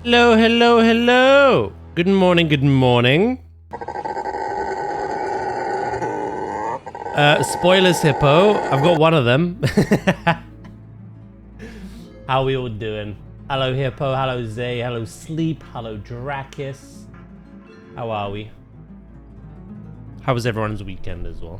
Hello, hello, hello. Good morning, good morning. Spoilers, Hippo. I've got one of them. How are we all doing? Hello, Hippo. Hello, Zay. Hello, Sleep. Hello, Drakis. How are we? How was everyone's weekend as well?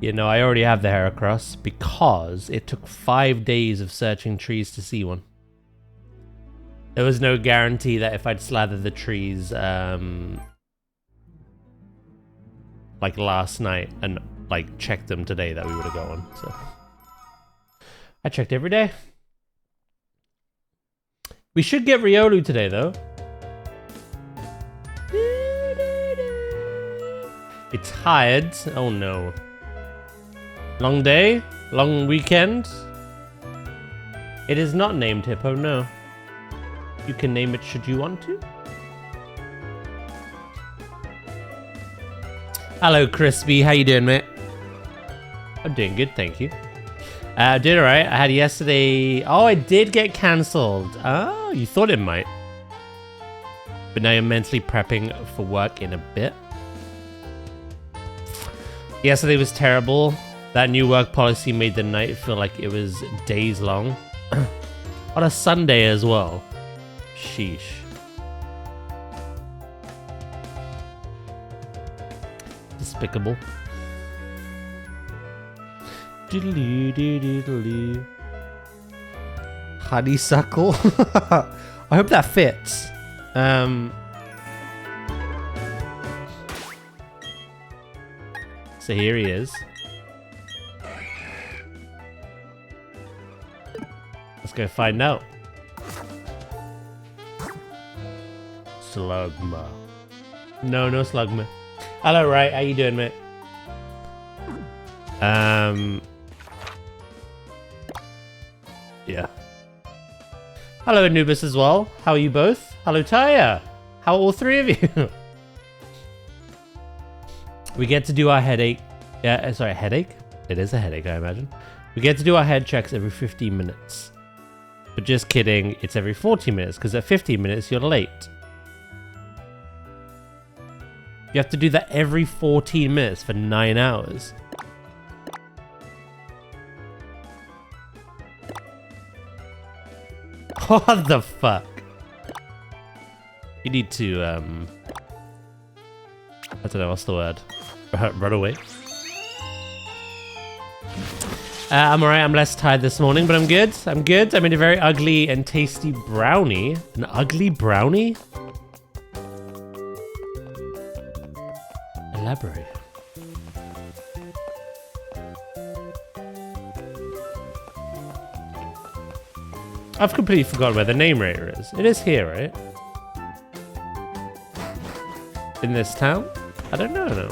You know, I already have the Heracross because it took 5 days of searching trees to see one. There was no guarantee that if I'd slathered the trees, like last night and like checked them today that we would have got one. So I checked every day. We should get Riolu today though. It's tired. Oh no. Long day? Long weekend? It is not named Hippo, no. You can name it should you want to. Hello, Crispy. How you doing, mate? I'm doing good, thank you. Did alright. I had yesterday... Oh, it did get cancelled. Oh, you thought it might. But now you're mentally prepping for work in a bit. Yesterday was terrible. That new work policy made the night feel like it was days long. On a Sunday as well. Sheesh. Despicable. Honeysuckle. I hope that fits. So here he is. Let's go find out. Slugma. No Slugma. Hello, right? How you doing, mate? Yeah. Hello, Anubis as well. How are you both? Hello, Taya. How are all three of you? We get to do our headache. Yeah, sorry, headache? It is a headache, I imagine. We get to do our head checks every 15 minutes. But just kidding, it's every 40 minutes, because at 15 minutes, you're late. You have to do that every 14 minutes for 9 hours. What the fuck? You need to, I don't know, what's the word? Run away. I'm alright, I'm less tired this morning, but I'm good. I'm good. I made a very ugly and tasty brownie. An ugly brownie? Elaborate. I've completely forgotten where the name rater is. It is here, right? In this town? I don't know, no.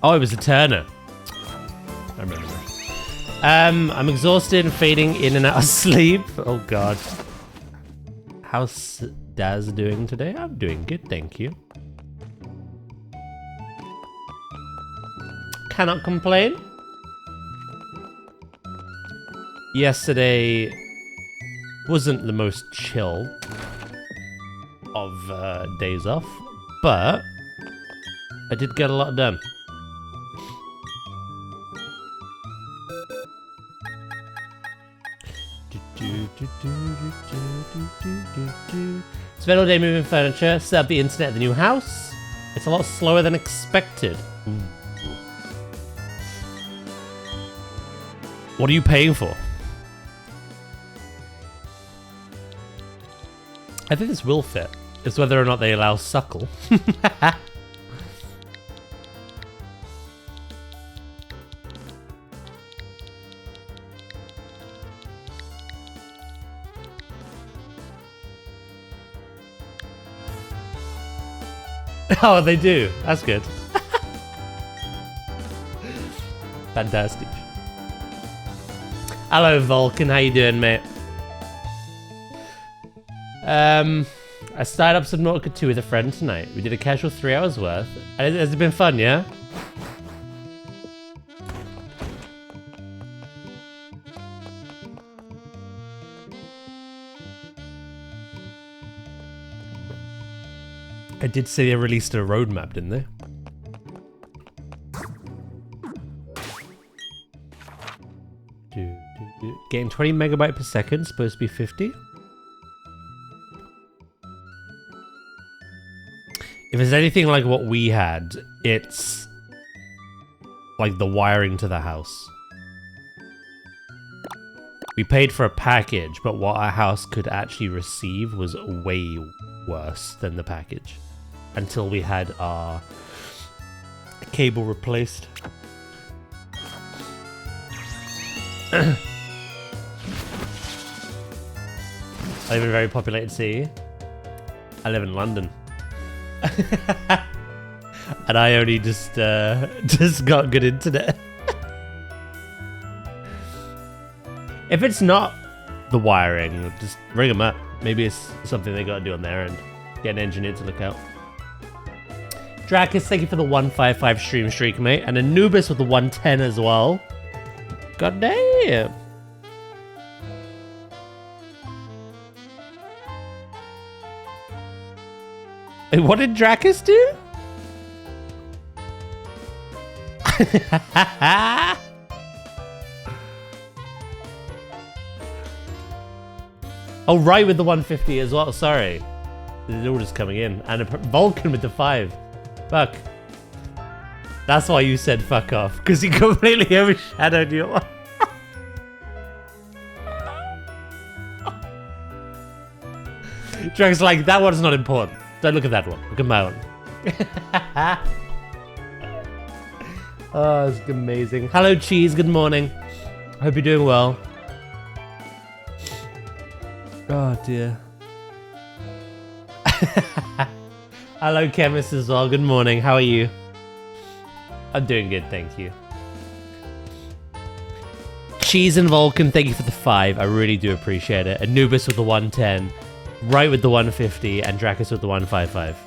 Oh, it was a Turner. I remember that. I'm exhausted and fading in and out of sleep. Oh god. How's Daz doing today? I'm doing good, thank you. Cannot complain. Yesterday wasn't the most chill of days off, but I did get a lot done. Spent all day moving furniture, set up the internet at the new house. It's a lot slower than expected. What are you paying for? I think this will fit. It's whether or not they allow suckle. Oh, they do. That's good. Fantastic. Hello, Vulcan. How you doing, mate? I started up Subnautica 2 with a friend tonight. We did a casual 3 hours worth. Has it been fun, yeah? I did say they released a roadmap, didn't they? Getting 20 megabyte per second, supposed to be 50. If it's anything like what we had, it's like the wiring to the house. We paid for a package, but what our house could actually receive was way worse than the package. Until we had our cable replaced. I live in a very populated city. I live in London. And I only just got good internet. If it's not the wiring, just ring them up. Maybe it's something they gotta do on their end. Get an engineer to look out. Dracus, thank you for the 155 stream streak, mate. And Anubis with the 110 as well. God damn. Hey, what did Dracus do? Oh, right, with the 150 as well. Sorry. The order's coming in. And a Vulcan with the 5. Fuck. That's why you said fuck off. Because he completely overshadowed you. Dragon's like, that one's not important. Don't look at that one. Look at my one. Oh, it's amazing. Hello, Cheese. Good morning. Hope you're doing well. Oh, dear. Hello, Chemist as well. Good morning. How are you? I'm doing good, thank you. Cheese and Vulcan, thank you for the 5. I really do appreciate it. Anubis with the 110. Right with the 150. And Dracus with the 155.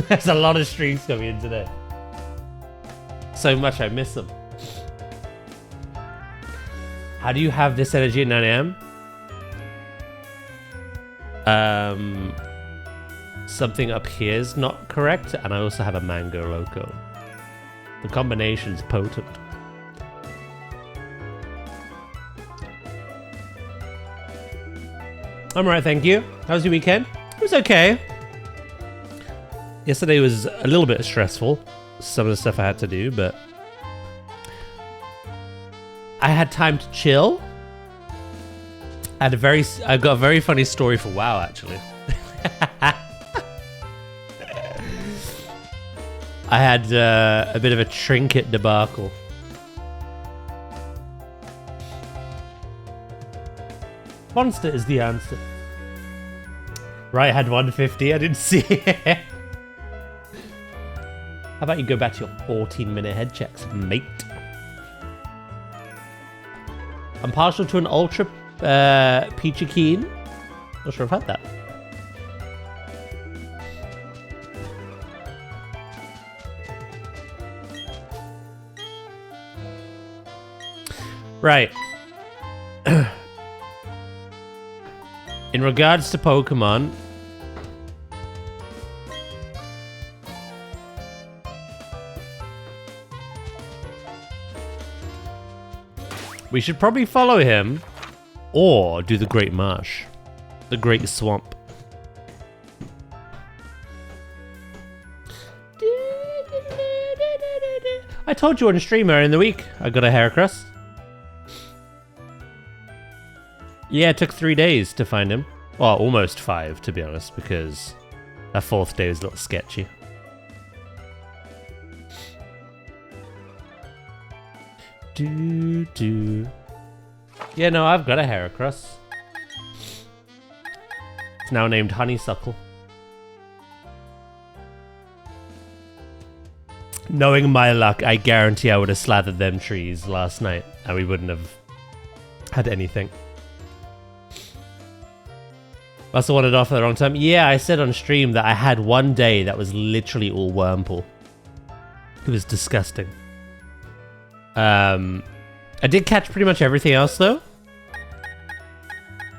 There's a lot of streams coming in today. So much I miss them. How do you have this energy at 9 AM? Something up here is not correct, and I also have a Mango Loco. The combination's potent. I'm alright, thank you. How was your weekend? It was okay. Yesterday was a little bit stressful. Some of the stuff I had to do, but I had time to chill. I got a very funny story for WoW, actually. I had a bit of a trinket debacle. Monster is the answer. Right, I had 150. I didn't see it. How about you go back to your 14-minute head checks, mate? I'm partial to an ultra peachy keen. Not sure I've had that. Right. In regards to Pokemon, we should probably follow him or do the Great Marsh, the Great Swamp. I told you on stream earlier in the week I got a Heracross. Yeah, it took 3 days to find him. Well, almost 5, to be honest, because that 4th day was a little sketchy. Yeah, no, I've got a Heracross. It's now named Honeysuckle. Knowing my luck, I guarantee I would have slathered them trees last night, and we wouldn't have had anything. Must have wanted off at the wrong time. Yeah, I said on stream that I had one day that was literally all Wurmple. It was disgusting. I did catch pretty much everything else though.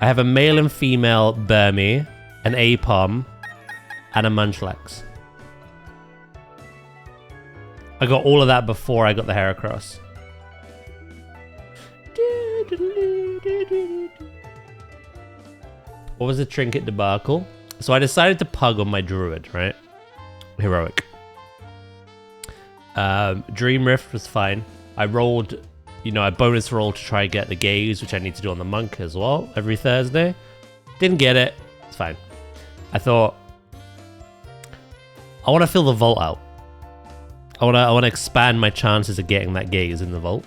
I have a male and female Burmy, an Apom, and a Munchlax. I got all of that before I got the Heracross. What was the trinket debacle? So I decided to pug on my druid, right? Heroic. Dream Rift was fine. I rolled, you know, a bonus roll to try and get the gaze, which I need to do on the monk as well every Thursday. Didn't get it. It's fine. I thought, I want to fill the vault out. I want to expand my chances of getting that gaze in the vault.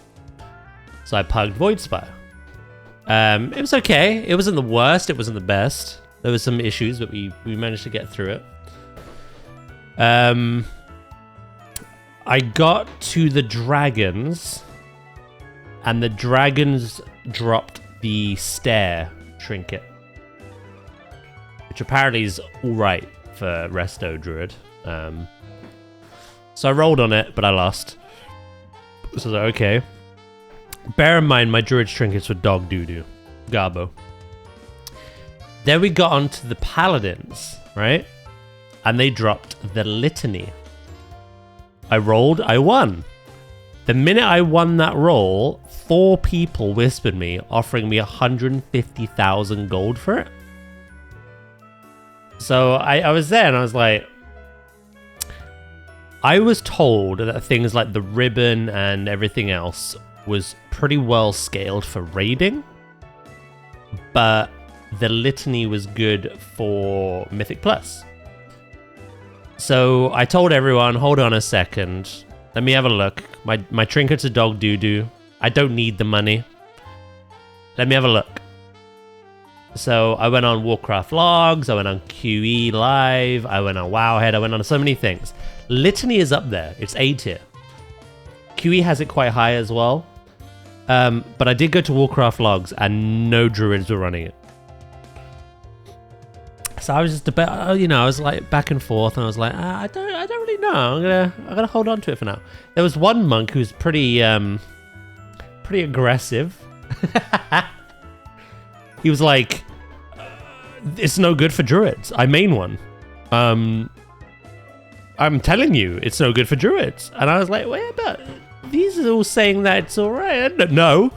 So I pugged Voidspire. It was okay. It wasn't the worst. It wasn't the best. There was some issues, but we managed to get through it. I got to the dragons, and the dragons dropped the stair trinket, which apparently is all right for Resto Druid. So I rolled on it, but I lost. So okay. Bear in mind, my Druid's trinkets were dog doo-doo. Garbo. Then we got onto the paladins, right? And they dropped the litany. I rolled, I won. The minute I won that roll, 4 people whispered me, offering me 150,000 gold for it. So I was there and I was like, I was told that things like the ribbon and everything else was pretty well scaled for raiding, but the litany was good for Mythic Plus. So I told everyone, hold on a second, let me have a look. My trinkets are dog doo-doo. I don't need the money. Let me have a look. So I went on Warcraft Logs, I went on QE Live, I went on Wowhead, I went on so many things. Litany is up there, it's A tier. QE has it quite high as well. But I did go to Warcraft Logs and no druids were running it. So I was just about, you know, I was like back and forth, and I was like, I don't really know. I'm gonna hold on to it for now. There was one monk who's pretty aggressive. He was like, it's no good for druids. I main one. I'm telling you, it's no good for druids. And I was like, wait, but these are all saying that it's all right. No,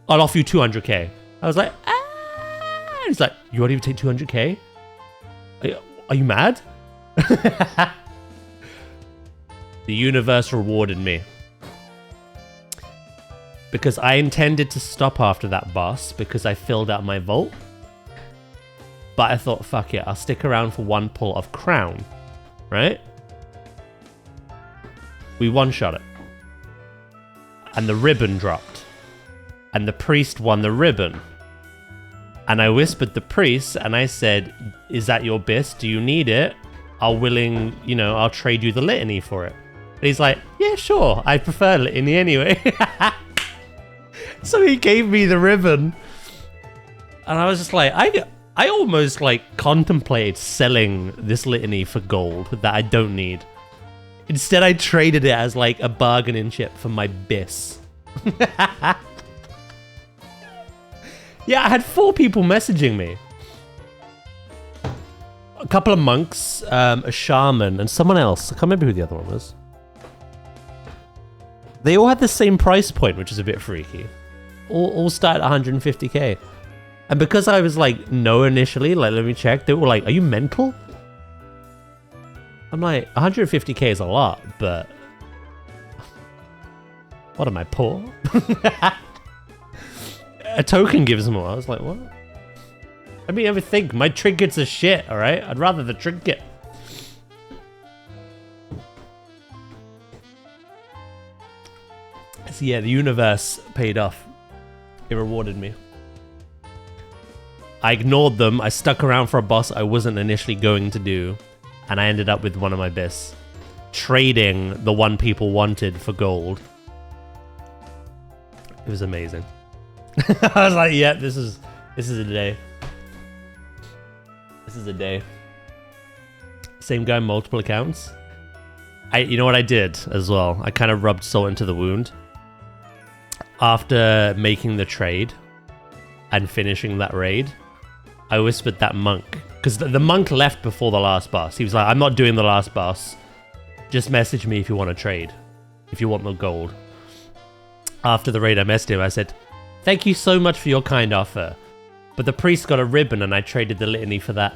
I'll offer you 200k. I was like, ah. He's like, you won't even take 200k? Are you mad? The universe rewarded me. Because I intended to stop after that boss because I filled out my vault. But I thought, fuck it, I'll stick around for one pull of Crown. Right? We one-shot it. And the ribbon dropped. And the priest won the ribbon. And I whispered the priest and I said, is that your bis? Do you need it? I'll trade you the litany for it. And he's like, yeah, sure. I prefer litany anyway. So he gave me the ribbon. And I was just like, I almost like contemplated selling this litany for gold that I don't need. Instead, I traded it as like a bargaining chip for my bis. Yeah, I had 4 people messaging me. A couple of monks, a shaman, and someone else. I can't remember who the other one was. They all had the same price point, which is a bit freaky. All start at 150k. And because I was like, no initially, like, let me check, they were like, are you mental? I'm like, 150k is a lot, but... What am I, poor? A token gives more. I was like, what? I mean, ever think my trinkets are shit, alright? I'd rather the trinket. So yeah, the universe paid off. It rewarded me. I ignored them. I stuck around for a boss I wasn't initially going to do. And I ended up with one of my bis. Trading the one people wanted for gold. It was amazing. I was like, yeah, this is a day. This is a day. Same guy, multiple accounts. You know what I did as well? I kind of rubbed salt into the wound. After making the trade and finishing that raid, I whispered that monk. Because the monk left before the last boss. He was like, I'm not doing the last boss. Just message me if you want to trade. If you want the gold. After the raid, I messaged him. I said, thank you so much for your kind offer. But the priest got a ribbon and I traded the litany for that.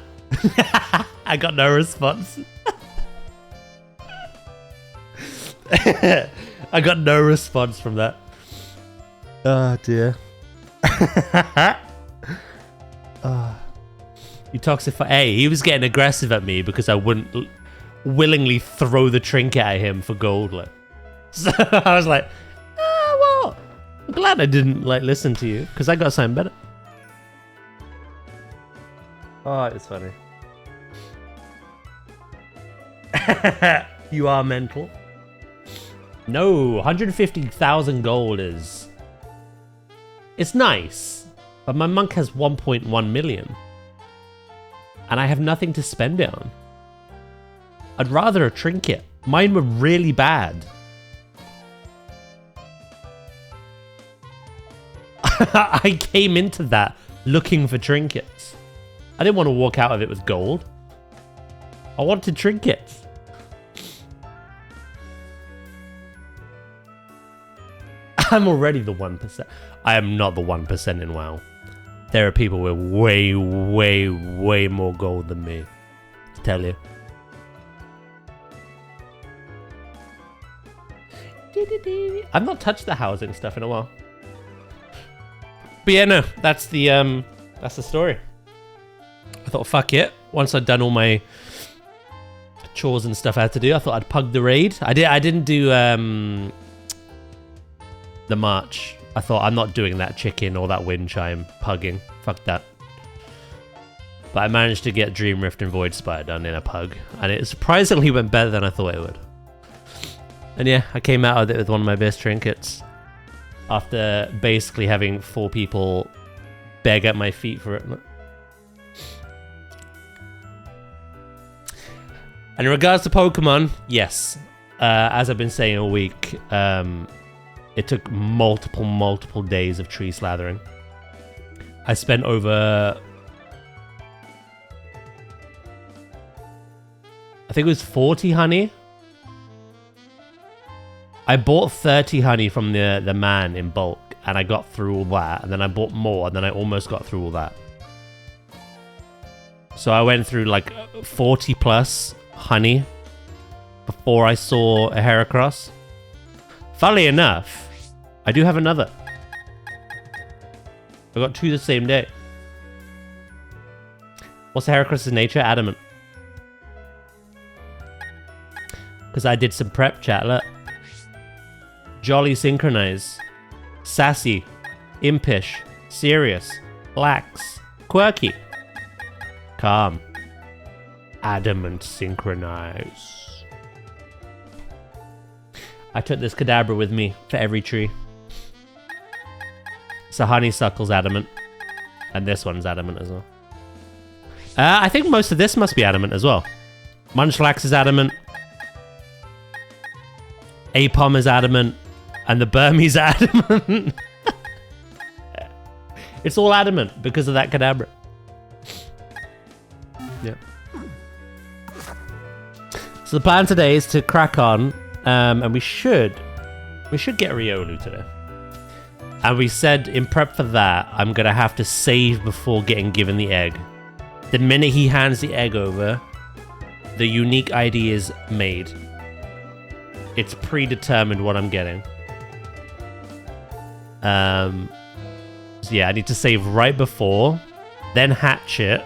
I got no response. I got no response from that. Oh dear. You toxify. Hey, he was getting aggressive at me because I wouldn't willingly throw the trinket at him for gold. Like. So I was like, well, I'm glad I didn't listen to you because I got something better. Oh, it's funny. You are mental. No, 150,000 gold is... It's nice, but my monk has 1.1 million. And I have nothing to spend it on. I'd rather a trinket. Mine were really bad. I came into that looking for trinkets. I didn't want to walk out of it with gold. I wanted trinkets. I'm already the 1%. I am not the 1% in WoW. There are people with way, way, way more gold than me. I tell you. I've not touched the housing stuff in a while. But yeah, no, that's the story. I thought, fuck it. Once I'd done all my chores and stuff I had to do, I thought I'd pug the raid. I didn't do the march. I thought, I'm not doing that chicken or that wind chime pugging. Fuck that. But I managed to get Dream Rift and Void Spire done in a pug, and it surprisingly went better than I thought it would. And yeah, I came out of it with one of my best trinkets after basically having 4 people beg at my feet for it. And in regards to Pokemon, yes, as I've been saying all week, it took multiple days of tree slathering. I spent over... I think it was 40 honey. I bought 30 honey from the man in bulk, and I got through all that, and then I bought more, and then I almost got through all that. So I went through like 40 plus honey before I saw a Heracross. Funnily enough, I do have another. I got 2 the same day. What's the Heracross's nature? Adamant. Because I did some prep chat, look. Jolly Synchronize. Sassy. Impish. Serious. Lax. Quirky. Calm. Adamant Synchronize. I took this Kadabra with me for every tree. So Honeysuckle's adamant. And this one's adamant as well. I think most of this must be adamant as well. Munchlax is adamant. Apom is adamant. And the Burmese adamant. It's all adamant because of that Kadabra. Yeah. So the plan today is to crack on. And we should get Riolu today. And we said in prep for that, I'm going to have to save before getting given the egg. The minute he hands the egg over, the unique ID is made. It's predetermined what I'm getting. So yeah, I need to save right before, then hatch it,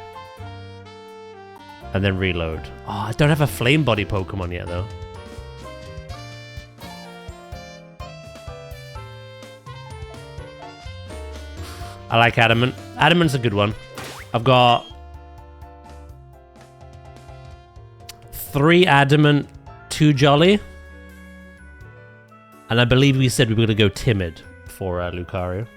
and then reload. Oh, I don't have a flame body Pokemon yet though. I like Adamant. Adamant's a good one. I've got 3 Adamant, 2 Jolly. And I believe we said we were going to go Timid for Lucario.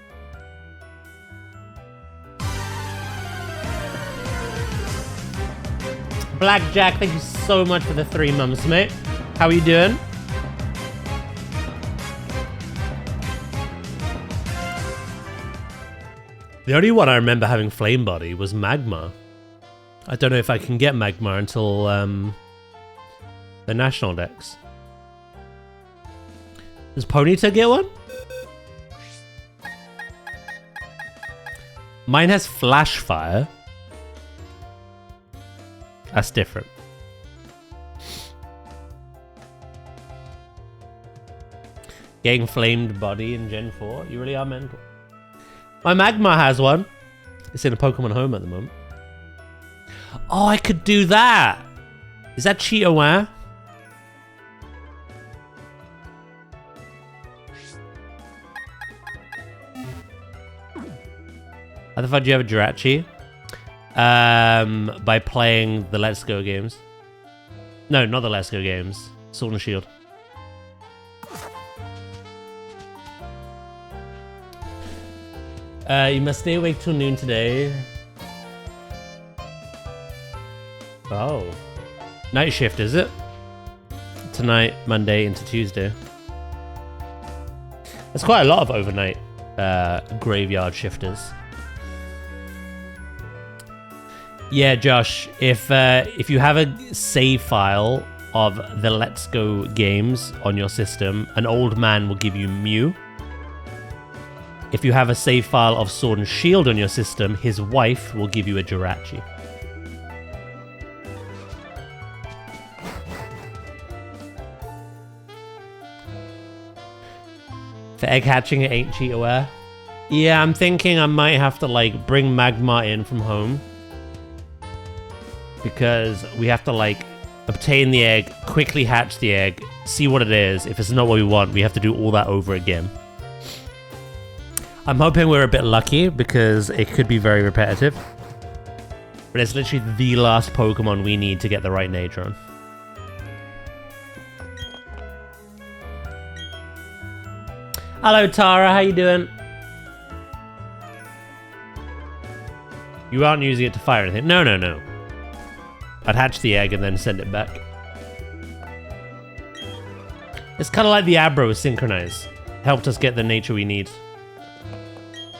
Blackjack, thank you so much for the 3 months, mate. How are you doing? The only one I remember having flame body was Magma. I don't know if I can get Magma until the national decks. Does Ponyta get one? Mine has Flash Fire. That's different. Getting flamed body in Gen 4? You really are mental. My Magma has one. It's in a Pokemon home at the moment. Oh, I could do that. Is that cheat aware? How the fuck do you have a Jirachi? By playing the Let's Go games. No, not the Let's Go games. Sword and Shield. You must stay awake till noon today. Oh. Night shift, is it? Tonight, Monday into Tuesday. There's quite a lot of overnight graveyard shifters. Yeah, Josh, if you have a save file of the Let's Go games on your system, an old man will give you Mew. If you have a save file of Sword and Shield on your system, his wife will give you a Jirachi. For egg hatching, it ain't cheat aware. Yeah, I'm thinking I might have to like bring Magma in from home. Because we have to like obtain the egg, quickly hatch the egg, see what it is. If it's not what we want, we have to do all that over again. I'm hoping we're a bit lucky because it could be very repetitive. But it's literally the last Pokemon we need to get the right nature on. Hello Tara, how you doing? You aren't using it to fire anything? No, no, no. I'd hatch the egg and then send it back. It's kind of like the Abro with Synchronize. Helped us get the nature we need.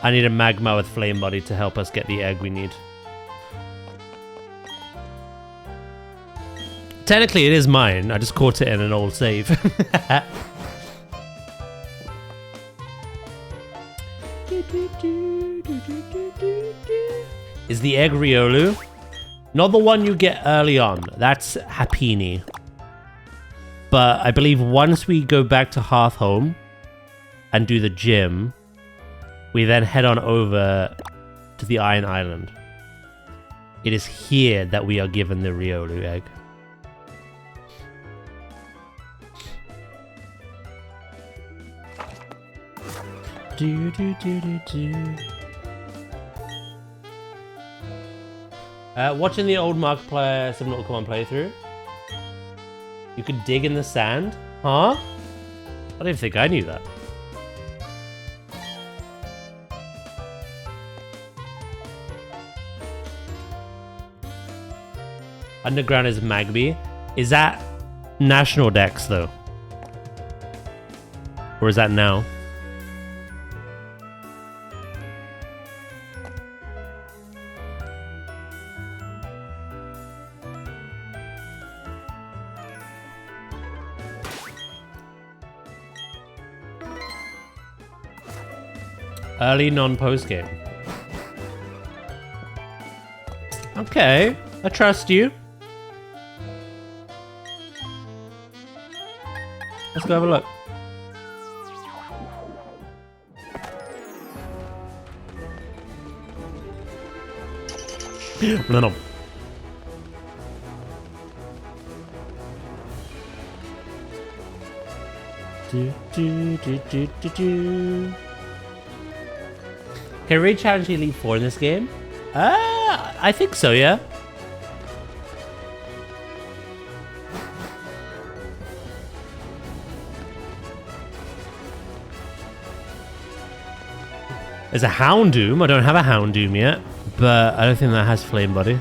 I need a Magma with Flame Body to help us get the egg we need. Technically it is mine, I just caught it in an old save. Is the egg Riolu? Not the one you get early on, that's Happiny. But I believe once we go back to Hearthhome and do the gym, we then head on over to the Iron Island. It is here that we are given the Riolu egg. Do, do, do, do, do. Watching the old Markiplier Subnautica playthrough. You could dig in the sand? Huh? I didn't think I knew that. Underground is Magby. Is that national decks though? Or is that now? Early non-post game. Okay, I trust you. Let's go have a look. No. Can we challenge Elite 4 in this game? I think so, yeah. There's a Houndoom. I don't have a Houndoom yet, but I don't think that has Flame Body.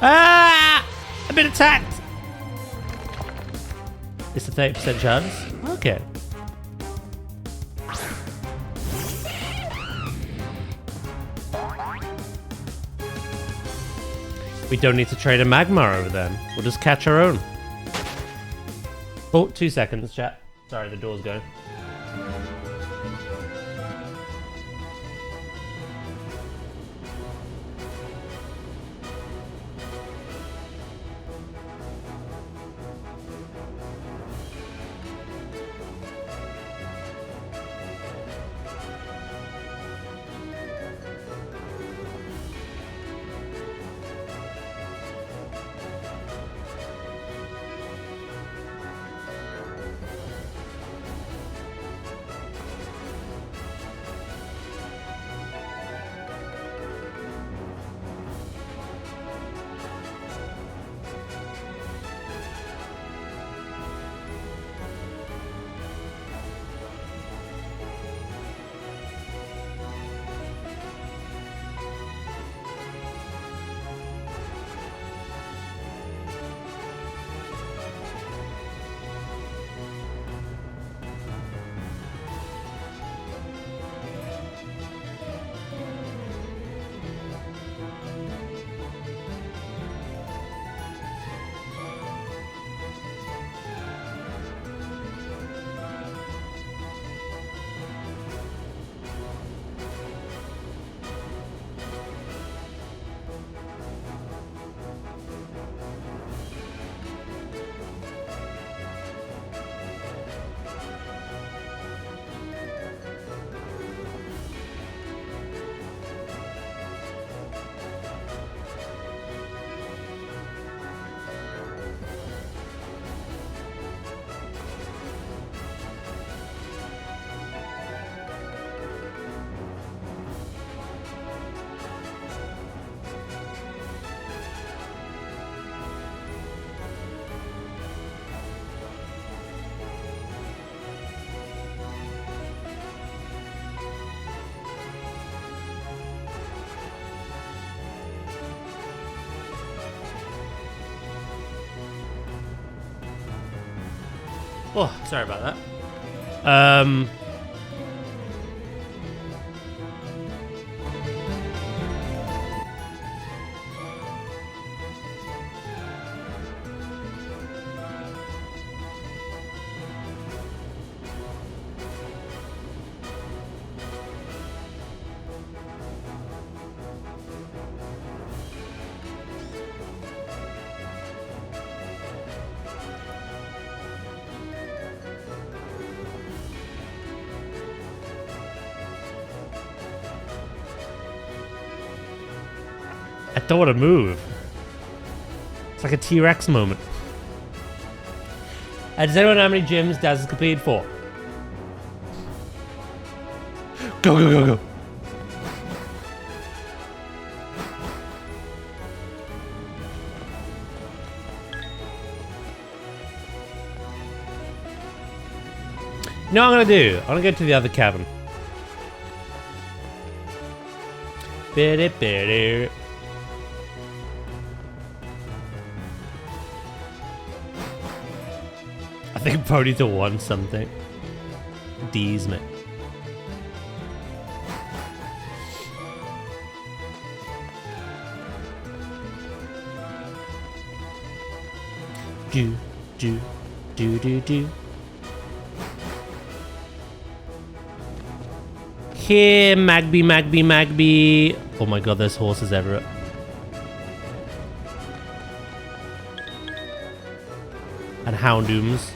Ah! I've been attacked! It's a 30% chance? Okay. We don't need to trade a Magmar over then. We'll just catch our own. Oh, 2 seconds, chat. Sorry, the door's going. Oh, sorry about that. I don't want to move. It's like a T-Rex moment. Does anyone know how many gyms Daz has completed? 4. Go, go, go, go. You know what I'm going to do? I'm going to go to the other cabin. I think Ponyta won something. D's, man. Do, do, do, do, do. Here, Magby, Magby, Magby. Oh my god, there's horses everywhere. And Houndooms.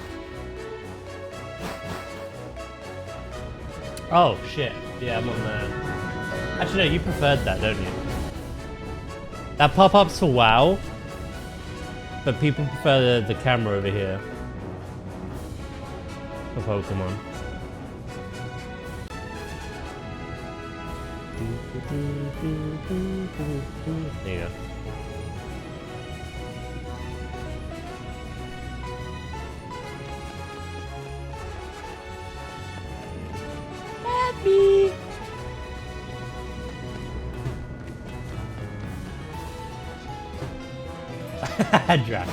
Oh, shit. Yeah, I'm on there. Actually, no, you preferred that, don't you? That pop-up's for WoW. But people prefer the camera over here. For Pokemon. There you go. Happy. Draft.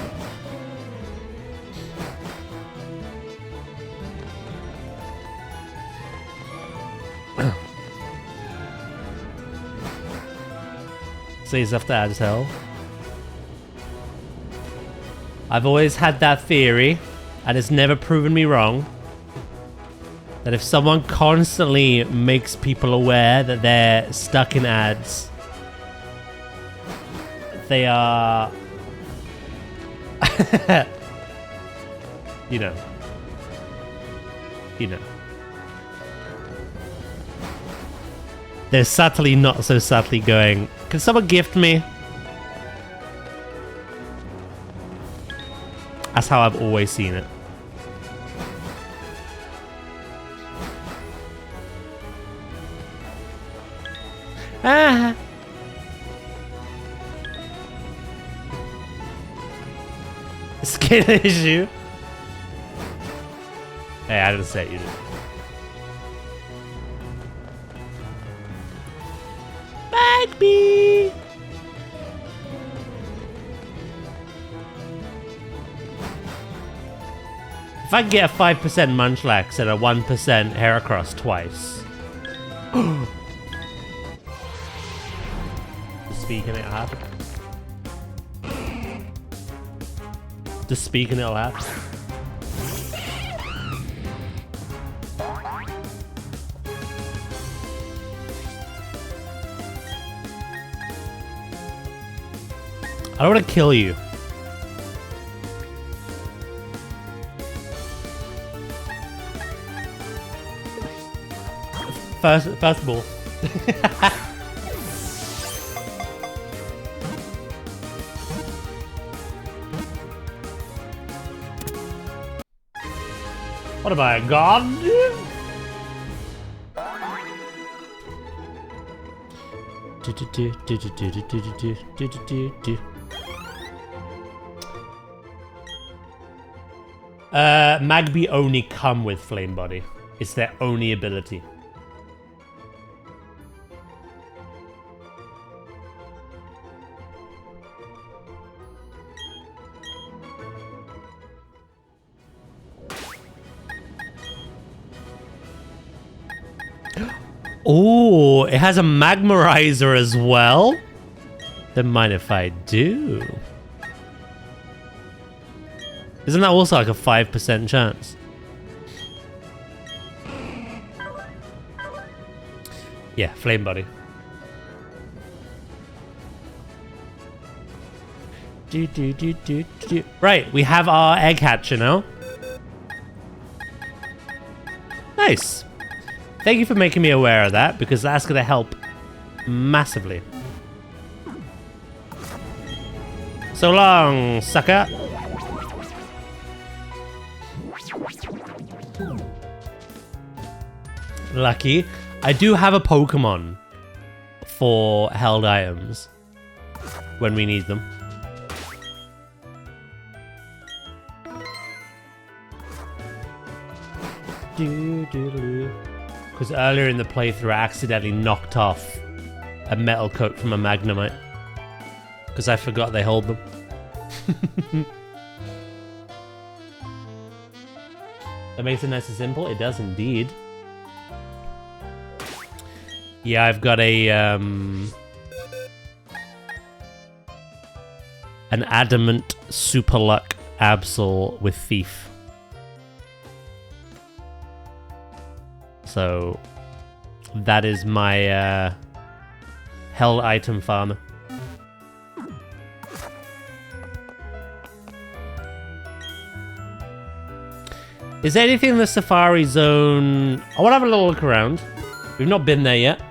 Says after as hell. I've always had that theory, and it's never proven me wrong, that if someone constantly makes people aware that they're stuck in ads, they are... You know. They're subtly, not so subtly going, can someone gift me? That's how I've always seen it. Ah! Skin issue? Hey, I didn't say it, you did. Bagby! If I can get a 5% Munchlax and a 1% Heracross twice. Just speaking it'll happen. Just speaking it'll happen. I don't want to kill you. First of all. What am I, a god? Magby only come with Flame Body. It's their only ability. Oh, it has a Magmarizer as well? Don't mind if I do. Isn't that also like a 5% chance? Yeah, Flame Body. Right, we have our egg hatcher now. Nice. Thank you for making me aware of that, because that's going to help massively. So long, sucker. Lucky. I do have a Pokemon for held items when we need them. Because earlier in the playthrough I accidentally knocked off a metal coat from a Magnemite. Because I forgot they hold them. That makes it nice and simple. It does indeed. Yeah, I've got a an Adamant Super Luck Absol with Thief. So that is my held item farmer. Is there anything in the Safari Zone? I want to have a little look around. We've not been there yet.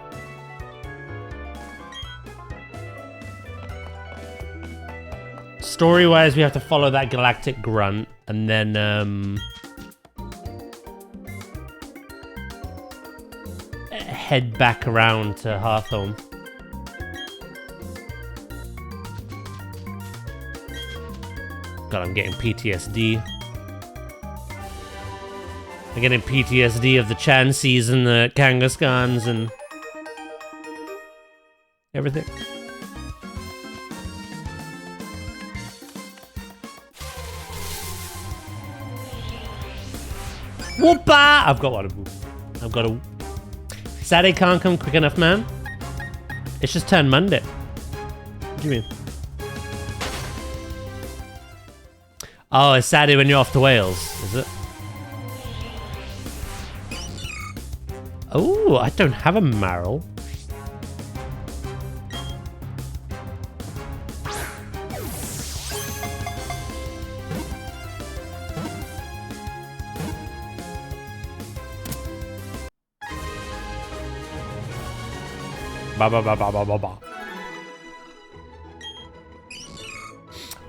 Story-wise, we have to follow that Galactic Grunt, and then head back around to Hearthhome. God, I'm getting PTSD. I'm getting PTSD of the Chanseys and the Kangaskhans and everything. Whoopa! I've got one of them. I've got a... Saturday can't come quick enough, man. It's just turned Monday. What do you mean? Oh, it's Saturday when you're off to Wales, is it? Oh, I don't have a marrow. Ba ba ba ba ba ba ba.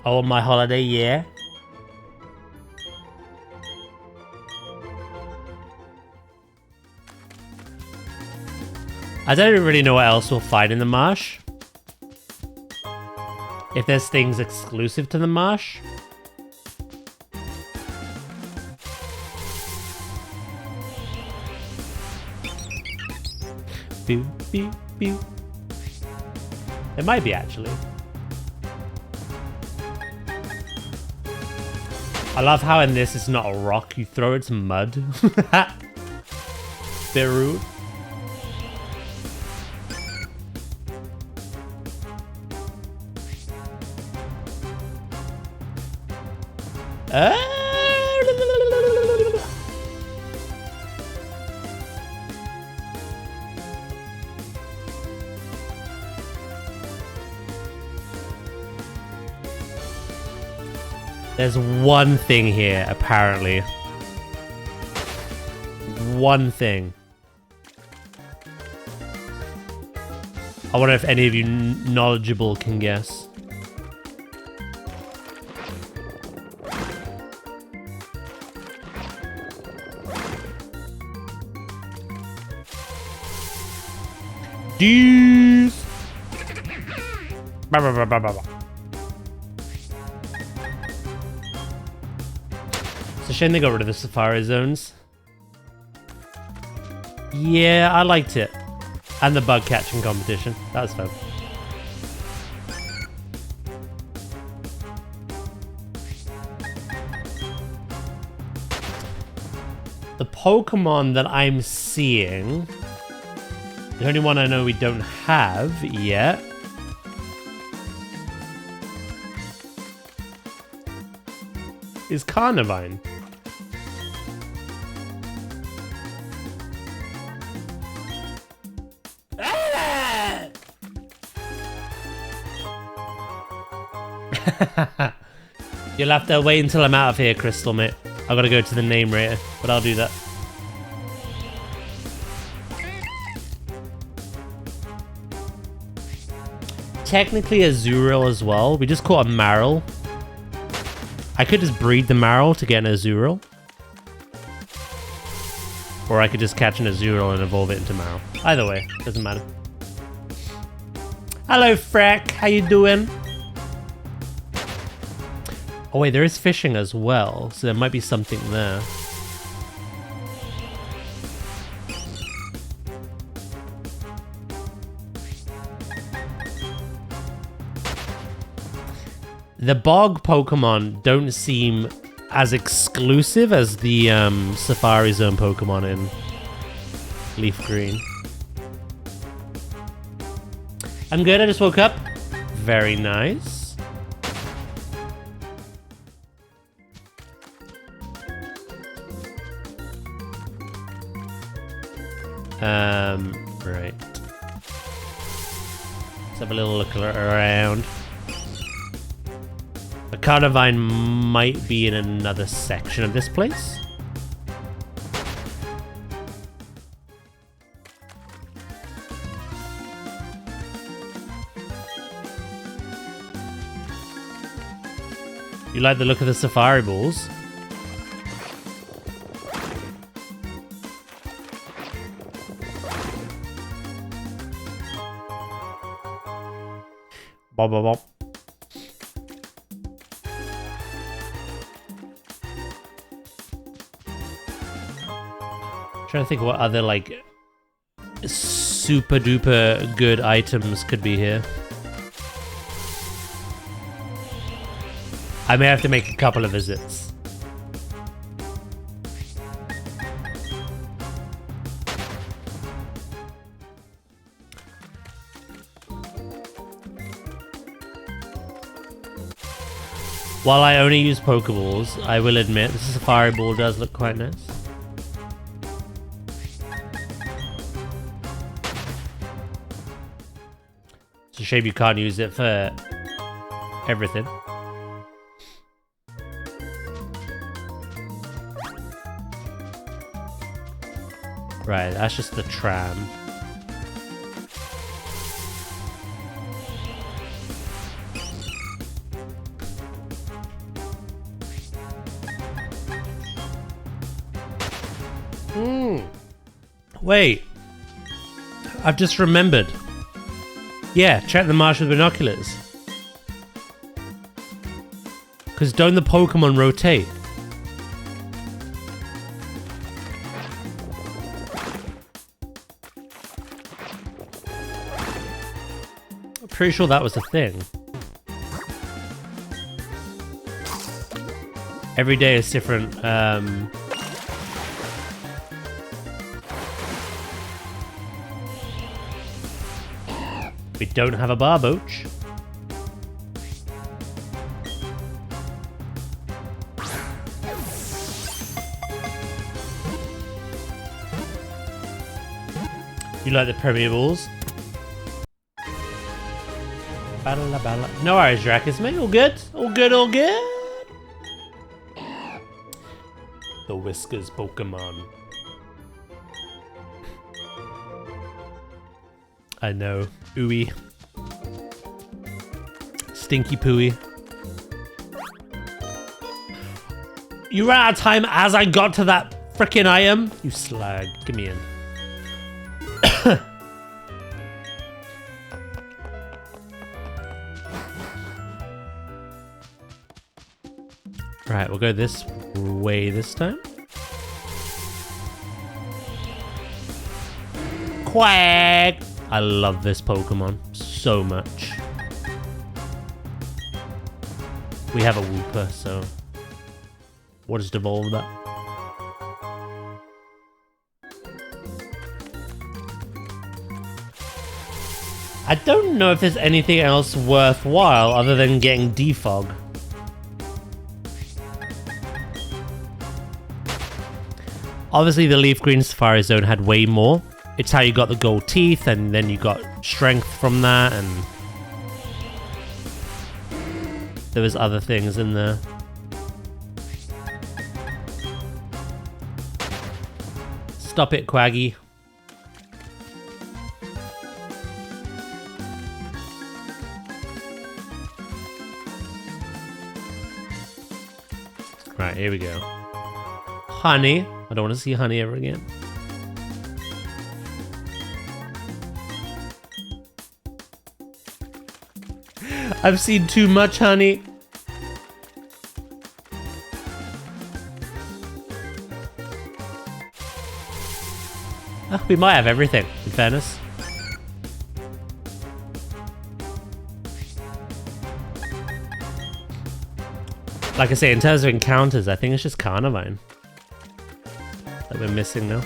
Oh, my holiday, yeah. I don't really know what else we'll find in the marsh. If there's things exclusive to the marsh. Boo, boo, boo. It might be, actually. I love how in this it's not a rock, you throw it to mud. Bit rude. There's one thing here, apparently. One thing. I wonder if any of you knowledgeable can guess. Deuce. It's a shame they got rid of the safari zones. Yeah, I liked it. And the bug catching competition. That was fun. The Pokemon that I'm seeing... The only one I know we don't have yet is Carnivine. You'll have to wait until I'm out of here, Crystal, mate. I've got to go to the name rater, but I'll do that. Technically a Azurill as well. We just caught a Marill. I could just breed the Marill to get an Azurill. Or I could just catch an Azurill and evolve it into Marill. Either way, doesn't matter. Hello, Freck. How you doing? Oh wait, there is fishing as well, so there might be something there. The bog Pokemon don't seem as exclusive as the Safari Zone Pokemon in Leaf Green. I'm good, I just woke up. Very nice. Right. Let's have a little look around. A Carnivine might be in another section of this place. You like the look of the Safari Balls? Bop, bop, bop. Trying to think of what other like super duper good items could be here. I may have to make a couple of visits. While I only use Pokeballs, I will admit this Safari Ball does look quite nice. It's a shame you can't use it for everything. Right, that's just the tram. Wait. I've just remembered. Yeah, check the marsh with binoculars. Because don't the Pokemon rotate? I'm pretty sure that was a thing. Every day is different. We don't have a Barboach. You like the permeables? Battle. No worries, Drakus, mate. All good? All good, all good? The Whiskers Pokemon. I know. Ooey. Stinky pooey. You ran out of time as I got to that frickin' item? You slag. Give me in. Right, we'll go this way this time. Quack! I love this Pokemon so much. We have a Wooper, so we'll just evolve that. I don't know if there's anything else worthwhile other than getting defog. Obviously the Leaf Green Safari Zone had way more. It's how you got the gold teeth, and then you got strength from that, and there was other things in there. Stop it, Quaggy. Right, here we go. Honey. I don't want to see Honey ever again. I've seen too much Honey. Oh, we might have everything, in fairness. Like I say, in terms of encounters, I think it's just Carnivine that we're missing now.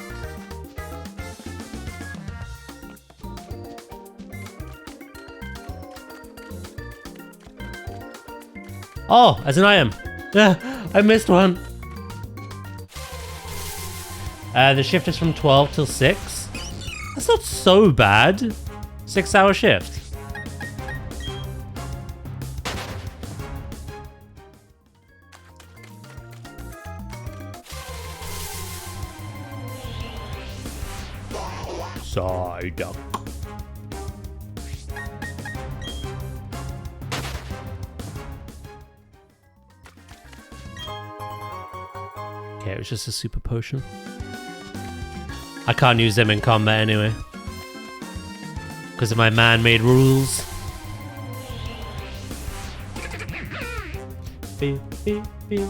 Oh, as an item. Yeah, I missed one. The shift is from 12 till 6. That's not so bad. 6-hour shift. Psyduck. Okay, it was just a super potion. I can't use them in combat anyway, because of my man-made rules. Beep, beep, beep.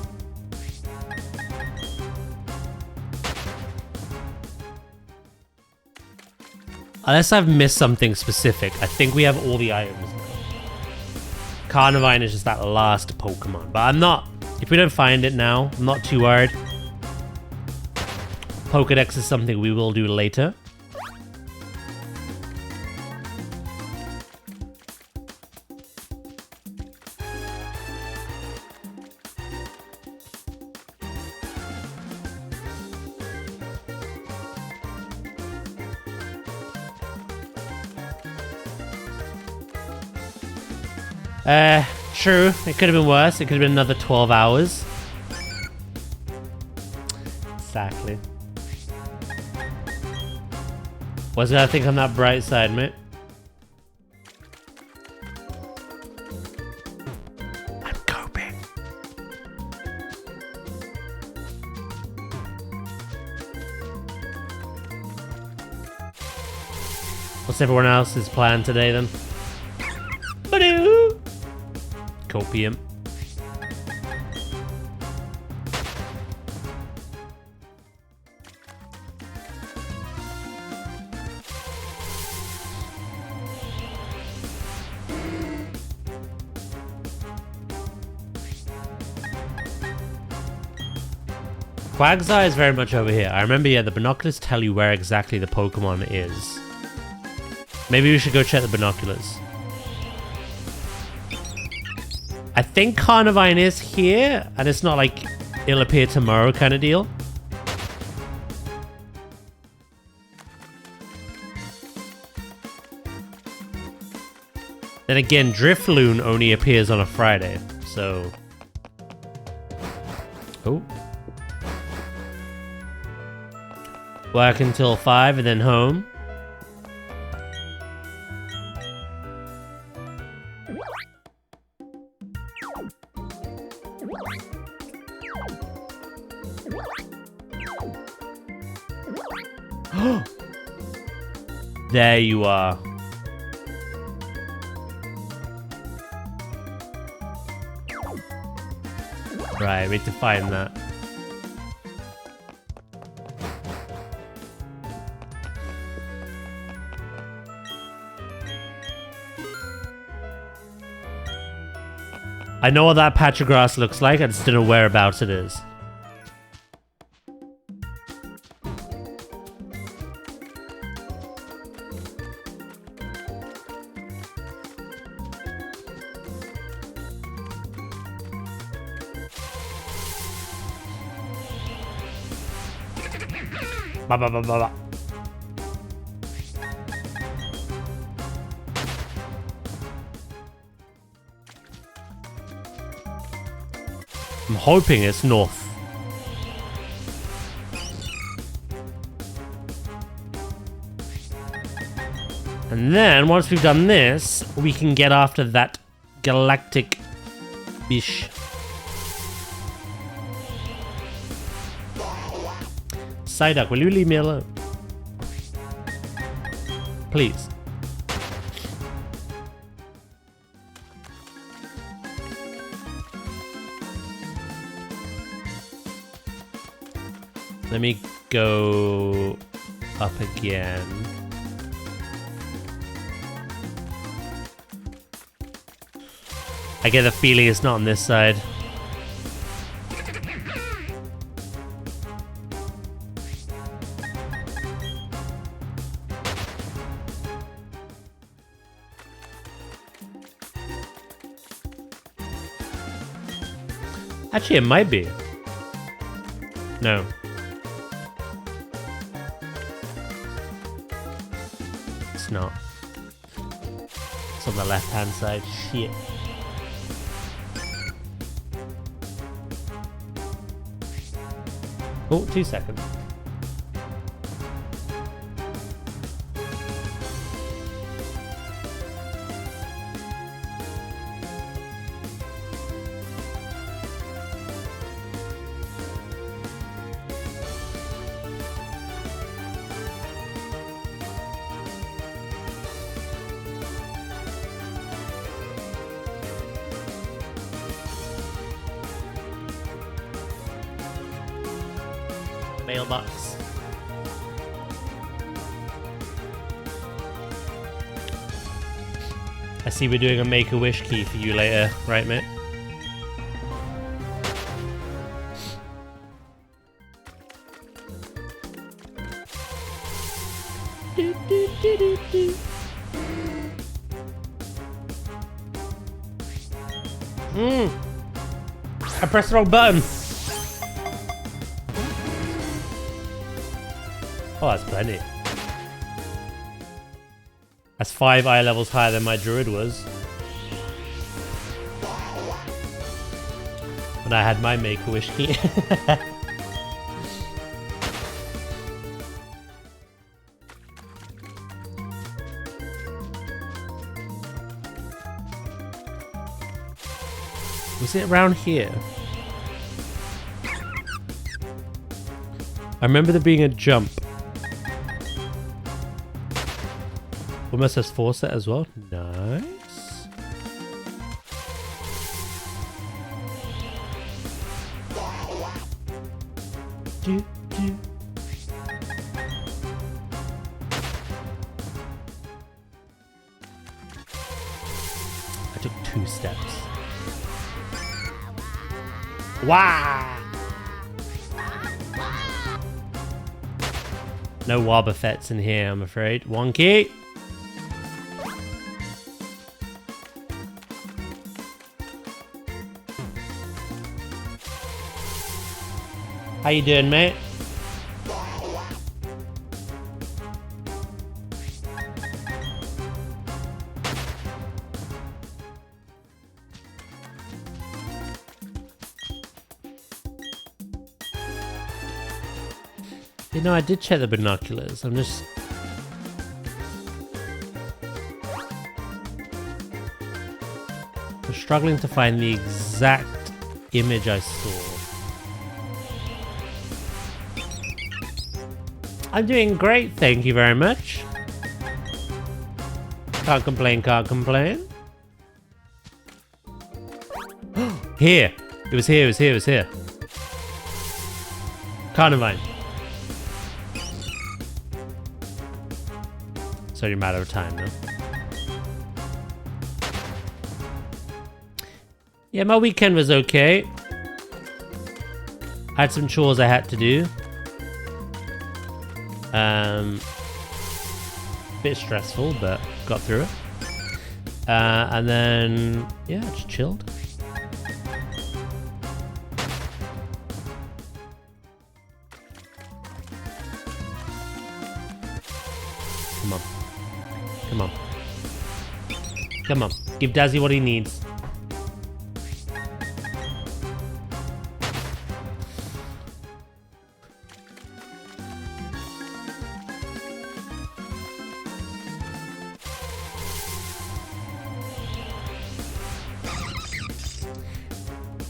Unless I've missed something specific, I think we have all the items now. Carnivine is just that last Pokemon, but I'm not, if we don't find it now, I'm not too worried. Pokedex is something we will do later. True. It could have been worse. It could have been another 12 hours. Exactly. What's the other thing on that bright side, mate? I'm coping. What's everyone else's plan today then? Ba-doo! Copium. Quagsire is very much over here. I remember, yeah, the binoculars tell you where exactly the Pokemon is. Maybe we should go check the binoculars. I think Carnivine is here, and it's not like it'll appear tomorrow kind of deal. Then again, Drifloon only appears on a Friday, so... Oh. Work until 5 and then home. There you are. Right, we need to find that. I know what that patch of grass looks like, I just don't know whereabouts it is. Ba ba ba ba ba. I'm hoping it's north. And then, once we've done this, we can get after that galactic bish. Psyduck, will you leave me alone? Please. Let me go up again. I get the feeling it's not on this side. Actually, it might be. No. It's not. It's on the left-hand side. Shit. Oh, 2 seconds. Mailbox. I see we're doing a Make-A-Wish key for you later, right, mate? I pressed the wrong button. Oh, that's plenty. That's 5 eye levels higher than my druid was. When I had my Make-A-Wish key. Was it around here? I remember there being a jump. Almost has 4 set as well. Nice. I took 2 steps. Wow! No Wobbuffets in here, I'm afraid. Wonky! How you doing, mate? You know, I did check the binoculars. I'm just... I'm struggling to find the exact image I saw. I'm doing great, thank you very much. Can't complain, can't complain. Here! It was here, it was here, it was here. Carnivine. It's only a matter of time now. Yeah, my weekend was okay. I had some chores I had to do. Bit stressful, but got through it. And then, yeah, just chilled. Come on. Come on. Come on. Give Dazzy what he needs.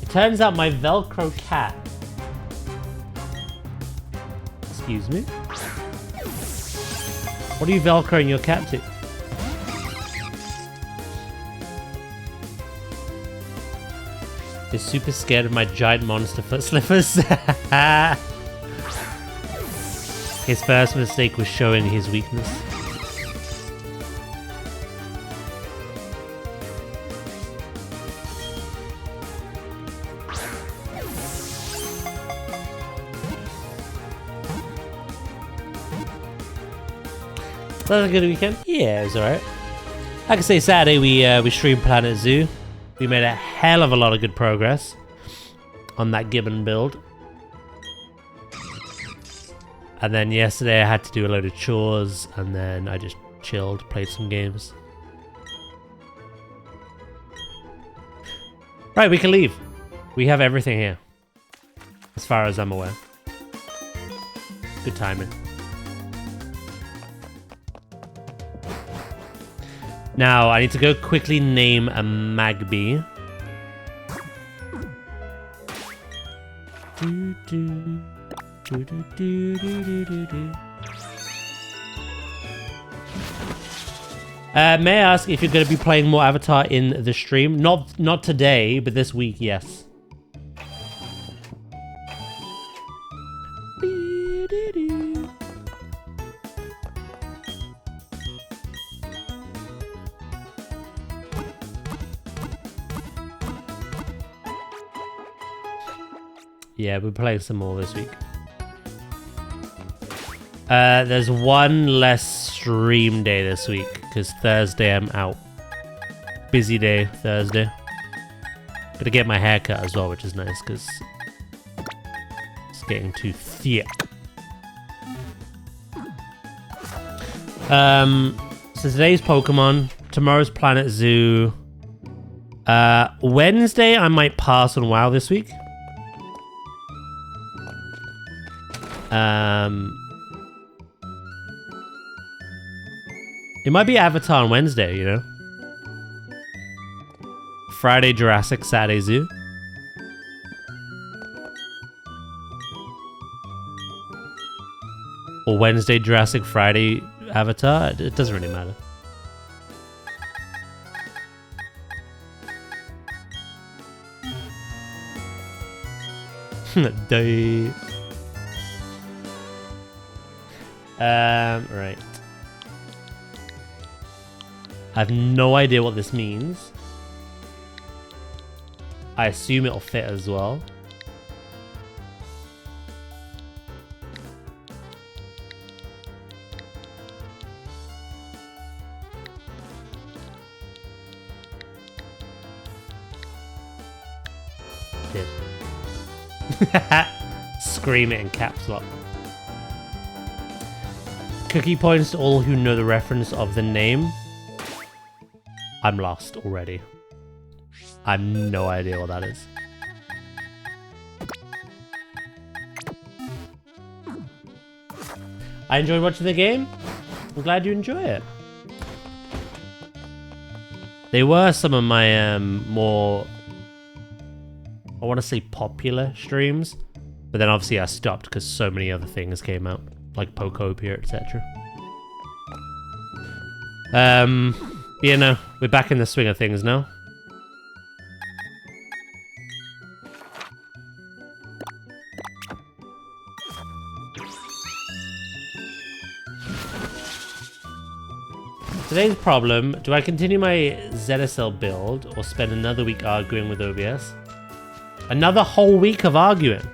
Turns out my Velcro cat. Excuse me? What are you Velcroing your cat to? He's super scared of my giant monster foot slippers. His first mistake was showing his weakness. That was a good weekend. Yeah, it was alright. Like I say, Saturday we streamed Planet Zoo. We made a hell of a lot of good progress on that gibbon build. And then yesterday I had to do a load of chores, and then I just chilled, played some games. Right, we can leave. We have everything here, as far as I'm aware. Good timing. Now, I need to go quickly name a Magby. May I ask if you're going to be playing more Avatar in the stream? Not today, but this week, yes. Yeah, we're playing some more this week. There's one less stream day this week, because Thursday I'm out. Busy day, Thursday. Gotta get my hair cut as well, which is nice, because it's getting too thick. So today's Pokemon, tomorrow's Planet Zoo. Wednesday I might pass on WoW this week. It might be Avatar on Wednesday, you know? Friday Jurassic, Saturday Zoo. Or Wednesday Jurassic, Friday Avatar. It doesn't really matter. Right. I have no idea what this means. I assume it'll fit as well. Did. Scream it in caps lock. Cookie points to all who know the reference of the name. I'm lost already. I have no idea what that is. I enjoyed watching the game. I'm glad you enjoy it. They were some of my more, I want to say popular streams, but then obviously I stopped because so many other things came out, like Pokopia, etc. You know, we're back in the swing of things now. Today's problem, do I continue my ZSL build or spend another week arguing with OBS? Another whole week of arguing.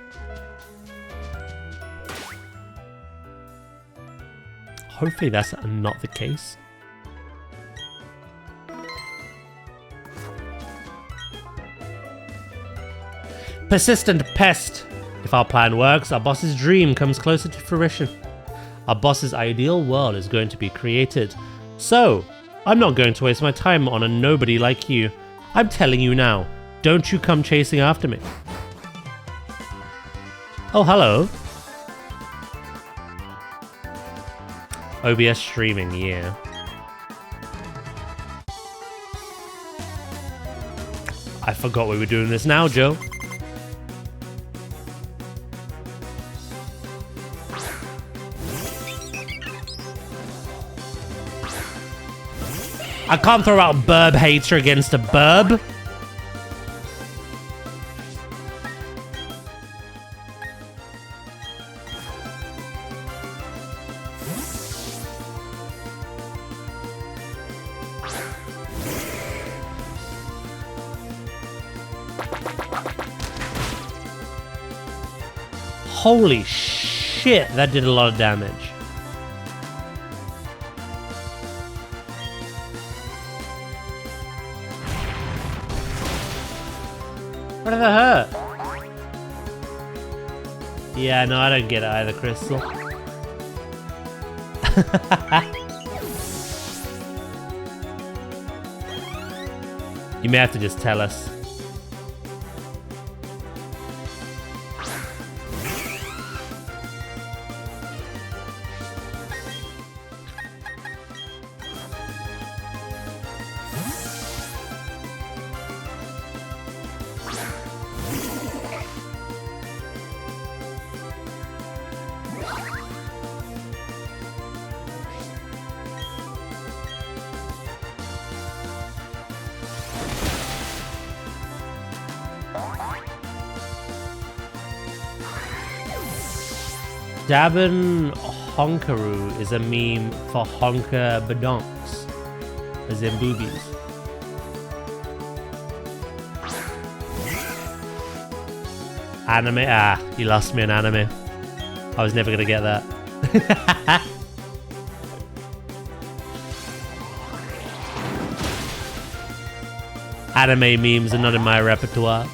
Hopefully that's not the case. Persistent pest. If our plan works, our boss's dream comes closer to fruition. Our boss's ideal world is going to be created. So, I'm not going to waste my time on a nobody like you. I'm telling you now, don't you come chasing after me. Oh, hello. OBS streaming, yeah. I forgot we were doing this now, Joe. I can't throw out burb hater against a burb. Holy shit, that did a lot of damage. What did that hurt? Yeah, no, I don't get it either, Crystal. You may have to just tell us. Dabin Honkaroo is a meme for honker badonks, as in boobies. Anime? Ah, you lost me an anime. I was never gonna get that. Anime memes are not in my repertoire.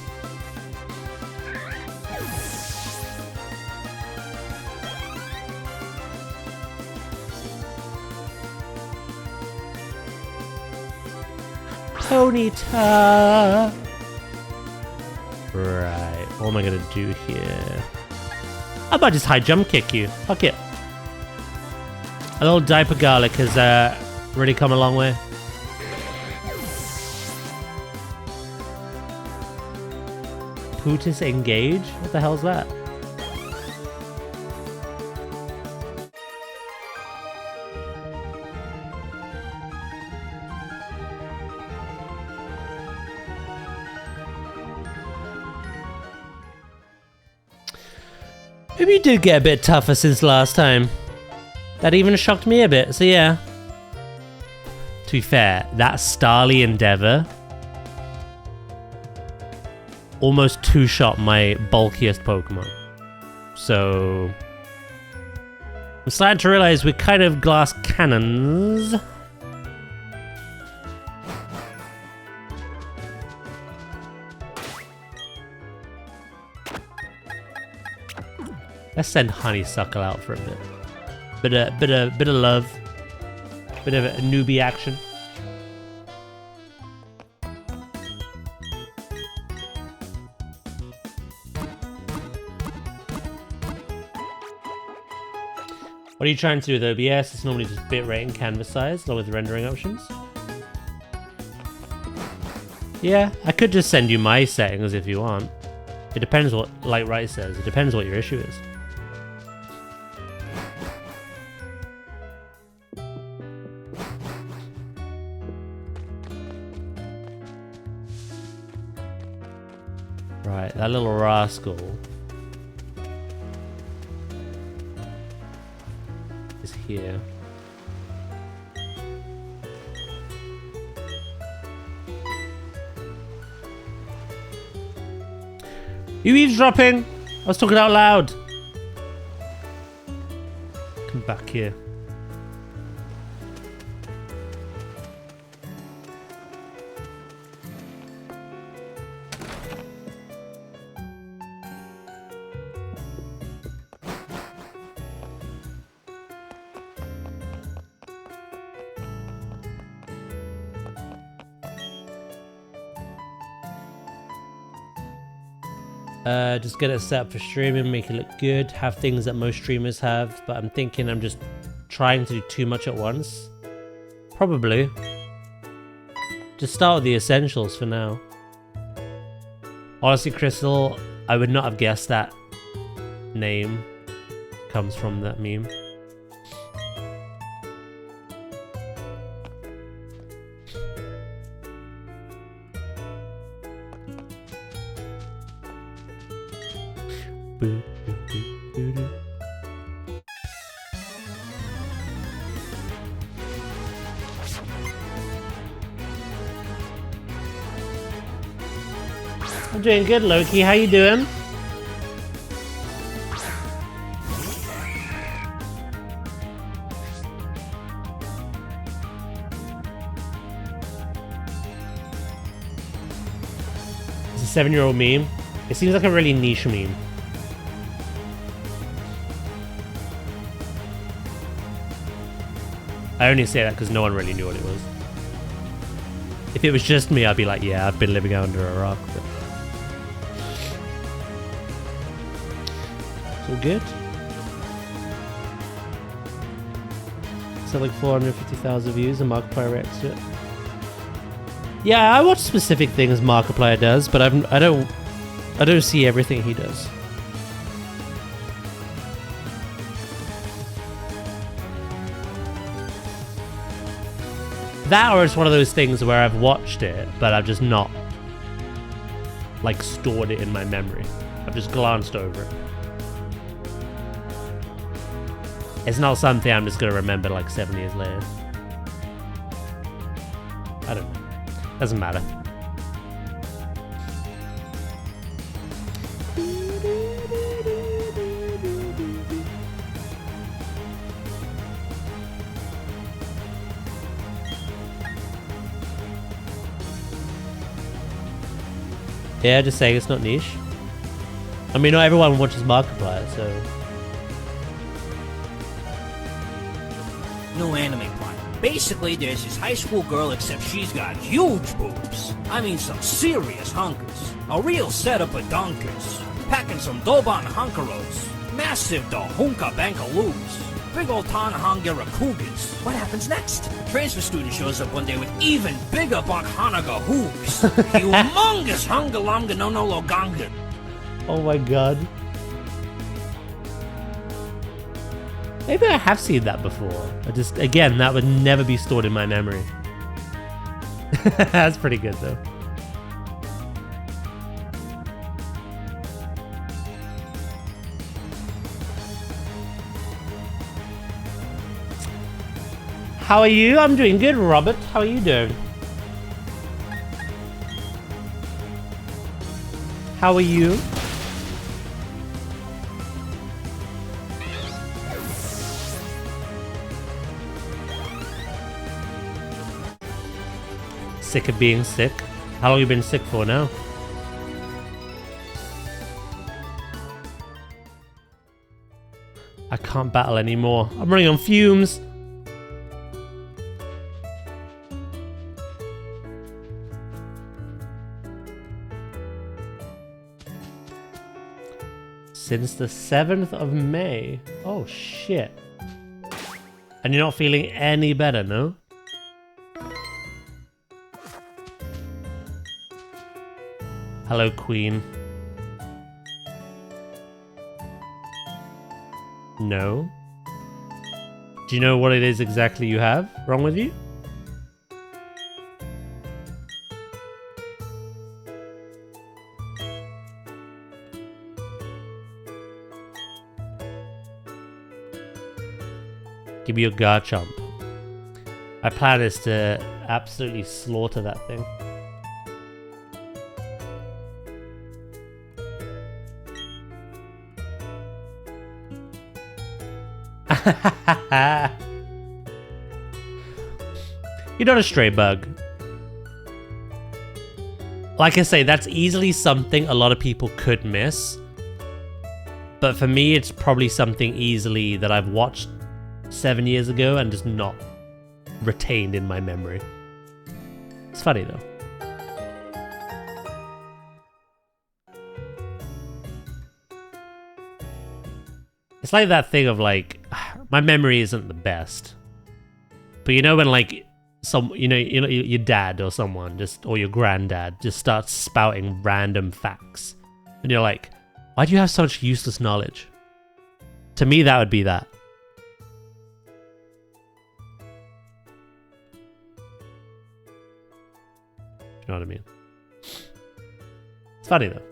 Ponyta. Right, what am I gonna do here? I might just high jump kick you. Fuck it. A little diaper garlic has really come a long way. Putis engage? What the hell's that? Maybe you did get a bit tougher since last time. That even shocked me a bit, so yeah. To be fair, that Starly Endeavor almost two-shot my bulkiest Pokemon. So I'm starting to realize we're kind of glass cannons. Let's send Honeysuckle out for a bit. Bit of love. Bit of a newbie action. What are you trying to do with OBS? It's normally just bitrate and canvas size, along with rendering options. Yeah, I could just send you my settings if you want. It depends what Lightright says. It depends what your issue is. Right, that little rascal is here. You eavesdropping? I was talking out loud. Come back here. Just get it set up for streaming, make it look good, have things that most streamers have, but I'm thinking I'm just trying to do too much at once. Probably. Just start with the essentials for now. Honestly, Crystal, I would not have guessed that name comes from that meme. I'm doing good, Loki. How you doing? It's a 7-year-old meme. It seems like a really niche meme. I only say that because no one really knew what it was. If it was just me, I'd be like, yeah, I've been living under a rock. But... so good. So like 450,000 views and Markiplier reacts to it. Yeah, I watch specific things Markiplier does, but I don't see everything he does. That, or it's one of those things where I've watched it, but I've just not, like, stored it in my memory. I've just glanced over it. It's not something I'm just gonna remember, like, 7 years later. I don't know. Doesn't matter. Yeah, just saying it's not niche. I mean, not everyone watches Markiplier, so... No anime plot. Basically, there's this high school girl, except she's got huge boobs. I mean, some serious hunkers. A real setup of donkers. Packing some Doban hunkeros. Massive Dahunka Bankaloos. Big old Tanahanga Cougars. What happens next? Transfer student shows up one day with even bigger Bakhanaga hoops. Humongous Hungalanga no no loganga. Oh my god. Maybe I have seen that before. Again, that would never be stored in my memory. That's pretty good though. How are you? I'm doing good, Robert. How are you doing? How are you? Sick of being sick? How long have you been sick for now? I can't battle anymore. I'm running on fumes. Since the 7th of May. Oh shit. And you're not feeling any better, no? Hello, Queen. No. Do you know what it is exactly you have wrong with you? Give me your Garchomp. My plan is to absolutely slaughter that thing. You're not a stray bug. Like I say, that's easily something a lot of people could miss. But for me, it's probably something easily that I've watched 7 years ago and just not retained in my memory. It's funny though. It's like that thing of like, my memory isn't the best. But you know when like your dad or someone or your granddad just starts spouting random facts. And you're like, why do you have such useless knowledge? To me, that would be that. You know what I mean? It's funny though.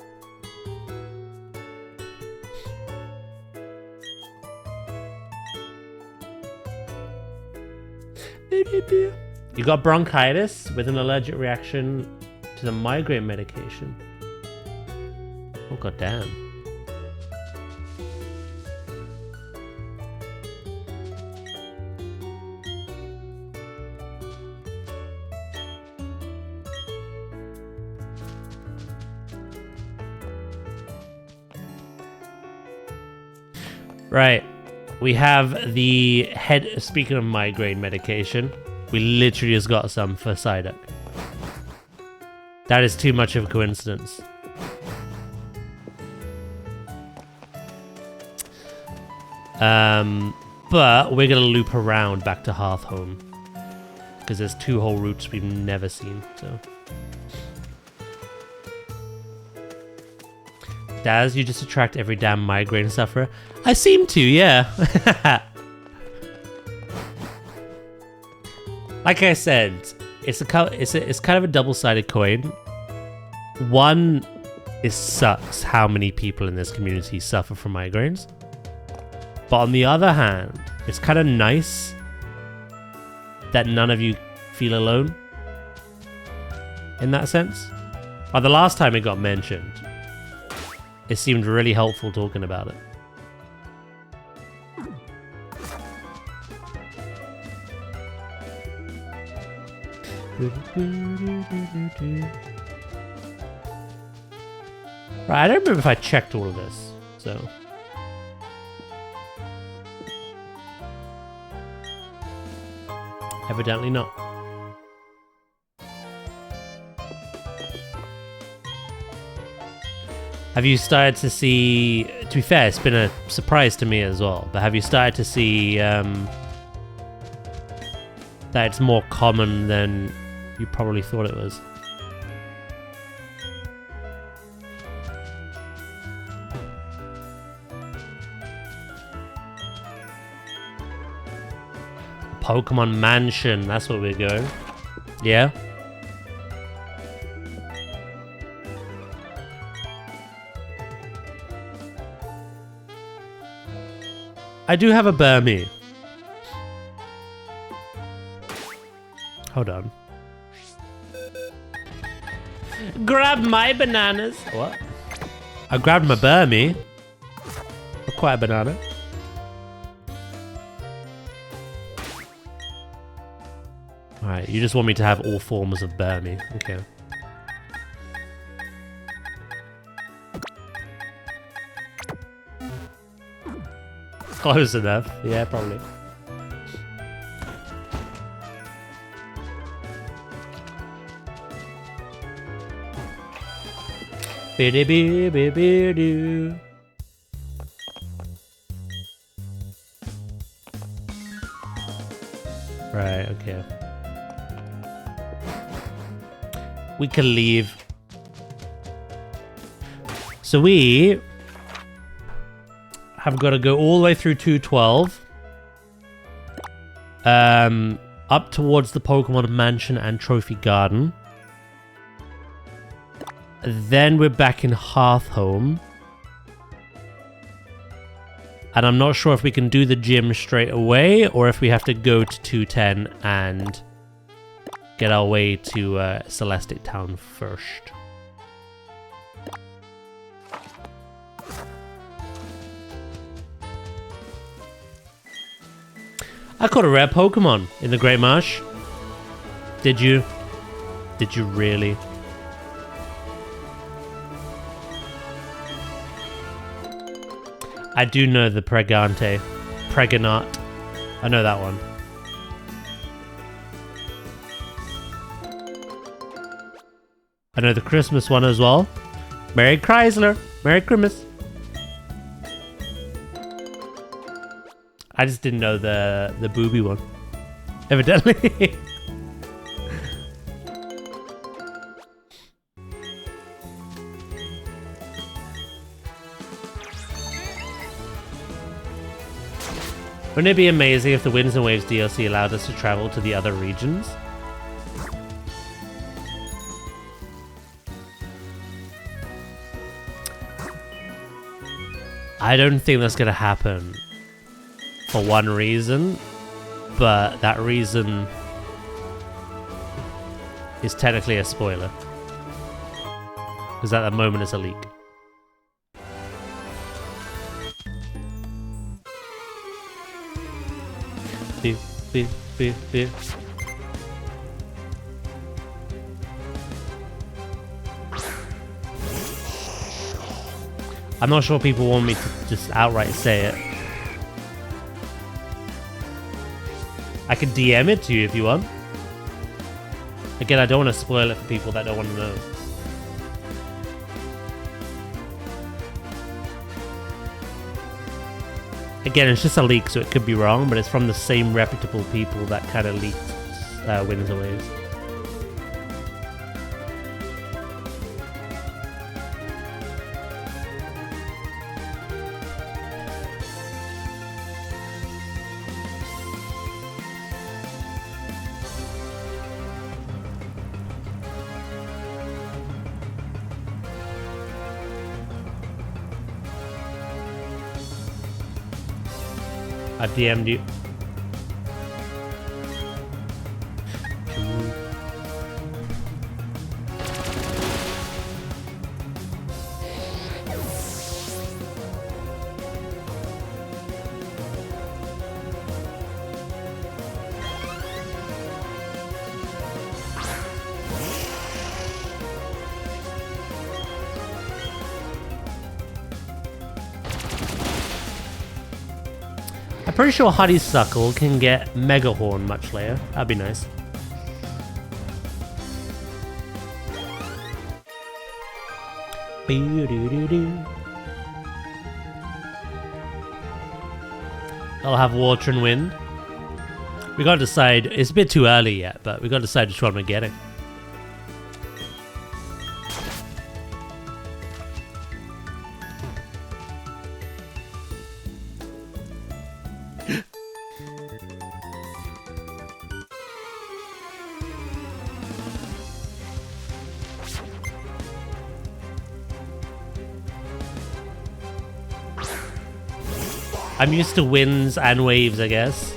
You got bronchitis with an allergic reaction to the migraine medication. Oh god damn. Right. We have the head. Speaking of migraine medication, we literally just got some for Psyduck. That is too much of a coincidence. But we're gonna loop around back to Hearthhome because there's 2 whole routes we've never seen. So, Daz, you just attract every damn migraine sufferer. I seem to, yeah. Like I said, it's kind of a double-sided coin. One, it sucks how many people in this community suffer from migraines. But on the other hand, it's kind of nice that none of you feel alone. In that sense. But the last time it got mentioned, it seemed really helpful talking about it. Right, I don't remember if I checked all of this, so... Evidently not. Have you started to see... To be fair, it's been a surprise to me as well. But have you started to see that it's more common than you probably thought it was? Pokemon Mansion, that's where we go. Yeah? I do have a Burmy. Hold on. Grab my bananas. What? I grabbed my Burmy. Quite a banana. Alright, you just want me to have all forms of Burmy. Okay. Close enough. Yeah, probably. Biddy-bee-bee-bee-doo. Right, okay. We can leave. So we have got to go all the way through 212. Up towards the Pokemon Mansion and Trophy Garden. Then we're back in Hearthhome. And I'm not sure if we can do the gym straight away or if we have to go to 210 and get our way to Celestic Town first. I caught a rare Pokemon in the Great Marsh. Did you? Did you really? I do know the Pregnant. I know that one. I know the Christmas one as well. Merry Chrysler. Merry Christmas. I just didn't know the booby one. Evidently. Wouldn't it be amazing if the Winds and Waves DLC allowed us to travel to the other regions? I don't think that's going to happen for one reason, but that reason is technically a spoiler. Because at the moment it's a leak. Beep, beep, beep, beep. I'm not sure people want me to just outright say it. I could DM it to you if you want. Again, I don't want to spoil it for people that don't want to know. Again, it's just a leak, so it could be wrong, but it's from the same reputable people that kind of leaked Winds and Waves. I've DM'd you. Pretty sure Honeysuckle can get Mega Horn much later. That'd be nice. I'll have water and wind. We gotta decide. It's a bit too early yet, but we gotta decide which one we're getting. I'm used to winds and waves, I guess.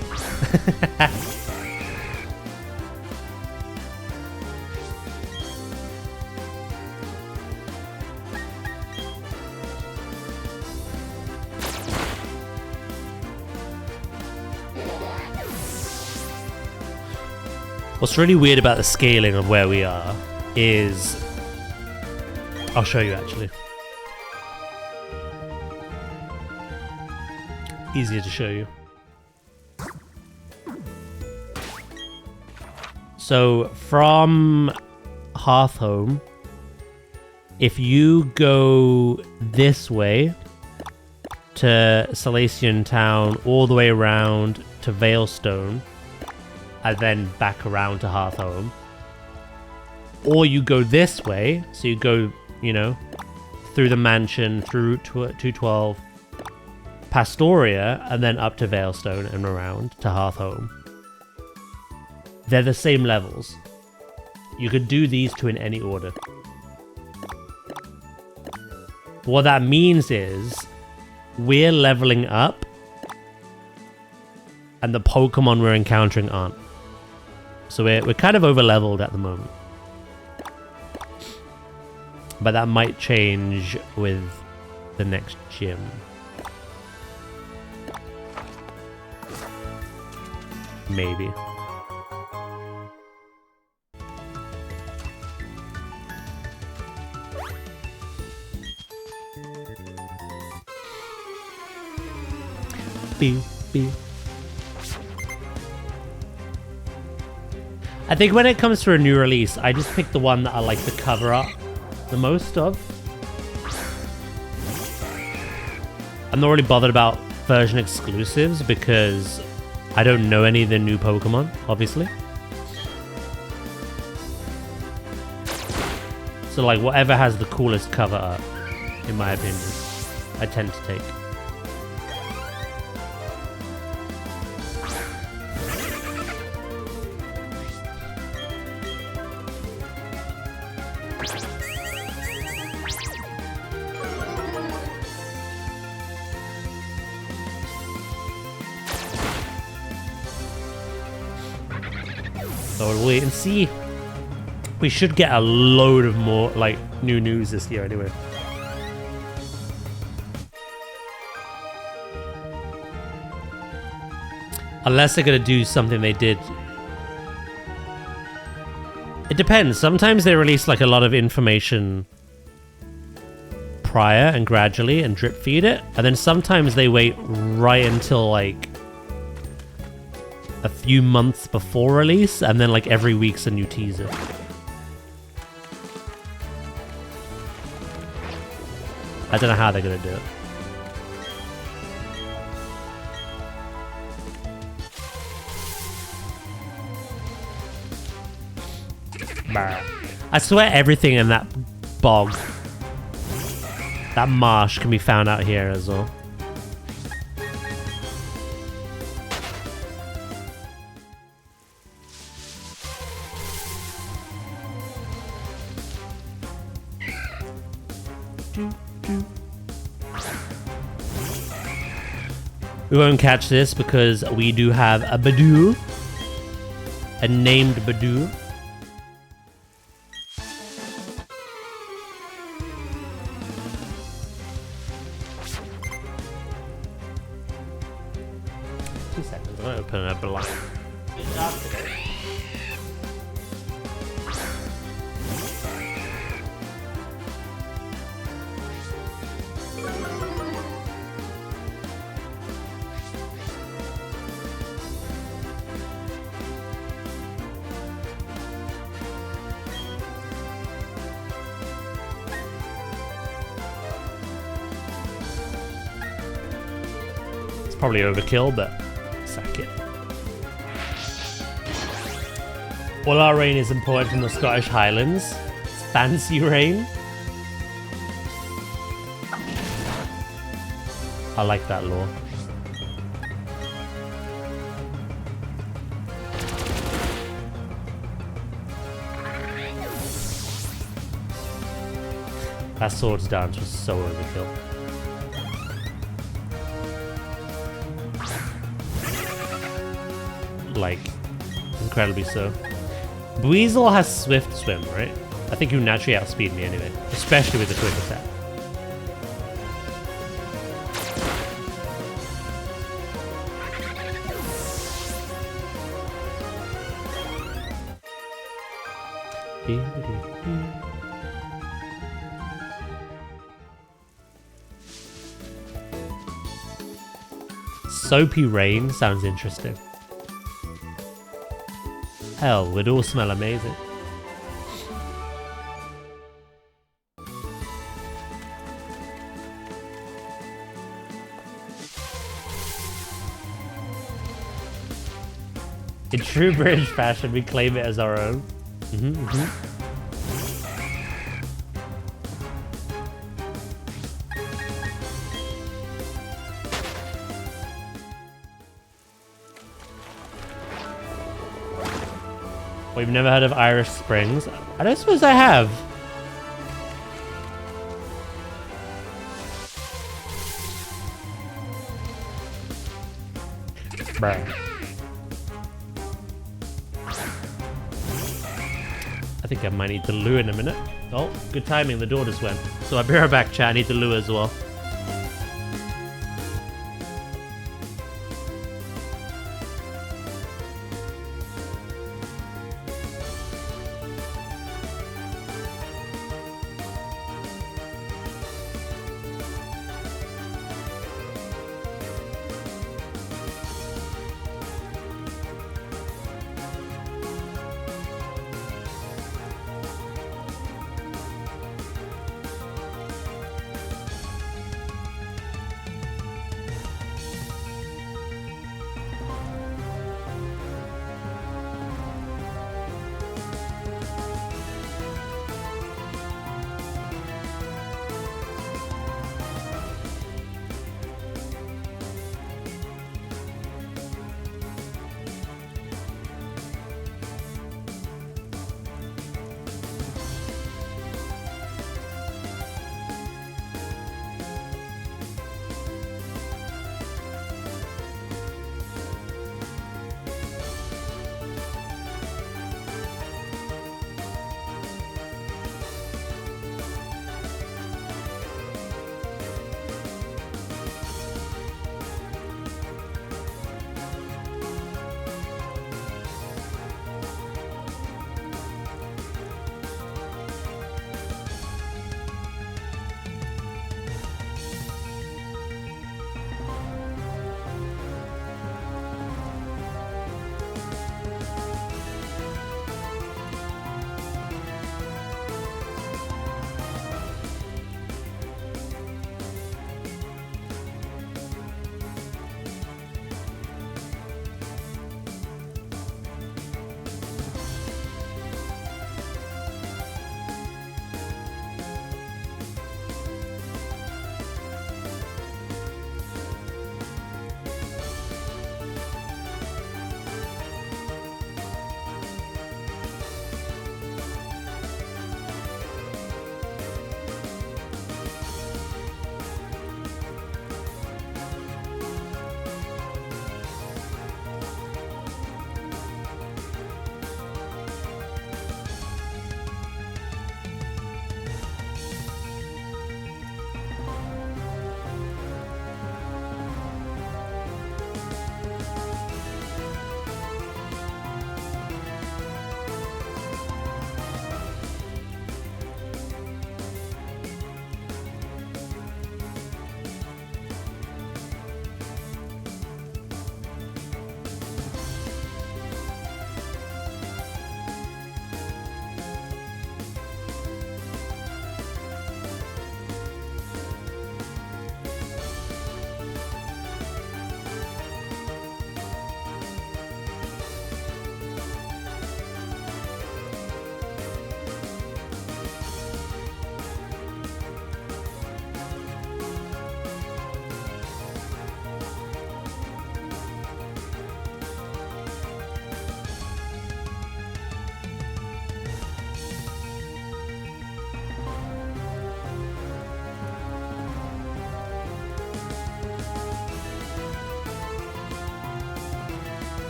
What's really weird about the scaling of where we are is... I'll show you actually. Easier to show you. So from Hearthhome, if you go this way to Salacian Town, all the way around to Veilstone, and then back around to Hearthhome, or you go this way, so you go, you know, through the mansion, through Route 212, Pastoria, and then up to Veilstone and around to Hearthhome. They're the same levels. You could do these two in any order. What that means is we're leveling up and the Pokemon we're encountering aren't. So we're kind of over-leveled at the moment. But that might change with the next gym. Maybe. Beep, beep. I think when it comes to a new release, I just pick the one that I like the cover art the most of. I'm not really bothered about version exclusives because I don't know any of the new Pokemon, obviously. So like whatever has the coolest cover art, in my opinion, I tend to take. So we'll wait and see. We should get a load of more, like, new news this year anyway. Unless they're gonna do something they did. It depends. Sometimes they release, like, a lot of information prior and gradually and drip feed it. And then sometimes they wait right until, like, a few months before release, and then like every week's a new teaser. I don't know how they're gonna do it. Bah. I swear everything in that bog, that marsh, can be found out here as well. We won't catch this because we do have a Badoo. A named Badoo. Two seconds, I'm gonna open a blind. Good job today. probably overkill, but sack it. All our rain is imported from the Scottish Highlands. It's fancy rain. I like that lore. That swords dance was so overkill. Like, incredibly so. Buizel has swift swim, right? I think you naturally outspeed me anyway, especially with the quick attack. Soapy rain sounds interesting. Hell, would all smell amazing. In true British fashion, we claim it as our own. We've never heard of Irish Springs. I don't suppose I have. Bruh. I think I might need the lure in a minute. Oh, good timing. The door just went. So I'll be right back, chat. I need the lure as well.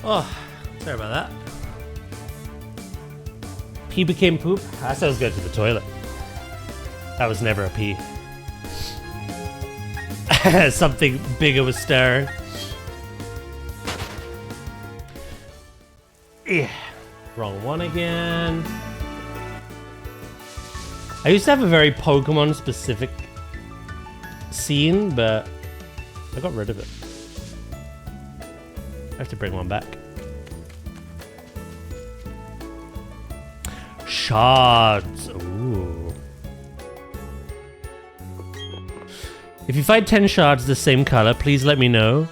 Oh, sorry about that. Pee became poop? That sounds good to the toilet. That was never a pee. Something bigger was stirring. Yeah. Wrong one again. I used to have a very Pokemon specific scene, but I got rid of it. I have to bring one back. Shards. Ooh. If you find 10 shards the same color, please let me know.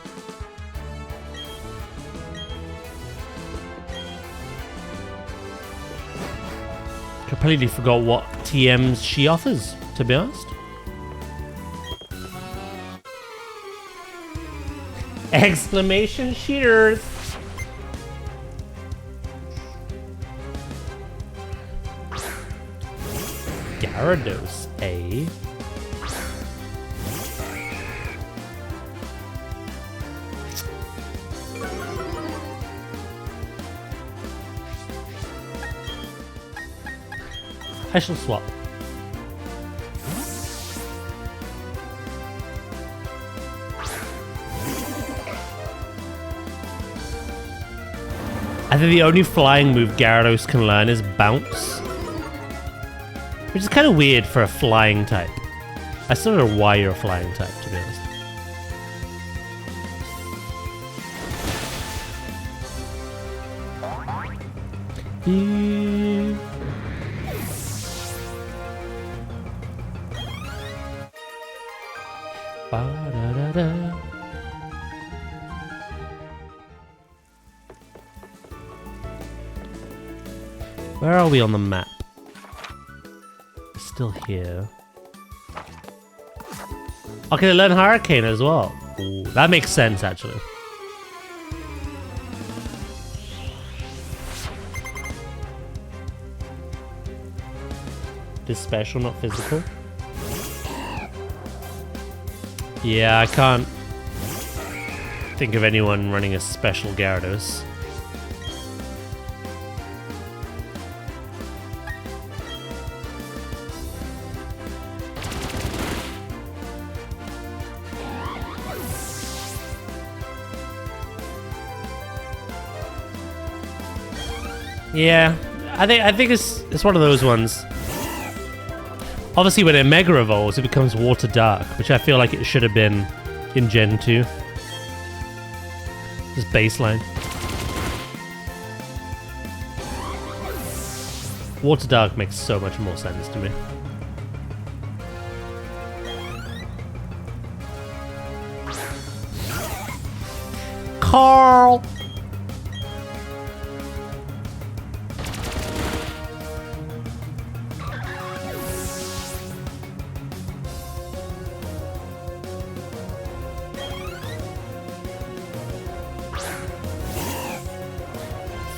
Completely forgot what TMs she offers, to be honest. Exclamation cheaters! Gyarados, eh? I shall swap. I think the only flying move Gyarados can learn is Bounce. Which is kind of weird for a flying type. I still don't know why you're a flying type, to be honest. Ba-da-da-da. Where are we on the map? Still here. Okay, they learn Hurricane as well. Ooh, that makes sense, actually. This special, not physical. Yeah, I can't think of anyone running a special Gyarados. Yeah, I think it's one of those ones. Obviously, when it Mega Evolves, it becomes Water Dark, which I feel like it should have been in Gen 2. Just baseline. Water Dark makes so much more sense to me. Carl!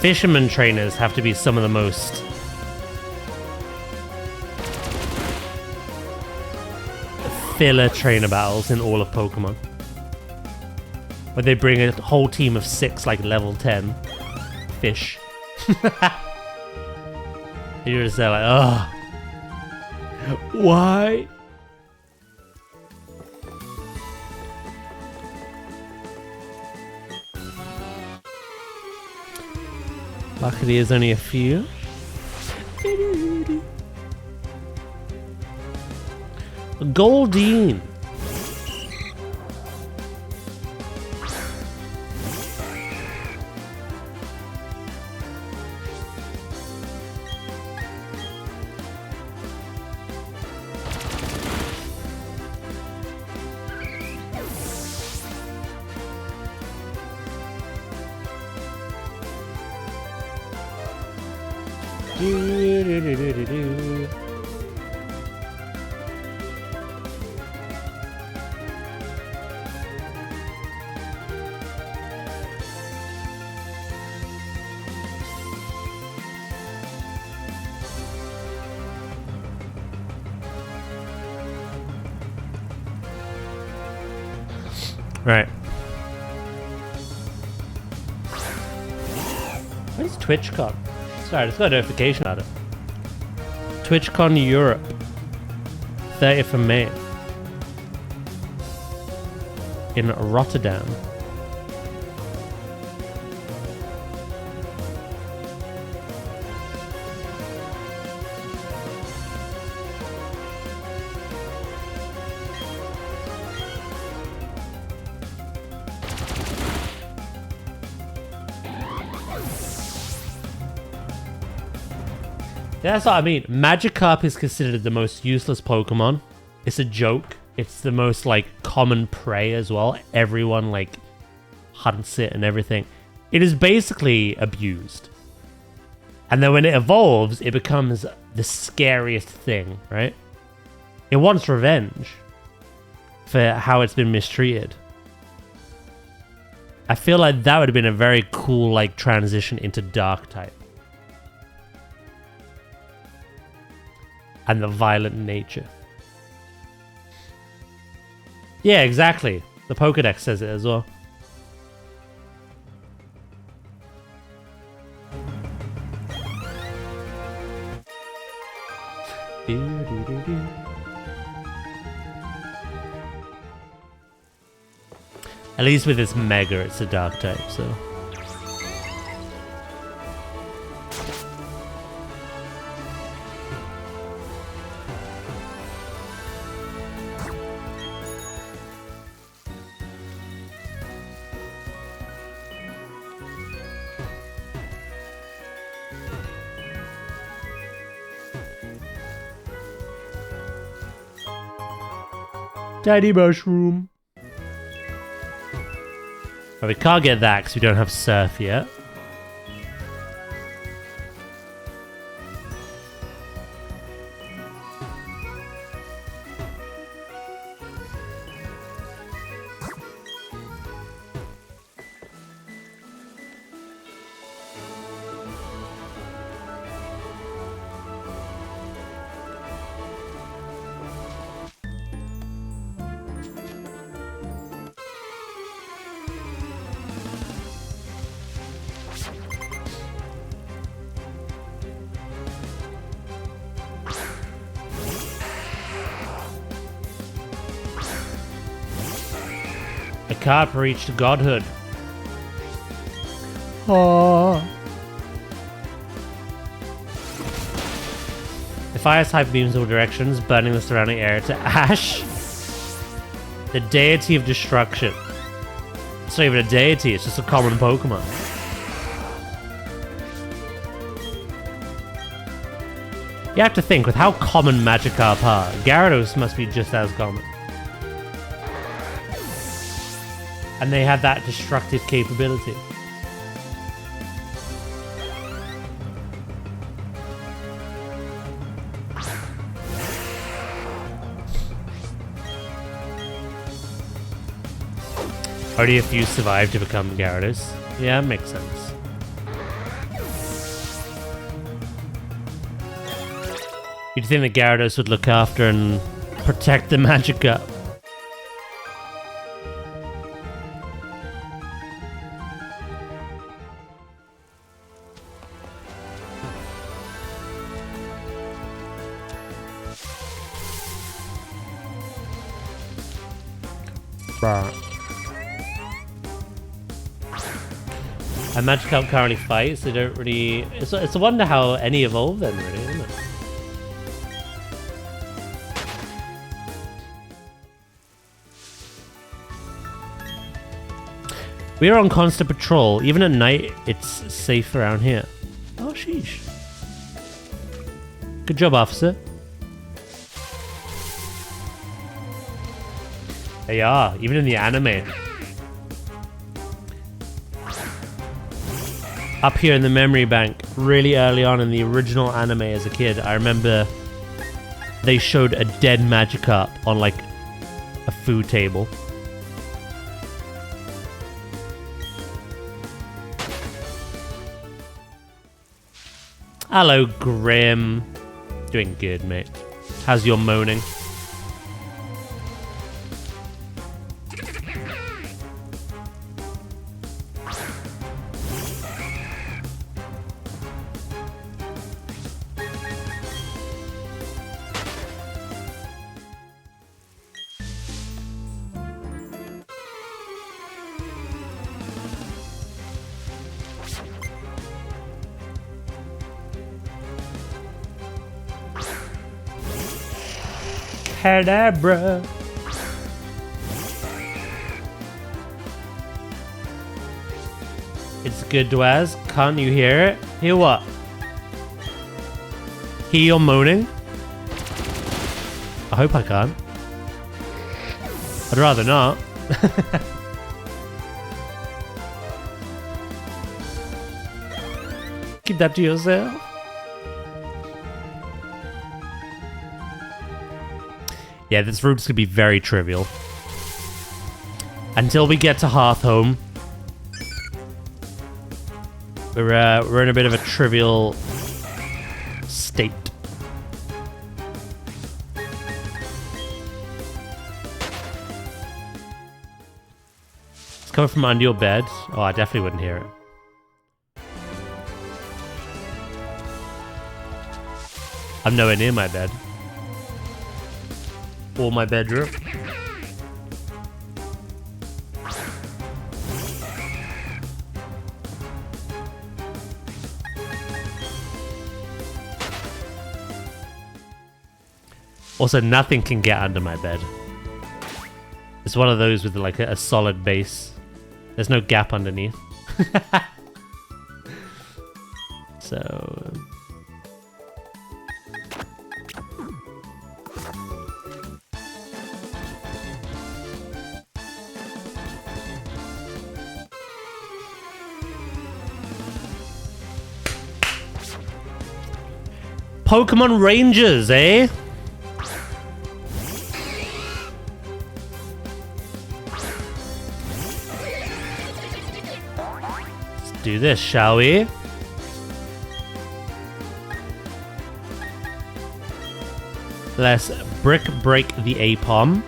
Fisherman trainers have to be some of the most filler trainer battles in all of Pokemon. Where they bring a whole team of 6, like level 10 fish. You're just there like, oh, why? Luckily, there's only a few. Goldeen. Right. Where's TwitchCon? Sorry, I just got a notification about it. TwitchCon Europe. 30th of May. In Rotterdam. That's what I mean. Magikarp is considered the most useless Pokemon. It's a joke. It's the most, like, common prey as well. Everyone, like, hunts it and everything. It is basically abused. And then when it evolves, it becomes the scariest thing, right? It wants revenge for how it's been mistreated. I feel like that would have been a very cool, like, transition into Dark type. And the violent nature. Yeah, exactly. The Pokedex says it as well. At least with this Mega, it's a Dark type, so... Daddy Mushroom. But we can't get that because we don't have Surf yet. Carp reached godhood. Aww. The fire type beams all directions, burning the surrounding area to ash. The deity of destruction. It's not even a deity, it's just a common Pokemon. You have to think, with how common Magikarp are, Gyarados must be just as common. And they have that destructive capability. Only if you survive to become Gyarados. Yeah, makes sense. You'd think that Gyarados would look after and protect the Magikarp. And Magikarp currently fights, they don't really... It's a wonder how any evolve then, really, isn't it? We are on constant patrol. Even at night, it's safe around here. Oh, sheesh. Good job, officer. They are, even in the anime. Up here in the memory bank, really early on in the original anime as a kid, I remember they showed a dead Magikarp on like a food table. Hello, Grim. Doing good, mate. How's your moaning? Cadabra. It's good, Dwaz. Can't you hear it? Hear what? Hear your moaning? I hope I can. I'd rather not. Keep that to yourself. Yeah, this route's gonna be very trivial. Until we get to Hearthhome. We're in a bit of a trivial state. It's coming from under your bed. Oh, I definitely wouldn't hear it. I'm nowhere near my bed. Or my bedroom. Also, nothing can get under my bed. It's one of those with like a solid base. There's no gap underneath. So... Pokemon Rangers, eh? Let's do this, shall we? Let's brick break the Apom.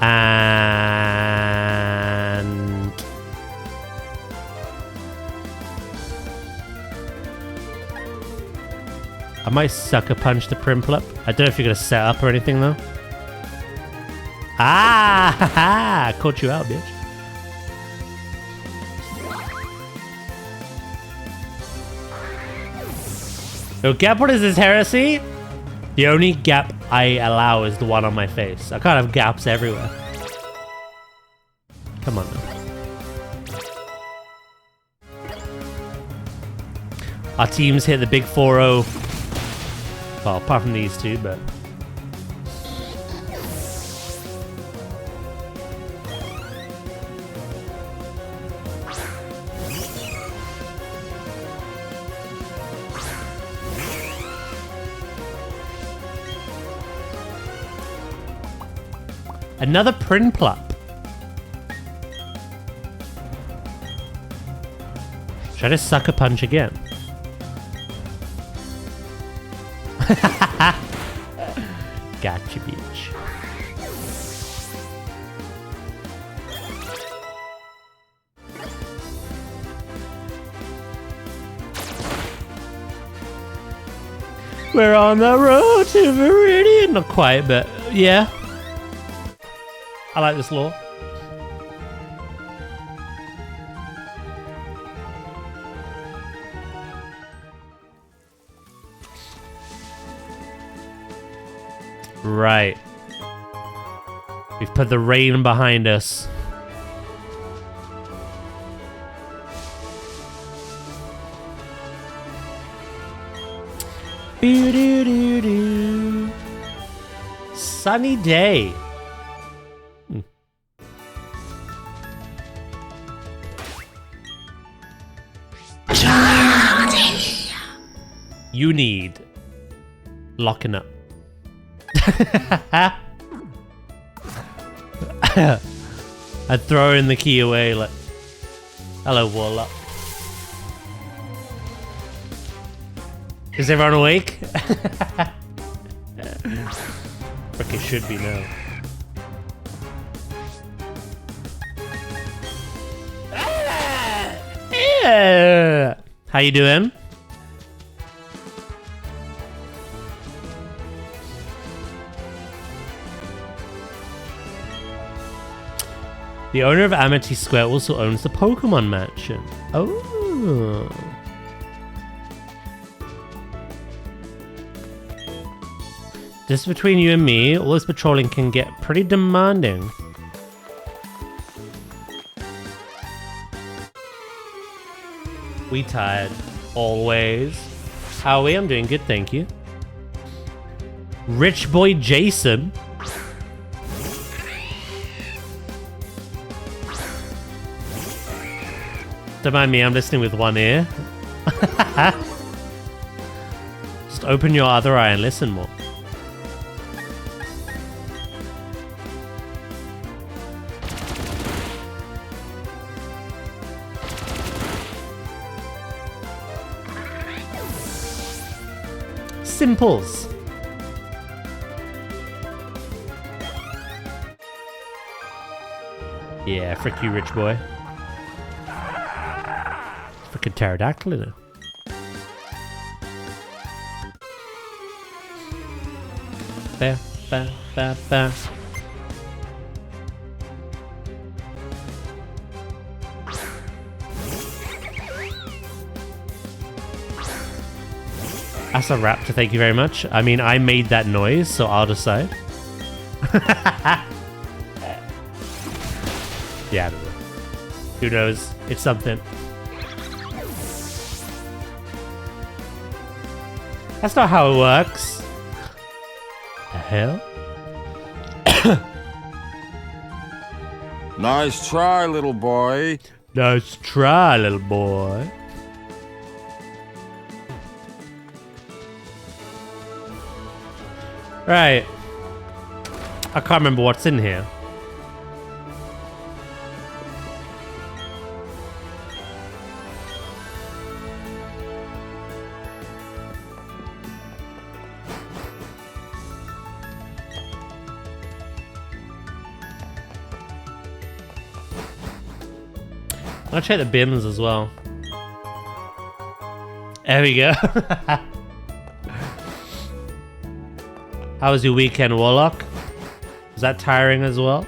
And... I might sucker punch the Primplup. I don't know if you're going to set up or anything, though. Ah! Ha ha! Caught you out, bitch. Yo, Gap, what is this heresy? The only gap I allow is the one on my face. I can't have gaps everywhere. Come on, now. Our teams hit the big 4-0. Well, apart from these two, but... Another Primplup. Should I just sucker punch again? Gotcha, bitch. We're on the road to Viridian. Not quite, but yeah. I like this lore. Right. We've put the rain behind us. Boo-doo-doo-doo. Sunny day. You need locking up. I'd throw in the key away like, hello, Warlock. Is everyone awake? Frick, it should be now. How you doing? The owner of Amity Square also owns the Pokemon Mansion. Oh. Just between you and me, all this patrolling can get pretty demanding. We tired. Always. How are we? I'm doing good, thank you. Rich boy Jason. Don't mind me, I'm listening with one ear. Just open your other eye and listen more. Simples. Yeah, frick you, rich boy. Frickin' pterodactyl in it. Ba, ba, ba, ba. That's a raptor, thank you very much. I mean, I made that noise, so I'll decide. Yeah, I don't know. Who knows? It's something. That's not how it works. The hell? Nice try, little boy. Nice try, little boy. Right. I can't remember what's in here. I'll check the bins as well. There we go. How was your weekend, Warlock? Was that tiring as well?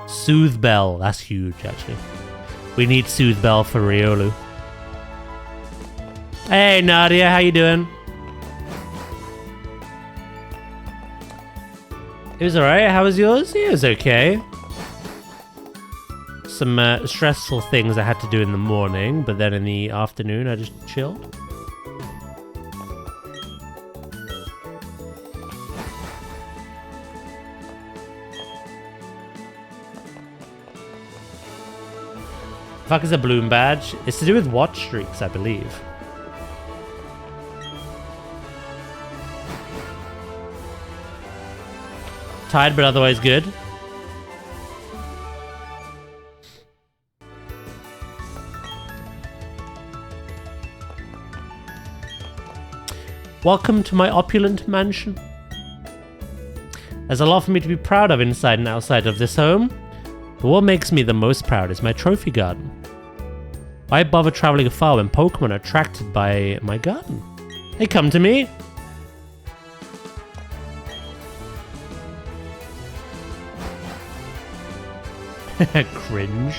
Soothe Bell. That's huge, actually. We need Soothe Bell for Riolu. Hey, Nadia. How you doing? It was alright. How was yours? It was okay. Some stressful things I had to do in the morning, but then in the afternoon I just chilled. The fuck is a bloom badge? It's to do with watch streaks, I believe. Tired, but otherwise good. Welcome to my opulent mansion. There's a lot for me to be proud of inside and outside of this home, but what makes me the most proud is my trophy garden. Why bother traveling far when Pokemon are attracted by my garden? They come to me. Cringe.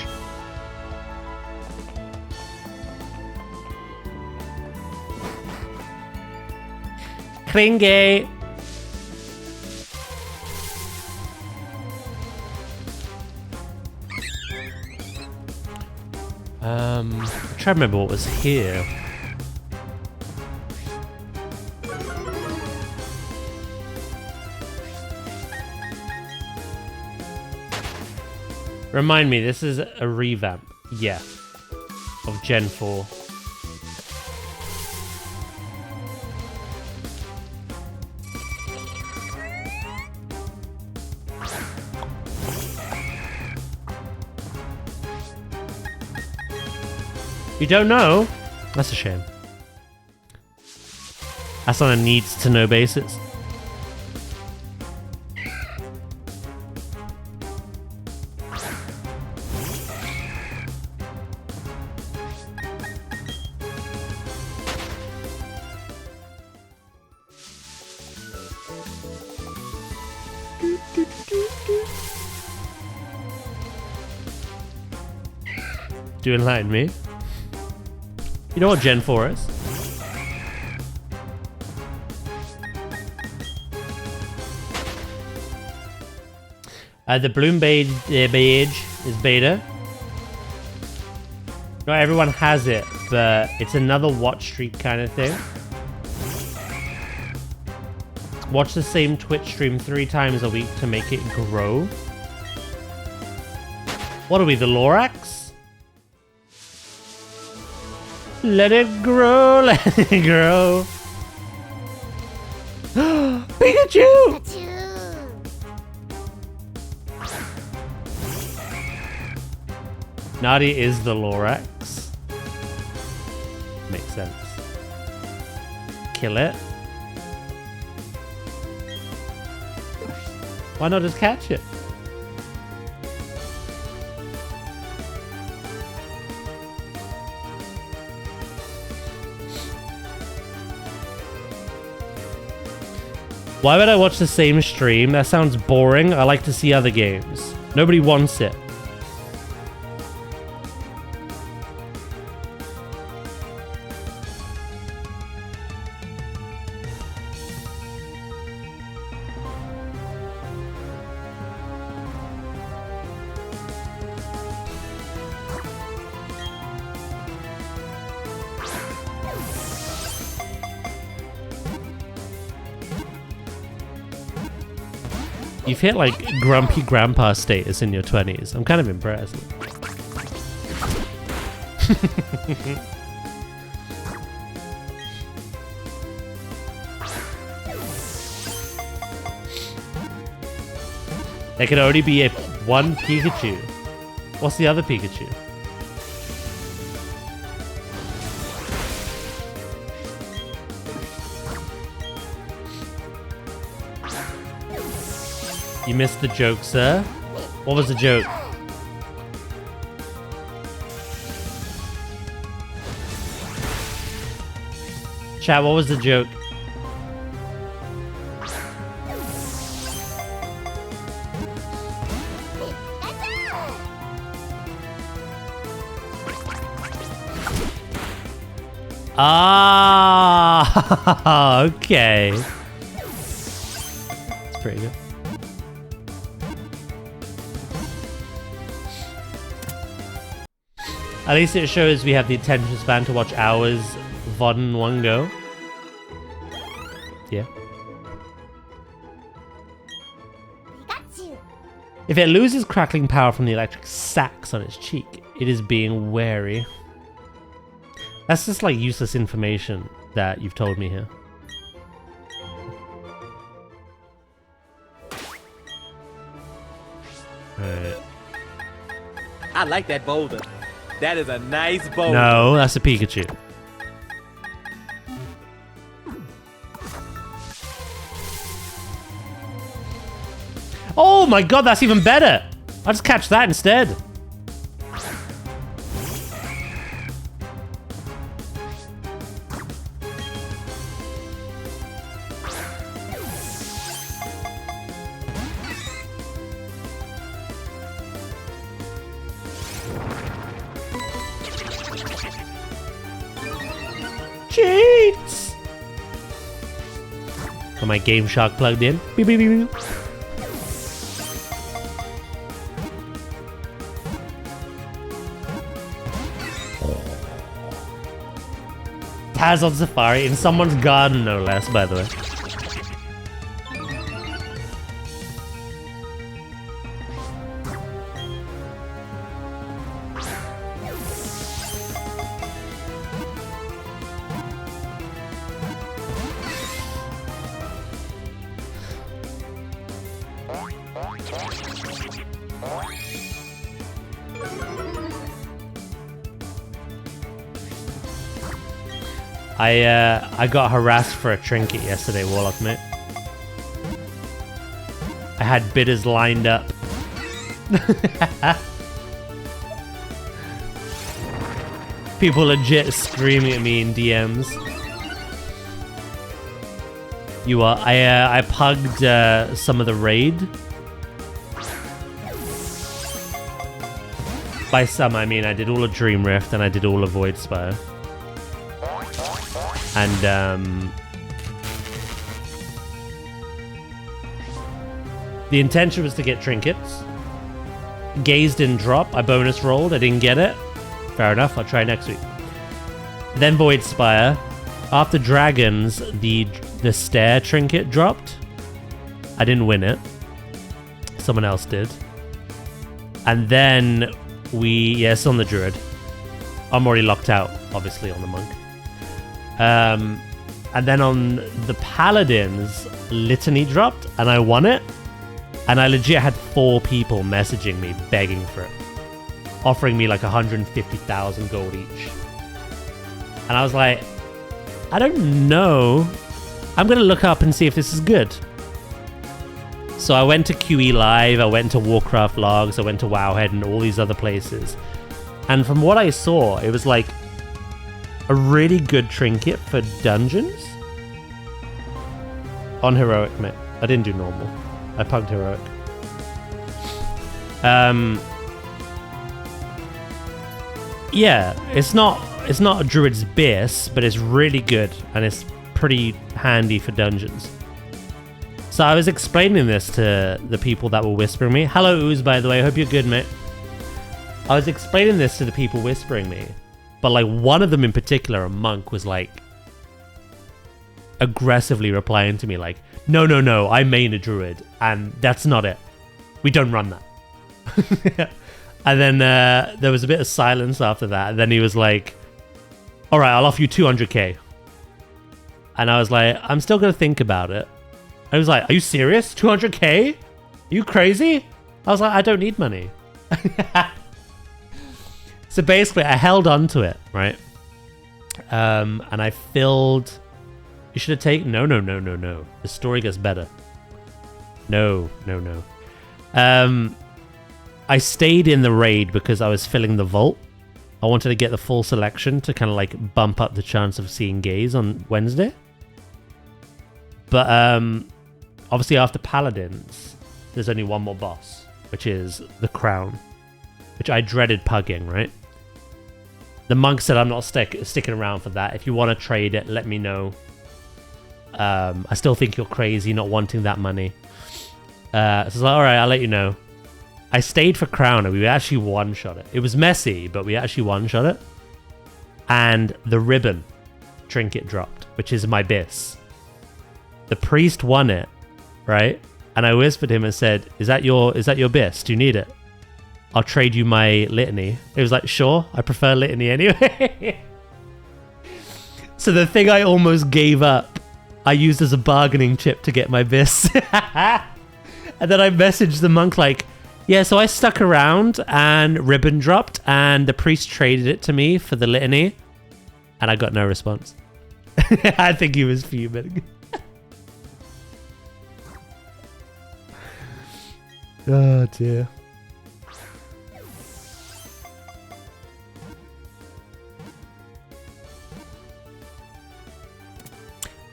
Cringy. I'm trying to remember what was here. Remind me, this is a revamp. Yeah. Of Gen 4. You don't know? That's a shame. That's on a needs-to-know basis. Do you enlighten me? You know what Gen 4 is? The Bloom Beige is beta. Not everyone has it, but it's another watch streak kind of thing. Watch the same Twitch stream 3 times a week to make it grow. What are we, the Lorax? Let it grow, let it grow. Pikachu! Nadia is the Lorax. Makes sense. Kill it. Why not just catch it? Why would I watch the same stream? That sounds boring. I like to see other games. Nobody wants it. You've hit like grumpy grandpa status in your 20s. I'm kind of impressed. There can only be one Pikachu. What's the other Pikachu? You missed the joke, sir. What was the joke? Chat, what was the joke? Ah, okay. That's pretty good. At least it shows we have the attention span to watch hours VOD in one go. Yeah. If it loses crackling power from the electric sacs on its cheek, it is being wary. That's just like useless information that you've told me here. Alright. I like that boulder. That is a nice boulder. No, that's a Pikachu. Oh my god, that's even better! I'll just catch that instead. Cheats! Got my Game Shark plugged in. Beep, beep, beep, beep. Taz on Safari in someone's garden, no less, by the way. I got harassed for a trinket yesterday, Warlock mate. I had bidders lined up. People legit screaming at me in DMs. You are. I pugged some of the raid. By some, I mean I did all of Dream Rift and I did all of Void Spire. And the intention was to get trinkets. Gaze didn't drop. I bonus rolled. I didn't get it. Fair enough. I'll try next week. Then Void Spire. After Dragons, the stair trinket dropped. I didn't win it. Someone else did. And then it's on the Druid. I'm already locked out, obviously, on the Monk. And then on the Paladins, Litany dropped, and I won it. And I legit had 4 people messaging me, begging for it. Offering me like 150,000 gold each. And I was like, I don't know. I'm going to look up and see if this is good. So I went to QE Live, I went to Warcraft Logs, I went to Wowhead and all these other places. And from what I saw, it was like a really good trinket for dungeons. On Heroic, mate. I didn't do normal. I pugged Heroic. Yeah, it's not a Druid's Abyss, but it's really good and it's pretty handy for dungeons. So I was explaining this to the people that were whispering me. Hello, Ooze, by the way. I hope you're good, mate. I was explaining this to the people whispering me, but like one of them in particular, a monk, was like aggressively replying to me like, no, I main a Druid, and that's not it. We don't run that. And then there was a bit of silence after that. And then he was like, all right, I'll offer you 200k. And I was like, I'm still going to think about it. I was like, are you serious? 200k? Are you crazy? I was like, I don't need money. So basically, I held on to it, right? And I filled... You should have taken... No. The story gets better. No. I stayed in the raid because I was filling the vault. I wanted to get the full selection to kind of like bump up the chance of seeing Gaze on Wednesday. But obviously after Paladins, there's only one more boss, which is the Crown, which I dreaded pugging, right? The monk said I'm not sticking around for that. If you want to trade it, let me know. I still think you're crazy not wanting that money. So I was like, all right, I'll let you know. I stayed for Crown and we actually one-shot it. It was messy, but we actually one-shot it. And the ribbon trinket dropped, which is my bis. The priest won it, right? And I whispered him and said, is that your bis? Do you need it? I'll trade you my litany. It was like, sure, I prefer litany anyway. So the thing I almost gave up, I used as a bargaining chip to get my bis. And then I messaged the monk like, yeah, so I stuck around and ribbon dropped and the priest traded it to me for the litany. And I got no response. I think he was fuming. Oh dear.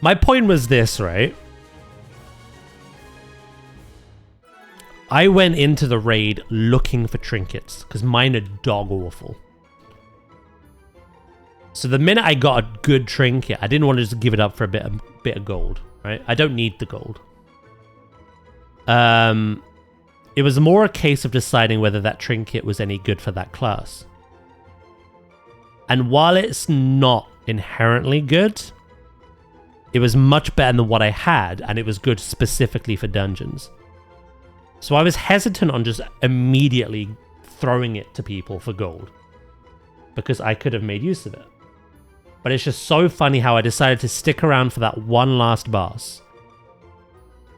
My point was this, right? I went into the raid looking for trinkets because mine are dog awful. So the minute I got a good trinket, I didn't want to just give it up for a bit of gold, right? I don't need the gold. It was more a case of deciding whether that trinket was any good for that class. And while it's not inherently good, it was much better than what I had, and it was good specifically for dungeons. So I was hesitant on just immediately throwing it to people for gold, because I could have made use of it. But it's just so funny how I decided to stick around for that one last boss,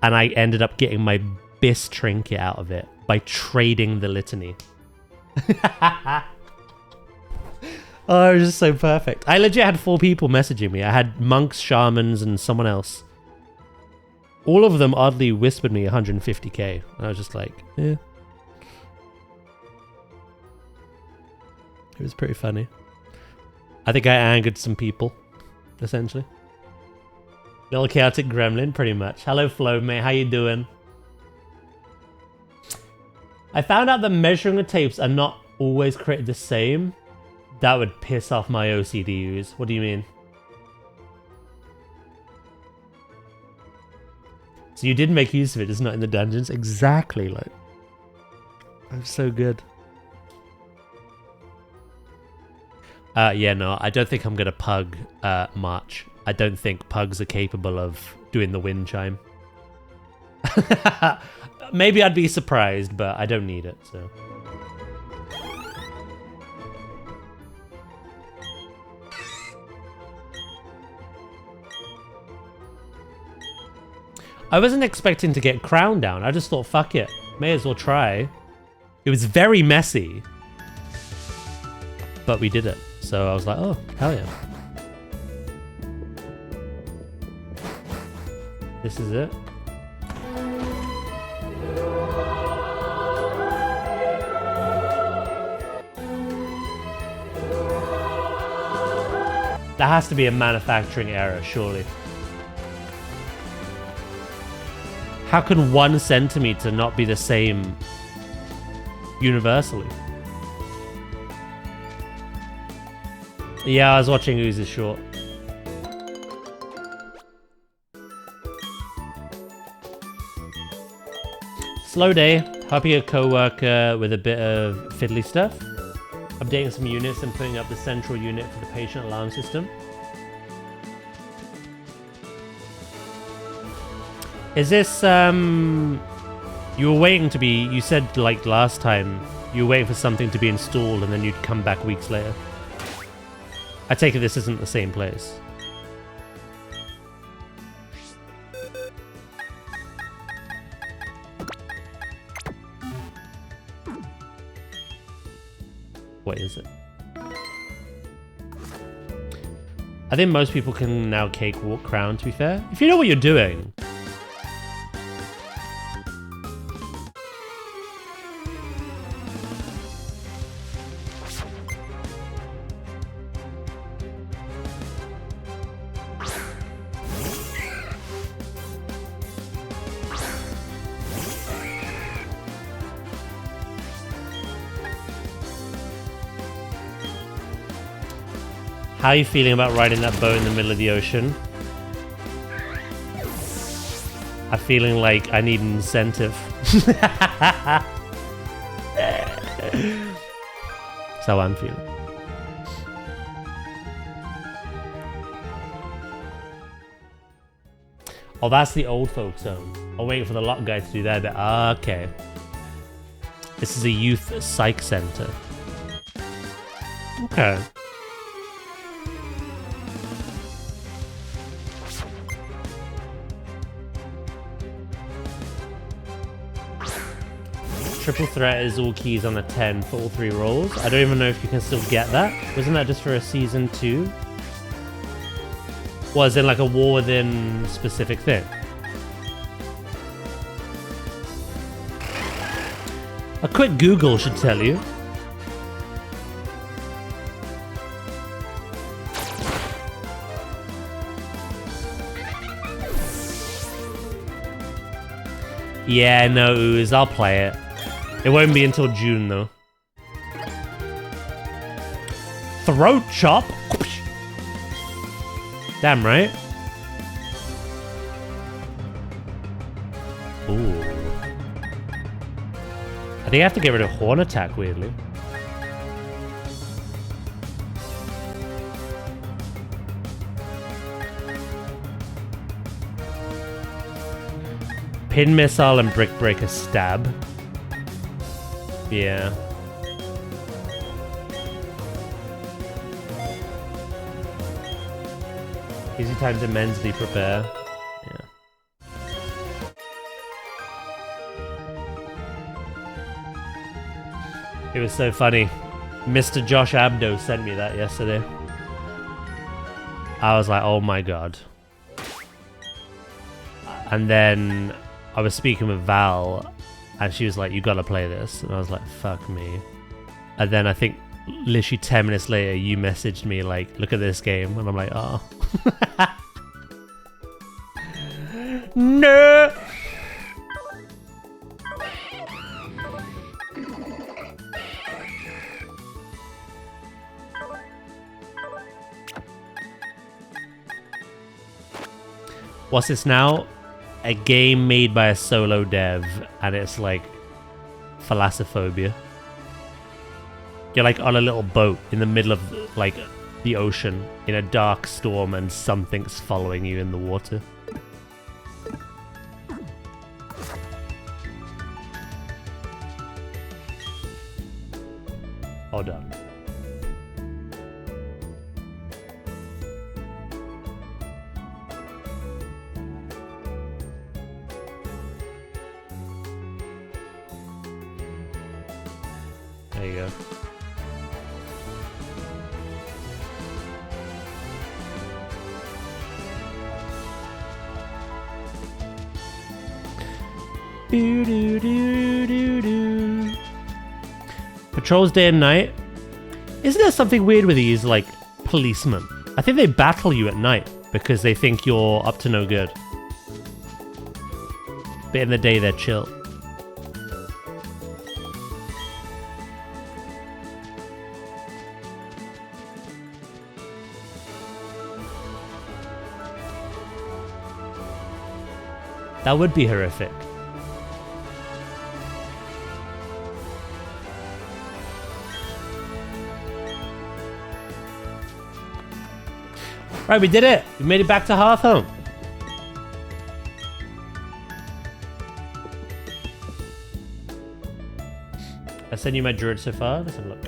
and I ended up getting my bis trinket out of it by trading the litany. Oh, it was just so perfect. I legit had 4 people messaging me. I had monks, shamans, and someone else. All of them oddly whispered me 150k. And I was just like, yeah. It was pretty funny. I think I angered some people, essentially. Little chaotic gremlin, pretty much. Hello, Flo, mate. How you doing? I found out that measuring the tapes are not always created the same. That would piss off my OCD use. What do you mean? So you did make use of it, it's not in the dungeons? Exactly, like. I'm so good. Yeah, no, I don't think I'm gonna pug March. I don't think pugs are capable of doing the wind chime. Maybe I'd be surprised, but I don't need it, so. I wasn't expecting to get crown down. I just thought, fuck it. May as well try. It was very messy. But we did it. So I was like, oh, hell yeah. This is it. That has to be a manufacturing error, surely. How can 1 centimeter not be the same universally? Yeah, I was watching Ooze's short. Slow day. Helping a co-worker with a bit of fiddly stuff. Updating some units and putting up the central unit for the patient alarm system. Is this, you were waiting to be, you said like last time, you were waiting for something to be installed and then you'd come back weeks later. I take it this isn't the same place. What is it? I think most people can now cakewalk crown, to be fair. If you know what you're doing. How are you feeling about riding that boat in the middle of the ocean? I'm feeling like I need an incentive. That's how I'm feeling. Oh, that's the old folks home. I'm waiting for the lot guy to do that bit. Okay. This is a youth psych center. Okay. Triple threat is all keys on a 10 for all 3 rolls. I don't even know if you can still get that. Wasn't that just for a season 2? Was it like a war within specific thing? A quick Google should tell you. Yeah, no ooze, I'll play it. It won't be until June, though. Throat chop? Damn right. Ooh. I think I have to get rid of Horn Attack, weirdly. Pin Missile and Brick Breaker Stab. Yeah. Easy time to mentally prepare. Yeah. It was so funny. Mr. Josh Abdo sent me that yesterday. I was like, oh my god. And then I was speaking with Val, and she was like, you gotta play this. And I was like, fuck me. And then I think literally 10 minutes later, you messaged me like, look at this game. And I'm like, oh. No! What's this now? a game made by a solo dev, and it's like thalassophobia. You're like on a little boat in the middle of like the ocean in a dark storm, and something's following you in the water. All done. There you go. Do, do, do, do, do. Patrols day and night. Isn't there something weird with these, like, policemen? I think they battle you at night because they think you're up to no good. But in the day, they're chill. That would be horrific. Right, we did it! We made it back to Hearthhome. I sent you my druid so far. Let's have a look.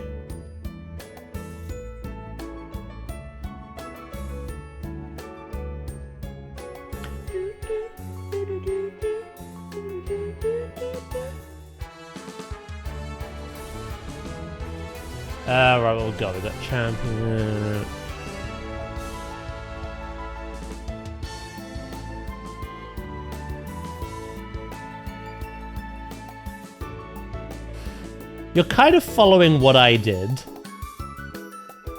Right, what we got? We got champion. You're kind of following what I did.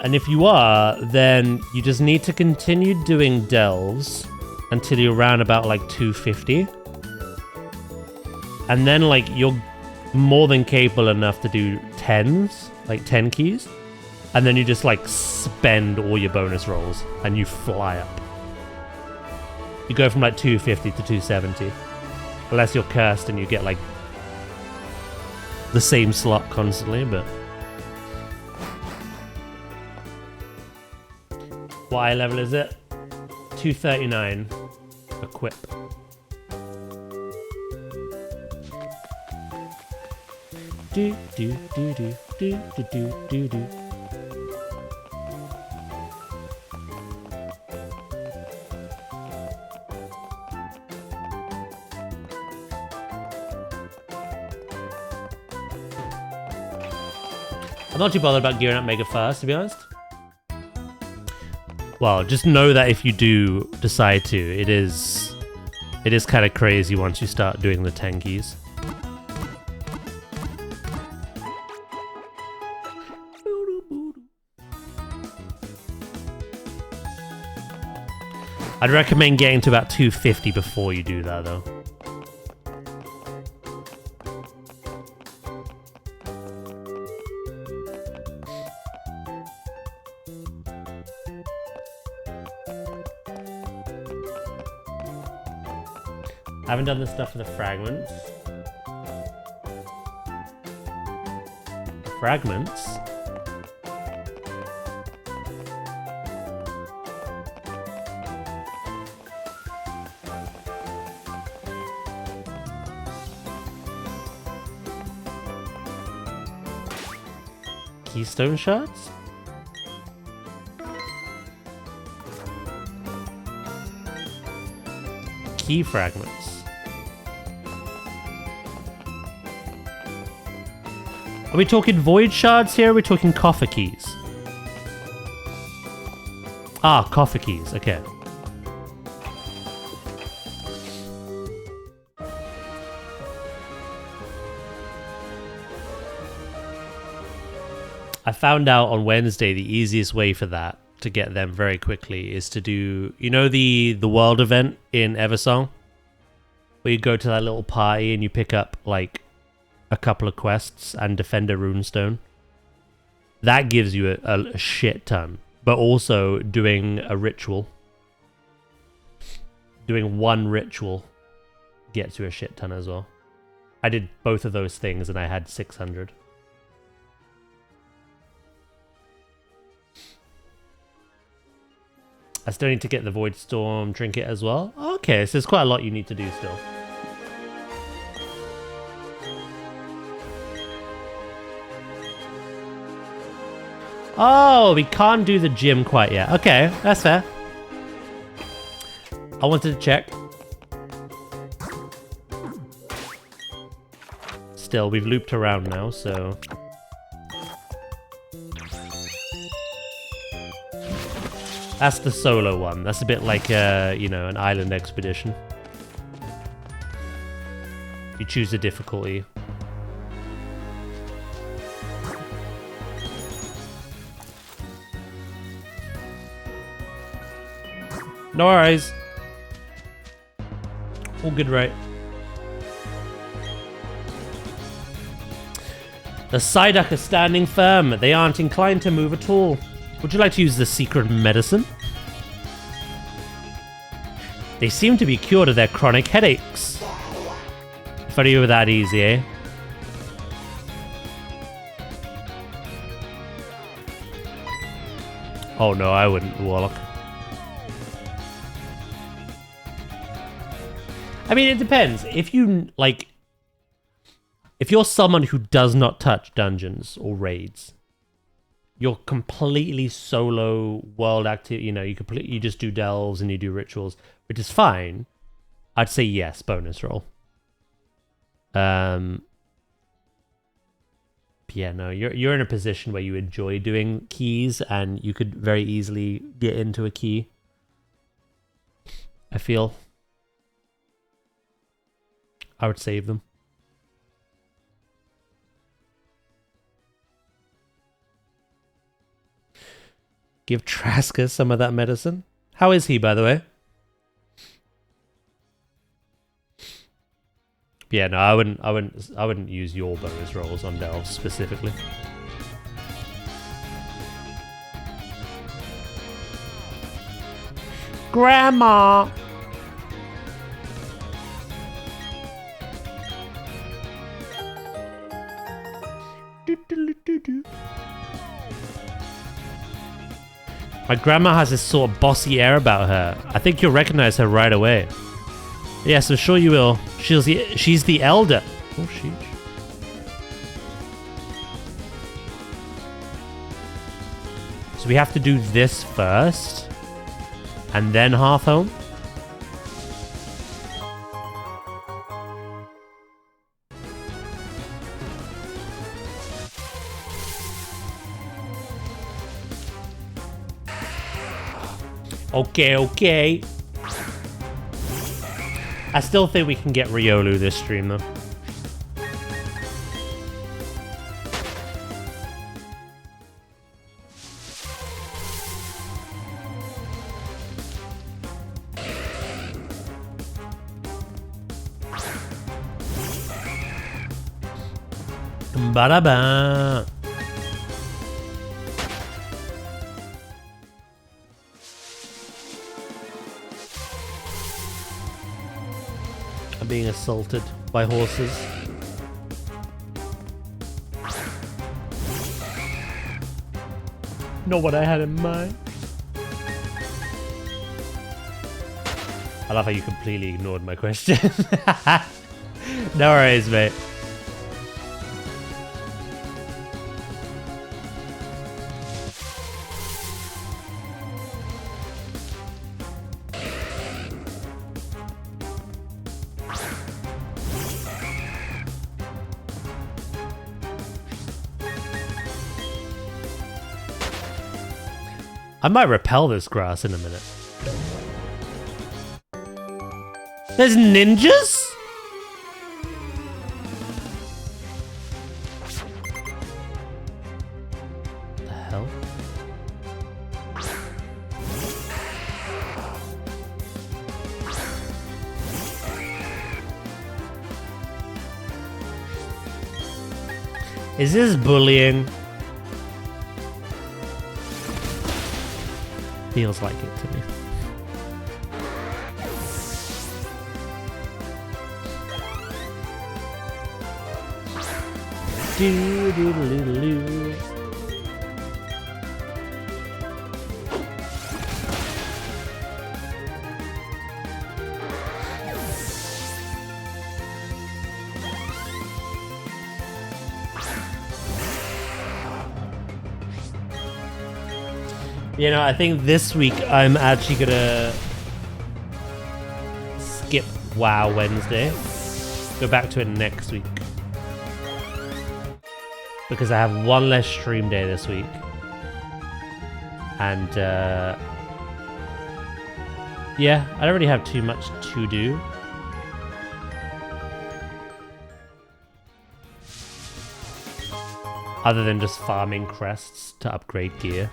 And if you are, then you just need to continue doing delves until you're around about like 250. And then like you're more than capable enough to do 10s, like 10 keys. And then you just like spend all your bonus rolls and you fly up. You go from like 250 to 270. Unless you're cursed and you get like the same slot constantly, but what eye level is it? 239. Equip. Do do do do do do do do do. I'm not too bothered about gearing up Mega fast, to be honest. Well, just know that if you do decide to, it is kind of crazy once you start doing the 10 keys. I'd recommend getting to about 250 before you do that, though. I haven't done the stuff for the fragments. Fragments? Keystone shards? Key fragments. Are we talking void shards here? Or are we talking coffer keys? Ah, coffer keys. Okay. I found out on Wednesday the easiest way for that, to get them very quickly, is to do, you know, the world event in Eversong? Where you go to that little party and you pick up, like, a couple of quests and defend a runestone. That gives you a shit ton. But also doing a ritual. Doing one ritual get to a shit ton as well. I did both of those things and I had 600. I still need to get the Void Storm trinket as well. Okay, so there's quite a lot you need to do still. Oh, we can't do the gym quite yet. Okay, that's fair. I wanted to check. Still, we've looped around now, so... That's the solo one. That's a bit like, you know, an island expedition. You choose the difficulty. No worries. All good, right? The Psyduck are standing firm. They aren't inclined to move at all. Would you like to use the secret medicine? They seem to be cured of their chronic headaches. If only you were that easy, eh? Oh no, I wouldn't, Warlock. I mean, it depends. If you, like... If you're someone who does not touch dungeons or raids, you're completely solo world active, you know, you just do delves and you do rituals, which is fine. I'd say yes, bonus roll. Yeah, no, you're in a position where you enjoy doing keys and you could very easily get into a key. I feel. I would save them. Give Trasker some of that medicine. How is he, by the way? Yeah, no, I wouldn't use your bonus rolls on delves specifically. Grandma. My grandma has this sort of bossy air about her. I think you'll recognize her right away. Yes, I'm sure you will. She's the elder. Oh, sheesh. So we have to do this first, and then half home. Okay. I still think we can get Riolu this stream, though. Ba-da-ba. Being assaulted by horses. Not what I had in mind. I love how you completely ignored my question. No worries, mate. I might repel this grass in a minute. There's ninjas? The hell? Is this bullying? Feels like it to me. Do-do-do-do-do. You know, I think this week I'm actually gonna skip WoW Wednesday. Go back to it next week. Because I have one less stream day this week. And, yeah, I don't really have too much to do. Other than just farming crests to upgrade gear.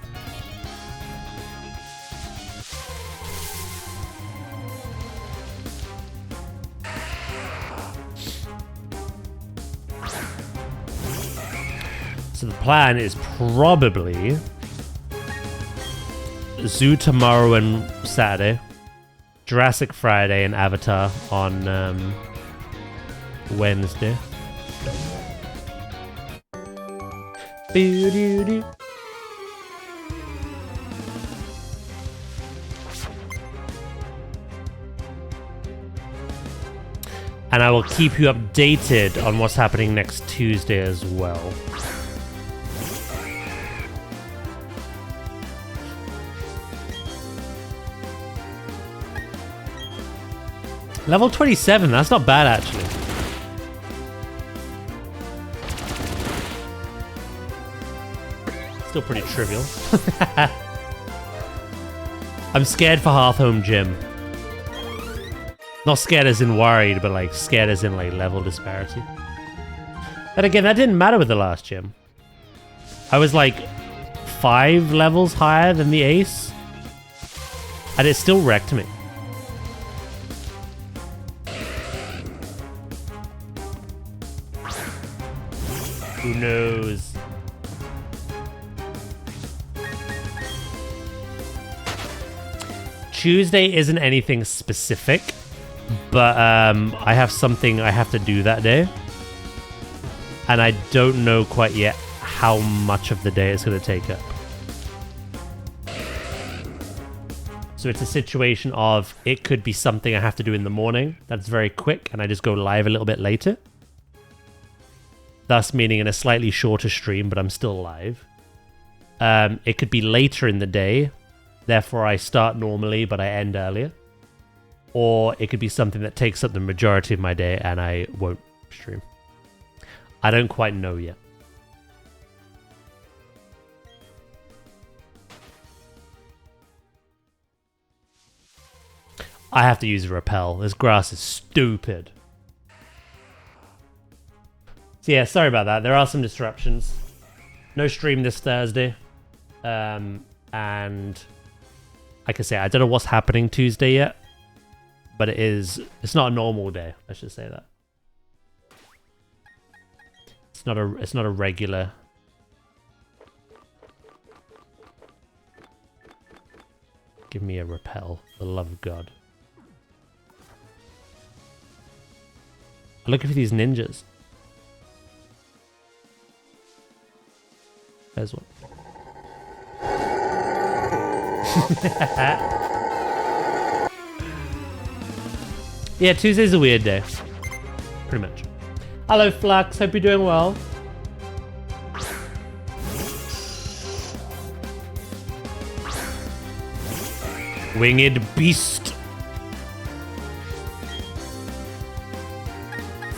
So the plan is probably Zoo tomorrow and Saturday, Jurassic Friday and Avatar on Wednesday. Boo-doo-doo. And I will keep you updated on what's happening next Tuesday as well. Level 27, that's not bad actually. Still pretty trivial. I'm scared for Hearthhome Gym. Not scared as in worried, but like scared as in like level disparity. And again, that didn't matter with the last gym. I was like 5 levels higher than the ace. And it still wrecked me. Who knows? Tuesday isn't anything specific, but I have something I have to do that day. And I don't know quite yet how much of the day it's going to take up. So it's a situation of it could be something I have to do in the morning that's very quick and I just go live a little bit later. Thus meaning in a slightly shorter stream, but I'm still live. It could be later in the day, therefore I start normally, but I end earlier. Or it could be something that takes up the majority of my day and I won't stream. I don't quite know yet. I have to use a repel. This grass is stupid. So yeah, sorry about that. There are some disruptions. No stream this Thursday. And like I say, I don't know what's happening Tuesday yet. But it's not a normal day, I should say that. It's not a regular. Give me a repel, for the love of God. I'm looking for these ninjas. There's one. Yeah, Tuesday's a weird day. Pretty much. Hello, Flux. Hope you're doing well. Winged beast.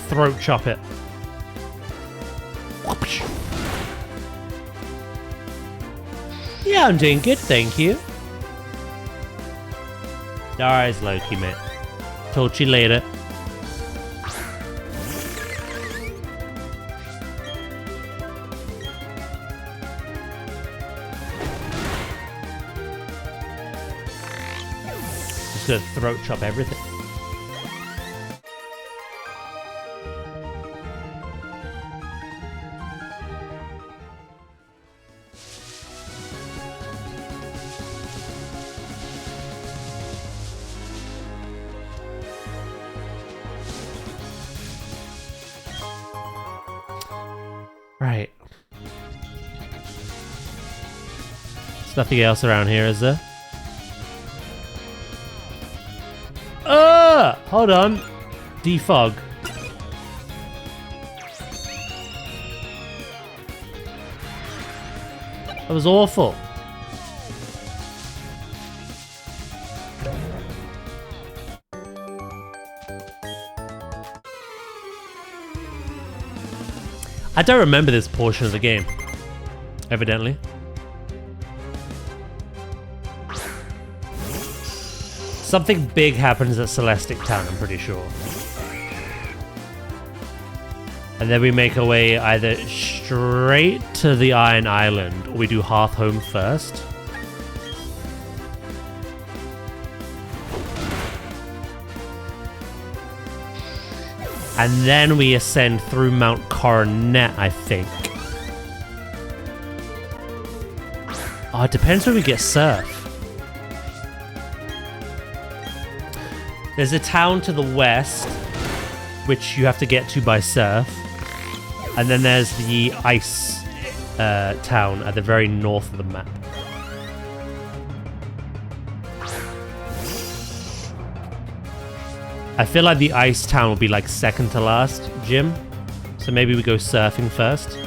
Throat chop it. Yeah, I'm doing good, thank you. Alright, Loki, mate. Talk to you later. Just gonna throat chop everything. There's nothing else around here, is there? Hold on. Defog. That was awful. I don't remember this portion of the game, evidently. Something big happens at Celestic Town, I'm pretty sure. And then we make our way either straight to the Iron Island, or we do Hearth Home first. And then we ascend through Mount Coronet, I think. Oh, it depends when we get surf. There's a town to the west, which you have to get to by surf. And then there's the ice town at the very north of the map. I feel like the ice town will be like second to last gym. So maybe we go surfing first.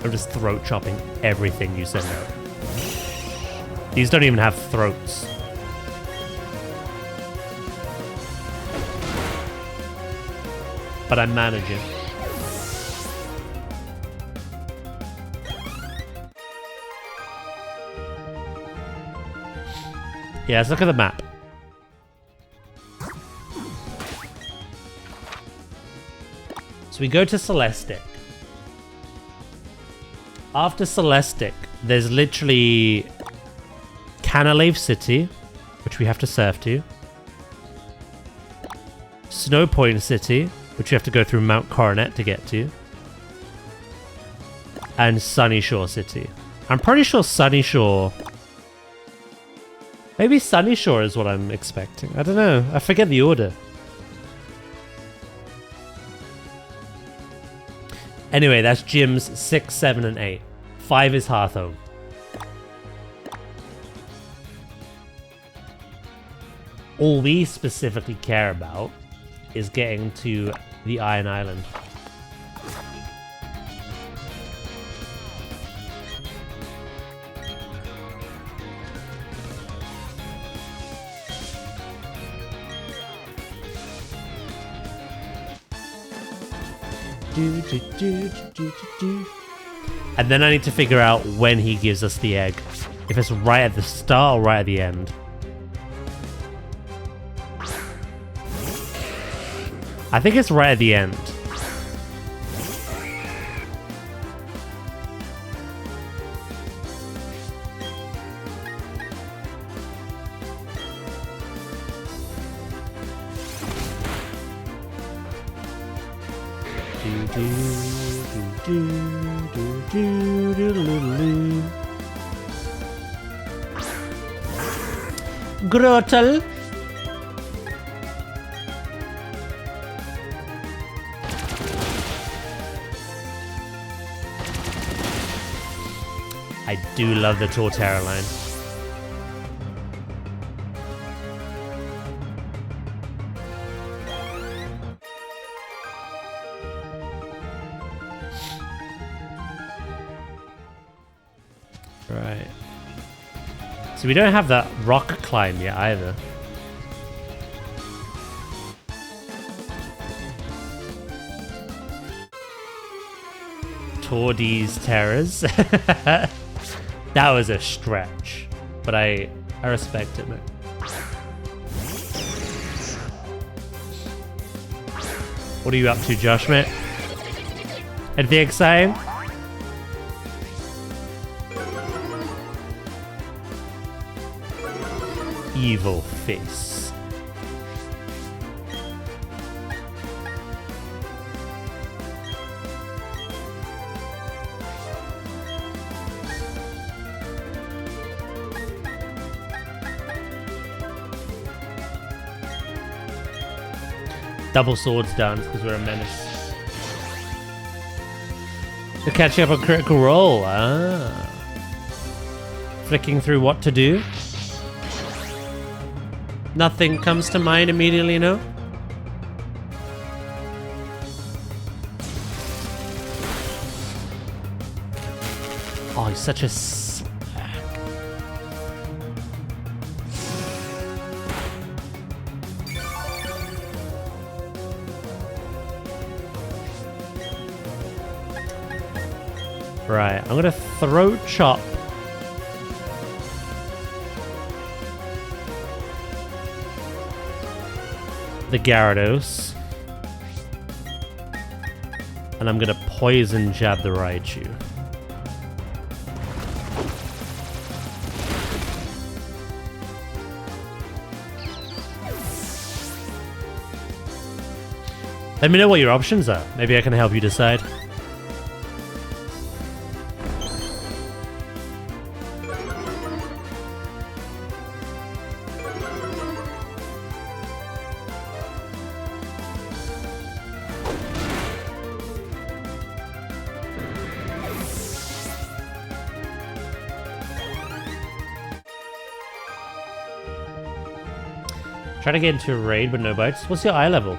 I'm just throat chopping everything you send out. These don't even have throats. But I'm managing. Yeah, let's look at the map. So we go to Celestic. After Celestic, there's literally Canalave City, which we have to surf to. Snow Point City, which we have to go through Mount Coronet to get to. And Sunny Shore City. I'm pretty sure Sunny Shore... Maybe Sunny Shore is what I'm expecting. I don't know. I forget the order. Anyway, that's gyms 6, 7, and 8. 5 is Hearth Home. All we specifically care about is getting to the Iron Island. And then I need to figure out when he gives us the egg. If it's right at the start or right at the end. I think it's right at the end. Grotel. I do love the Torterra line. Right. So we don't have that rock climb yet either. Tordy's Terrors. That was a stretch, but I respect it, man. What are you up to, Josh, mate? Anything exciting? Evil face. Double swords dance because we're a menace. To catch up on critical role. Ah. Flicking through what to do. Nothing comes to mind immediately, no? Oh, he's such a slag. Right, I'm gonna throw chop. The Gyarados. And I'm gonna poison jab the Raichu. Let me know what your options are. Maybe I can help you decide. Try to get into a raid but no bites. What's your eye level?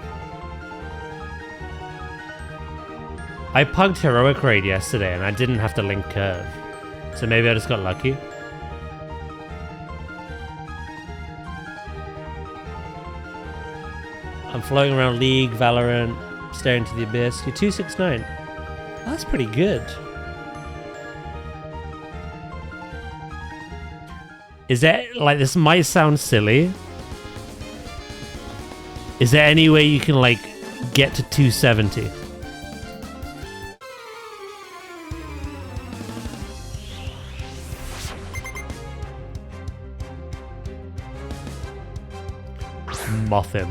I pugged Heroic Raid yesterday and I didn't have to link Curve. So maybe I just got lucky. I'm floating around League, Valorant, staring into the abyss. You're 269. That's pretty good. Is that, like, this might sound silly. Is there any way you can, like, get to 270? Moth him.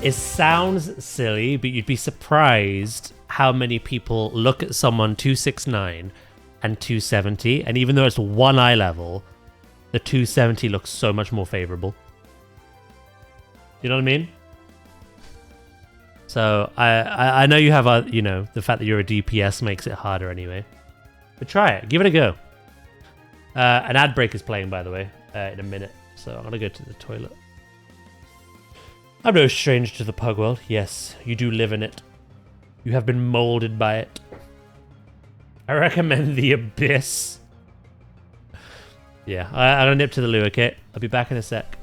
It sounds silly, but you'd be surprised how many people look at someone 269 and 270, and even though it's one eye level, the 270 looks so much more favorable. You know what I mean? So I know you have a, you know, the fact that you're a DPS makes it harder anyway. But try it. Give it a go. An ad break is playing, by the way, in a minute. So I'm going to go to the toilet. I'm no stranger to the pug world. Yes, you do live in it. You have been molded by it. I recommend the Abyss. Yeah, I'm going to nip to the loo, okay? I'll be back in a sec.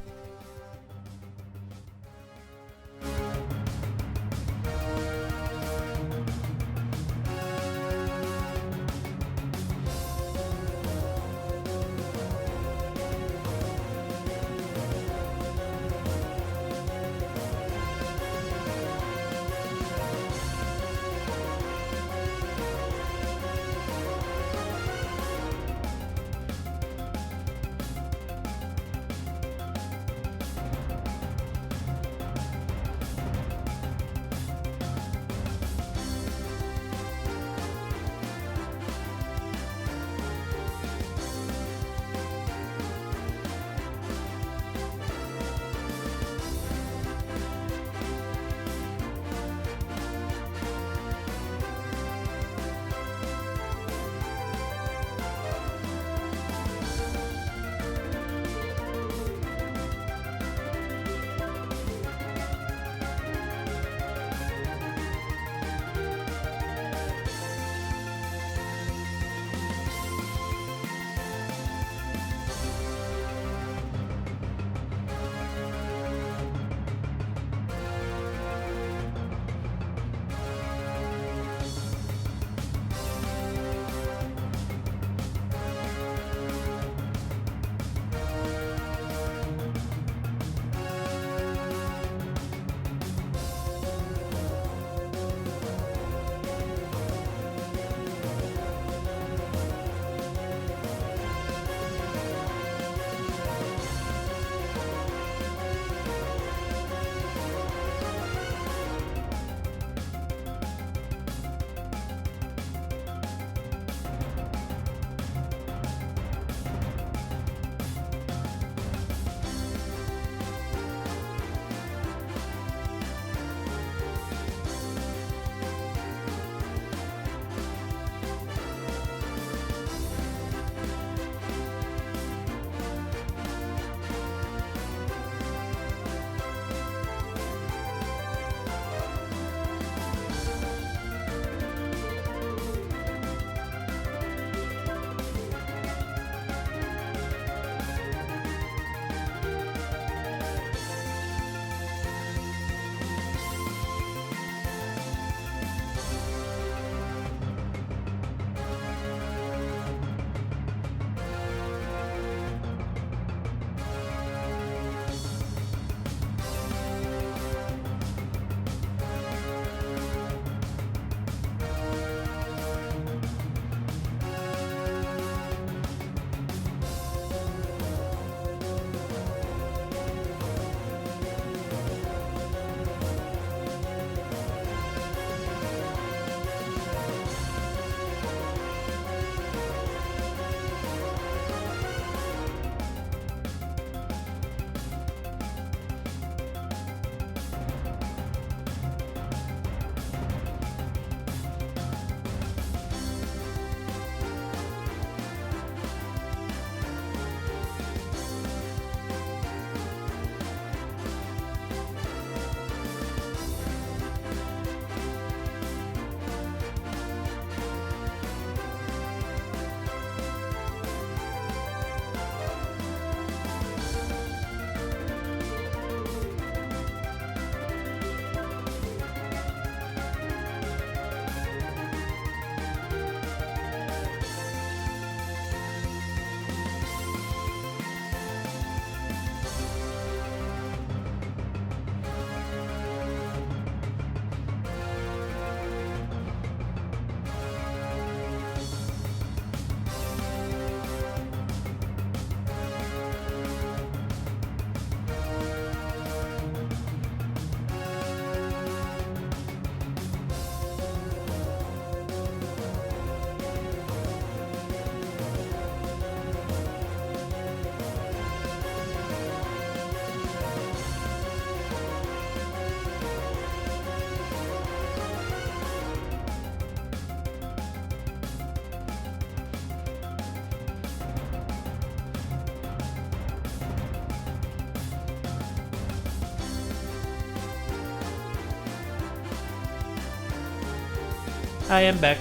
I am back.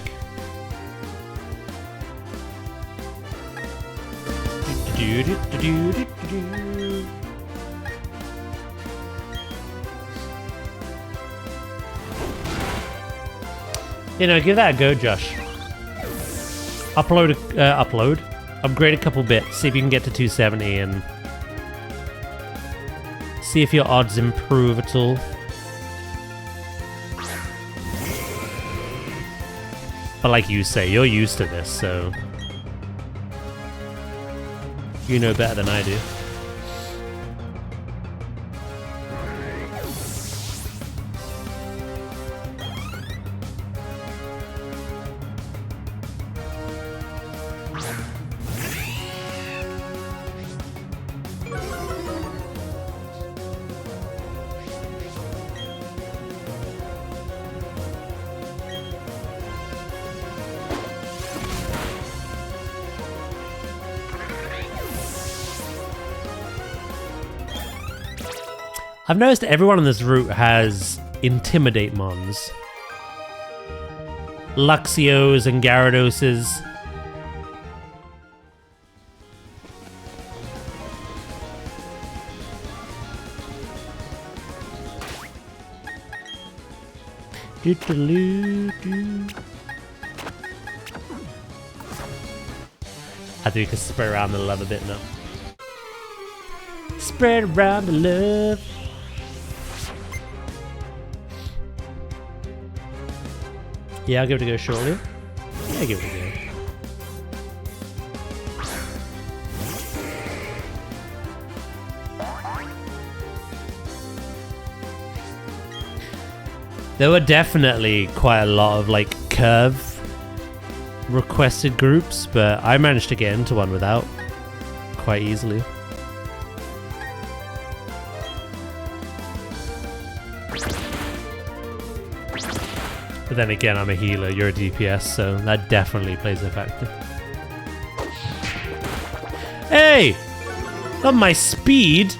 You know, give that a go, Josh. Upgrade a couple bits, see if you can get to 270 and see if your odds improve at all. But like you say, you're used to this, so you know better than I do. I've noticed everyone on this route has Intimidate mons. Luxios and Gyarados. I think we can spread around the love a bit now. Spread around the love. Yeah, I'll give it a go shortly. Yeah, give it a go. There were definitely quite a lot of like curve requested groups, but I managed to get into one without quite easily. But then again, I'm a healer, you're a DPS, so that definitely plays a factor. Hey! Not my speed!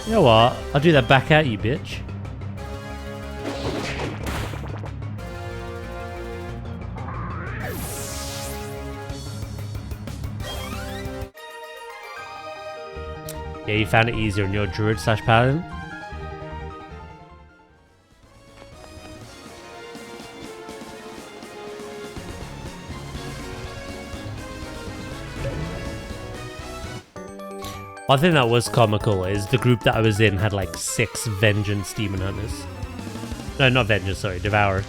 You know what? I'll do that back at you, bitch. Yeah, you found it easier in your druid / paladin? One thing that was comical is the group that I was in had like 6 Vengeance Demon Hunters. No, not Vengeance, sorry, Devourer.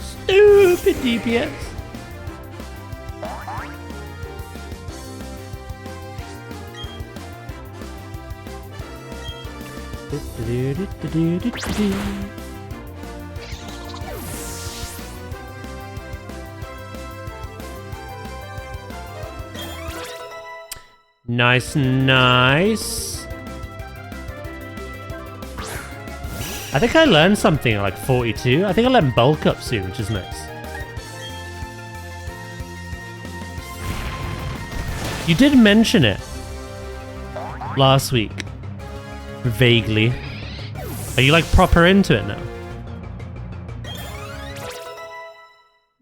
Stupid DPS. Nice, nice. I think I learned something at like 42. I think I learned bulk up soon, which is nice. You did mention it last week. Vaguely. Are you like proper into it now?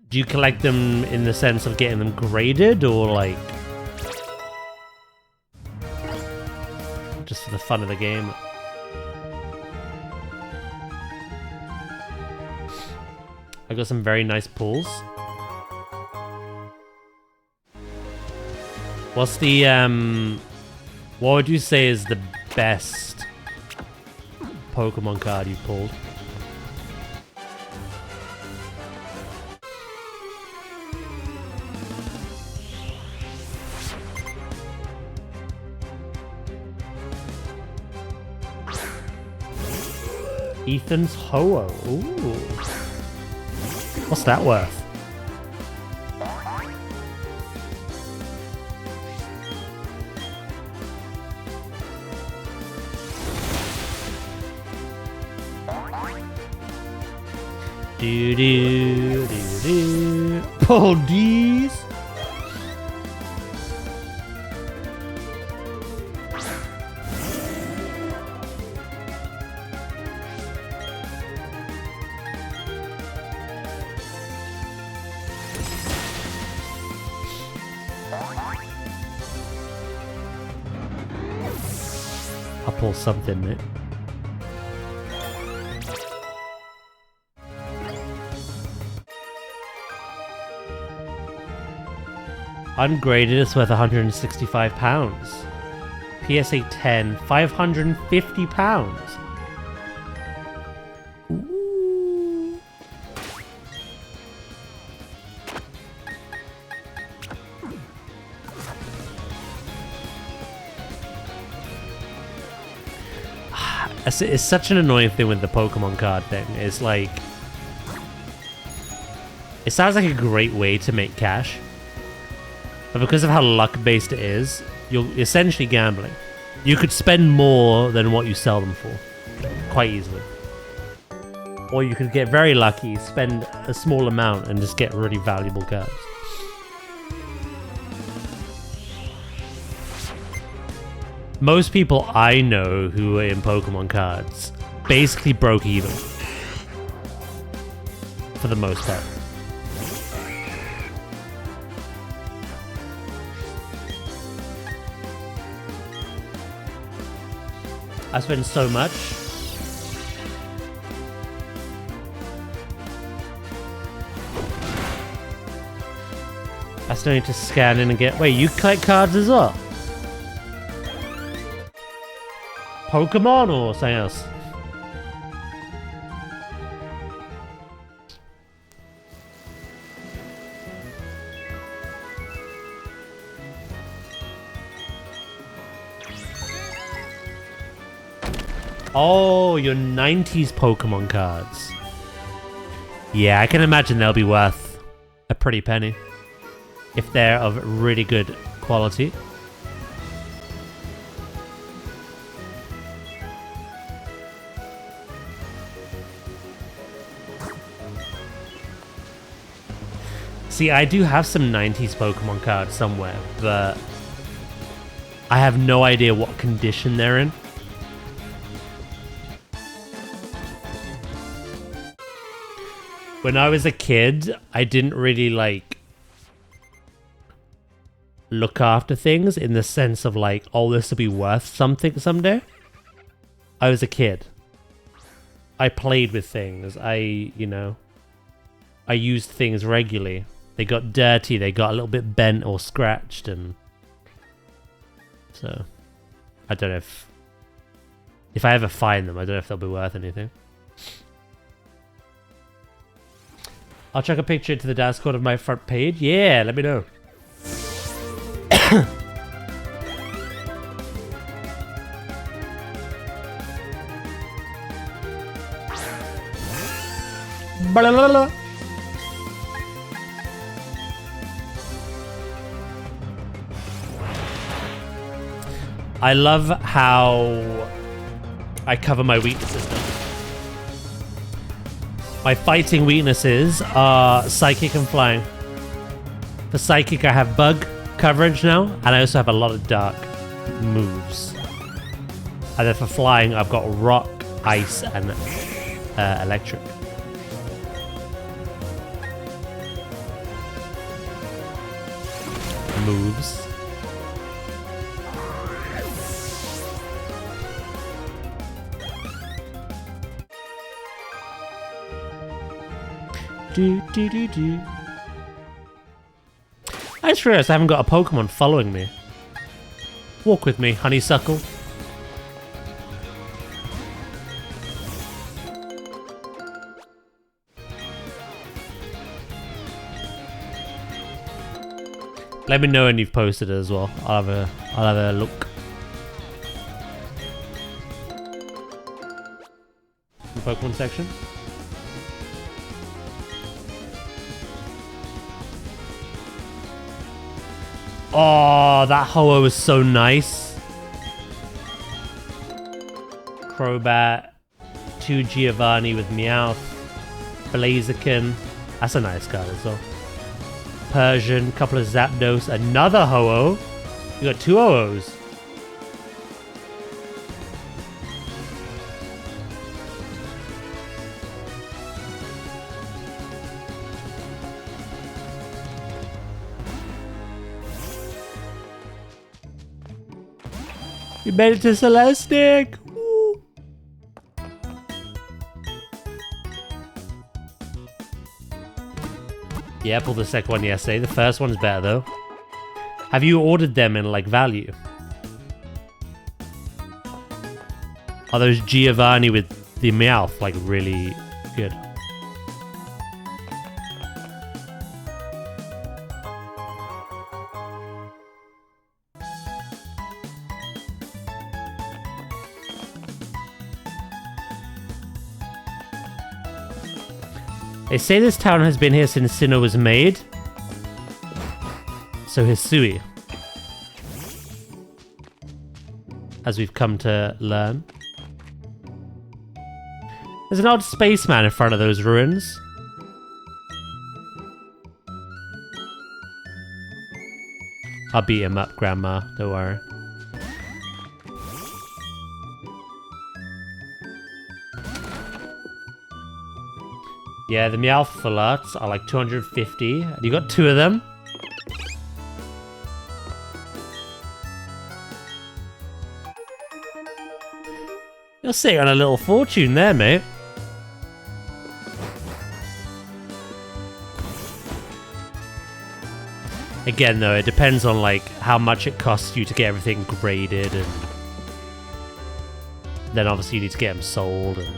Do you collect them in the sense of getting them graded or like just for the fun of the game? I got some very nice pulls. What's the what would you say is the best Pokemon card you pulled? Ethan's Ho-Oh. Ooh. What's that worth? Do do do do. Pull these. I'll pull something, mate. Ungraded, it's worth £165. PSA 10, £550. Ooh. It's such an annoying thing with the Pokemon card thing. It's like... It sounds like a great way to make cash. But because of how luck-based it is, you're essentially gambling. You could spend more than what you sell them for. Quite easily. Or you could get very lucky, spend a small amount, and just get really valuable cards. Most people I know who are in Pokemon cards basically broke even. For the most part. I spend so much. I still need to scan in and get... Wait, you collect cards as well? Pokemon or something else? Oh, your 90s Pokemon cards. Yeah, I can imagine they'll be worth a pretty penny. If they're of really good quality. See, I do have some 90s Pokemon cards somewhere, but I have no idea what condition they're in. When I was a kid, I didn't really, like, look after things in the sense of, like, oh, this will be worth something someday. I was a kid. I played with things. I used things regularly. They got dirty, they got a little bit bent or scratched, and so I don't know if I ever find them, I don't know if they'll be worth anything. I'll chuck a picture to the Discord of my front page. Yeah, let me know. I love how I cover my weaknesses now. My fighting weaknesses are Psychic and Flying. For Psychic, I have Bug coverage now, and I also have a lot of Dark moves. And then for Flying, I've got Rock, Ice, and Electric. Moves. I just realized I haven't got a Pokemon following me. Walk with me, honeysuckle. Let me know when you've posted it as well. I'll have a look. The Pokemon section. Oh, that Ho-Oh is so nice. Crobat, 2 Giovanni with Meowth, Blaziken. That's a nice card as well. Persian, couple of Zapdos, another Ho-Oh. You got 2 Ho-Ohs. You made it to Celestic! Woo. Yeah, I pulled the second one yesterday. The first one's better though. Have you ordered them in like value? Are those Giovanni with the Meowth like really good? They say this town has been here since Sinnoh was made. So Hisui. As we've come to learn. There's an odd spaceman in front of those ruins. I'll beat him up, Grandma. Don't worry. Yeah, the Meowth full arts are like 250. And you got 2 of them. You're sitting on a little fortune there, mate. Again, though, it depends on like how much it costs you to get everything graded, and then obviously you need to get them sold. And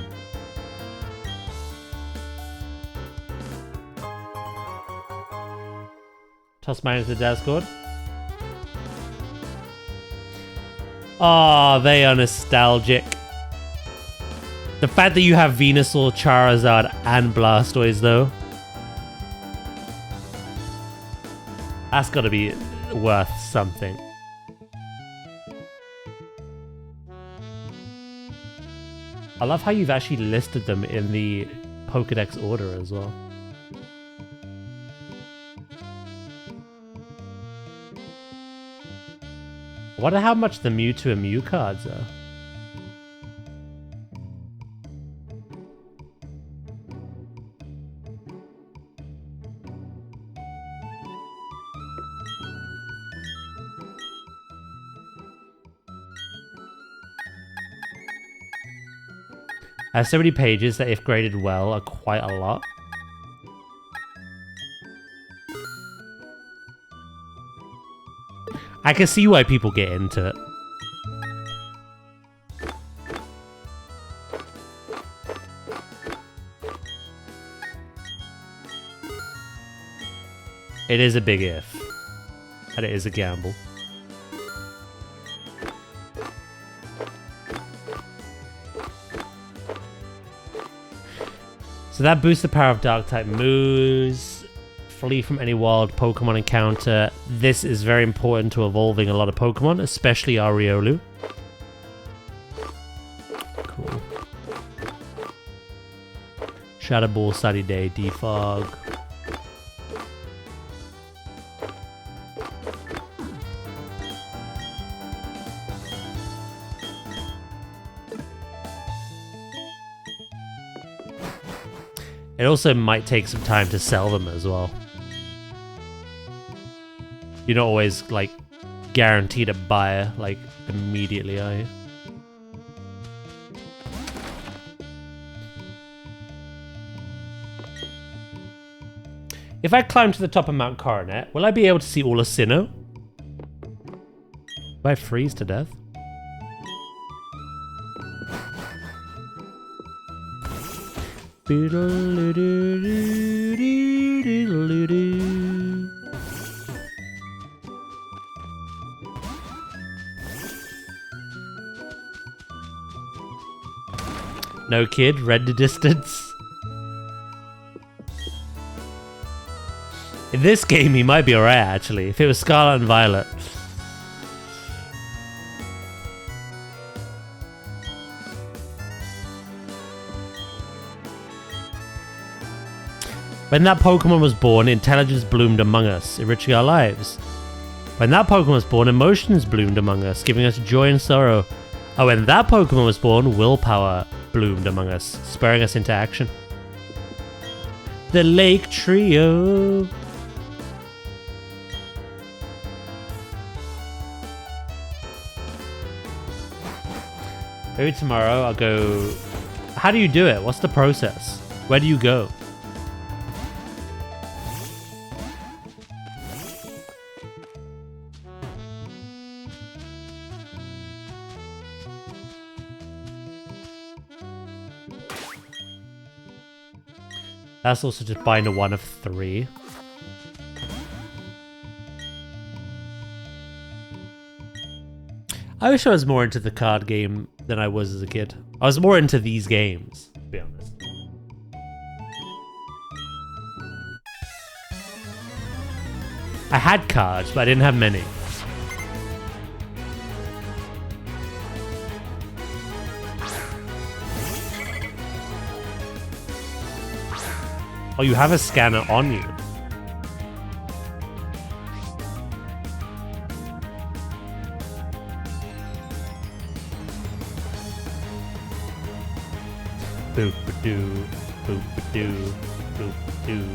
toss mine into the Discord. Oh, they are nostalgic. The fact that you have Venusaur, Charizard, and Blastoise, though. That's gotta be worth something. I love how you've actually listed them in the Pokedex order as well. I wonder how much the Mewtwo and Mew cards are. So many pages that, if graded well, are quite a lot. I can see why people get into it. It is a big if. And it is a gamble. So that boosts the power of Dark-type moves. Flee from any wild Pokemon encounter. This is very important to evolving a lot of Pokemon, especially Ariolu. Cool. Shadow Ball, Sunny Day, Defog. It also might take some time to sell them as well. You're not always, like, guaranteed a buyer, like, immediately, are you? If I climb to the top of Mount Coronet, will I be able to see all of Sinnoh? Will I freeze to death? No kid, read the distance. In this game, he might be alright, actually. If it was Scarlet and Violet. When that Pokemon was born, intelligence bloomed among us, enriching our lives. When that Pokemon was born, emotions bloomed among us, giving us joy and sorrow. And when that Pokemon was born, willpower bloomed among us, spurring us into action. The Lake Trio. Maybe tomorrow I'll go... How do you do it? What's the process? Where do you go? That's also just buying a 1 of 3. I wish I was more into the card game than I was as a kid. I was more into these games, to be honest. I had cards, but I didn't have many. Oh, you have a scanner on you. Boop-a-doo, boop-a-doo, boop-a-doo,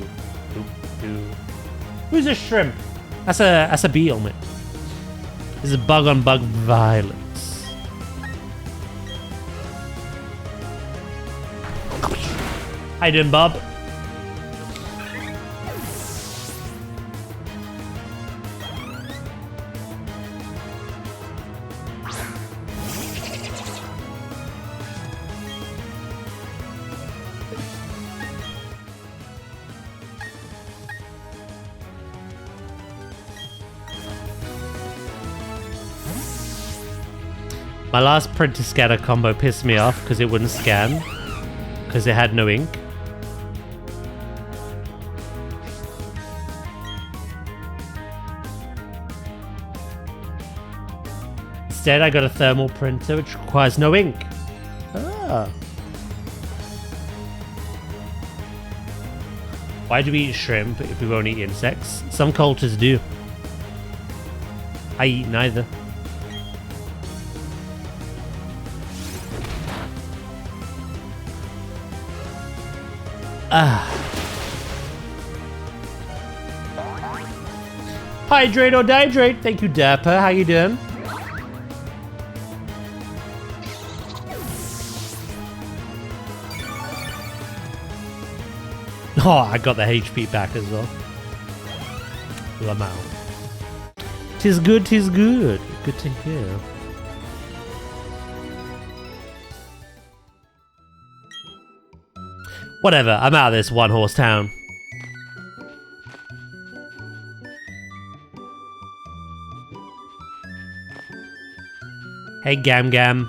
boop-a-doo. Who's a shrimp? That's a beetle, mate. This is bug on bug violence. How you doing, Bob? My last printer scanner combo pissed me off because it wouldn't scan because it had no ink. Instead, I got a thermal printer which requires no ink. Ah. Why do we eat shrimp if we won't eat insects? Some cultures do. I eat neither. Hydrate or dihydrate. Thank you, Dapper. How you doing? Oh, I got the HP back as well. Lamau. Tis good, tis good. Good to hear. Whatever, I'm out of this one-horse town. Hey, Gam Gam.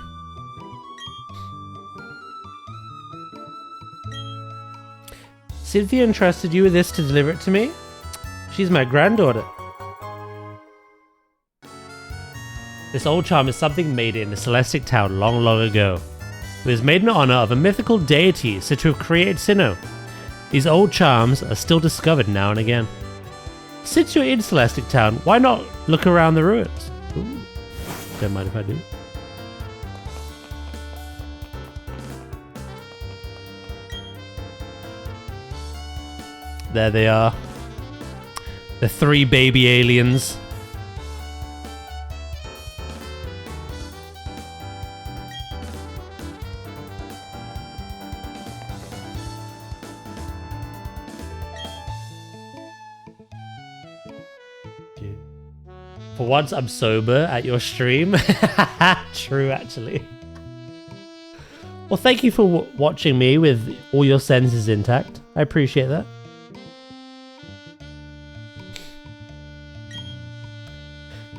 Cynthia entrusted you with this to deliver it to me? She's my granddaughter. This old charm is something made in the Celestic Town long, long ago. It was made in honor of a mythical deity said to have created Sinnoh. These old charms are still discovered now and again. Since you're in Celestic Town, why not look around the ruins? Ooh. Don't mind if I do. There they are. The 3 baby aliens. For once, I'm sober at your stream. True, actually. Well, thank you for watching me with all your senses intact. I appreciate that.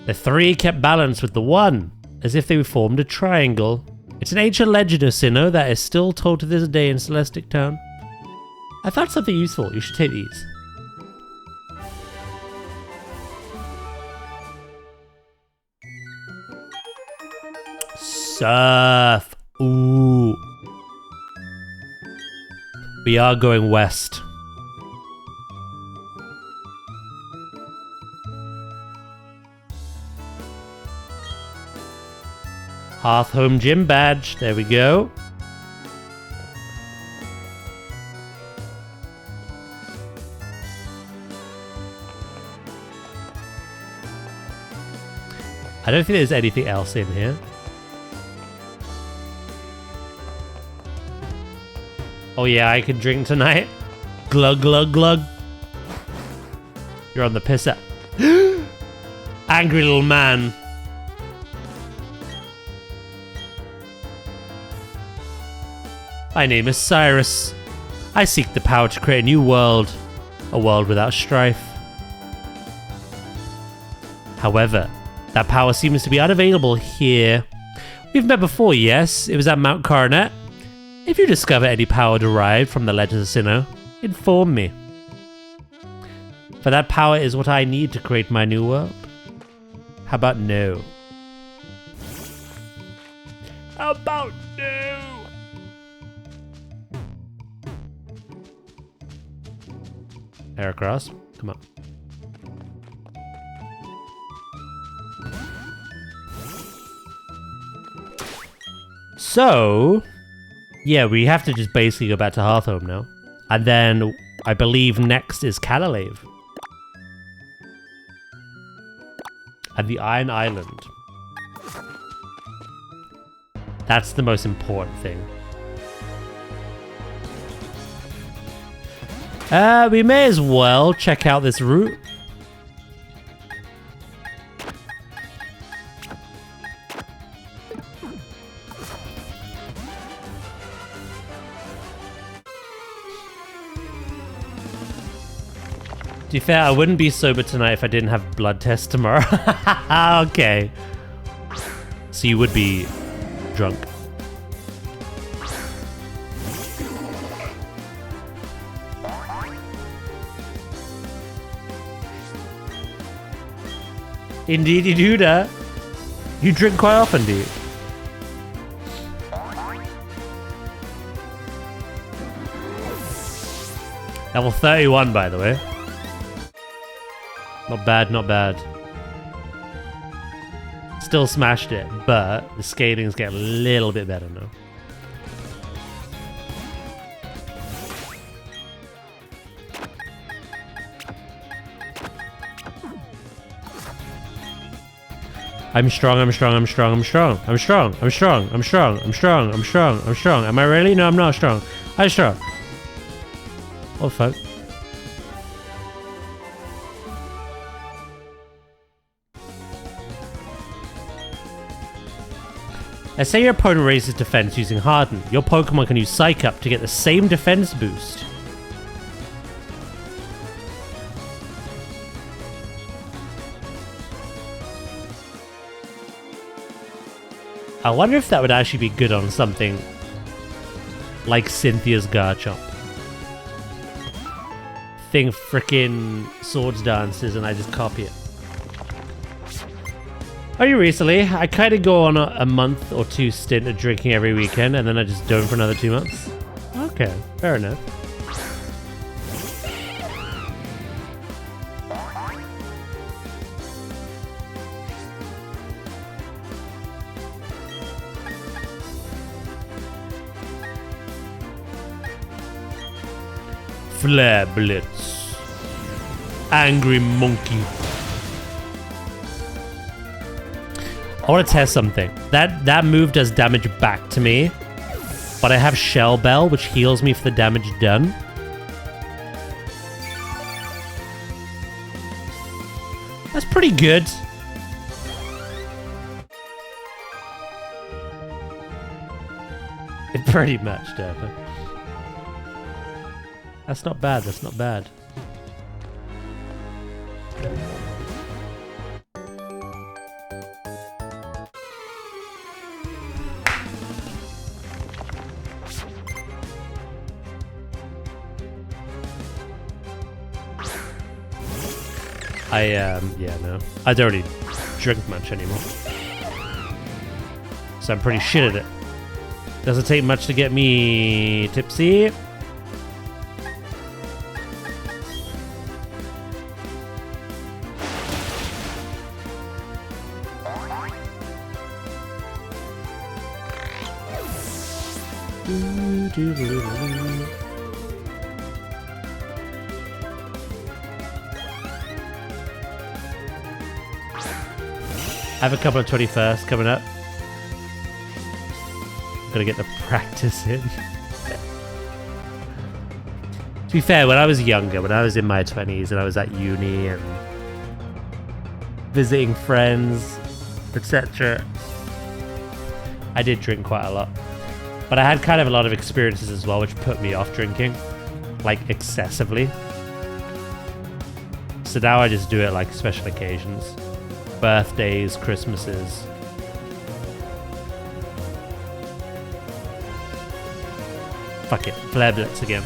The 3 kept balance with the 1, as if they formed a triangle. It's an ancient legend of Sinnoh that is still told to this day in Celestic Town. I found something useful. You should take these. Surf. Ooh. We are going west. Hearth Home Gym badge. There we go. I don't think there's anything else in here. Oh yeah, I can drink tonight. Glug, glug, glug. You're on the piss up. Angry little man. My name is Cyrus. I seek the power to create a new world. A world without strife. However, that power seems to be unavailable here. We've met before, yes? It was at Mount Coronet. If you discover any power derived from the Legends of Sinnoh, inform me. For that power is what I need to create my new world. How about no? How about no? Heracross, come on. So, yeah, we have to just basically go back to Hearthhome now. And then, I believe next is Calalave. And the Iron Island. That's the most important thing. We may as well check out this route. To be fair, I wouldn't be sober tonight if I didn't have blood test tomorrow. Okay. So you would be drunk. Indeed you do that. You drink quite often, do you? Level 31, by the way. Not bad, not bad. Still smashed it, but the scaling's getting a little bit better now. I'm strong, I'm strong, I'm strong, I'm strong, I'm strong, I'm strong, I'm strong, I'm strong, I'm strong, I'm strong. Am I really? No, I'm not strong. I'm strong. Oh fuck. Let's say your opponent raises defense using Harden. Your Pokemon can use Psych Up to get the same defense boost. I wonder if that would actually be good on something like Cynthia's Garchomp. Thing frickin' Swords Dances and I just copy it. Only recently, I kind of go on a month or two stint of drinking every weekend and then I just don't for another 2 months. Okay, fair enough. Flare Blitz. Angry Monkey. I want to test something. That move does damage back to me, but I have Shell Bell, which heals me for the damage done. That's pretty good. It pretty much does. That's not bad, that's not bad. Yeah, no. I don't really drink much anymore. So I'm pretty shit at it. Doesn't take much to get me tipsy. I have a couple of 21st coming up. Gotta get the practice in. To be fair, when I was younger, when I was in my 20s and I was at uni and visiting friends, etc., I did drink quite a lot. But I had kind of a lot of experiences as well which put me off drinking, like excessively. So now I just do it like special occasions. Birthdays, Christmases. Fuck it, Flare Blitz again.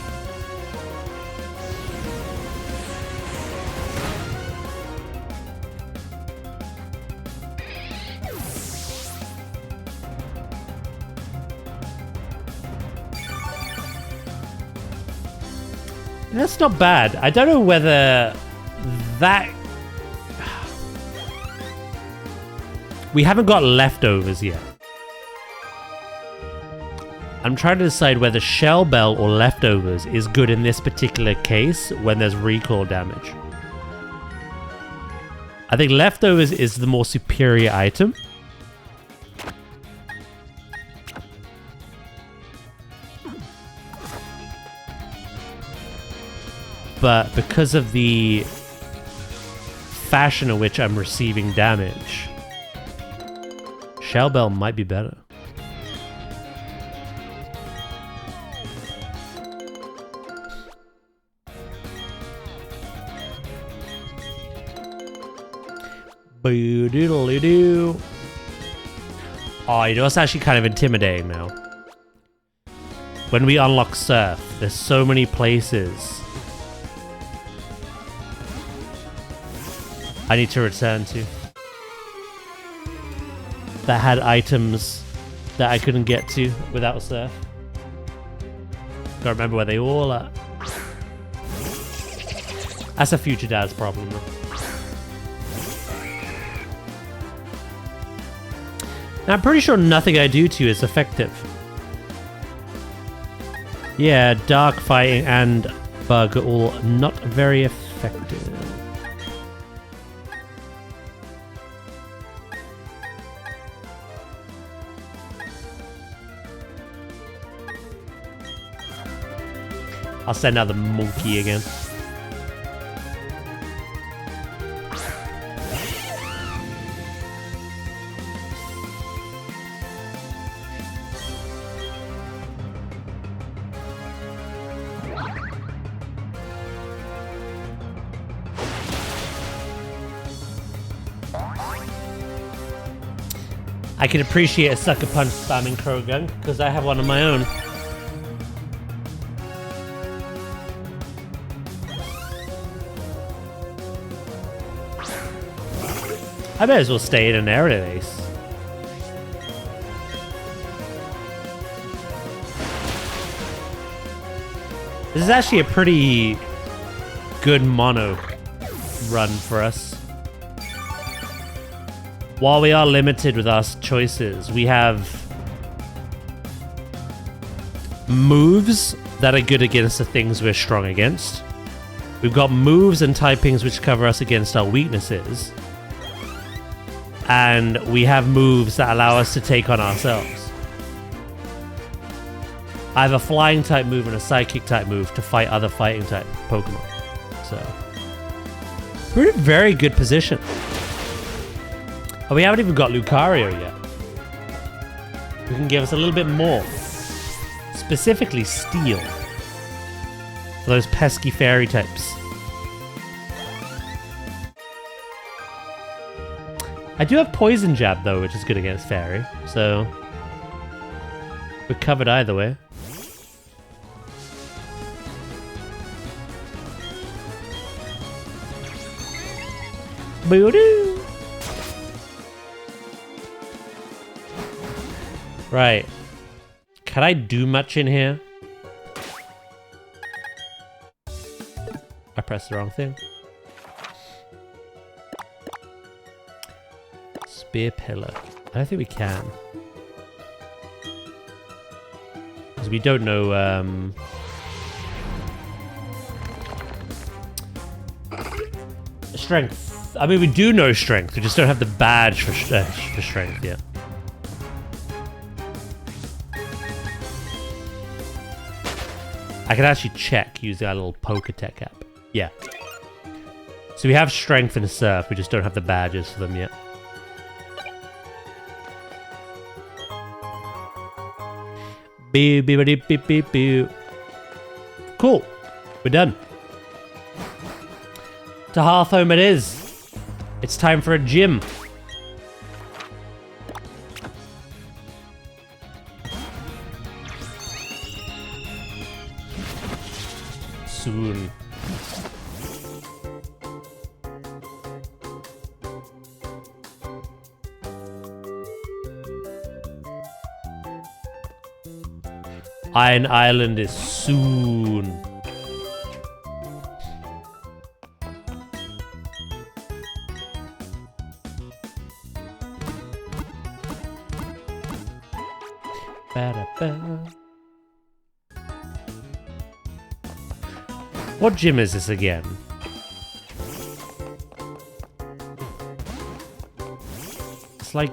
That's not bad. I don't know whether that... We haven't got leftovers yet. I'm trying to decide whether Shell Bell or leftovers is good in this particular case when there's recoil damage. I think leftovers is the more superior item. But because of the fashion in which I'm receiving damage, Shell Bell might be better. Boo-doodle-doo. Oh, you know what's actually kind of intimidating now? When we unlock Surf, there's so many places I need to return to that had items that I couldn't get to without Surf. Can't remember where they all are. That's a future dad's problem though. Now, I'm pretty sure nothing I do to you is effective. Yeah, dark fighting and bug are all not very effective. I'll send out the monkey again. I can appreciate a sucker punch spamming Krogan because I have one of my own. I may as well stay in an area base. This is actually a pretty good mono run for us. While we are limited with our choices, we have moves that are good against the things we're strong against. We've got moves and typings which cover us against our weaknesses. And we have moves that allow us to take on ourselves. I have a flying type move and a psychic type move to fight other fighting type Pokemon. So, we're in a very good position. Oh, we haven't even got Lucario yet. Who can give us a little bit more. Specifically Steel. For those pesky fairy types. I do have Poison Jab though, which is good against Fairy, so we're covered either way. Boo-doo! Right. Can I do much in here? I pressed the wrong thing. Spear Pillar. I don't think we can. Because we don't know, Strength. I mean, we do know Strength. We just don't have the badge for Strength yet. I can actually check using our little Poketech app. Yeah. So we have Strength and Surf, we just don't have the badges for them yet. Beep, beep, beep, beep, beep, beep. Cool. We're done. To Hearthhome it is. It's time for a gym. Soon. Iron Island is soon. Ba-da-ba. What gym is this again? It's like...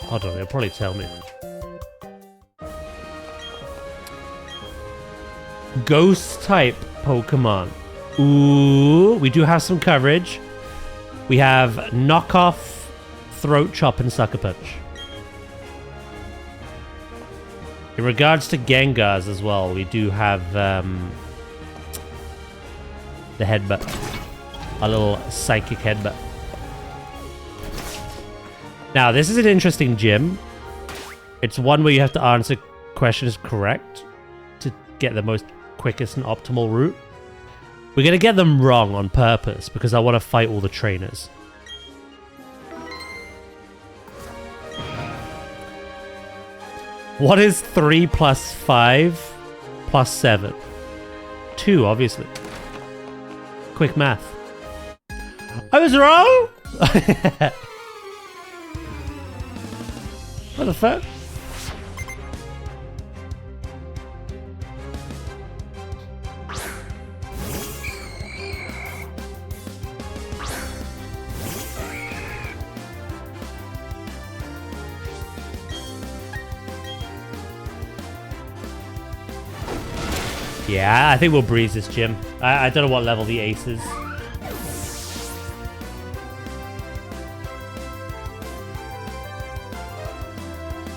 Hold on, it'll probably tell me. Ghost type Pokemon. Ooh, we do have some coverage. We have Knockoff, Throat Chop, and Sucker Punch. In regards to Gengars as well, we do have the Headbutt. A little Psychic Headbutt. Now, this is an interesting gym. It's one where you have to answer questions correct to get the most quickest and optimal route. We're going to get them wrong on purpose because I want to fight all the trainers. What is 3 plus 5 plus 7? 2, obviously. Quick math. I was wrong? What the fuck? Yeah, I think we'll breeze this gym. I don't know what level the ace is.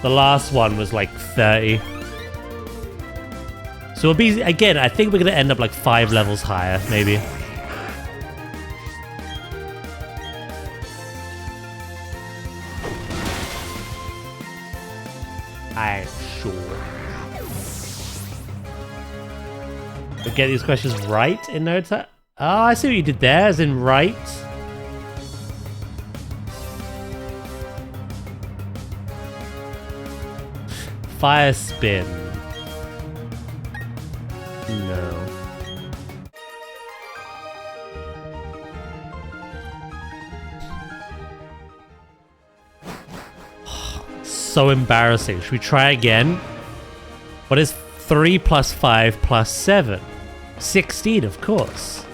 The last one was like 30. So it'll be, again, I think we're going to end up like 5 levels higher, maybe. I'm sure. We'll get these questions right in no time. Oh, I see what you did there, as in right. Fire spin. No. So embarrassing. Should we try again? What is 3 plus 5 plus 7? 16, of course.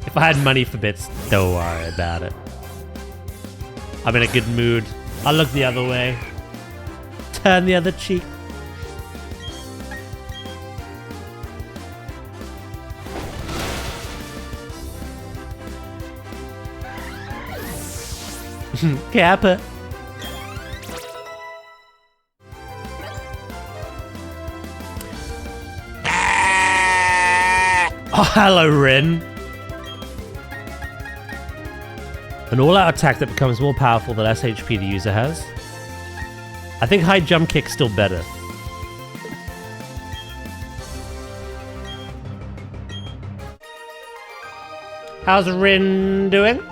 If I had money for bits, don't worry about it. I'm in a good mood. I'll look the other way. Turn the other cheek. Kappa. Oh, hello, Rin. An all-out attack that becomes more powerful the less HP the user has. I think high jump kick's still better. How's Rin doing?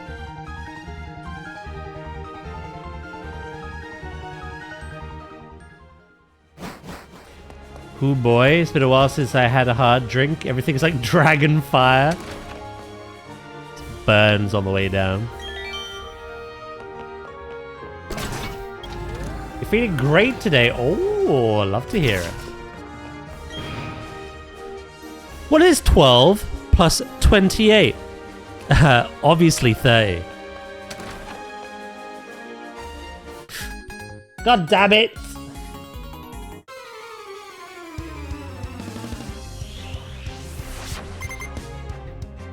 Ooh boy, it's been a while since I had a hard drink. Everything's like dragon fire. It burns on the way down. You're feeling great today. Oh, love to hear it. What is 12 plus 28? Obviously 30. God damn it!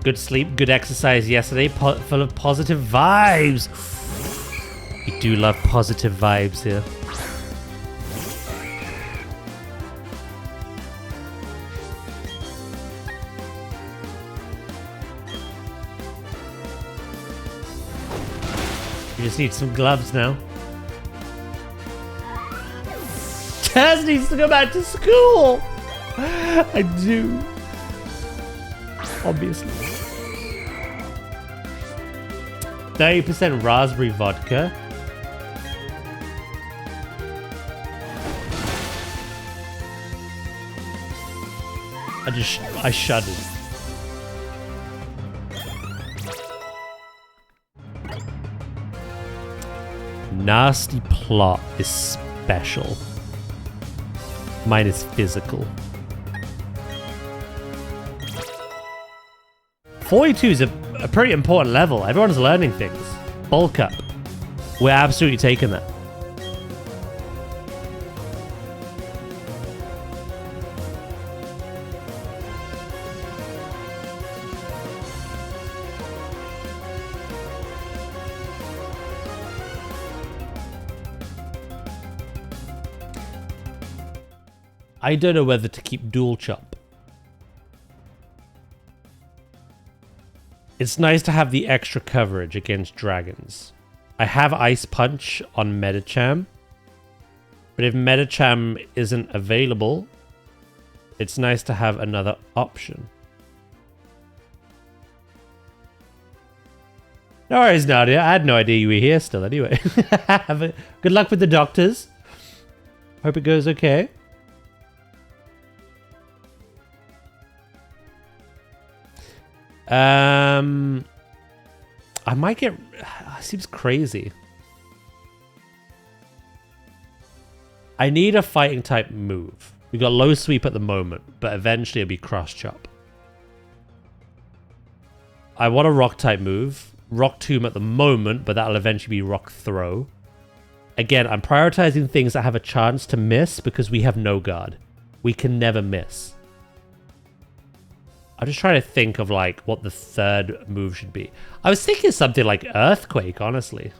Good sleep, good exercise yesterday, full of positive vibes. We do love positive vibes here. We just need some gloves now. Taz needs to go back to school. I do. Obviously. 30% raspberry vodka. I shuddered. Nasty plot is special. Mine is physical. 42 is a pretty important level. Everyone's learning things. Bulk up. We're absolutely taking that. I don't know whether to keep dual chop. It's nice to have the extra coverage against dragons. I have Ice Punch on Medicham, but if Medicham isn't available, it's nice to have another option. No worries, Nadia. I had no idea you were here still anyway. Good luck with the doctors. Hope it goes okay. I might get... Seems crazy. I need a fighting type move. We got low sweep at the moment, but eventually it'll be cross chop. I want a rock type move. Rock tomb at the moment, but that'll eventually be rock throw. Again, I'm prioritizing things that have a chance to miss because we have no guard. We can never miss. I'm just trying to think of like what the third move should be. I was thinking something like Earthquake, honestly.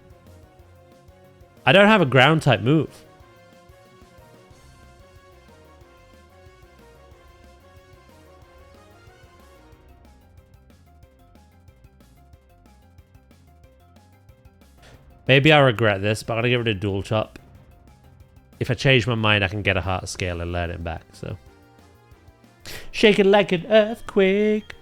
I don't have a ground type move. Maybe I'll regret this, but I'm gonna get rid of dual chop. If I change my mind, I can get a heart scale and learn it back, so. Shake it like an earthquake.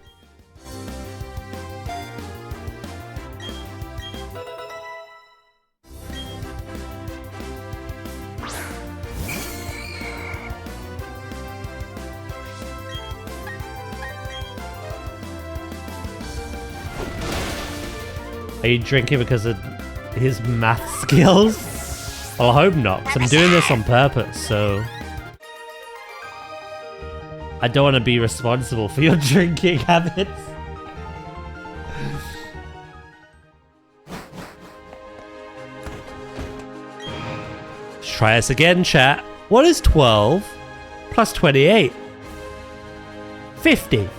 Are you drinking because of his math skills? Well, I hope not, because I'm doing this on purpose, so... I don't want to be responsible for your drinking habits. Let's try this again, chat. What is 12 plus 28? 50.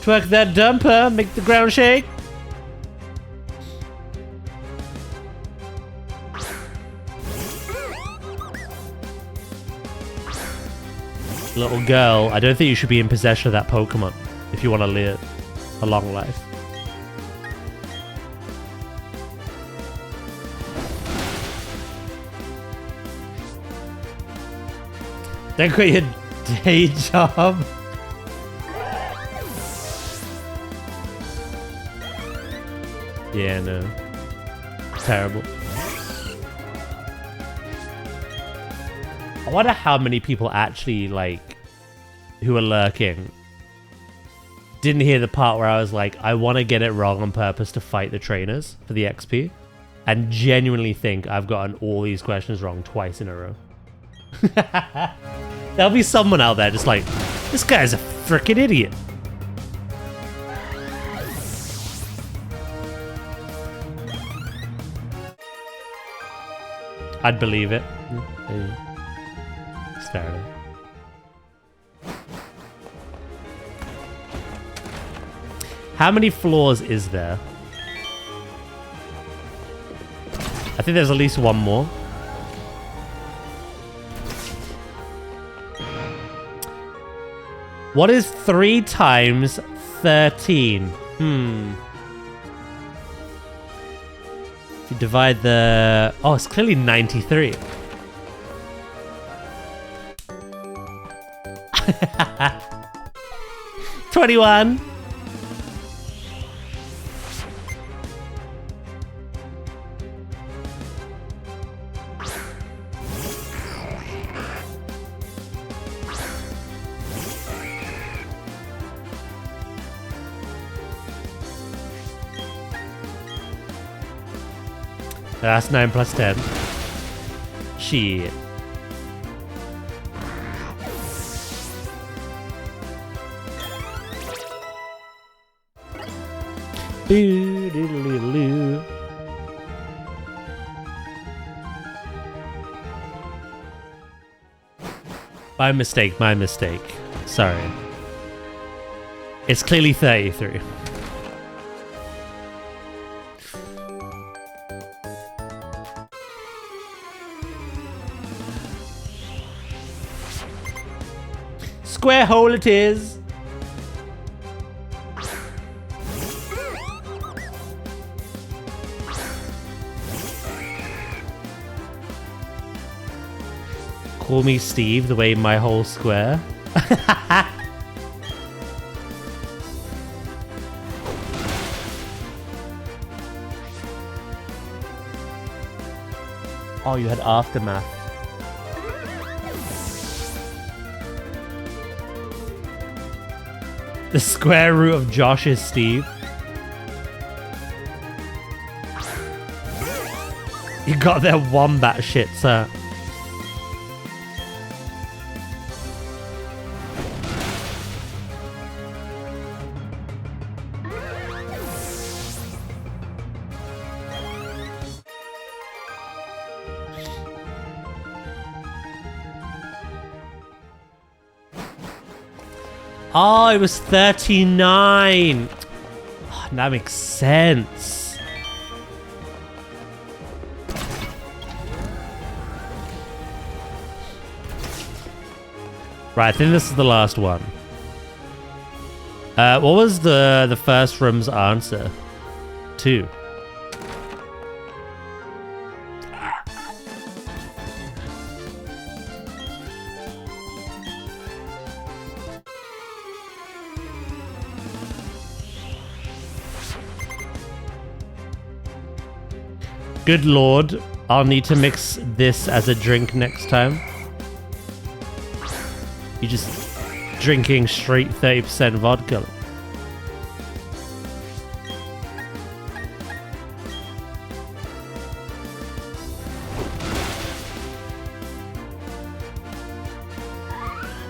Twerk that dumper, make the ground shake. Little girl, I don't think you should be in possession of that Pokemon if you want to live a long life. Don't quit your day job. Yeah, no. Terrible. I wonder how many people actually, like, who are lurking didn't hear the part where I was like, I want to get it wrong on purpose to fight the trainers for the XP. and genuinely think I've gotten all these questions wrong twice in a row. There'll be someone out there just like, this guy's a freaking idiot. I'd believe it. It's fair enough. How many floors is there? I think there's at least one more. What is 3 times 13? If you divide the... Oh, it's clearly 93. $21. That's 9 plus 10. Shit. Boo-diddle-diddle-doo. My mistake, my mistake. Sorry. It's clearly 33. Square hole it is. Call me Steve, the way my whole square. Oh, you had aftermath. The square root of Josh is Steve. You got their wombat shit, sir. Oh, it was 39. Oh, that makes sense. Right, I think this is the last one. What was the first room's answer? 2. Good lord, I'll need to mix this as a drink next time. You're just drinking straight 30% vodka.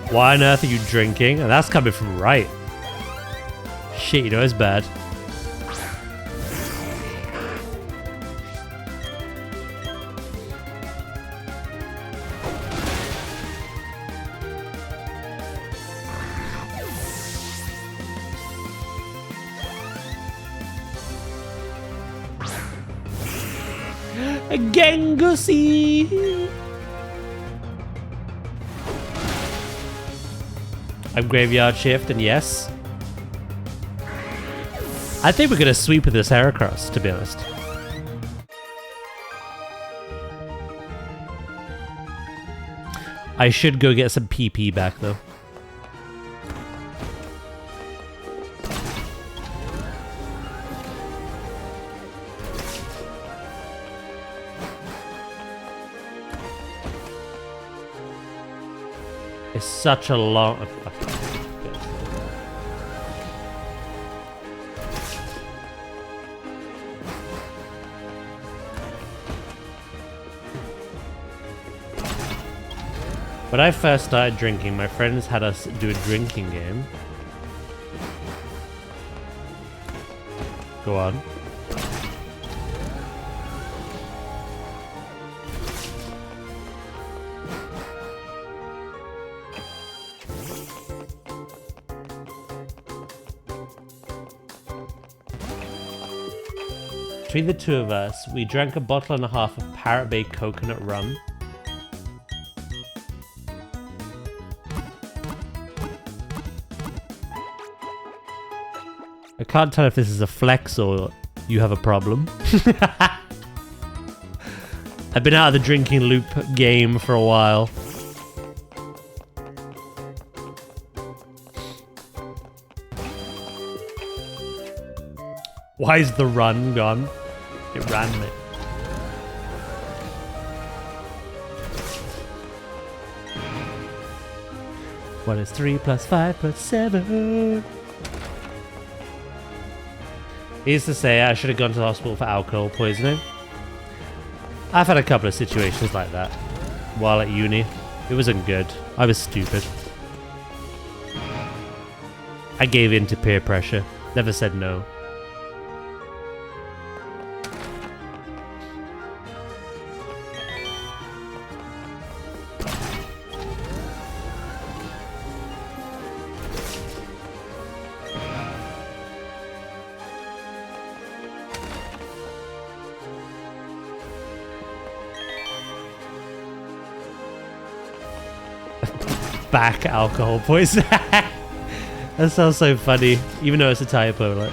Why on earth are you drinking? And that's coming from right. Shit, you know it's bad. Gengusi! I'm graveyard shift, and yes. I think we're gonna sweep with this Heracross, to be honest. I should go get some PP back, though. It's such a long... When I first started drinking, my friends had us do a drinking game. Go on. Between the two of us, we drank a bottle and a half of Parrot Bay coconut rum. I can't tell if this is a flex or you have a problem. I've been out of the drinking loop game for a while. Why is the run gone? It ran me. What is 3 plus 5 plus 7? He used to say I should have gone to the hospital for alcohol poisoning. I've had a couple of situations like that while at uni. It wasn't good. I was stupid. I gave in to peer pressure. Never said no. Back alcohol poisoning. That sounds so funny, even though it's a typo. Like,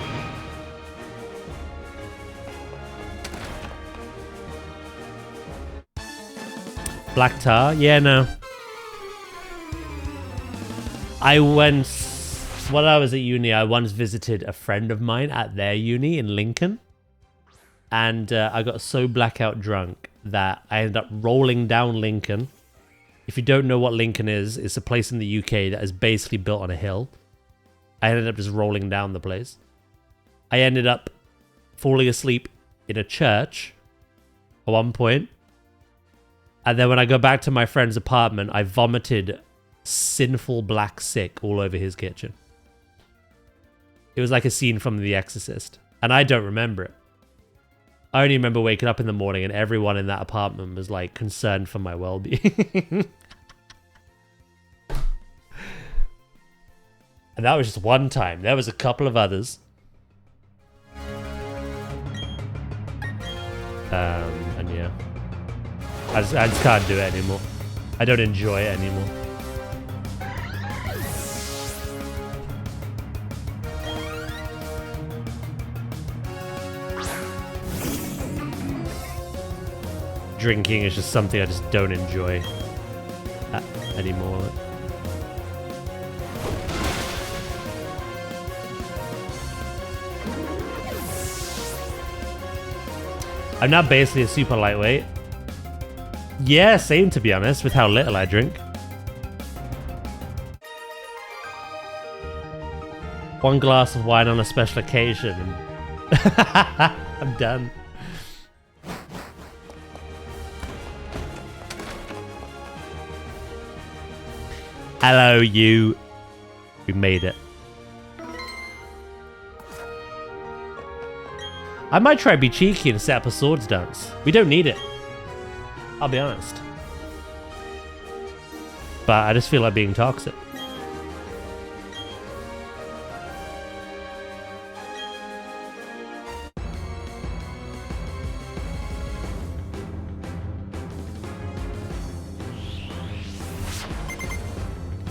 black tar? Yeah, no. When I was at uni, I once visited a friend of mine at their uni in Lincoln, and I got so blackout drunk that I ended up rolling down Lincoln. If you don't know what Lincoln is, it's a place in the UK that is basically built on a hill. I ended up just rolling down the place. I ended up falling asleep in a church at one point. And then when I go back to my friend's apartment, I vomited sinful black sick all over his kitchen. It was like a scene from The Exorcist. And I don't remember it. I only remember waking up in the morning and everyone in that apartment was like concerned for my well-being. And that was just one time. There was a couple of others. And yeah. I just can't do it anymore. I don't enjoy it anymore. Drinking is just something I just don't enjoy anymore. I'm now basically a super lightweight. Yeah, same to be honest, with how little I drink. One glass of wine on a special occasion and I'm done. Hello, you. We made it. I might try to be cheeky and set up a swords dance. We don't need it. I'll be honest. But I just feel like being toxic.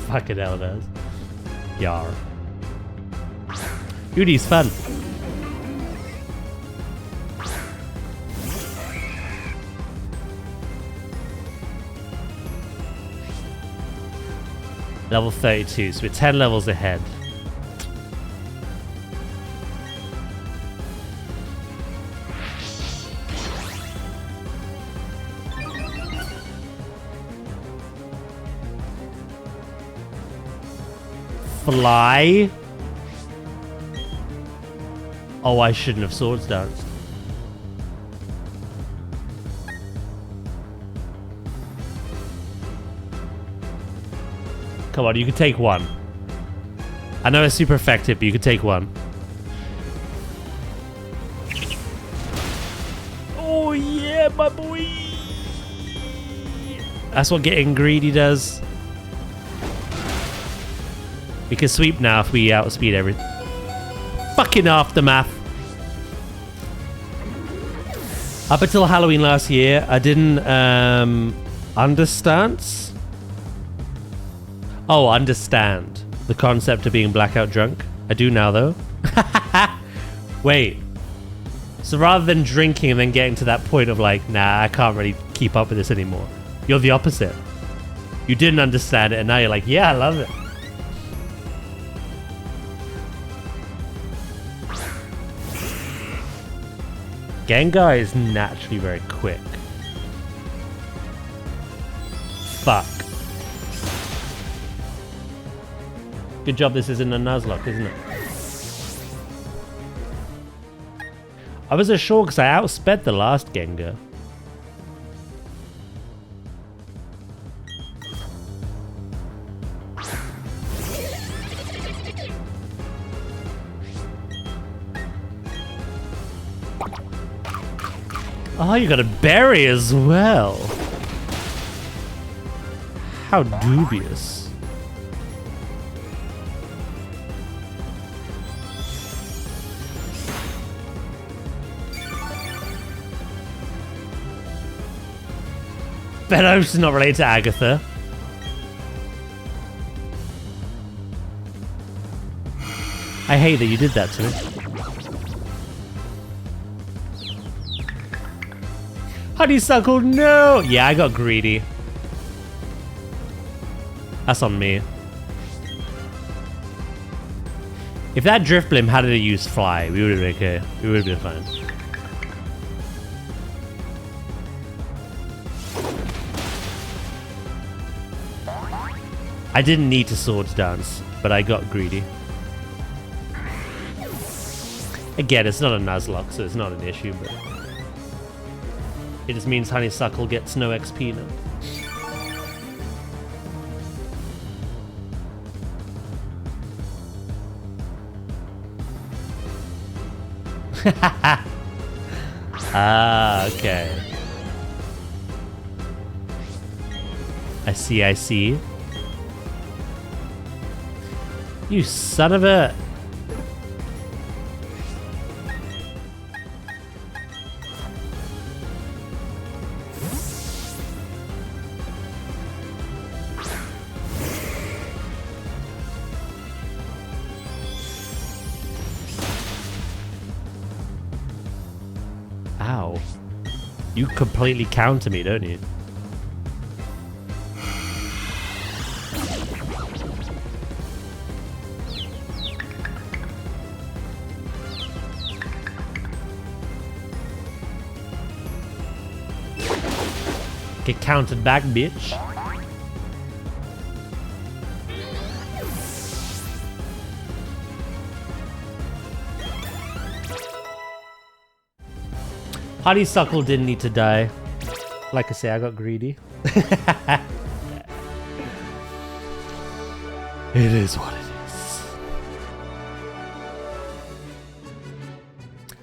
Fucking hell, it does. Yar. Uni's fun. Level 32, so we're 10 levels ahead. Fly? Oh, I shouldn't have swords danced. Come on, you can take one. I know it's super effective, but you can take one. Oh yeah, my boy! That's what getting greedy does. We can sweep now if we outspeed everything. Fucking aftermath. Up until Halloween last year, I didn't understand. Oh, understand the concept of being blackout drunk. I do now, though. Wait. So rather than drinking and then getting to that point of like, nah, I can't really keep up with this anymore. You're the opposite. You didn't understand it, and now you're like, yeah, I love it. Gengar is naturally very quick. Fuck. Good job this isn't a Nuzlocke, isn't it? I was sure because I outsped the last Gengar. Oh, you got a berry as well. How dubious. Benos is not related to Agatha. I hate that you did that to me. Honeysuckle, no! Yeah, I got greedy. That's on me. If that Drifblim had to use Fly, we would have been okay. We would have been fine. I didn't need to Swords Dance, but I got greedy. Again, it's not a Nuzlocke, so it's not an issue, but... it just means Honeysuckle gets no XP now. Ah, okay. I see, I see. You son of a... Ow. You completely counter me, don't you? Get counted back, bitch. Honeysuckle didn't need to die. Like I say, I got greedy. It is what it is.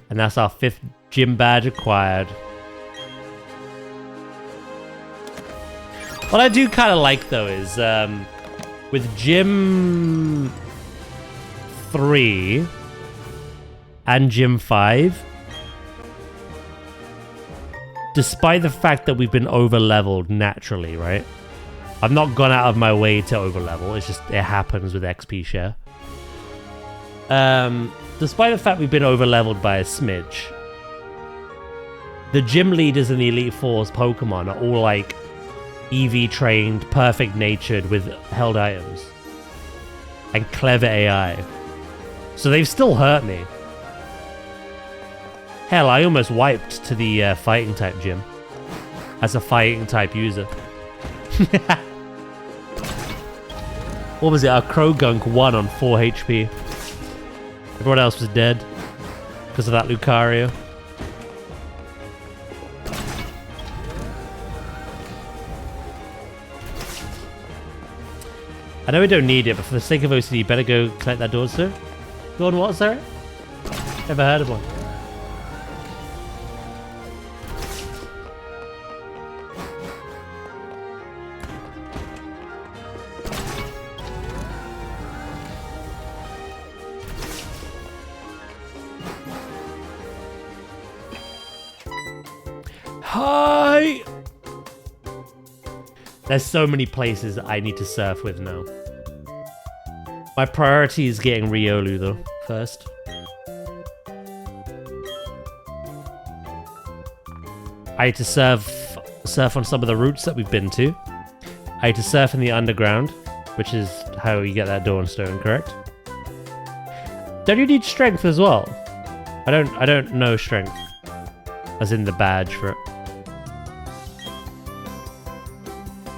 And that's our 5th gym badge acquired. What I do kind of like though is with Gym 3 and Gym 5, despite the fact that we've been over-leveled naturally, right? I've not gone out of my way to over-level. It's just, it happens with XP share. Despite the fact we've been over-leveled by a smidge, the gym leaders in the Elite Four's Pokemon are all like EV trained, perfect natured with held items. And clever AI. So they've still hurt me. Hell, I almost wiped to the fighting type gym. As a fighting type user. What was it? Our Krogunk won on 4 HP. Everyone else was dead. Because of that Lucario. I know we don't need it, but for the sake of OCD, better go collect that Dawnstone. Dawn what, sorry? Never heard of one. Hi! There's so many places that I need to surf with now. My priority is getting Riolu though, first. I need to surf on some of the routes that we've been to. I need to surf in the underground, which is how you get that Dawnstone, correct? Don't you need strength as well? I don't know strength. As in the badge for it.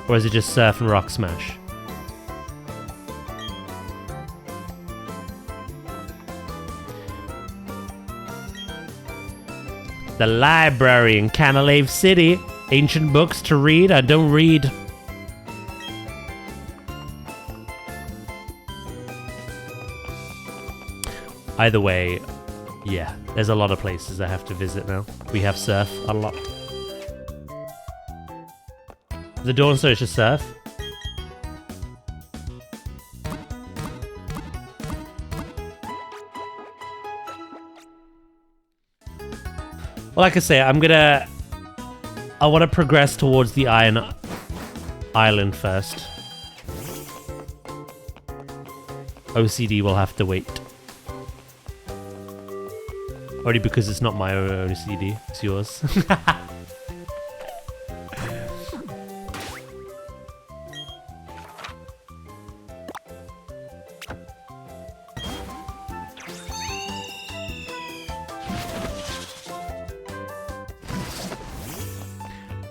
Or is it just surf and rock smash? The library in Canalave City. Ancient books to read. I don't read. Either way, yeah, there's a lot of places I have to visit now. We have surf unlocked. The Dawnstone is just surf. Well, like I say, I want to progress towards the Iron Island first. OCD will have to wait. Only because it's not my own OCD, it's yours.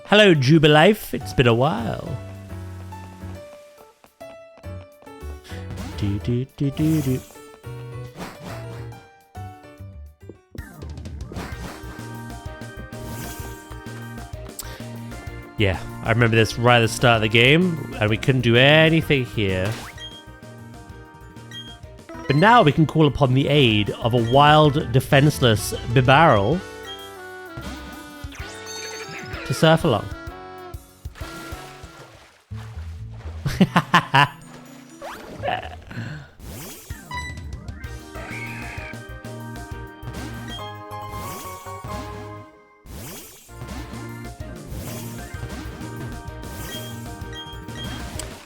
Hello, Jubilife. It's been a while. Do. Yeah, I remember this right at the start of the game, and we couldn't do anything here. But now we can call upon the aid of a wild, defenseless Bibarel to surf along.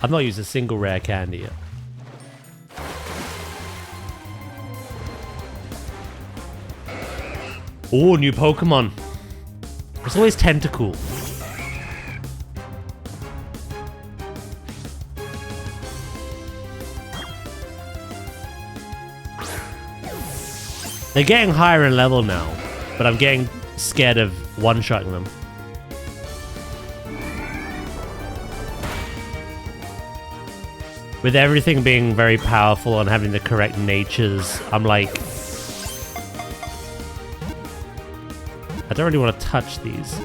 I've not used a single rare candy yet. Oh, new Pokemon. It's always Tentacool. They're getting higher in level now, but I'm getting scared of one-shotting them. With everything being very powerful and having the correct natures, I'm like... I don't really want to touch these.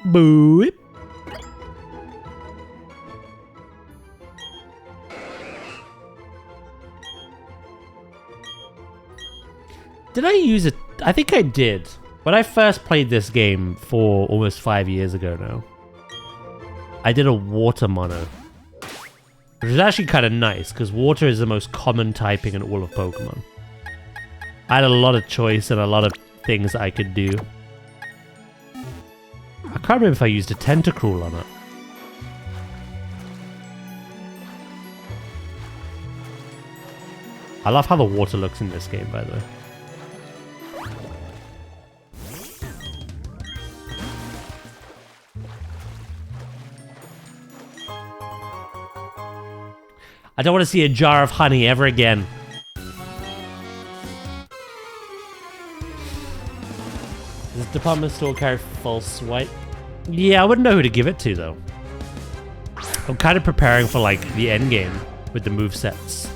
Boop. Did I use it? I think I did. When I first played this game for almost 5 years ago now, I did a water mono. Which is actually kind of nice, because water is the most common typing in all of Pokemon. I had a lot of choice and a lot of things I could do. I can't remember if I used a Tentacruel on it. I love how the water looks in this game, by the way. I don't want to see a jar of honey ever again. Does this department store carry false swipe? Yeah, I wouldn't know who to give it to, though. I'm kind of preparing for, like, the end game with the movesets.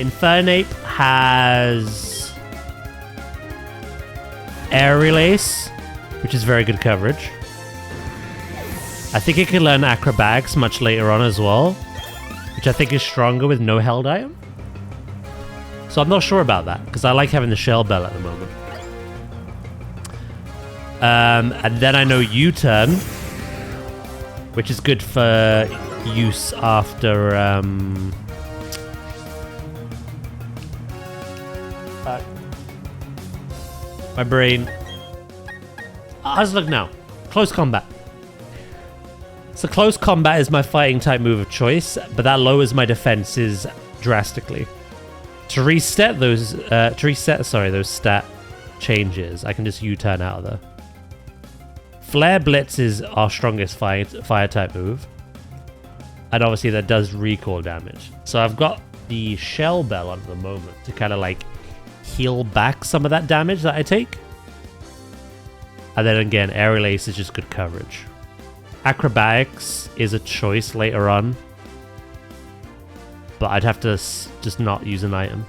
Infernape has Aerial Ace, which is very good coverage. I think it can learn Acrobatics much later on as well, which I think is stronger with no held item. So I'm not sure about that, because I like having the Shell Bell at the moment. And then I know U-Turn, which is good for use after... my brain. How's it look now? Close combat. So close combat is my fighting type move of choice, but that lowers my defenses drastically. To reset those, those stat changes, I can just U-turn out of there. Flare Blitz is our strongest fire type move, and obviously that does recoil damage. So I've got the Shell Bell on at the moment to kind of like heal back some of that damage that I take. And then again, Aerial Ace is just good coverage. Acrobatics is a choice later on, but I'd have to just not use an item.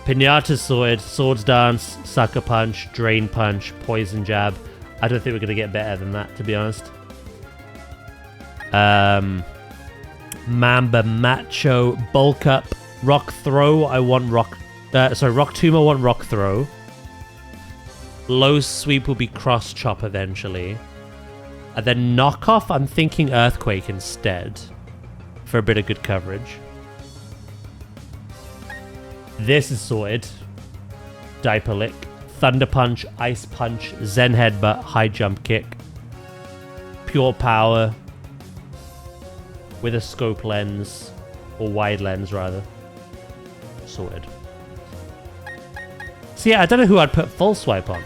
Pinata's sorted. Swords Dance, Sucker Punch, Drain Punch, Poison Jab. I don't think we're going to get better than that, to be honest. Mamba Macho, Bulk Up, Rock Throw. I want Rock... Rock Tomb, I want Rock Throw. Low Sweep will be Cross Chop eventually. And then Knockoff, I'm thinking Earthquake instead, for a bit of good coverage. This is sorted. Diaper Lick, Thunder Punch, Ice Punch, Zen Headbutt, High Jump Kick. Pure Power with a Scope Lens, or Wide Lens rather. Sorted. So yeah, I don't know who I'd put Full Swipe on.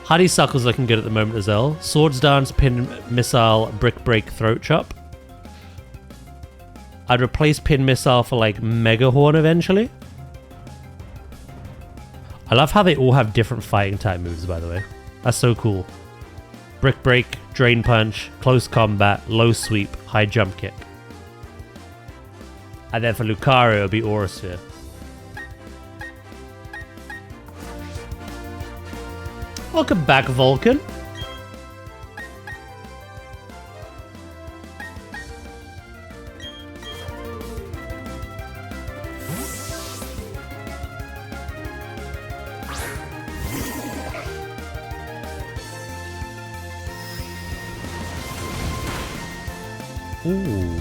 Honeysuckle's looking good at the moment as well. Swords Dance, Pin Missile, Brick Break, Throat Chop. I'd replace Pin Missile for like Mega Horn eventually. I love how they all have different fighting type moves, by the way. That's so cool. Brick Break, Drain Punch, Close Combat, Low Sweep, High Jump Kick. And then for Lucario, it'll be Aura Sphere. Welcome back, Vulcan. Ooh.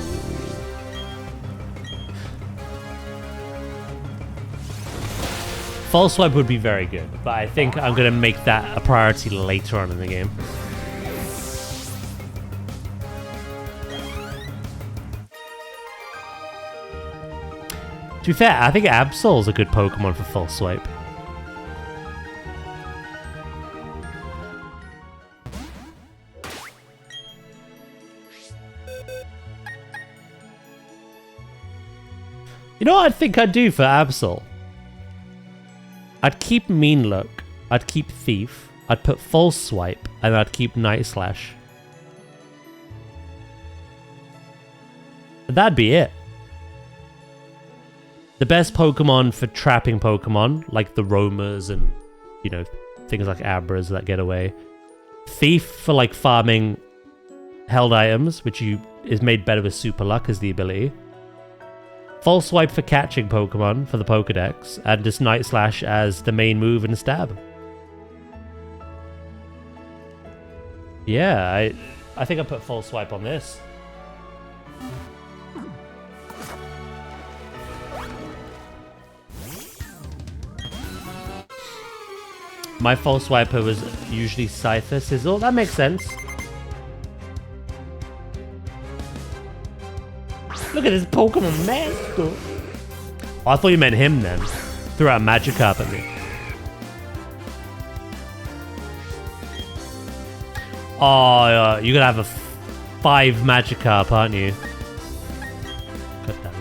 False Swipe would be very good, but I think I'm going to make that a priority later on in the game. To be fair, I think Absol's a good Pokemon for False Swipe. You know what I think I'd do for Absol? I'd keep Mean Look, I'd keep Thief, I'd put False Swipe, and I'd keep Night Slash. That'd be it. The best Pokemon for trapping Pokemon, like the Roamers and, you know, things like Abras that get away. Thief for like farming held items, which is made better with Super Luck as the ability. False Swipe for catching Pokemon for the Pokedex, and just Night Slash as the main move and stab. Yeah, I think I put False Swipe on this. My False Swiper was usually Scyther Sizzle. That makes sense. Look at this Pokemon master. Oh, I thought you meant him then. Threw out Magikarp at me. Oh, you're gonna have a 5 Magikarp, aren't you? God damn it.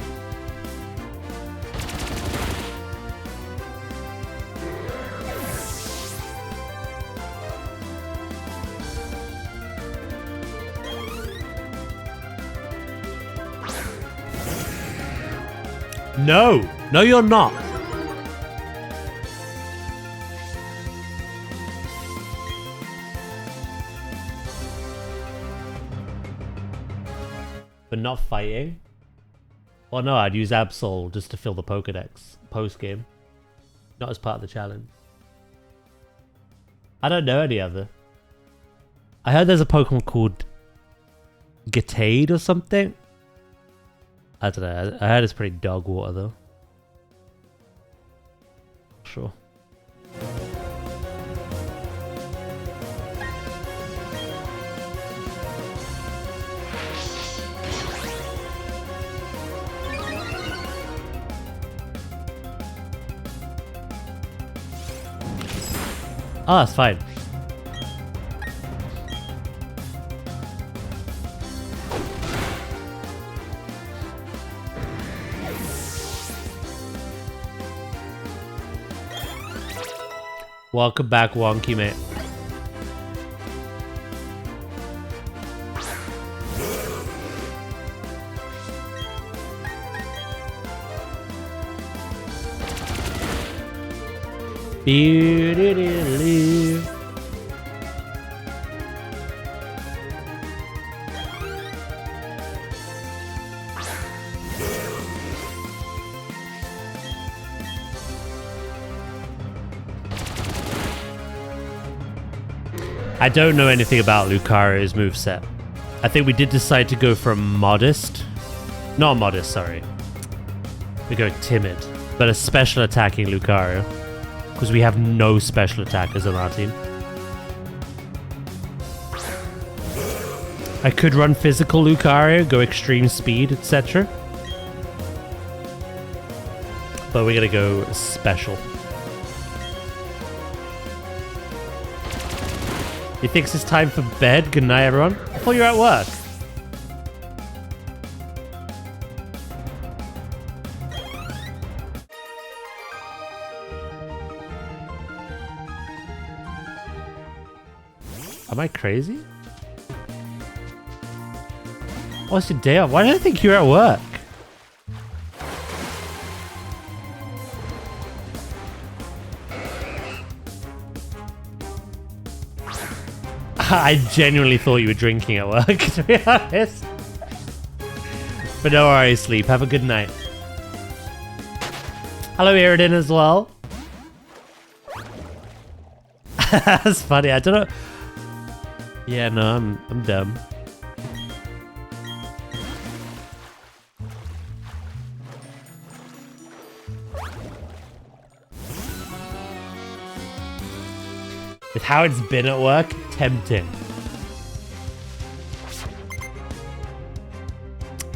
No! No, you're not. But not fighting? Well, no, I'd use Absol just to fill the Pokedex post-game. Not as part of the challenge. I don't know any other. I heard there's a Pokemon called Gitade or something. I don't know. I heard it's pretty dog water though. Sure. Oh, that's fine. Welcome back, Wonky, mate. I don't know anything about Lucario's moveset. I think we did decide to go for modest. Not modest, sorry. We go timid. But a special attacking Lucario. Because we have no special attackers on our team. I could run physical Lucario, go extreme speed, etc. But we're gonna go special. He thinks it's time for bed. Good night, everyone. I thought you were at work. Am I crazy? Oh, it's your day off. Why did I think you were at work? I genuinely thought you were drinking at work, to be honest. But no worries, Sleep. Have a good night. Hello, Iridan, as well. That's funny. I don't know. Yeah, no, I'm dumb. With how it's been at work, tempting.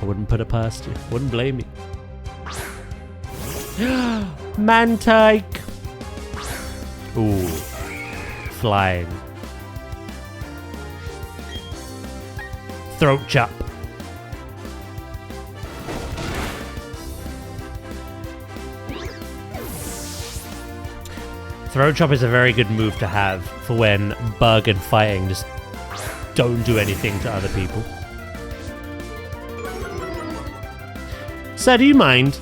I wouldn't put it past you. Wouldn't blame you. Mantike. Ooh. Flying. Throat chop. Throat chop is a very good move to have for when bug and fighting just don't do anything to other people. Sir, do you mind?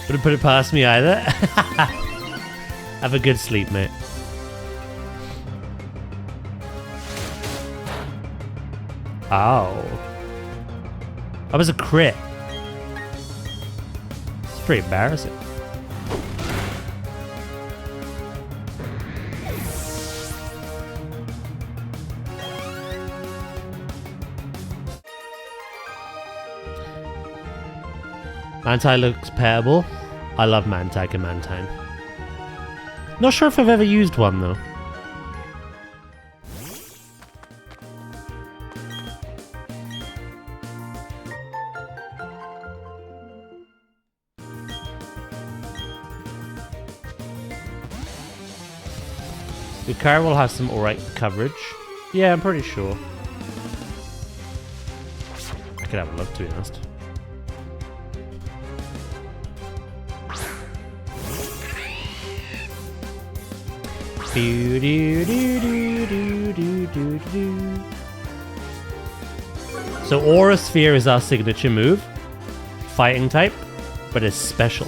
Wouldn't put it past me either. Have a good sleep, mate. Ow. That was a crit. It's pretty embarrassing. Mantine looks payable. I love Mantike and Mantine. Not sure if I've ever used one though. Lucario will have some alright coverage. Yeah, I'm pretty sure. I could have a look, to be honest. So Aura Sphere is our signature move. Fighting type, but it's special.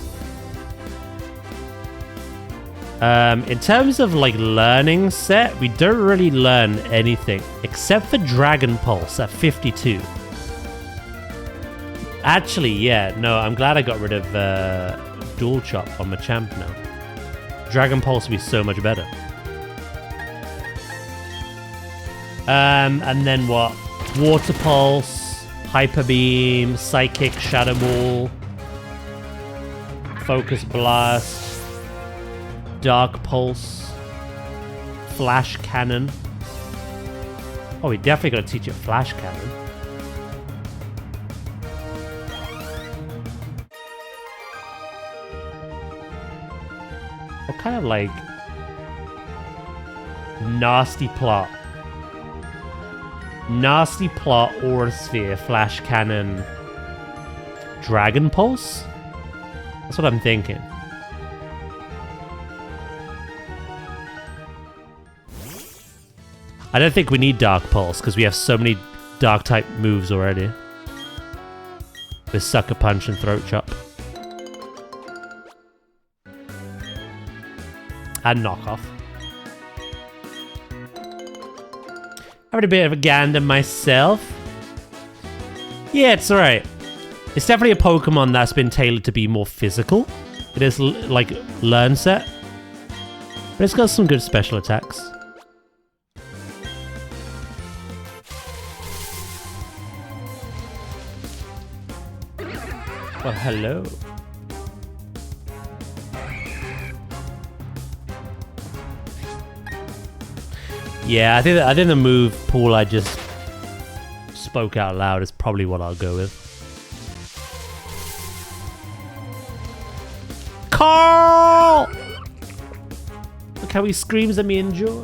In terms of like learning set, we don't really learn anything except for Dragon Pulse at 52. Actually, yeah, no, I'm glad I got rid of Dual Chop on my champ now. Dragon Pulse would be so much better. And then what? Water Pulse, Hyper Beam, Psychic, Shadow Ball, Focus Blast, Dark Pulse, Flash Cannon. Oh, we definitely got to teach it Flash Cannon. What kind of like nasty plot? Nasty plot, Aura Sphere, Flash Cannon, Dragon Pulse? That's what I'm thinking. I don't think we need Dark Pulse because we have so many Dark type moves already. With Sucker Punch and Throat Chop. And Knockoff. Having a bit of a gander myself. Yeah, it's alright. It's definitely a Pokemon that's been tailored to be more physical. It is like learn set. But it's got some good special attacks. Well, hello. Yeah, I think the move pool I just spoke out loud is probably what I'll go with. Carl! Look how he screams at me in joy.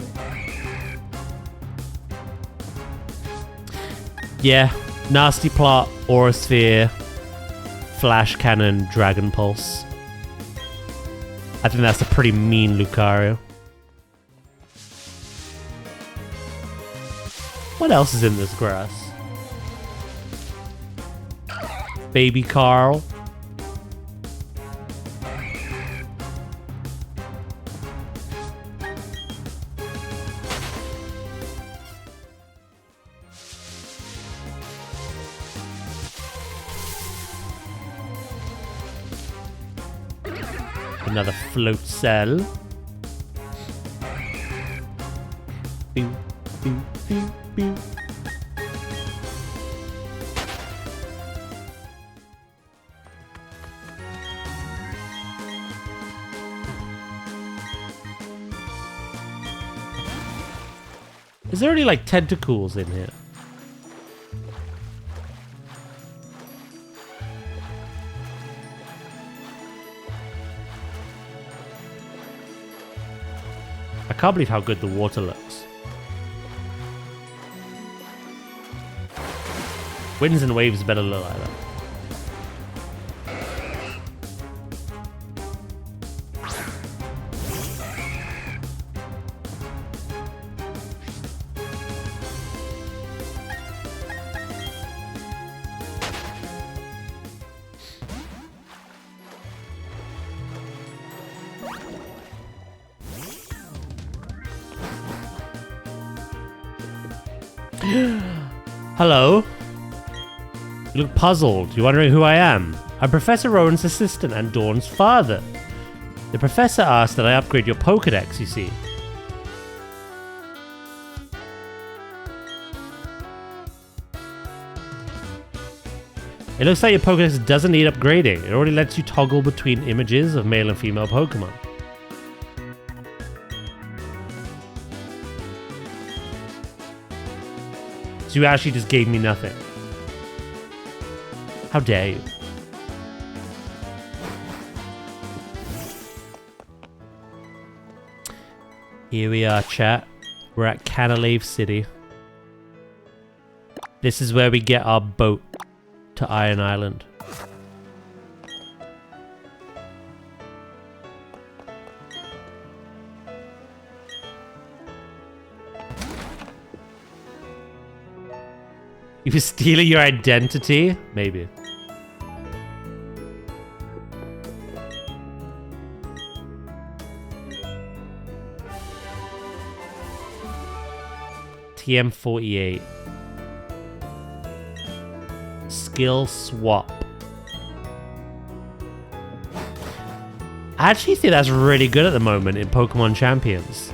Yeah, nasty plot, Aura Sphere, Flash Cannon, Dragon Pulse. I think that's a pretty mean Lucario. What else is in this grass? Baby Carl. Another float cell. Bing, bing, bing, bing. Is there any like tentacles in here? I can't believe how good the water looks. Winds and waves better look like that. Hello? You look puzzled. You're wondering who I am. I'm Professor Rowan's assistant and Dawn's father. The professor asked that I upgrade your Pokedex, you see. It looks like your Pokedex doesn't need upgrading. It already lets you toggle between images of male and female Pokemon. So you actually just gave me nothing. How dare you? Here we are, chat. We're at Canalave City. This is where we get our boat to Iron Island. You were stealing your identity? Maybe. TM48. Skill swap. I actually think that's really good at the moment in Pokemon Champions.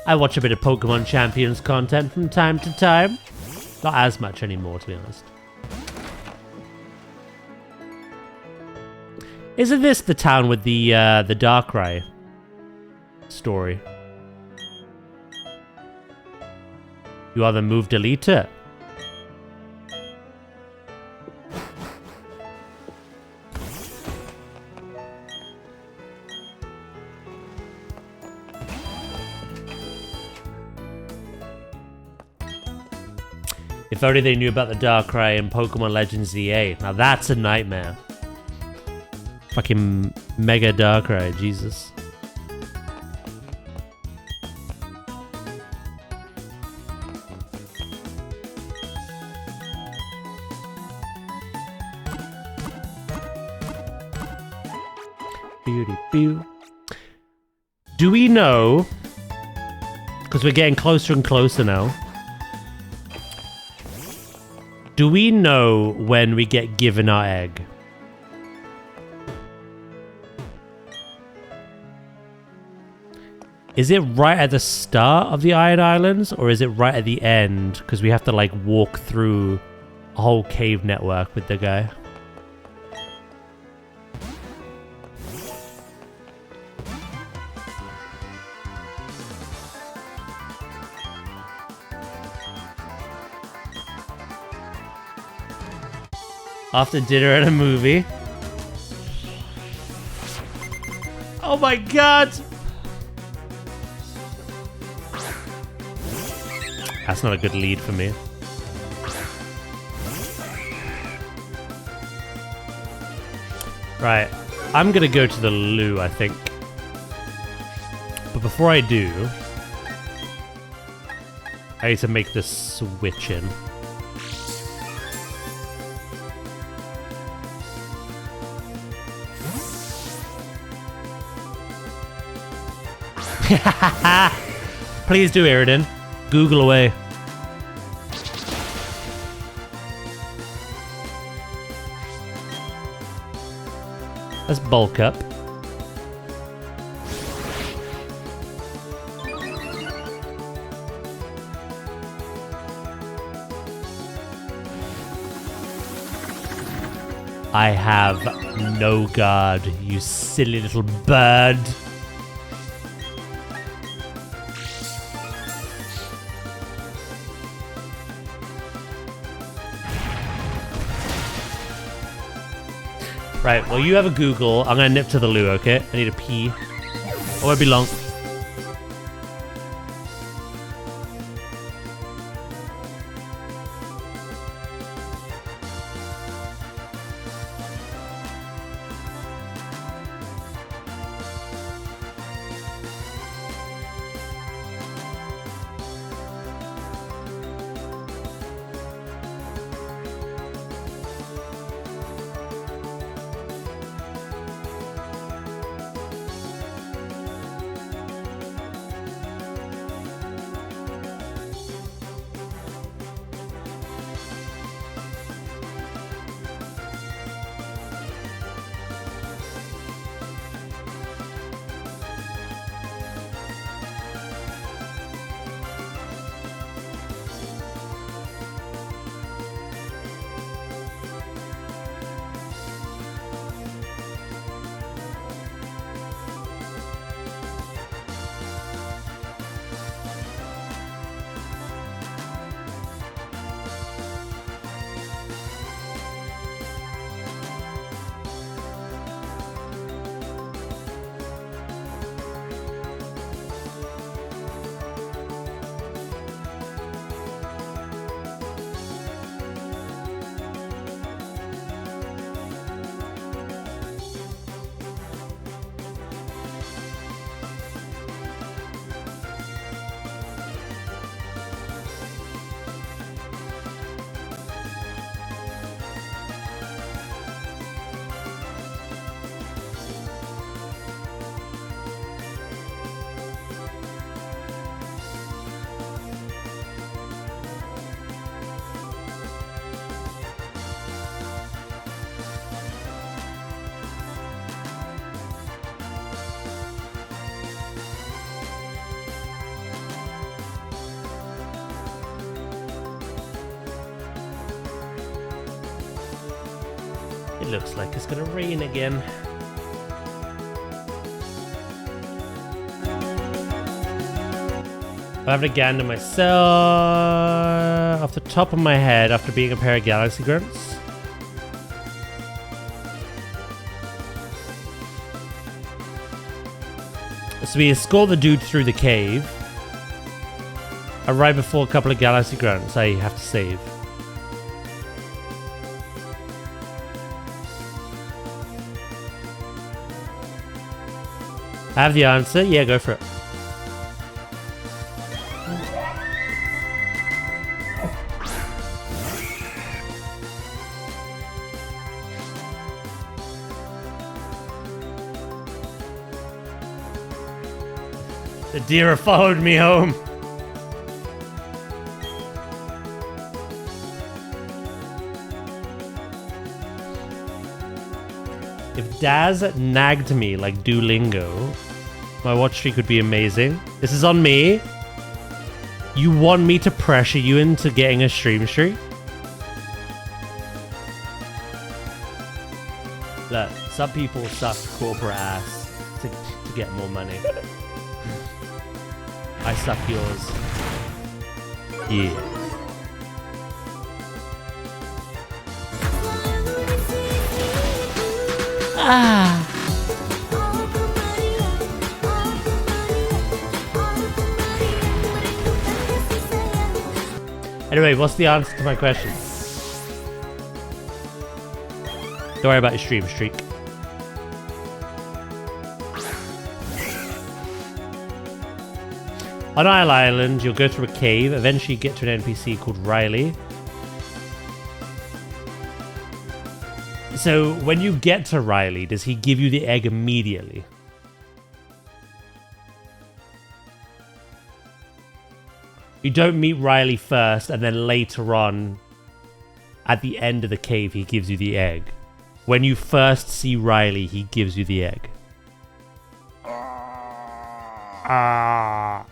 I watch a bit of Pokemon Champions content from time to time. Not as much anymore, to be honest. Isn't this the town with the Darkrai story? You either move, delete it. If only they knew about the Darkrai in Pokemon Legends EA. Now that's a nightmare. Fucking Mega Darkrai, Jesus. Do we know, because we're getting closer and closer now, do we know when we get given our egg? Is it right at the start of the Iron Islands, or is it right at the end? Because we have to like walk through a whole cave network with the guy. After dinner and a movie. Oh my god! That's not a good lead for me. Right, I'm gonna go to the loo, I think. But before I do, I need to make this switch in. Please do, Aridin. Google away. Let's bulk up. I have no guard, you silly little bird. Right, well you have a Google. I'm gonna nip to the loo, okay? I need a pee. I won't be long. It looks like it's gonna rain again. I'm having a gander myself off the top of my head after being a pair of galaxy grunts. So we escort the dude through the cave. And right before a couple of galaxy grunts, I have to save. I have the answer. Yeah, go for it. The deer have followed me home. If Daz nagged me like Duolingo, my watch streak would be amazing. This is on me. You want me to pressure you into getting a stream streak? Look, some people suck corporate ass to get more money. I suck yours. Yeah. Ah. Anyway, what's the answer to my question? Don't worry about your stream streak. On Isle Island, you'll go through a cave, eventually get to an NPC called Riley. So, when you get to Riley, does he give you the egg immediately? You don't meet Riley first, and then later on, at the end of the cave, he gives you the egg. When you first see Riley, he gives you the egg. Ah.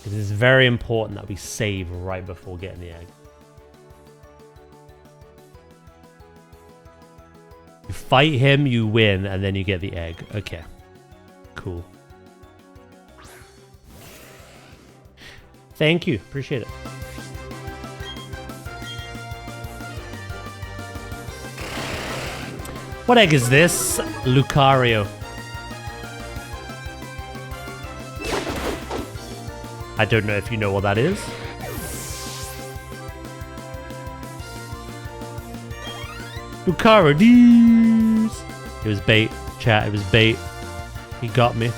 It is very important that we save right before getting the egg. You fight him, you win, and then you get the egg. Okay. Cool. Thank you. Appreciate it. What egg is this? Lucario. I don't know if you know what that is. Lucario. It was bait, chat. It was bait. He got me.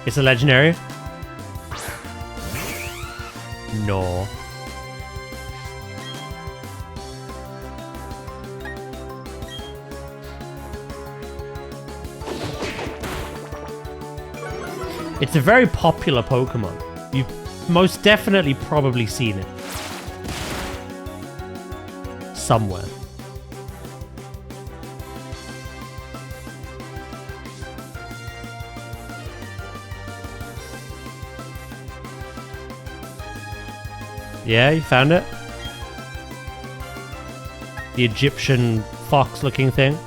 It's a legendary. No. It's a very popular Pokemon. You've most definitely probably seen it. Somewhere. Yeah, you found it? The Egyptian fox looking thing.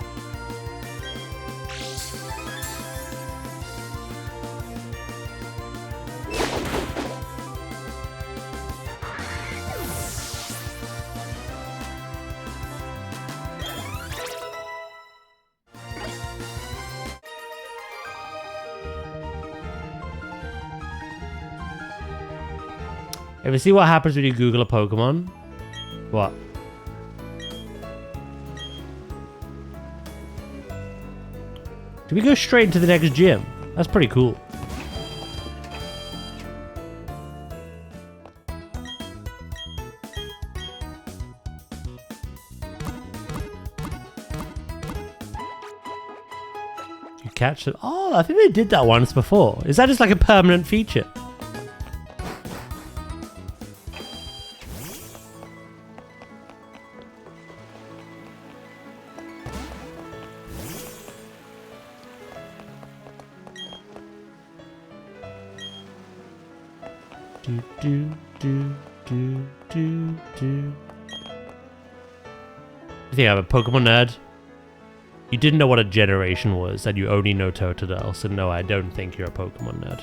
Ever see what happens when you Google a Pokemon? What? Did we go straight into the next gym? That's pretty cool. You catch them? Oh, I think they did that once before. Is that just like a permanent feature? You think I'm a Pokemon nerd? You didn't know what a generation was, and you only know Totodile, so no, I don't think you're a Pokemon nerd.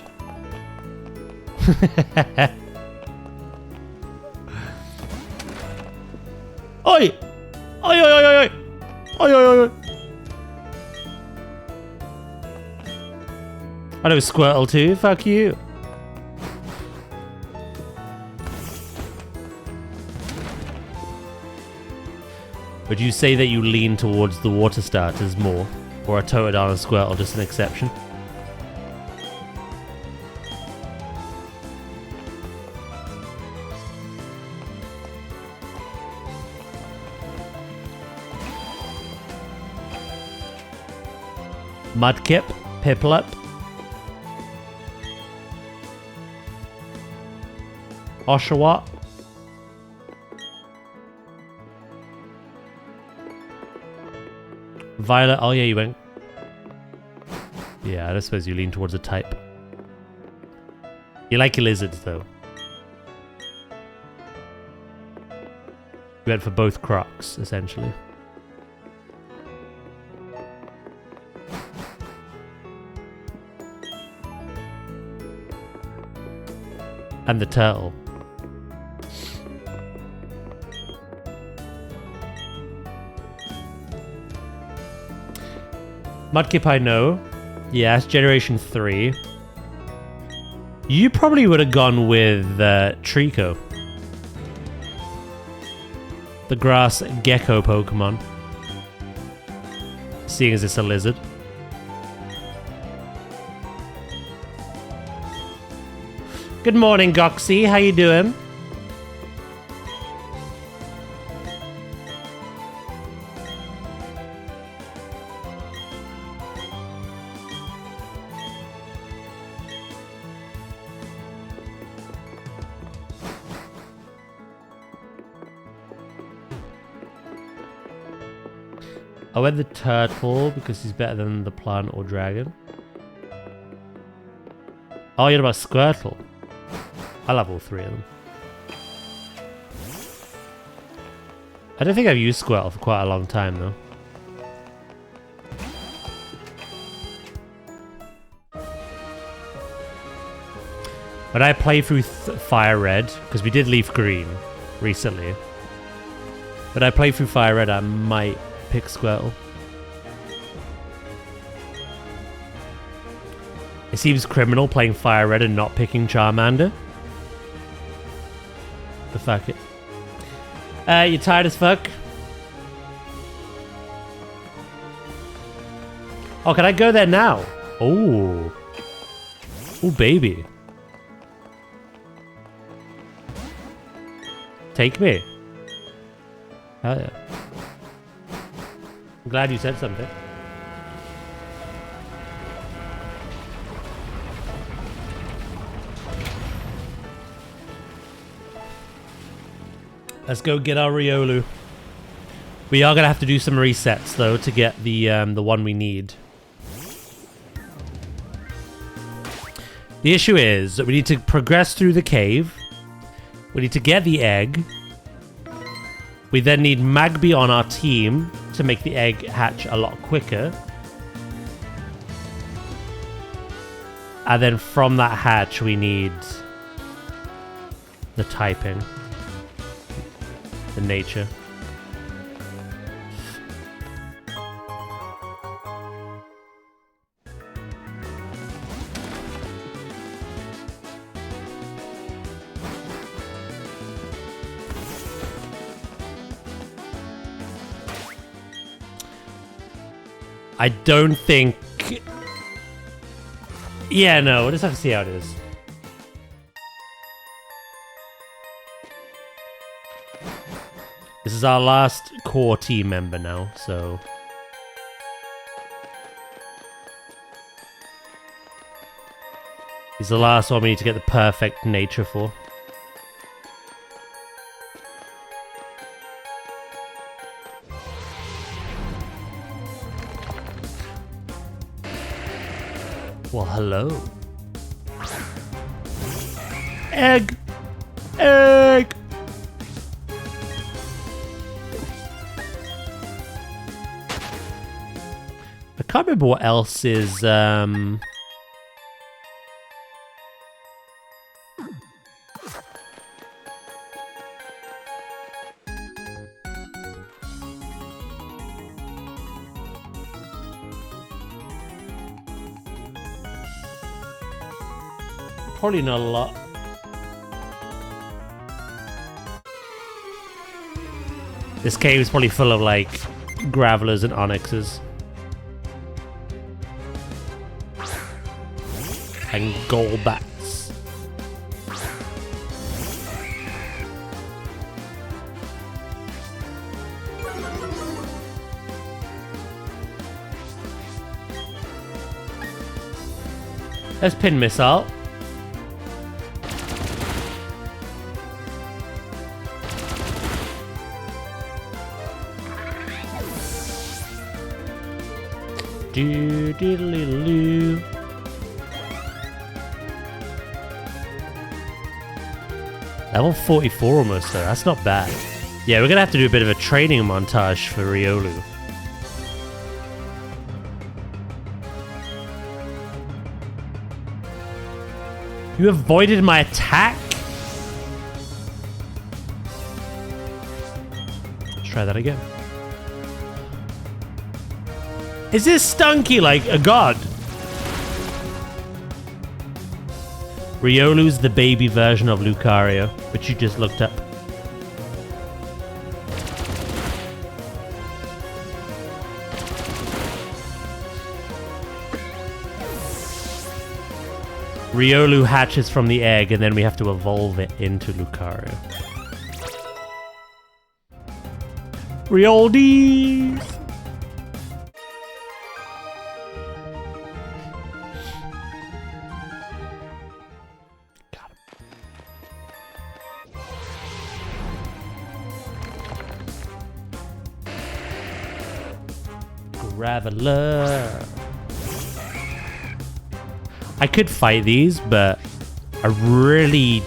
Oi! Oi, oi, oi, oi, oi! Oi, oi, oi, oi! I know Squirtle too, fuck you. Would you say that you lean towards the water starters more? Or a Totodile and Squirtle just an exception? Mudkip, Piplup. Oshawott. Violet. Oh yeah, you went. Yeah, I suppose you lean towards a type. You like your lizards though. You went for both Crocs, essentially. And the turtle. Mudkip I know. Yes, Generation 3. You probably would have gone with Trico. The grass gecko Pokemon. Seeing as it's a lizard. Good morning, Goxie. How you doing? I went the turtle because he's better than the plant or dragon. Oh, you're about Squirtle. I love all three of them. I don't think I've used Squirtle for quite a long time though. When I play through Fire Red, because we did Leaf Green recently, but I play through Fire Red, I might pick Squirtle. It seems criminal playing Fire Red and not picking Charmander. But fuck it. You tired as fuck? Oh, can I go there now? Oh. Oh, baby. Take me. Hell yeah. I'm glad you said something. Let's go get our Riolu. We are gonna have to do some resets though to get the one we need. The issue is that we need to progress through the cave. We need to get the egg. We then need Magby on our team to make the egg hatch a lot quicker. And then from that hatch we need the typing. The nature. I don't think... Yeah, no, we'll just have to see how it is. This is our last core team member now, so... He's the last one we need to get the perfect nature for. Well, hello. Egg! Egg! I can't remember what else is, probably not a lot. This cave is probably full of, like, gravelers and onyxes. And golbats. There's pin missile. Do diddly-loo. Level 44 almost though, that's not bad. Yeah, we're gonna have to do a bit of a training montage for Riolu. You avoided my attack? Let's try that again. Is this Stunky like a god? Riolu's the baby version of Lucario, which you just looked up. Riolu hatches from the egg, and then we have to evolve it into Lucario. Rioldies! Got him. Graveler. I could fight these, but I really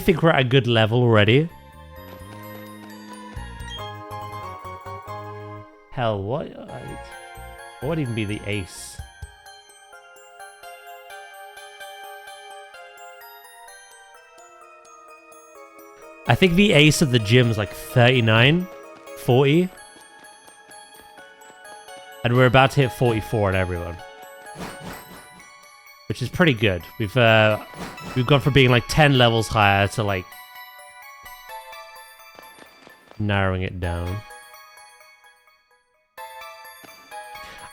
think we're at a good level already. Hell, what would even be the ace? I think the ace of the gym is like 39, 40. And we're about to hit 44 on everyone, which is pretty good. We've gone from being like 10 levels higher to like narrowing it down.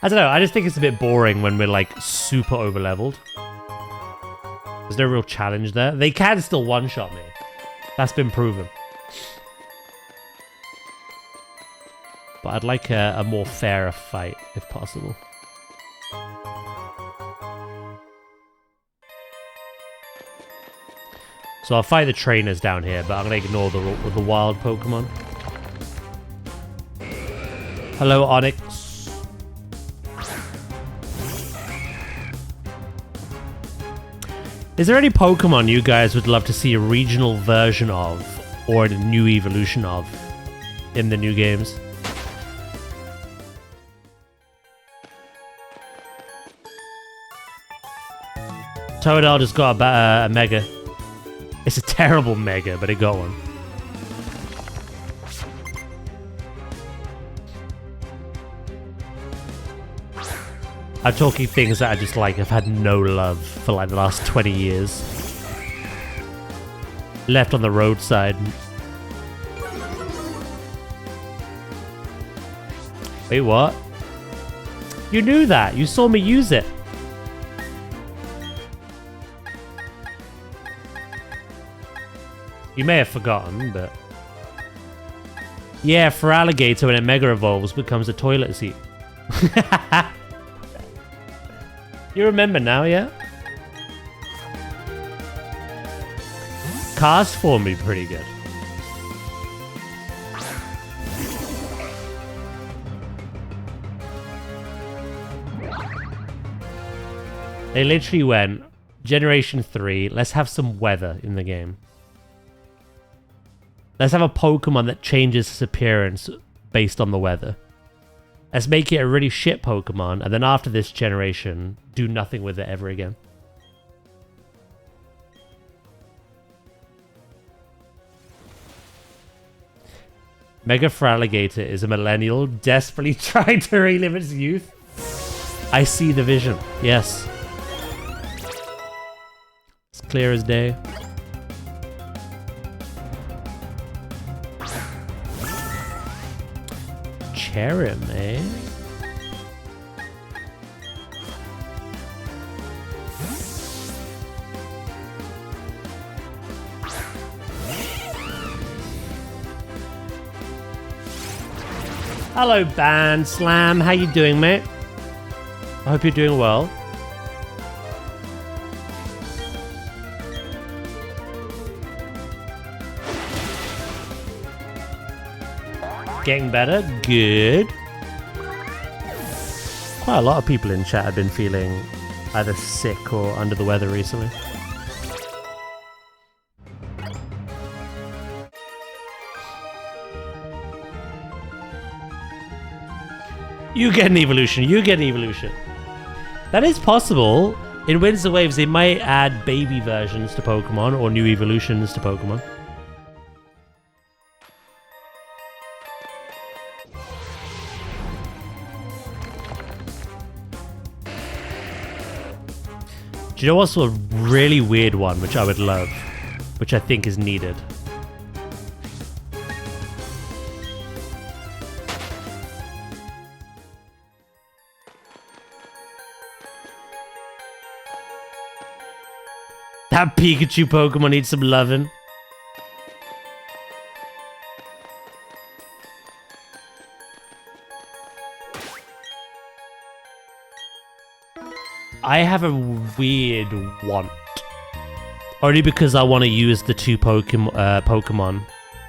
I don't know. I just think it's a bit boring when we're like super over leveled. There's no real challenge there. They can still one-shot me. That's been proven. But I'd like a more fairer fight, if possible. So I'll fight the trainers down here, but I'm going to ignore the wild Pokemon. Hello, Onyx. Is there any Pokemon you guys would love to see a regional version of, or a new evolution of, in the new games? Toadal just got a Mega. It's a terrible Mega, but it got one. I'm talking things that I just like have had no love for like the last 20 years. Left on the roadside. Wait, what? You knew that. You saw me use it. You may have forgotten, but... Yeah, for Alligator, when it Mega Evolves, becomes a toilet seat. You remember now, yeah? Cast form would be pretty good. They literally went, Generation 3. Let's have some weather in the game. Let's have a Pokemon that changes its appearance based on the weather. Let's make it a really shit Pokemon, and then after this generation, do nothing with it ever again. Mega Feraligatr is a millennial desperately trying to relive its youth. I see the vision. Yes. It's clear as day. Cherim, eh? Hello, Band Slam. How you doing, mate? I hope you're doing well. Getting better? Good. Quite a lot of people in chat have been feeling either sick or under the weather recently. You get an evolution. You get an evolution. That is possible. In Winds and Waves, they might add baby versions to Pokemon or new evolutions to Pokemon. Do you know what's a really weird one, which I would love, which I think is needed? That Pikachu Pokemon needs some loving. I have a weird want. Only because I want to use the two Pokemon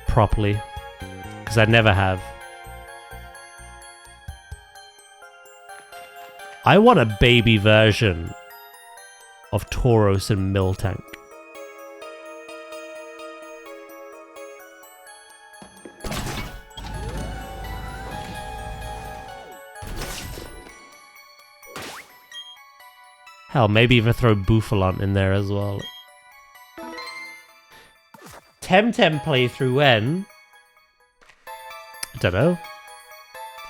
properly. Because I never have. I want a baby version of Tauros and Miltank. Hell, maybe even throw Bouffalont in there as well. Temtem playthrough when? I don't know.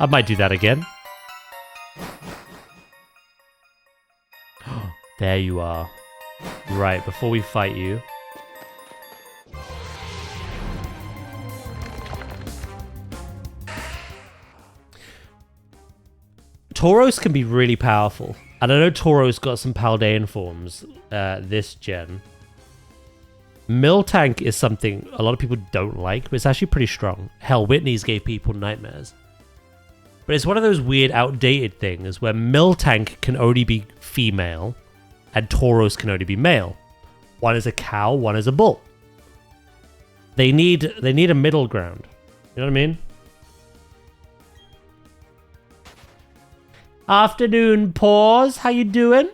I might do that again. There you are. Right, before we fight you. Tauros can be really powerful. And I know Tauros got some Paldean forms this gen. Miltank is something a lot of people don't like, but it's actually pretty strong. Hell, Whitney's gave people nightmares. But it's one of those weird outdated things where Miltank can only be female and Tauros can only be male. One is a cow, one is a bull. They need a middle ground. You know what I mean? Afternoon, Pause. How you doing?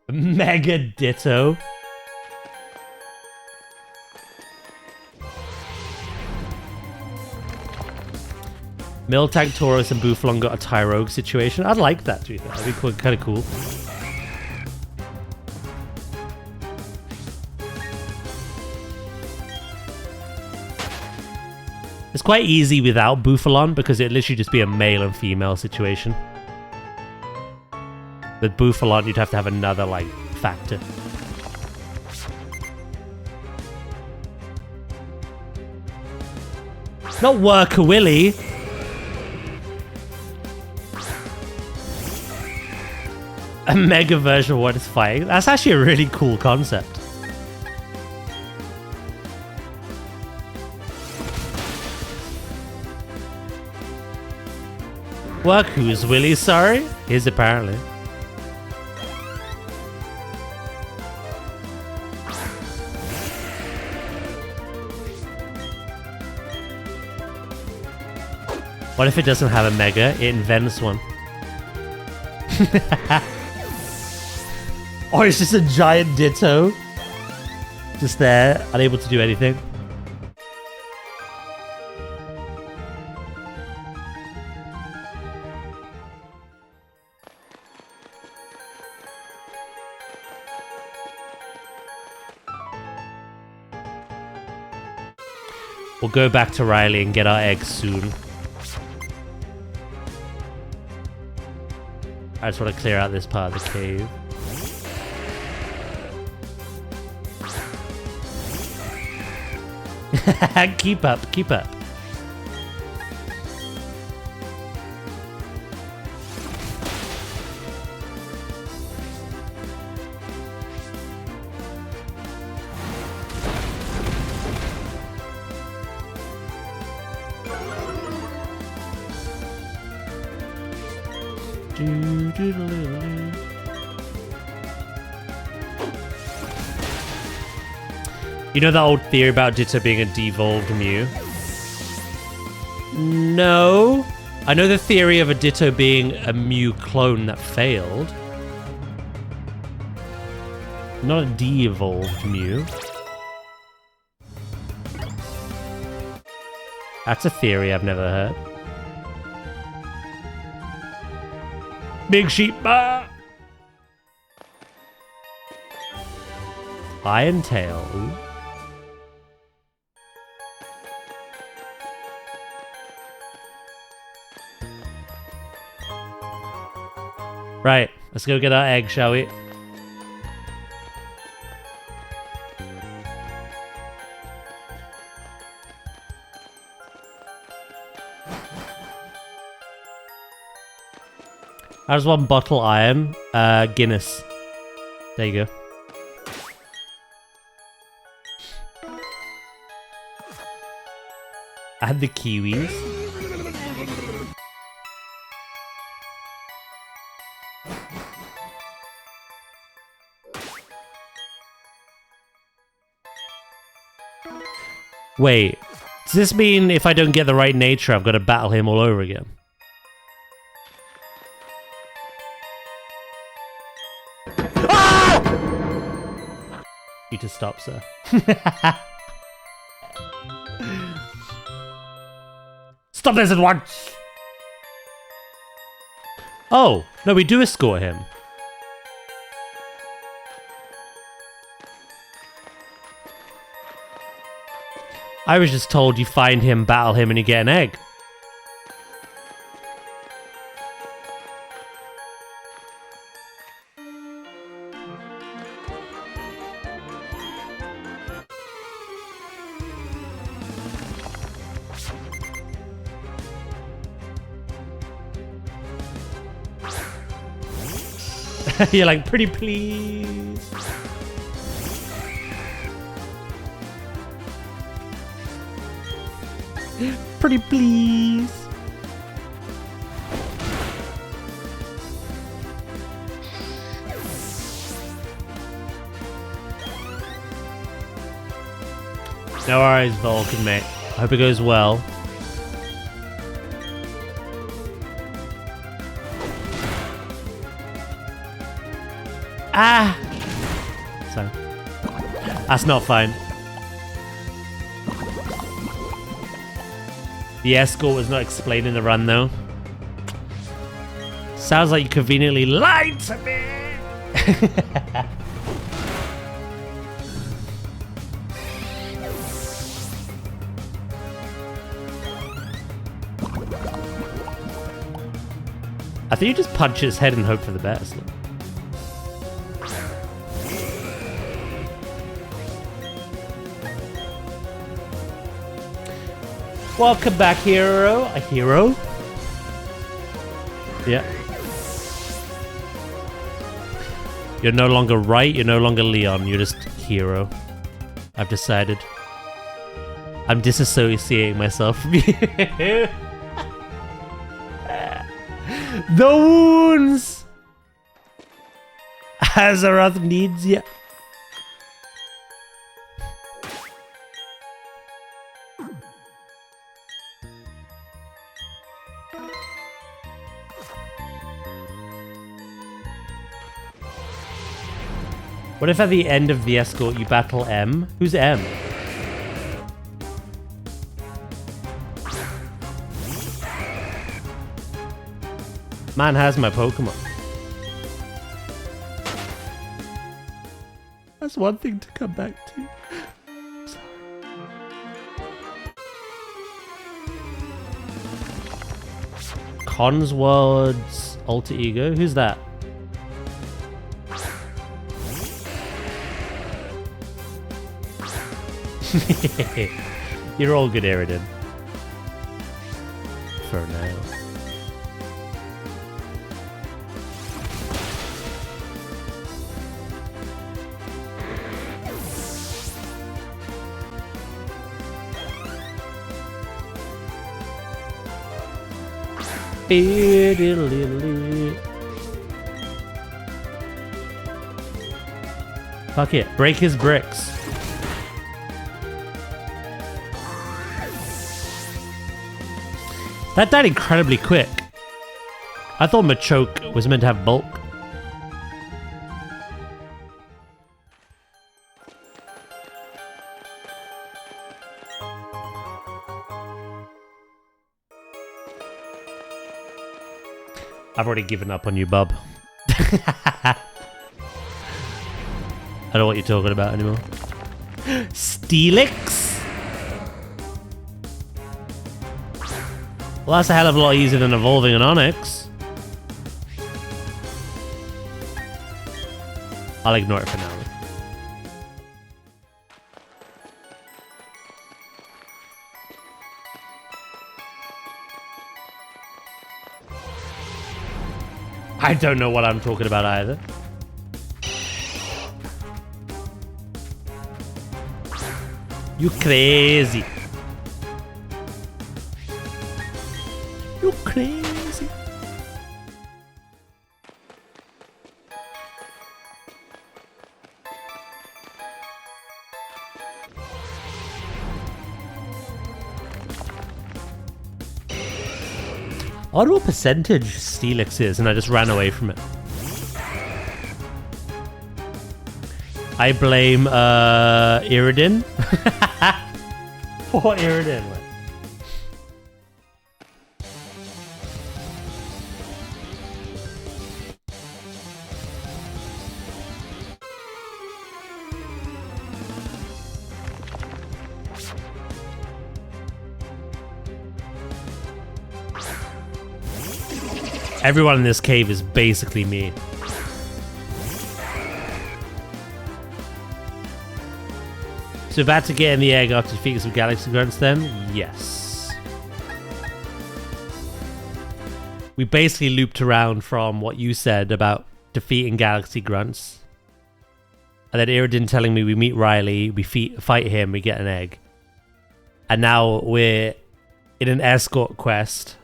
Mega Ditto. Miltank, Tauros, and Bouffalont got a Tyrogue situation. I'd like that, to be fair. That'd be kind of cool. It's quite easy without Bouffalont because it'd literally just be a male and female situation. With Bouffalont, you'd have to have another, like, factor. Not Worker Willy. A mega version of what is fighting. That's actually a really cool concept. Work who's Willy, sorry? Is apparently. What if it doesn't have a mega? It invents one. Or it's just a giant Ditto. Just there, unable to do anything. We'll go back to Riley and get our eggs soon. I just want to clear out this part of the cave. Keep up, keep up. You know that old theory about Ditto being a devolved Mew? No. I know the theory of a Ditto being a Mew clone that failed. Not a de-evolved Mew. That's a theory I've never heard. Big sheep. Ah! Iron Tail. Ooh. Right, let's go get our egg, shall we? There's one bottle iron, Guinness. There you go. Add the kiwis. Wait, does this mean if I don't get the right nature, I've got to battle him all over again? Need to stop, sir. Stop this at once! Oh, no, we do escort him. I was just told you find him, battle him, and you get an egg. You're like, pretty please. Pretty please. No worries, Vulcan, mate. Hope it goes well. Ah! So, that's not fine. The escort was not explained in the run, though. Sounds like you conveniently lied to me! I think you just punch his head and hope for the best. Welcome back, hero. A hero? Yeah. You're no longer right, you're no longer Leon, you're just hero. I've decided. I'm disassociating myself from you. The wounds! Azeroth needs ya. What if at the end of the escort you battle M? Who's M? Man has my Pokemon. That's one thing to come back to. Sorry. Consword's alter ego? Who's that? You're all good, Eridan. For now. Fuck it. Break his bricks. That died incredibly quick. I thought Machoke was meant to have bulk. I've already given up on you, bub. I don't know what you're talking about anymore. Steelix? Well, that's a hell of a lot easier than evolving an Onyx. I'll ignore it for now. I don't know what I'm talking about either. You crazy. You crazy. I wonder what percentage Steelix is, and I just ran away from it. I blame Iridan. Poor Iridan. Everyone in this cave is basically me. So about to get in the egg after defeating some Galaxy Grunts then? Yes. We basically looped around from what you said about defeating Galaxy Grunts. And then Iridan telling me we meet Riley, we fight him, we get an egg. And now we're in an escort quest.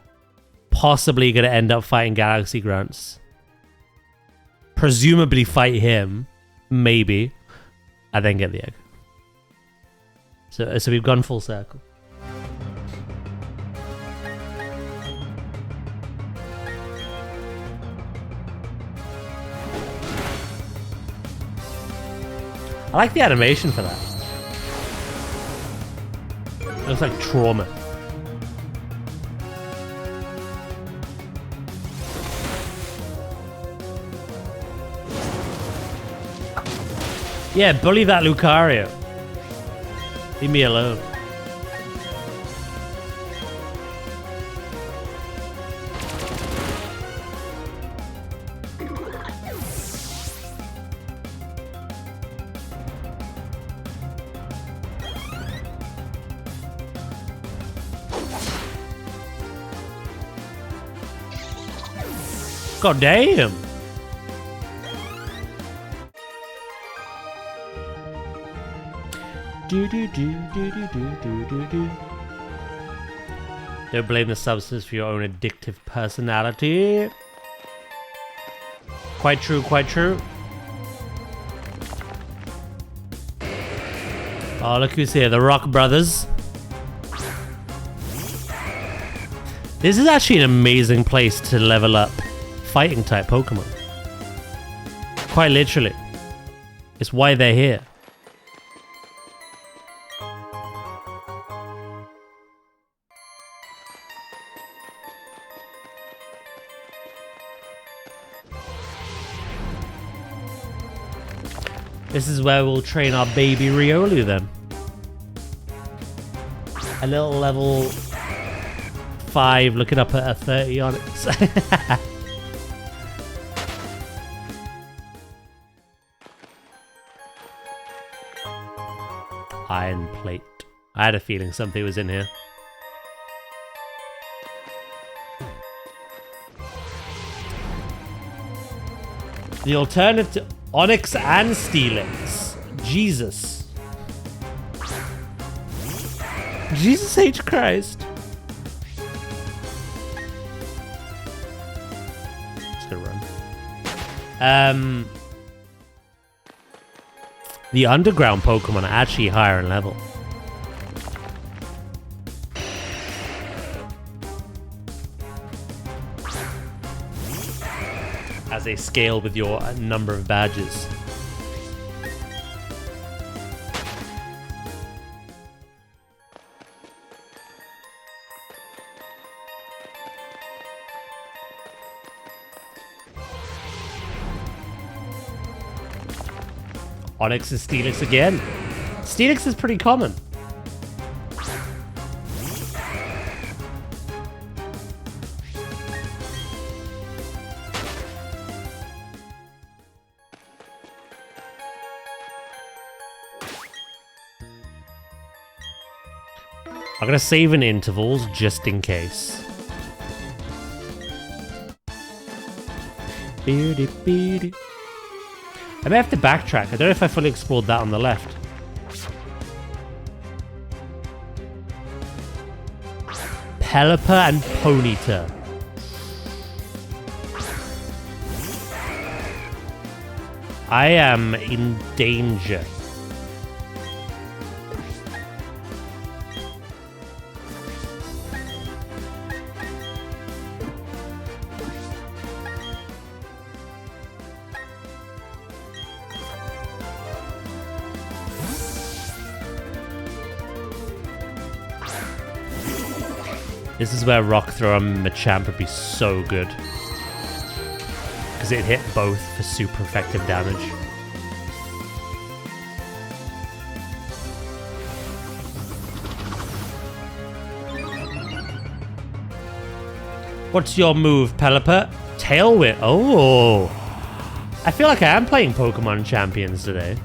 Possibly going to end up fighting Galaxy Grunts. Presumably fight him. Maybe. And then get the egg. So we've gone full circle. I like the animation for that. It looks like trauma. Yeah, bully that Lucario. Leave me alone. God damn. Don't blame the substance for your own addictive personality. Quite true, quite true. Oh, look who's here, the Rock Brothers. This is actually an amazing place to level up fighting type Pokemon. Quite literally. It's why they're here. This is where we'll train our baby Riolu then. A little level 5 looking up at a 30 Onyx. Iron plate. I had a feeling something was in here. The alternative to Onyx and Steelix. Jesus. Jesus H. Christ. Just gonna run. The underground Pokemon are actually higher in level. As they scale with your number of badges. Onyx and Steelix again. Steelix is pretty common. I'm gonna save in intervals just in case. I may have to backtrack. I don't know if I fully explored that on the left. Pelipper and Ponyta. I am in danger. This is where Rock Throw on Machamp would be so good. Because it hit both for super effective damage. What's your move, Pelipper? Tail Whip. Oh! I feel like I am playing Pokemon Champions today.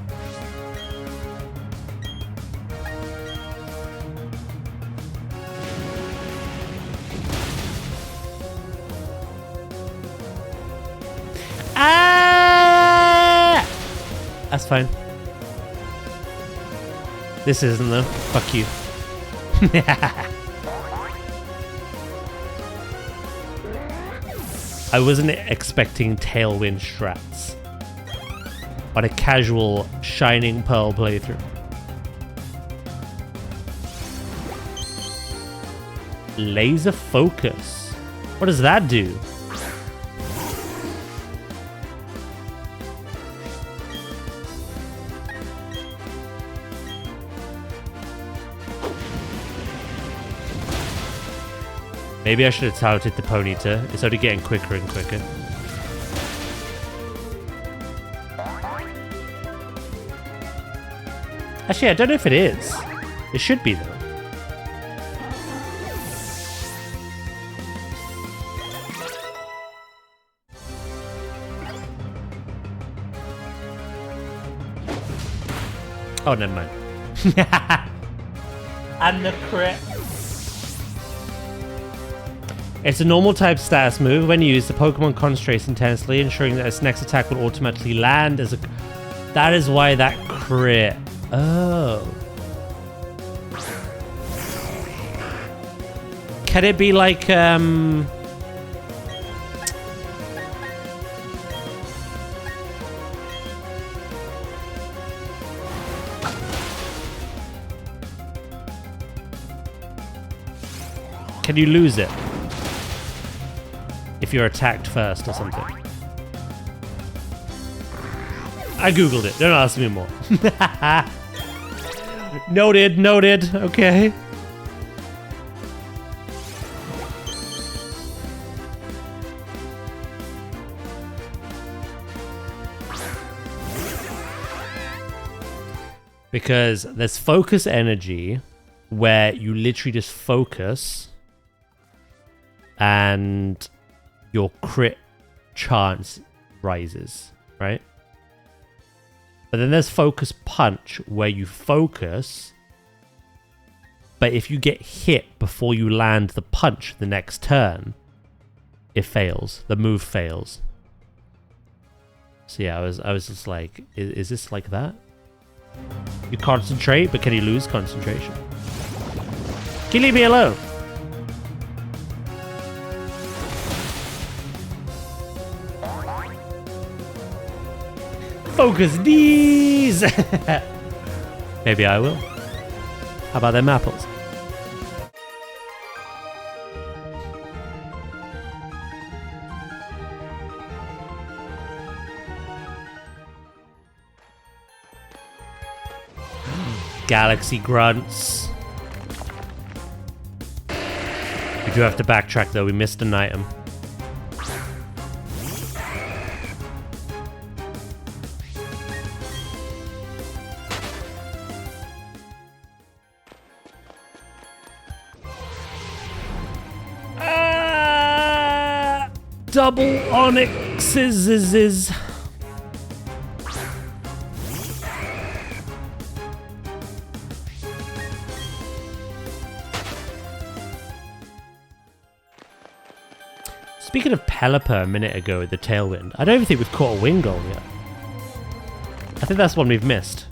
That's fine. This isn't though. Fuck you. I wasn't expecting Tailwind strats on a casual Shining Pearl playthrough. Laser Focus. What does that do? Maybe I should have touted the Ponyta. It's only getting quicker and quicker. Actually, I don't know if it is. It should be, though. Oh, never mind. And the crit. It's a normal type status move. When used, the Pokemon concentrates intensely, ensuring that its next attack will automatically land as a... That is why that crit. Oh. Can it be like, Can you lose it? If you're attacked first or something. I googled it. Don't ask me more. Noted, noted. Okay. Because there's focus energy where you literally just focus and your crit chance rises, right? But then there's focus punch where you focus, but if you get hit before you land the punch the next turn, it fails. The move fails. So yeah, I was just like, is this like that? You concentrate, but can you lose concentration? Can you leave me alone? Focus these! Maybe I will. How about them apples? Galaxy grunts. We do have to backtrack though, we missed an item. Double onyxes. Speaking of Pelipper a minute ago with the Tailwind, I don't even think we've caught a Wingull yet. I think that's one we've missed.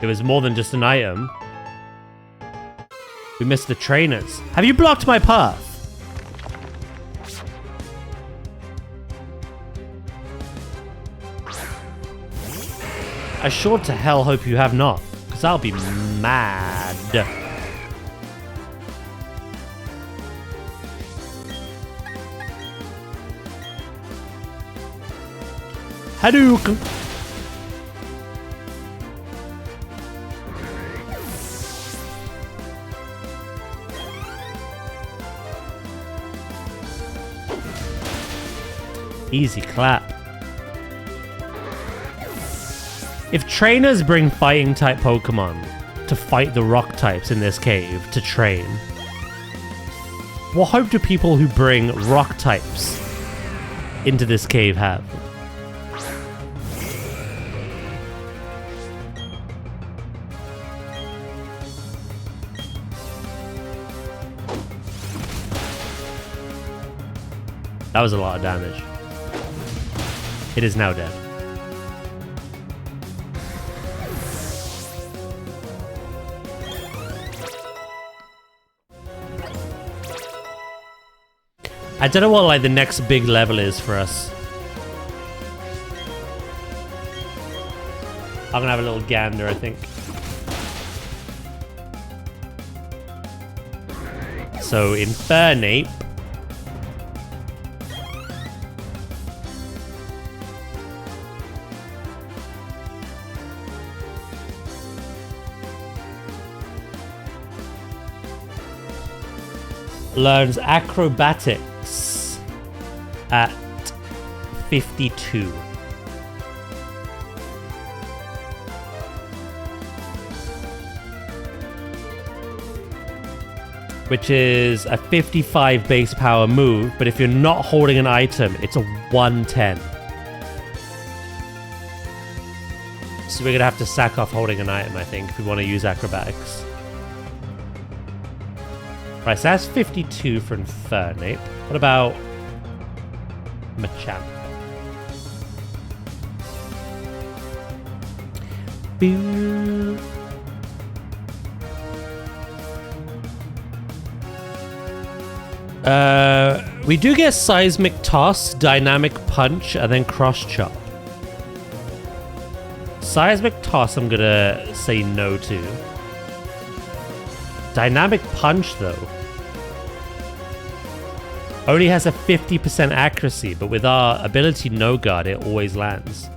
It was more than just an item. We missed the trainers. Have you blocked my path? I sure to hell hope you have not, because I'll be mad. Hadouken! Easy clap. If trainers bring fighting type Pokemon to fight the rock types in this cave to train, what hope do people who bring rock types into this cave have? That was a lot of damage. It is now dead. I don't know what like the next big level is for us. I'm gonna have a little gander, I think. So Infernape. Learns acrobatics at 52. Which is a 55 base power move, but if you're not holding an item, it's a 110. So we're gonna have to sack off holding an item, I think, if we want to use acrobatics. Right, so that's 52 for Infernape. What about Machamp? Boo. We do get Seismic Toss, Dynamic Punch, and then Cross Chop. Seismic Toss I'm gonna say no to. Dynamic Punch, though. Only has a 50% accuracy, but with our ability No Guard, it always lands.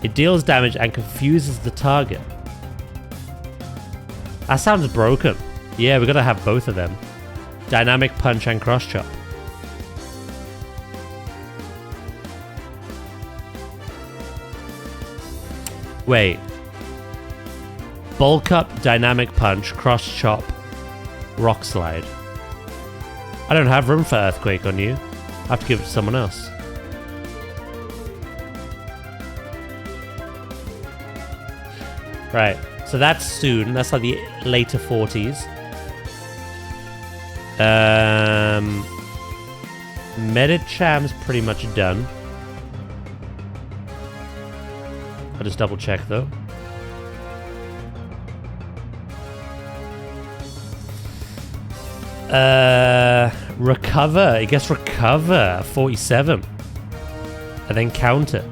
It deals damage and confuses the target. That sounds broken. Yeah, we gotta have both of them. Dynamic Punch and Cross Chop. Wait. Bulk Up, Dynamic Punch, Cross Chop, Rock Slide. I don't have room for Earthquake on you. I have to give it to someone else. Right, so that's soon. That's like the later 40s. Medicham's pretty much done. I'll just double check though. Recover. It gets Recover 47. And then Counter.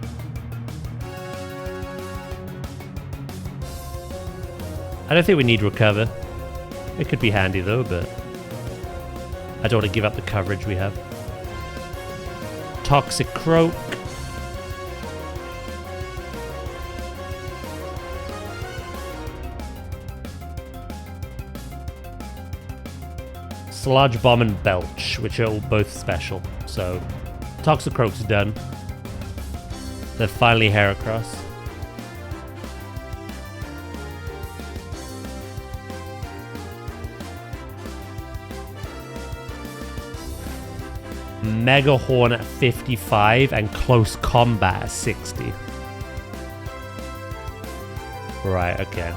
I don't think we need Recover. It could be handy though, but I don't want to give up the coverage we have. Toxic Croak. Sludge Bomb and Belch, which are all both special. So, Toxic Croak's done. Then finally Heracross. Mega Horn at 55 and Close Combat at 60. Right, okay.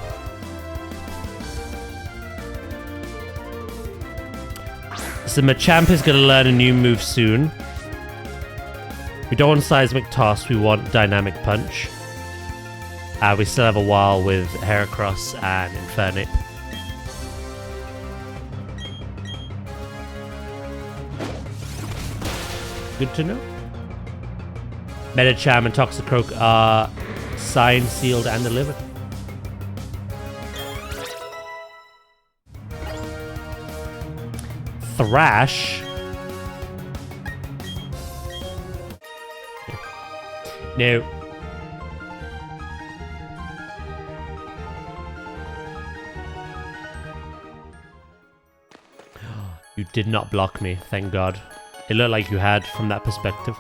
So Machamp is going to learn a new move soon. We don't want Seismic Toss, we want Dynamic Punch. We still have a while with Heracross and Infernape. Good to know. Medicham and Toxicroak are signed, sealed, and delivered. Thrash. No. You did not block me, thank God. It looked like you had from that perspective.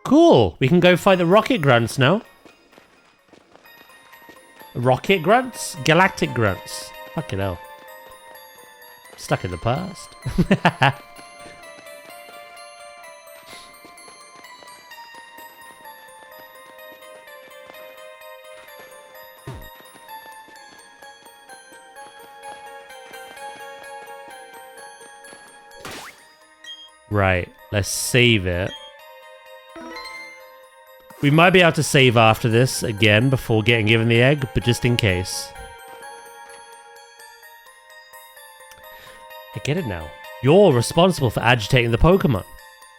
Cool! We can go fight the Rocket Grunts now. Rocket Grunts? Galactic Grunts. Fucking hell. Stuck in the past. Right, let's save it. We might be able to save after this again before getting given the egg, but just in case. I get it now. You're responsible for agitating the Pokemon.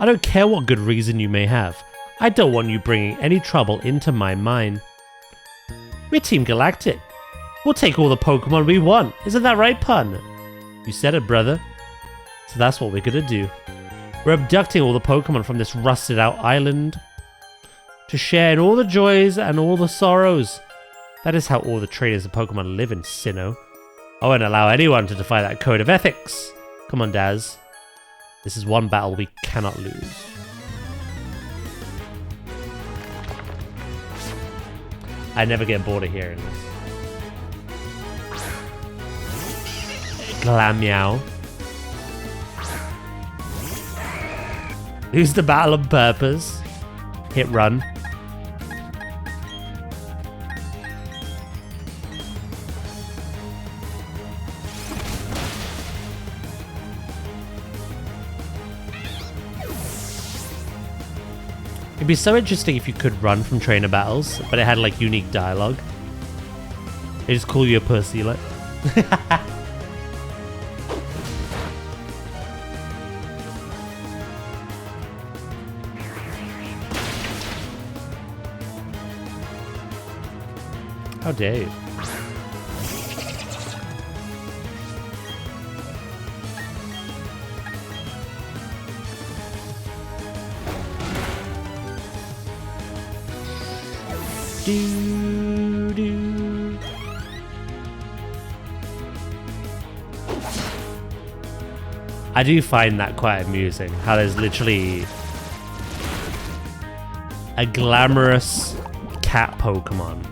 I don't care what good reason you may have. I don't want you bringing any trouble into my mine. We're Team Galactic. We'll take all the Pokemon we want. Isn't that right, Pun? You said it, brother. So that's what we're gonna do. We're abducting all the Pokemon from this rusted out island to share in all the joys and all the sorrows. That is how all the trainers of Pokemon live in Sinnoh. I won't allow anyone to defy that code of ethics. Come on, Daz. This is one battle we cannot lose. I never get bored of hearing this. Glameow. Use the battle on purpose. Hit run. It'd be so interesting if you could run from trainer battles, but it had like unique dialogue. They just call you a pussy, like. How dare you? Do, do. I do find that quite amusing, how there's literally a glamorous cat Pokemon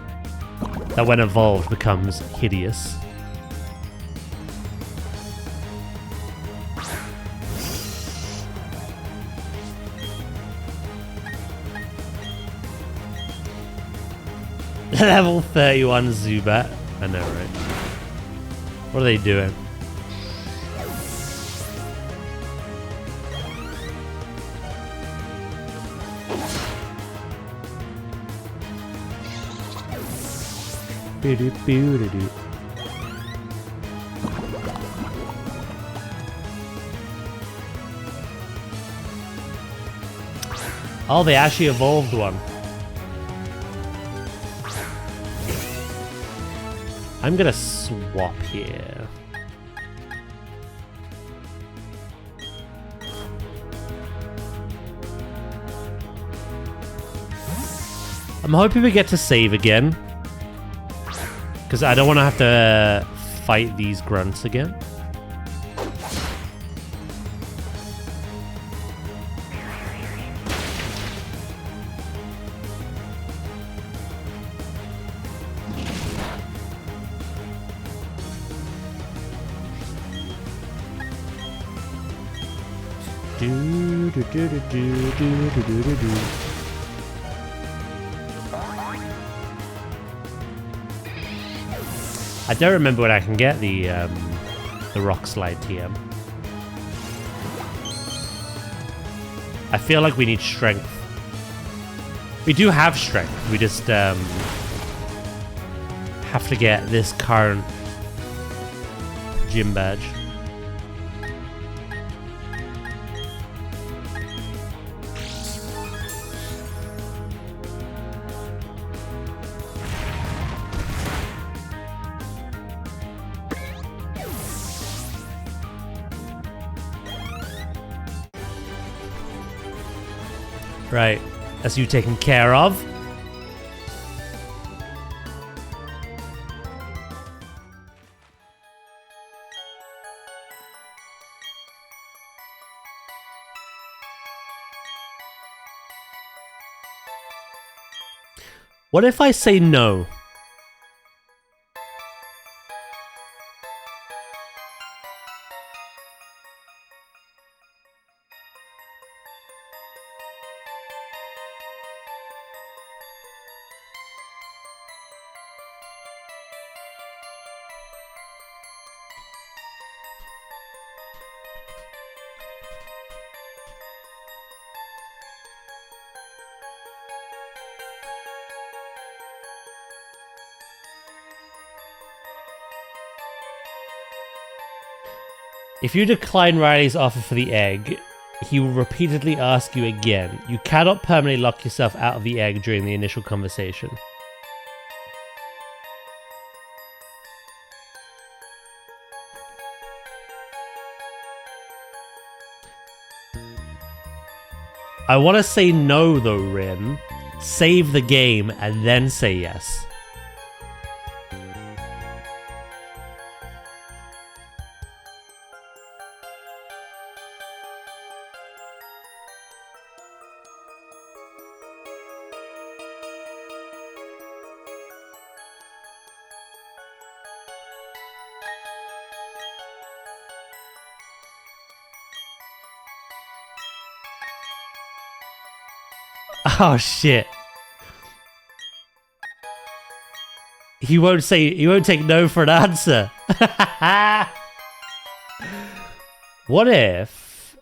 that when evolved becomes hideous. Level 31 Zubat. I know, right? What are they doing? Boo-doo-boo-doo-doo. Oh, they actually evolved one. I'm gonna swap here. I'm hoping we get to save again, because I don't want to have to fight these grunts again. Do, do, do, do, do, do, do, do, do. I don't remember when I can get the rock slide TM. I feel like we need strength. We do have strength. We just have to get this current gym badge. Right, that's you taken care of. What if I say no? If you decline Riley's offer for the egg, he will repeatedly ask you again. You cannot permanently lock yourself out of the egg during the initial conversation. I want to say no though, Rin. Save the game and then say yes. Oh shit. He won't take no for an answer. What if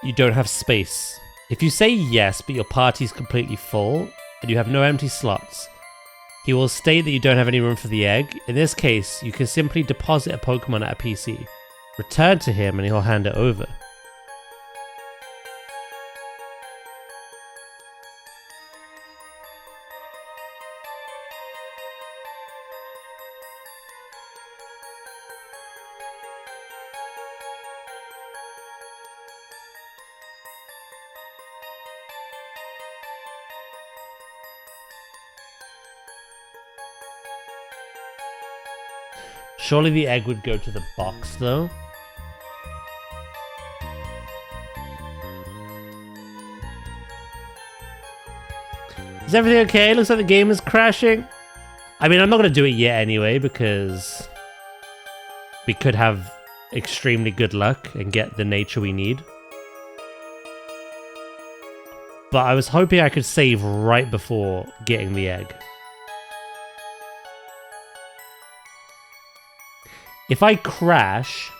you don't have space. If you say yes, but your party's completely full, and you have no empty slots, he will state that you don't have any room for the egg. In this case, you can simply deposit a Pokemon at a PC, return to him, and he'll hand it over. Surely the egg would go to the box, though. Is everything okay? Looks like the game is crashing. I mean, I'm not going to do it yet anyway, because we could have extremely good luck and get the nature we need. But I was hoping I could save right before getting the egg. If I crash,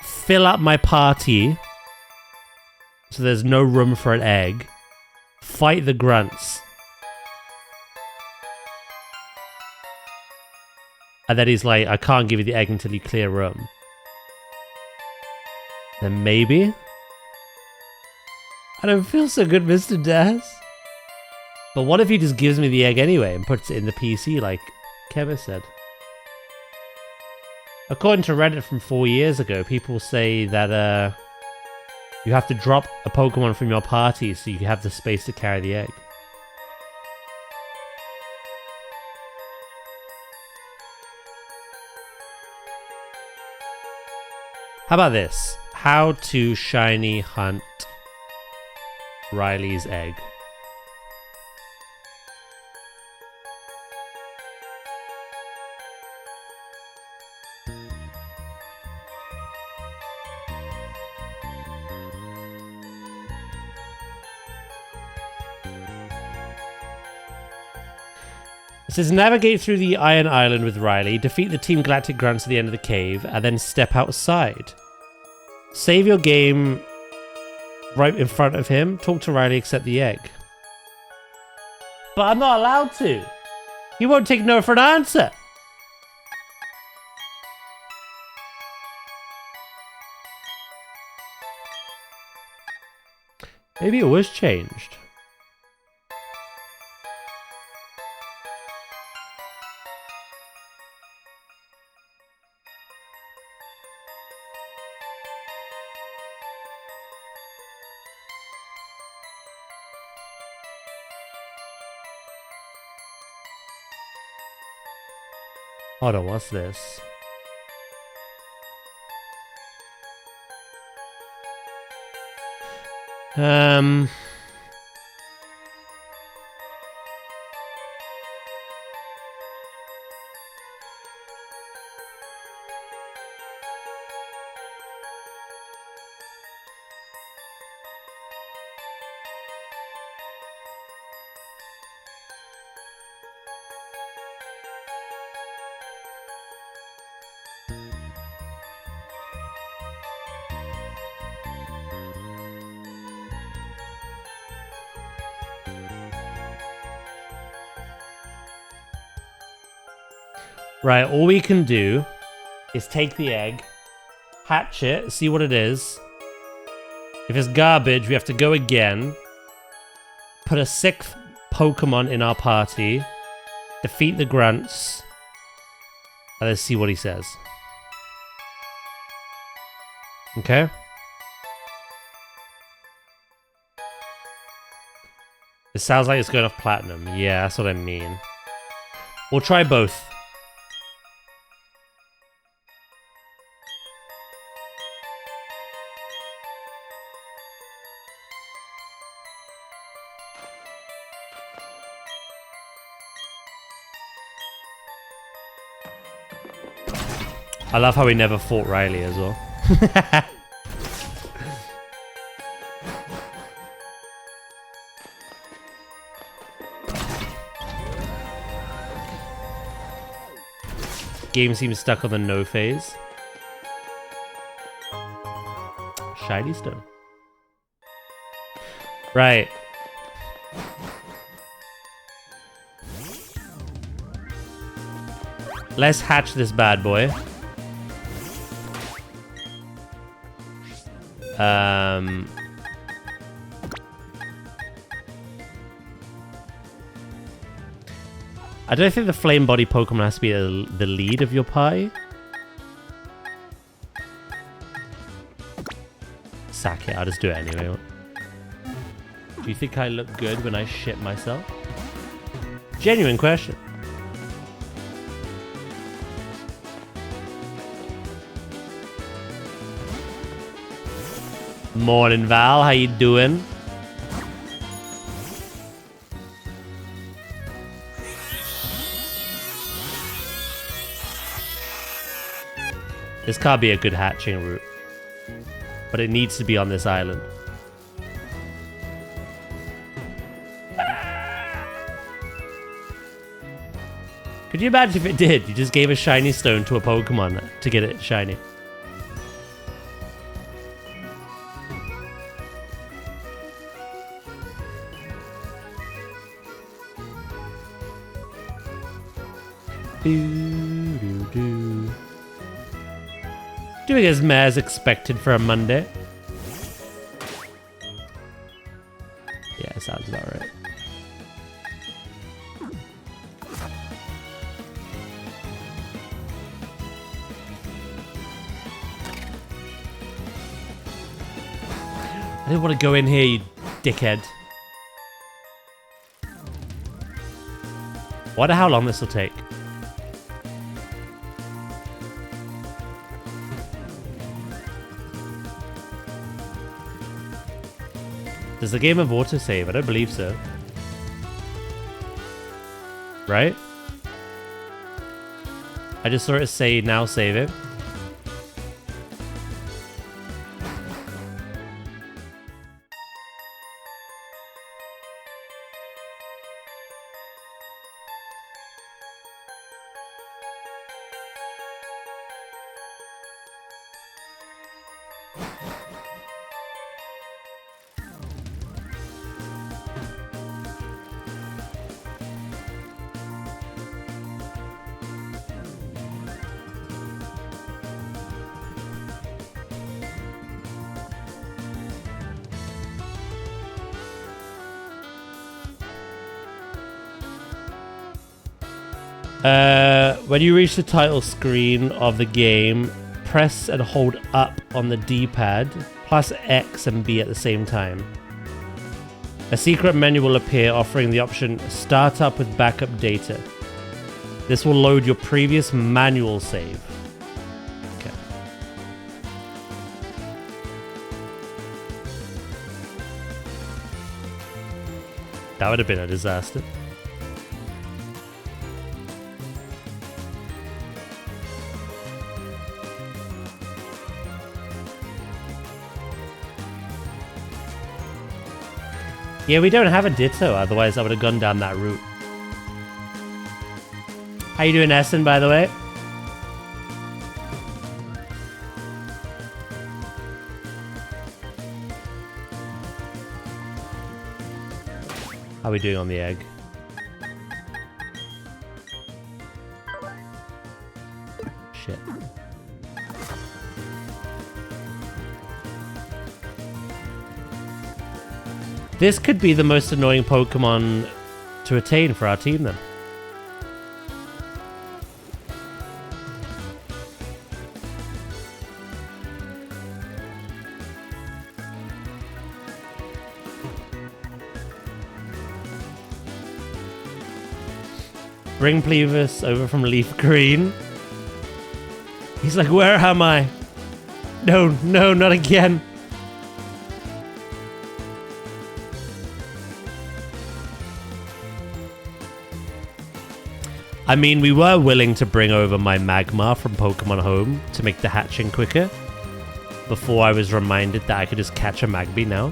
fill up my party so there's no room for an egg, fight the grunts, and then he's like, I can't give you the egg until you clear room. Then maybe? I don't feel so good, Mr. Daz. But what if he just gives me the egg anyway and puts it in the PC like Kevin said? According to Reddit from 4 years ago, people say that you have to drop a Pokemon from your party so you have the space to carry the egg. How about this? How to shiny hunt Riley's egg. It says navigate through the Iron Island with Riley, defeat the Team Galactic Grunts at the end of the cave, and then step outside. Save your game right in front of him, talk to Riley, accept the egg. But I'm not allowed to. He won't take no for an answer. Maybe it was changed. Hold on, what's this? Right, all we can do is take the egg, hatch it, see what it is. If it's garbage, we have to go again, put a 6th Pokemon in our party, defeat the grunts, and then see what he says. Okay? It sounds like it's going off platinum. Yeah, that's what I mean. We'll try both. I love how we never fought Riley as well. Game seems stuck on the no phase. shiny stone. Right. Let's hatch this bad boy. I don't think the flame body Pokemon has to be the lead of your pie. Sack it, I'll just do it anyway. Do you think I look good when I shit myself? Genuine question. Morning, Val. How you doing? This can't be a good hatching route. But it needs to be on this island. Could you imagine if it did? You just gave a shiny stone to a Pokemon to get it shiny. Doing as mayor's expected for a Monday. Yeah, sounds about right. I didn't want to go in here, you dickhead. Wonder how long this will take. Does the game have autosave? I don't believe so. Right? I just saw it say now save it. When you reach the title screen of the game, press and hold up on the D-pad, plus X and B at the same time. A secret menu will appear offering the option Start Up with Backup Data. This will load your previous manual save. Okay. That would have been a disaster. Yeah, we don't have a Ditto, otherwise I would have gone down that route. How you doing, Essen, by the way? How are we doing on the egg? Shit. This could be the most annoying Pokemon to attain for our team then. Bring Plevis over from Leaf Green. He's like, where am I? No, no, not again. I mean, we were willing to bring over my Magmar from Pokemon Home to make the hatching quicker, before I was reminded that I could just catch a Magby now.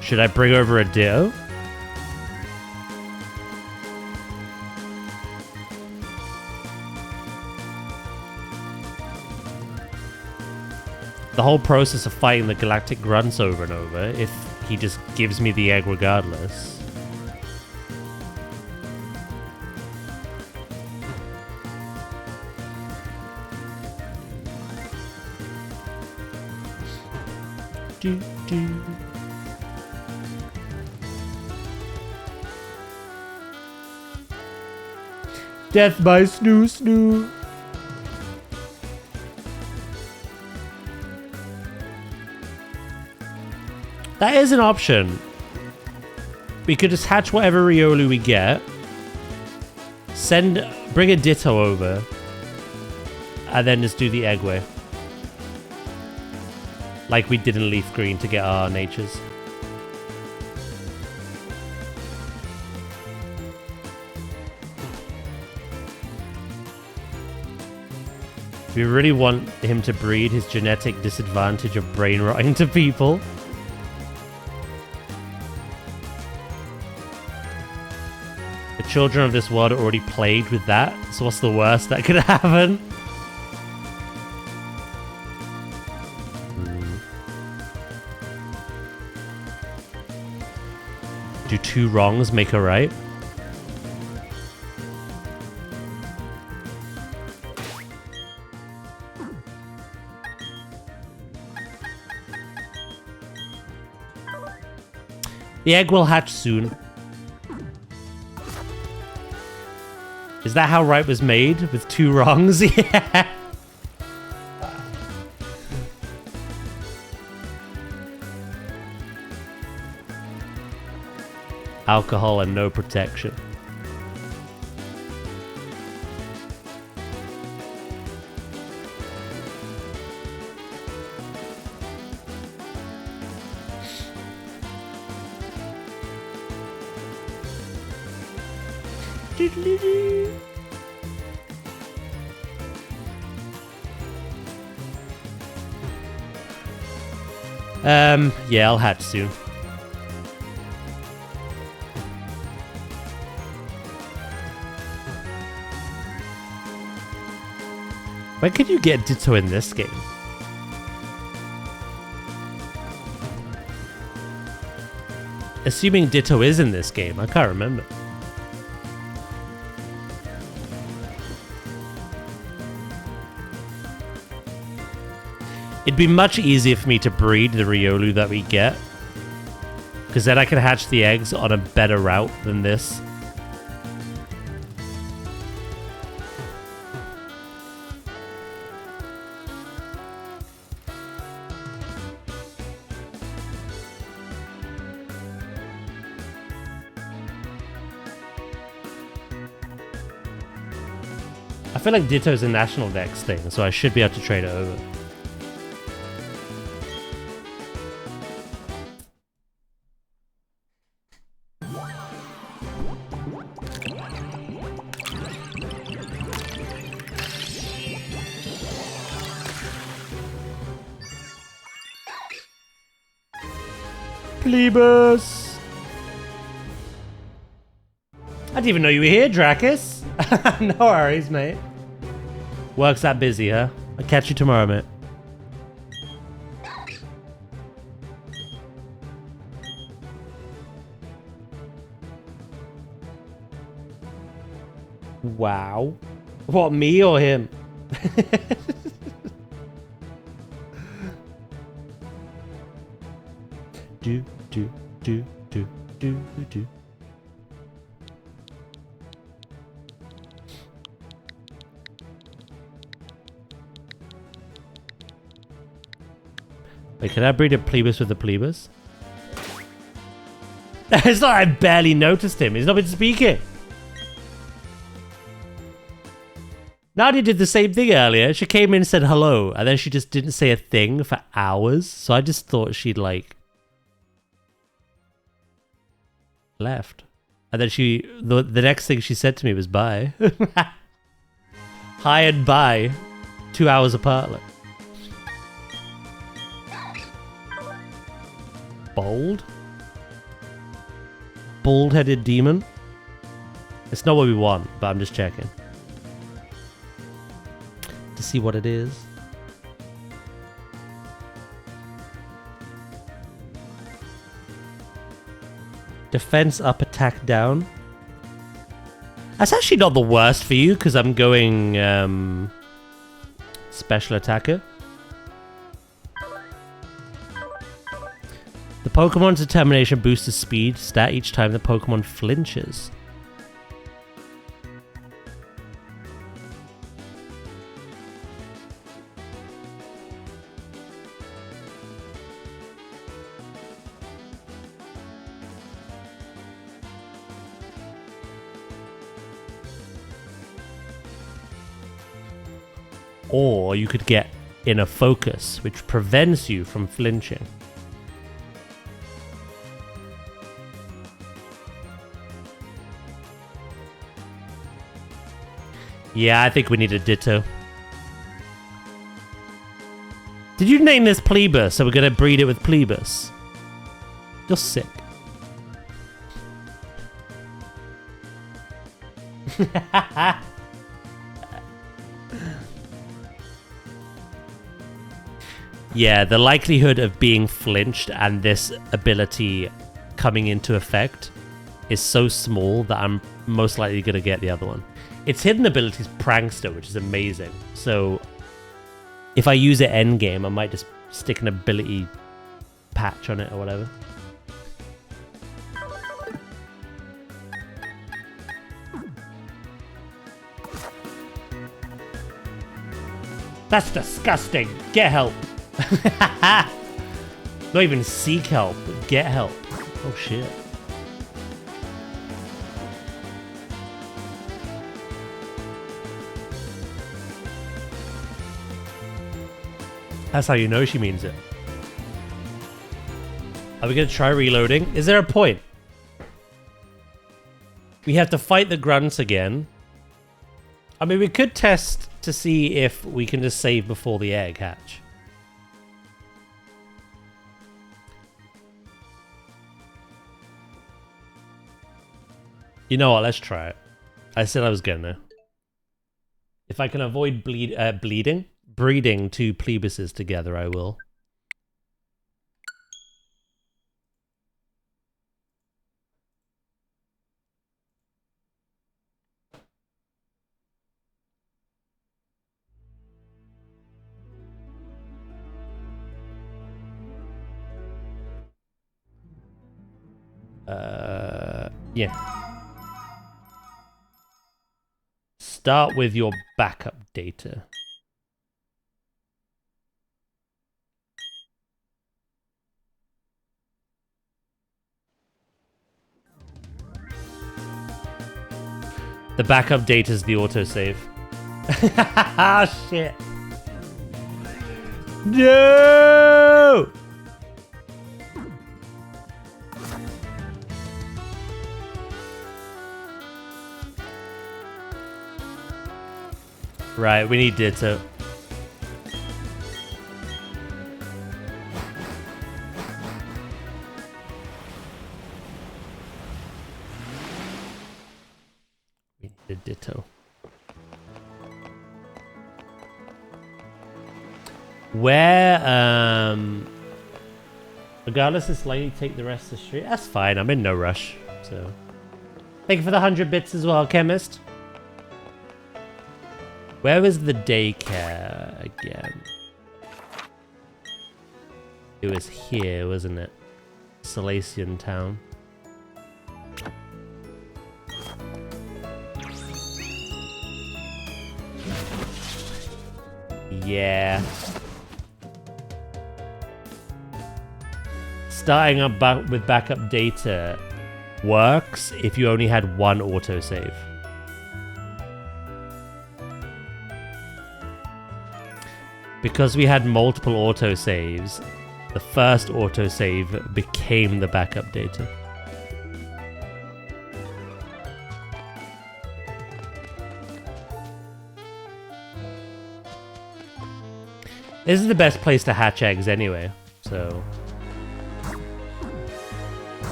Should I bring over a Ditto? the whole process of fighting the galactic grunts over and over if he just gives me the egg regardless. Do, do. Death by snoo snoo. That is an option. We could just hatch whatever Riolu we get. Bring a Ditto over. And then just do the egg way. Like we did in Leaf Green to get our natures. We really want him to breed his genetic disadvantage of brain rotting to people. The children of this world are already plagued with that, so what's the worst that could happen? Do 2 wrongs make a right? The egg will hatch soon. Is that how right was made? With 2 wrongs? Yeah. Alcohol and no protection. Yeah, I'll hatch soon. When can you get Ditto in this game? Assuming Ditto is in this game, I can't remember. It'd be much easier for me to breed the Riolu that we get, because then I can hatch the eggs on a better route than this. I feel like Ditto's a national dex thing, so I should be able to trade it over. Plebus! I didn't even know you were here, Dracus. No worries, mate. Work's that busy, huh? I'll catch you tomorrow, mate. Wow. What, me or him? do, do, do, do, do, do. Wait, can I breed a plebus with a plebus? It's not, I barely noticed him. He's not been speaking. Nadia did the same thing earlier. She came in and said hello, and then she just didn't say a thing for hours. So I just thought she'd like left. And then the next thing she said to me was bye. Hi and bye. 2 hours apart. Like. Bold? Bald-headed demon? It's not what we want, but I'm just checking. To see what it is. Defense up, attack down. That's actually not the worst for you, because I'm going special attacker. The Pokemon's determination boosts the speed stat each time the Pokemon flinches. Or you could get inner focus, which prevents you from flinching. Yeah, I think we need a Ditto. Did you name this Plebus, so we're gonna breed it with Plebus? You're sick. Yeah, the likelihood of being flinched and this ability coming into effect is so small that I'm most likely going to get the other one. Its hidden ability is Prankster, which is amazing. So if I use it endgame, I might just stick an ability patch on it or whatever. That's disgusting. Get help. Not even seek help, but get help. Oh shit. That's how you know she means it. Are we gonna try reloading? Is there a point? We have to fight the grunts again. I mean, we could test to see if we can just save before the egg hatch. You know what? Let's try it. I said I was gonna. If I can avoid breeding two Plebuses together, I will. Yeah. Start with your backup data. The backup data is the autosave. Ah, shit. No! Right, we need Ditto. We need a Ditto. Where, regardless, it's likely to take the rest of the street. That's fine, I'm in no rush, so. Thank you for the 100 bits as well, Chemist. Where was the daycare again? It was here, wasn't it? Salacian Town. Yeah. Starting up with backup data works if you only had one autosave. Because we had multiple autosaves, the first autosave became the backup data. This is the best place to hatch eggs anyway, so...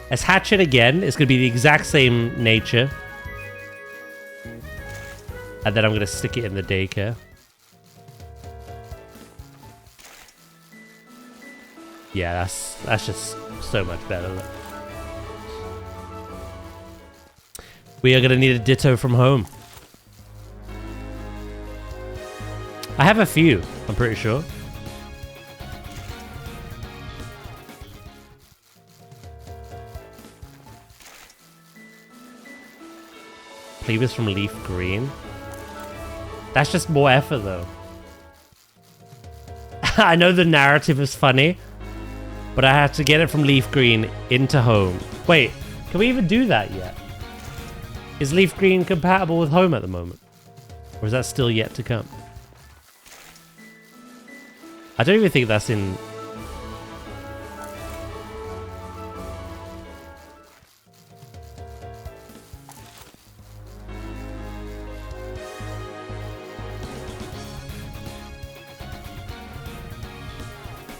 Let's hatch it again. It's going to be the exact same nature. And then I'm going to stick it in the daycare. Yeah, that's just so much better. Look. We are gonna need a ditto from home. I have a few, I'm pretty sure. Plebis from Leaf Green. That's just more effort though. I know the narrative is funny, but I have to get it from Leaf Green into home. Wait, can we even do that yet? Is Leaf Green compatible with home at the moment? Or is that still yet to come? I don't even think that's in...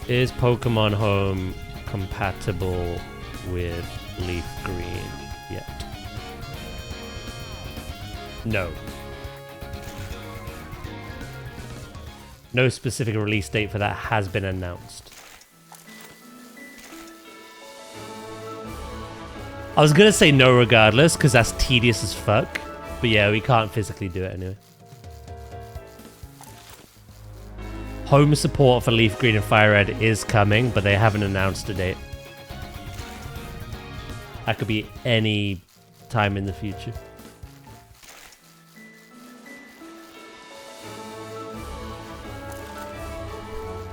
Is Pokemon Home compatible with Leaf Green yet? No. No specific release date for that has been announced. I was gonna say no regardless, because that's tedious as fuck. But yeah, we can't physically do it anyway. Home support for Leaf Green and Fire Red is coming, but they haven't announced a date. That could be any time in the future.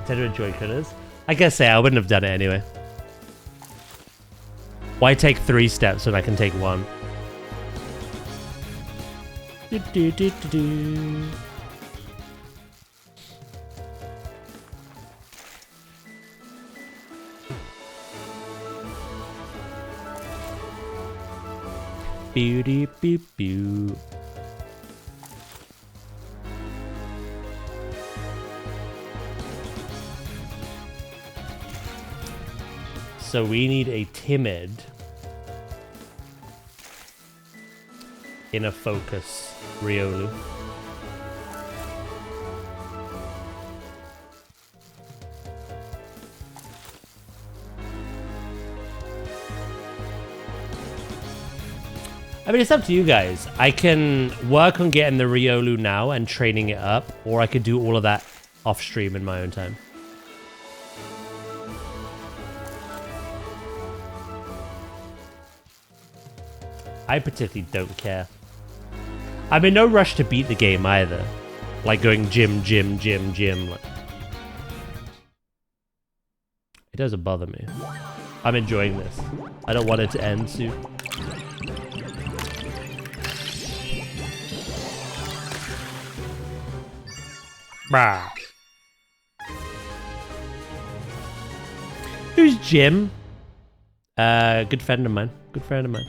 Tend to enjoy critters. I guess I wouldn't have done it anyway. Why take 3 steps when I can take 1? Do, do, do, do, do. Beauty beep beep. So we need a timid in a focus Riolu. I mean, it's up to you guys. I can work on getting the Riolu now and training it up, or I could do all of that off stream in my own time. I particularly don't care. I'm in no rush to beat the game either. Like going gym. Like. It doesn't bother me. I'm enjoying this. I don't want it to end soon. Brah. Who's Jim? Good friend of mine. Good friend of mine.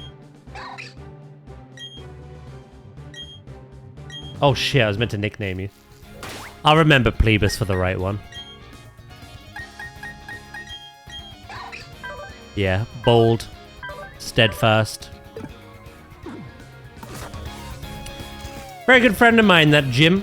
Oh shit, I was meant to nickname you. I'll remember Plebis for the right one. Yeah, bold, steadfast. Very good friend of mine, that Jim.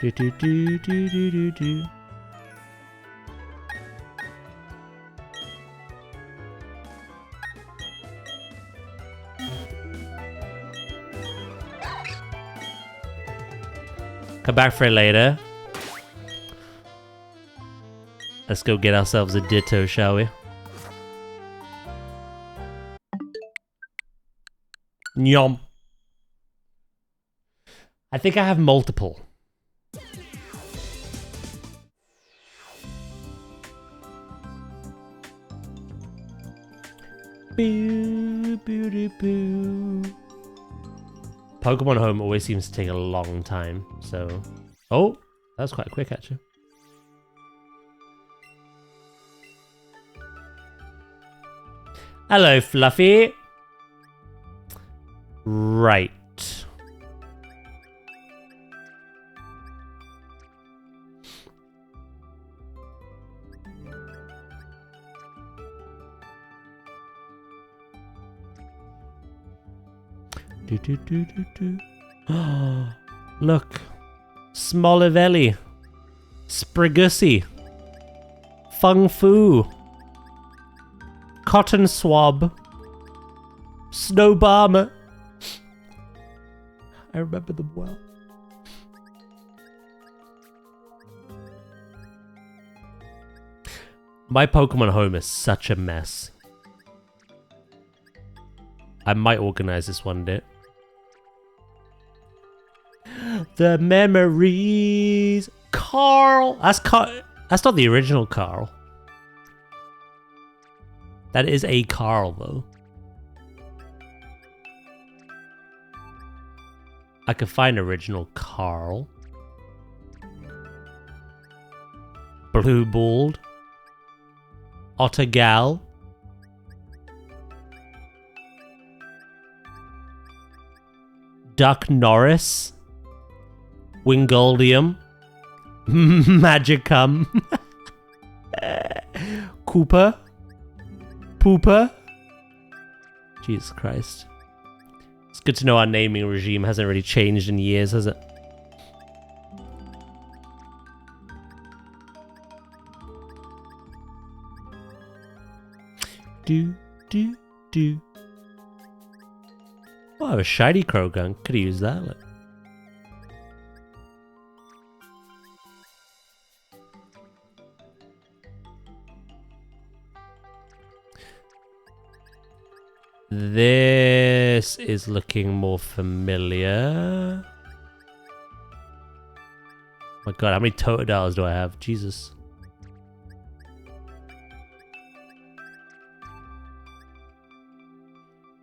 Do do do do do do do. Come back for it later. Let's go get ourselves a Ditto, shall we? Nyom. I think I have multiple. Boo, boo, doo, boo. Pokemon Home always seems to take a long time, so... Oh, that was quite quick, actually. Hello, Fluffy. Right. Do, do, do, do, do. Oh, look. Smolivelli. Sprigussi. Fung Fu. Cotton Swab. Snowbarmer. I remember them well. My Pokemon home is such a mess. I might organize this one day. The memories. Carl. That's not the original Carl. That is a Carl though. I could find original Carl. Blue Balled. Ottergal. Duck Norris. Wingardium. Magicum. Cooper. Pooper. Jesus Christ. It's good to know our naming regime hasn't really changed in years, has it? Do, do, do. Oh, I have a shiny Croagunk. Could have used that. Look. This is looking more familiar. Oh my god, how many Totodiles do I have? Jesus.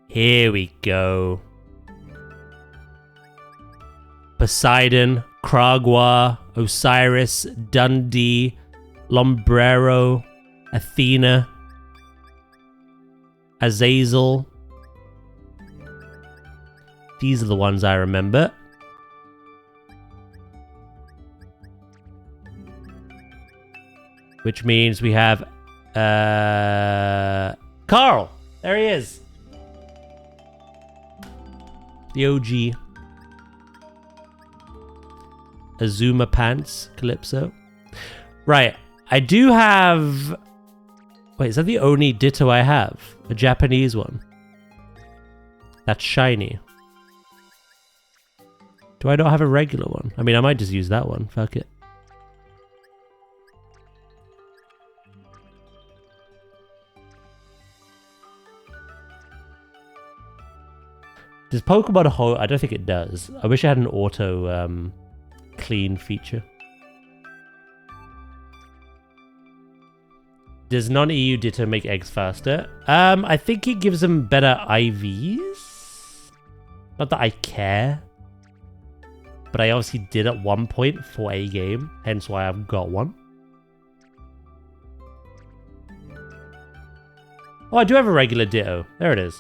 Here we go. Poseidon, Kragwa, Osiris, Dundee, Lombrero, Athena, Azazel. These are the ones I remember. Which means we have Carl. There he is. The OG. Azuma Pants, Calypso. Right. I do have... Wait, is that the only Ditto I have? A Japanese one. That's shiny. Do I not have a regular one? I mean, I might just use that one. Fuck it. Does Pokemon Home? I don't think it does. I wish it had an auto clean feature. Does non-EU Ditto make eggs faster? I think it gives them better IVs. Not that I care. But I obviously did at one point for a game. Hence why I've got one. Oh, I do have a regular Ditto. There it is.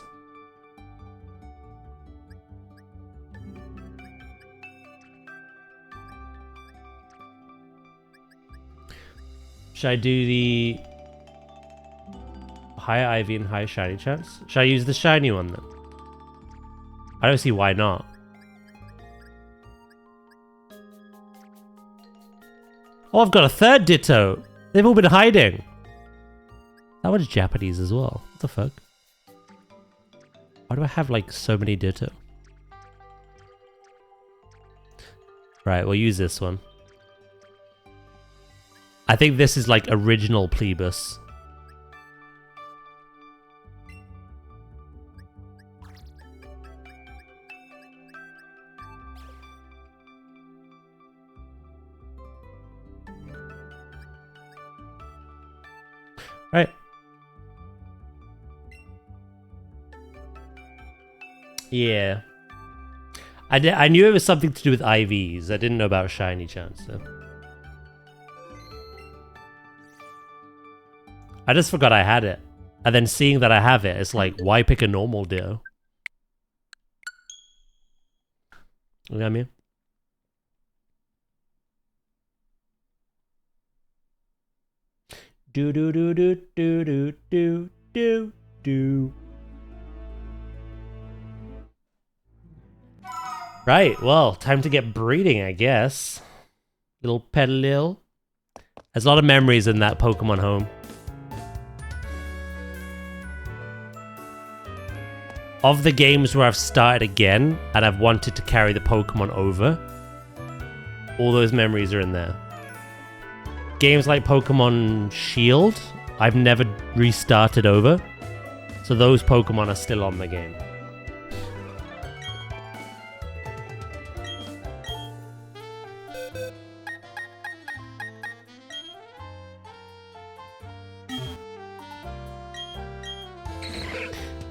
Should I do the higher IV and higher shiny chance? Should I use the shiny one then? I don't see why not. Oh, I've got a third Ditto. They've all been hiding. That one's Japanese as well. What the fuck? Why do I have like so many Ditto? Right, we'll use this one. I think this is like original Plebus. Right. Yeah. I knew it was something to do with IVs. I didn't know about shiny chance though. I just forgot I had it. And then seeing that I have it, it's like, why pick a normal Ditto? You know what I mean? Do do do do do do do do do. Right, well, time to get breeding, I guess. Little Petalil. There's a lot of memories in that Pokemon home. Of the games where I've started again and I've wanted to carry the Pokemon over, all those memories are in there. Games like Pokemon Shield, I've never restarted over. So those Pokemon are still on the game.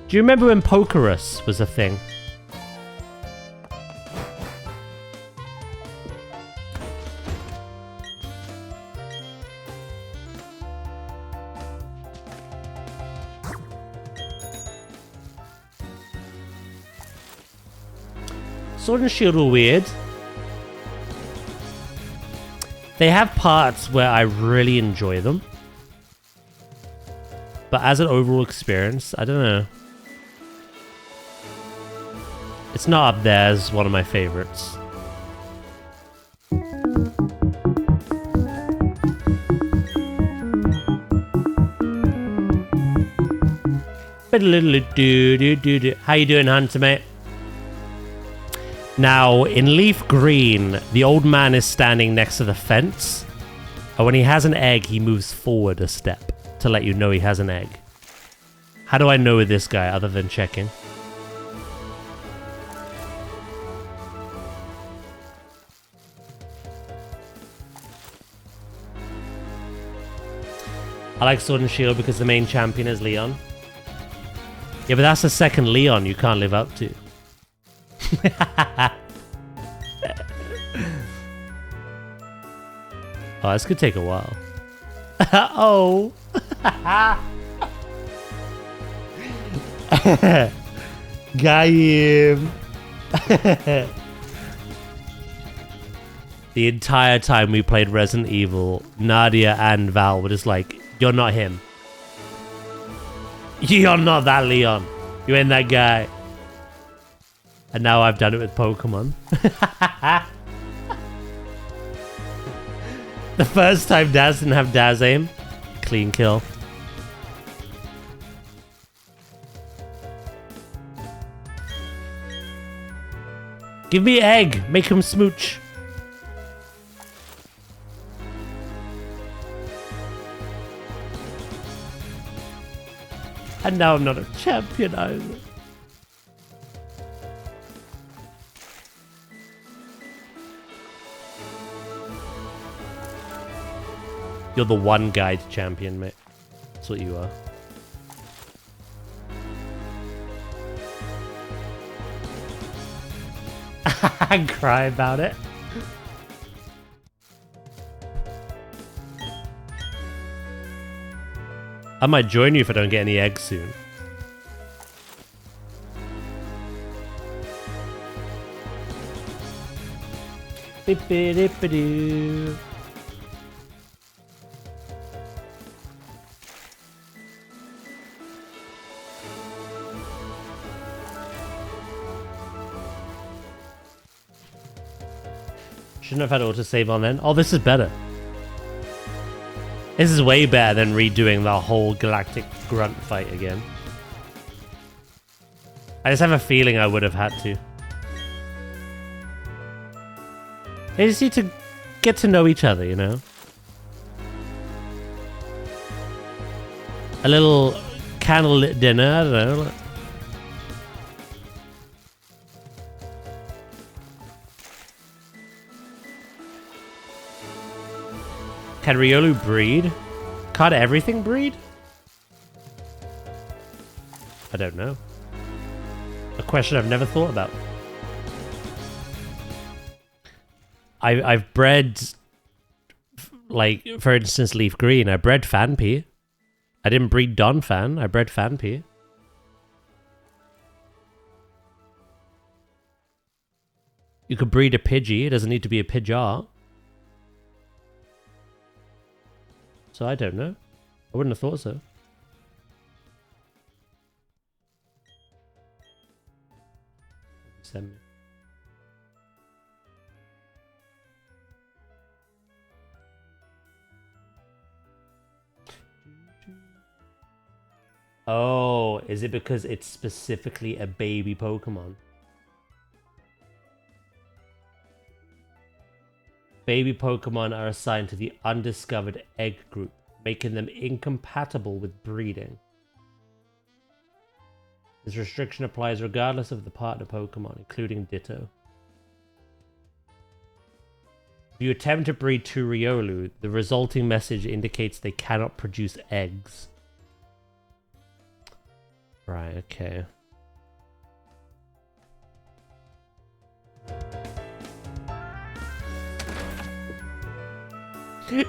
Do you remember when Pokerus was a thing? Sword and Shield were weird. They have parts where I really enjoy them. But as an overall experience, I don't know. It's not up there as one of my favorites. How you doing, Hunter, mate? Now, in Leaf Green, the old man is standing next to the fence. And when he has an egg, he moves forward a step to let you know he has an egg. How do I know with this guy other than checking? I like Sword and Shield because the main champion is Leon. Yeah, but that's the second Leon you can't live up to. Oh, this could take a while. Oh. Got him. The entire time we played Resident Evil, Nadia and Val were just like, you're not him. You're not that Leon. You ain't that guy. And now I've done it with Pokemon. The first time Daz didn't have Daz aim. Clean kill. Give me egg. Make him smooch. And now I'm not a champion either. You're the one guide champion, mate. That's what you are. I cry about it. I might join you if I don't get any eggs soon. Beep-a-dip-a-doo. Shouldn't have had autosave on then. Oh, this is better. This is way better than redoing the whole galactic grunt fight again. I just have a feeling I would have had to. They just need to get to know each other, you know? A little candlelit dinner, I don't know. Can Riolu breed? Can't everything breed? I don't know. A question I've never thought about. I've bred, like, for instance, Leaf Green. I bred Fanpy. I didn't breed Donphan. I bred Fanpy. You could breed a Pidgey. It doesn't need to be a Pidgeot. So I don't know. I wouldn't have thought so. Send me. Oh, is it because it's specifically a baby Pokemon? Baby Pokemon are assigned to the undiscovered egg group, making them incompatible with breeding. This restriction applies regardless of the partner Pokemon, including Ditto. If you attempt to breed two Riolu, the resulting message indicates they cannot produce eggs. Right, okay.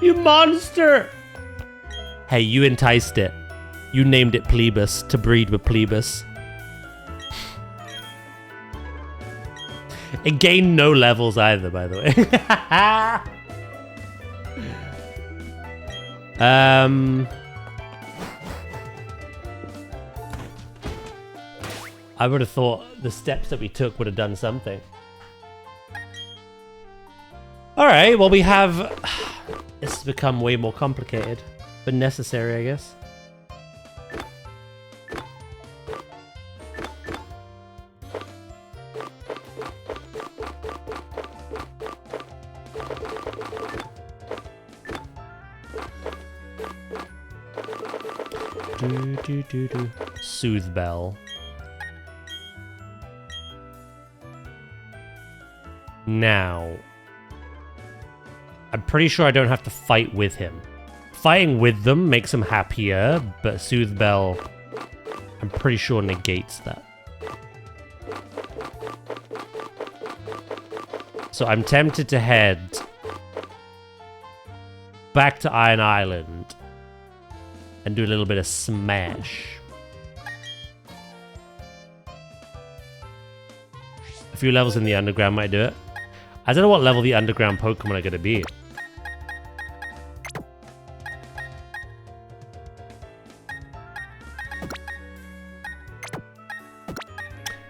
You monster! Hey, you enticed it. You named it Plebus to breed with Plebus. It gained no levels either, by the way. I would have thought the steps that we took would have done something. Alright, well we have... This has become way more complicated, but necessary, I guess. Soothe Bell. Now, I'm pretty sure I don't have to fight with him. Fighting with them makes him happier, but Soothe Bell, I'm pretty sure negates that. So I'm tempted to head back to Iron Island and do a little bit of smash. A few levels in the underground might do it. I don't know what level the underground Pokemon are going to be.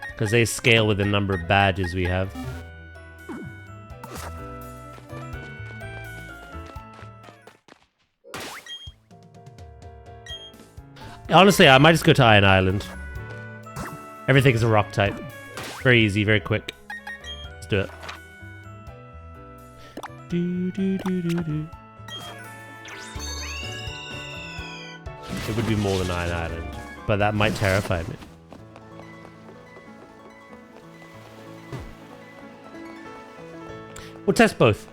Because they scale with the number of badges we have. Honestly, I might just go to Iron Island. Everything's a rock type. Very easy, very quick. Let's do it. It would be more than Iron Island, but that might terrify me. We'll test both.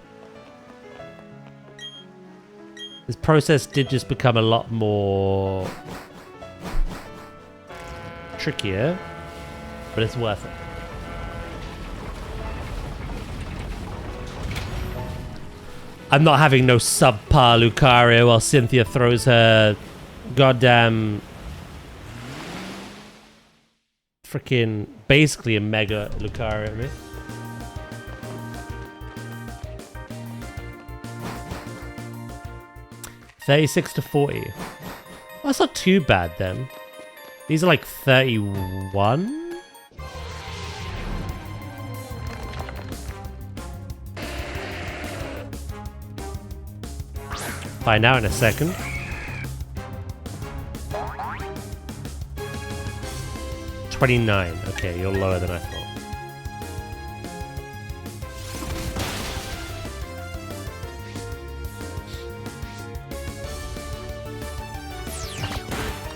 This process did just become a lot more trickier, but it's worth it. I'm not having no subpar Lucario while Cynthia throws her goddamn freaking basically a mega Lucario at me. $36 to $40. Well, that's not too bad then. These are like 31. Find out in a second. $29. Okay, you're lower than I thought.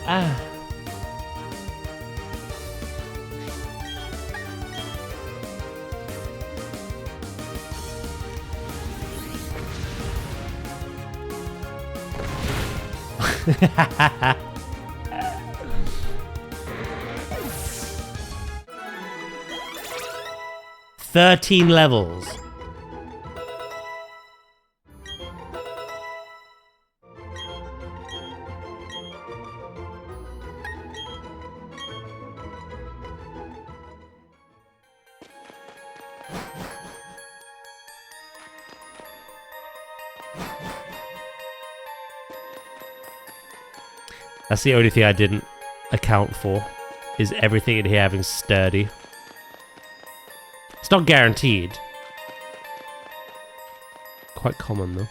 Ah. $13 levels. That's the only thing I didn't account for, is everything in here having sturdy. It's not guaranteed. Quite common though.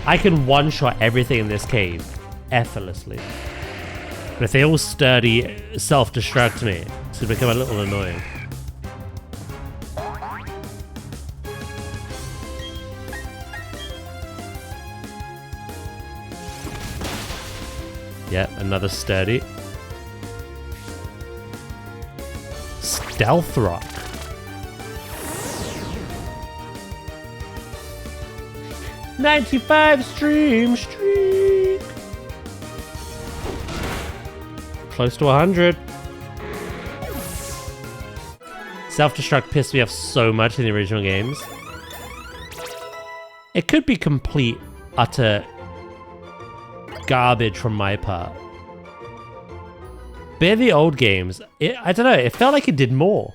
I can one-shot everything in this cave effortlessly. But if they all sturdy self-destruct me, it's going to become a little annoying. Yep, another sturdy. Stealth Rock. "95 stream streak." Close to 100. Self-destruct pissed me off so much in the original games. It could be complete, utter garbage from my part. But in the old games, I don't know, it felt like it did more.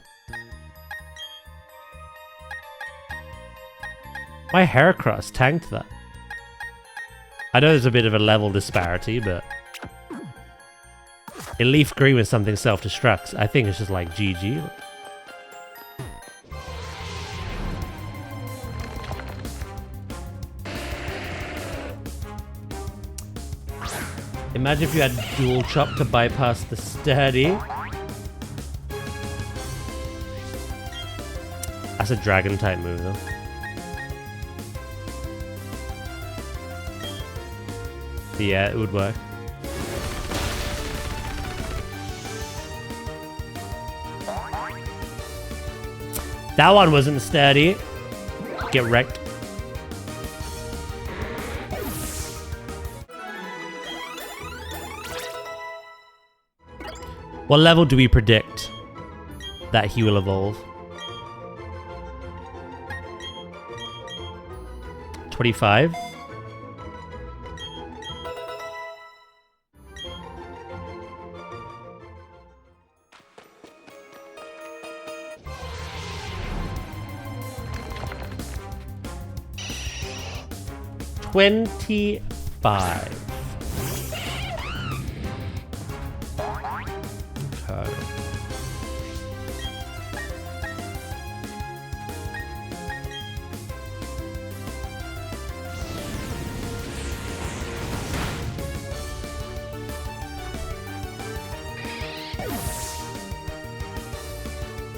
My Heracross tanked that. I know there's a bit of a level disparity, but in Leaf Green when something self-destructs, I think it's just like GG. Imagine if you had dual chop to bypass the sturdy. That's a dragon type move though. Yeah, it would work. That one wasn't sturdy. Get wrecked. What level do we predict that he will evolve? 25? $25. Okay.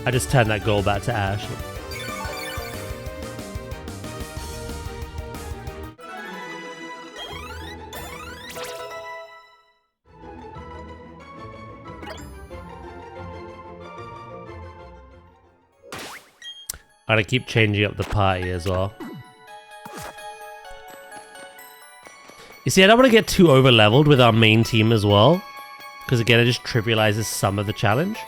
I just turned that goal back to Ash. I'm gonna keep changing up the party as well. You see, I don't want to get too over-leveled with our main team as well, because again, it just trivializes some of the challenge.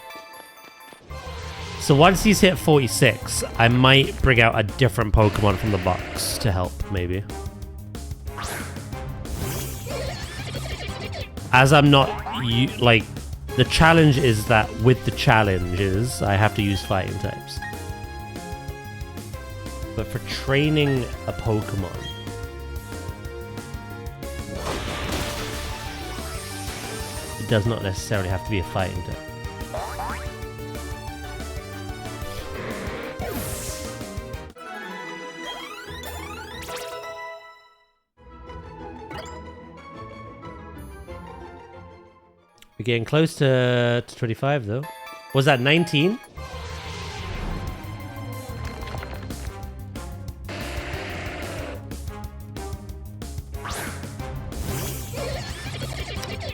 So once he's hit 46, I might bring out a different Pokemon from the box to help, maybe. As I'm not, like, the challenge is that with the challenges, I have to use fighting types. But for training a Pokemon, it does not necessarily have to be a fighting type. We're getting close to 25 though. Was that 19?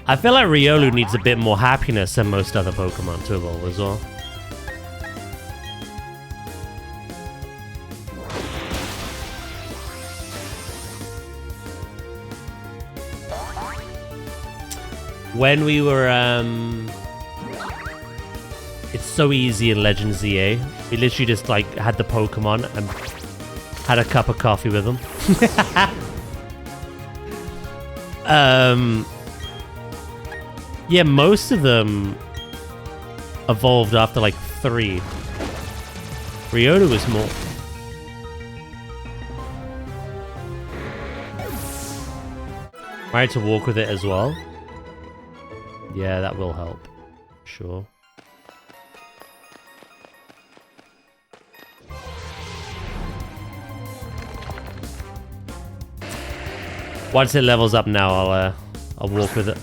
I feel like Riolu needs a bit more happiness than most other Pokemon to evolve as well. When we were, it's so easy in Legends ZA. We literally just like had the Pokemon and had a cup of coffee with them. Yeah, most of them evolved after like 3. Riolu was more. Right to walk with it as well. Yeah, that will help. Sure. Once it levels up now, I'll walk with it.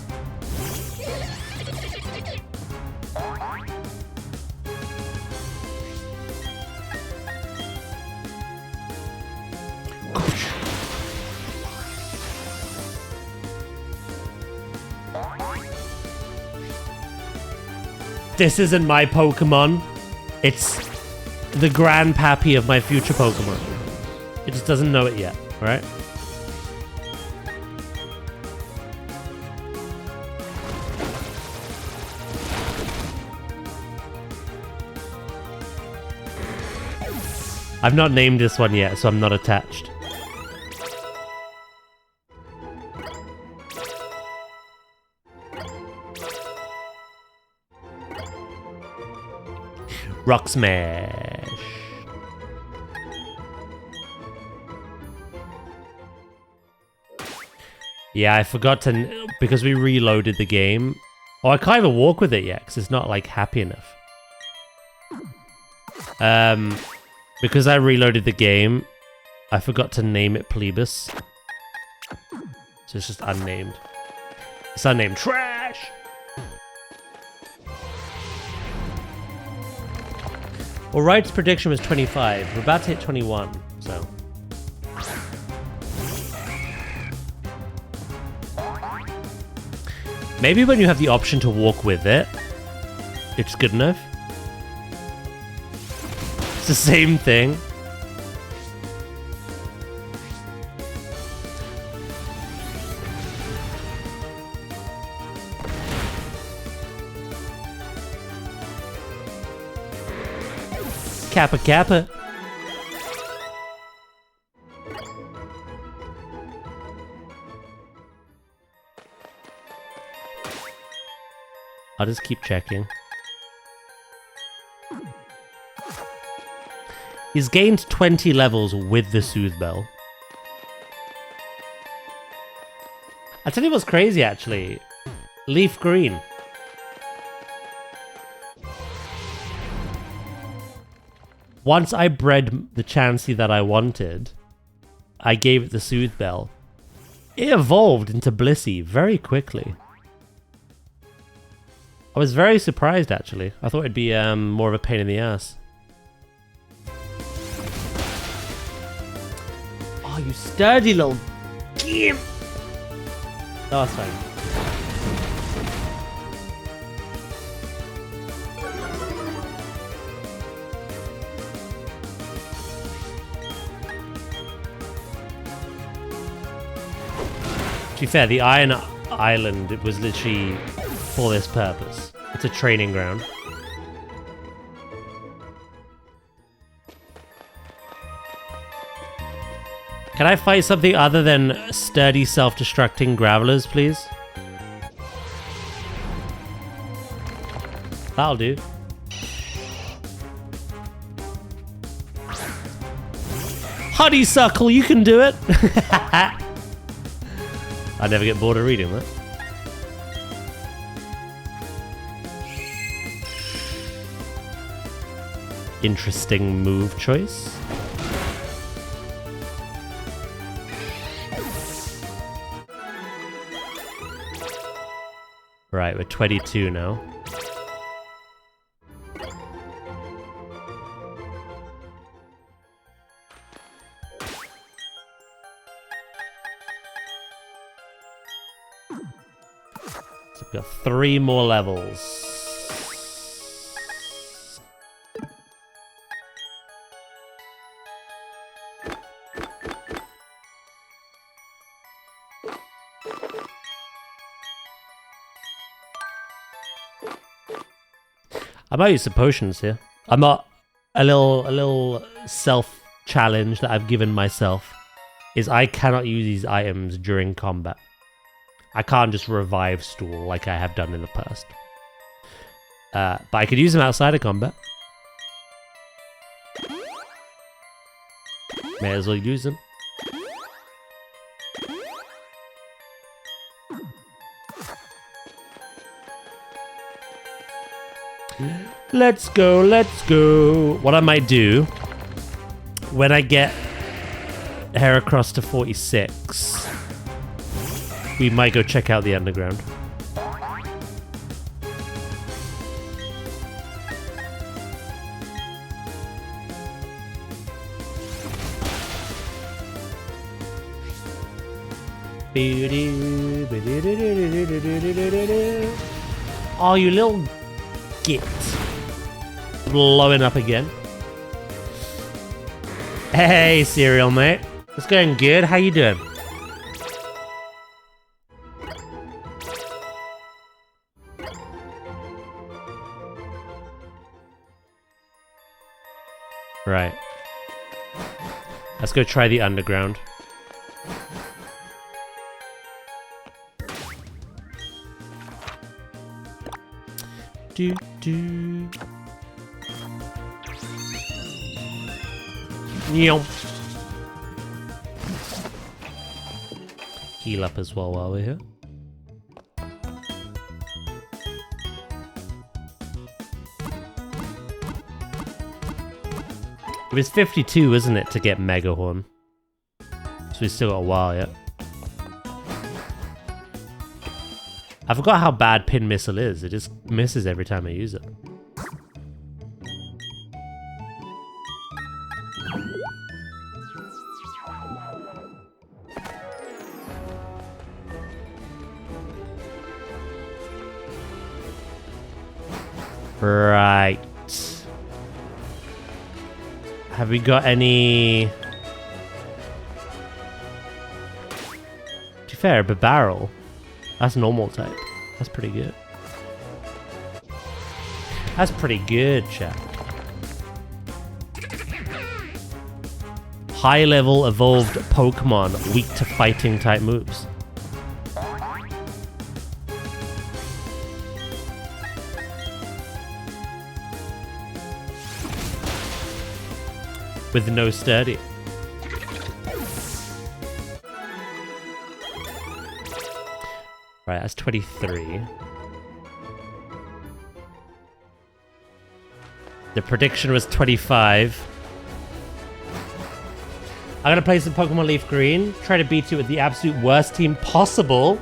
This isn't my Pokemon. It's the grandpappy of my future Pokemon. It just doesn't know it yet, right? I've not named this one yet, so I'm not attached. Rock Smash. Yeah, I forgot to... Because we reloaded the game. Oh, I can't even walk with it yet, because it's not, like, happy enough. Because I reloaded the game, I forgot to name it Plebus. So it's just unnamed. It's unnamed trash! Well, Wright's prediction was 25. We're about to hit 21, so... Maybe when you have the option to walk with it, it's good enough. It's the same thing. Kappa Kappa. I'll just keep checking. He's gained 20 levels with the Soothe Bell. I'll tell you what's crazy, actually. Leaf Green. Once I bred the Chansey that I wanted, I gave it the Soothe Bell. It evolved into Blissey very quickly. I was very surprised, actually. I thought it'd be more of a pain in the ass. Oh, you sturdy little gimp! Oh, that's fine. To be fair, the Iron Island, it was literally for this purpose. It's a training ground. Can I fight something other than sturdy, self-destructing Gravelers, please? That'll do. Honeysuckle, you can do it! I never get bored of reading that. Interesting move choice. Right, we're 22 now. So we've got 3 more levels. I might use some potions here. I'm not a little self-challenge that I've given myself is I cannot use these items during combat. I can't just revive stool like I have done in the past. But I could use them outside of combat. May as well use them. Let's go, let's go. What I might do when I get Heracross to 46, we might go check out the underground. Oh, you little git. Blowing up again. Hey, Cereal, mate. It's going good. How you doing? Right. Let's go try the underground. Do do. Meow. Heal up as well while we're here. It was 52, isn't it, to get Mega Horn? So we still got a while yet. I forgot how bad Pin Missile is. It just misses every time I use it. Right. Have we got any... To be fair, but barrel. That's normal type. That's pretty good. That's pretty good, chat. High level evolved Pokemon weak to fighting type moves. With no sturdy. Right, that's 23. The prediction was 25. I'm gonna play some Pokemon Leaf Green. Try to beat it with the absolute worst team possible.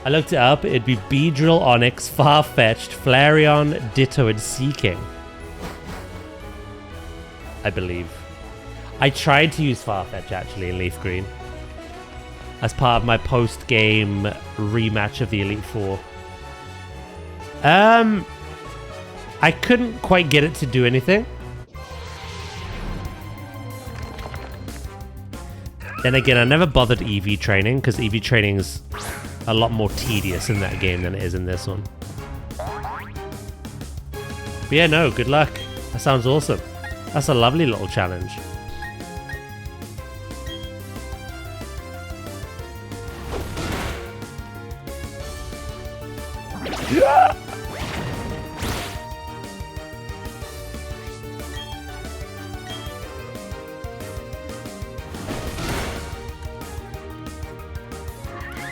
I looked it up. It'd be Beedrill, Onix, Farfetch'd, Flareon, Ditto, and Seaking. I believe. I tried to use Farfetch actually in Leaf Green as part of my post-game rematch of the Elite Four. I couldn't quite get it to do anything. Then again, I never bothered EV training because EV training is a lot more tedious in that game than it is in this one. But yeah, no, good luck. That sounds awesome. That's a lovely little challenge.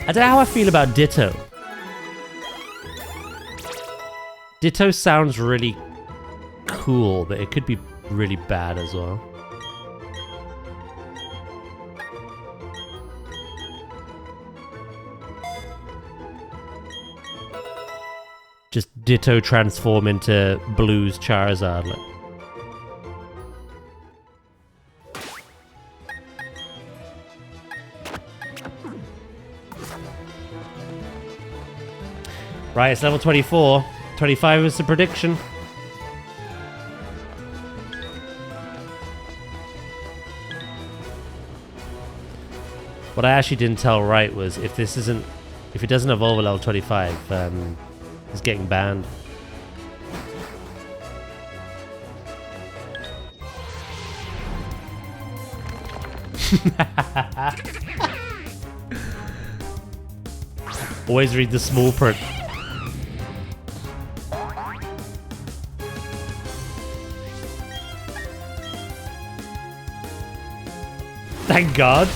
I don't know how I feel about Ditto. Ditto sounds really cool, but it could be really bad as well. Just Ditto transform into Blue's Charizard. Like. Right, it's level 24. 25 was the prediction. What I actually didn't tell right was if it doesn't evolve at level 25, it's getting banned. Always read the small print. Thank God.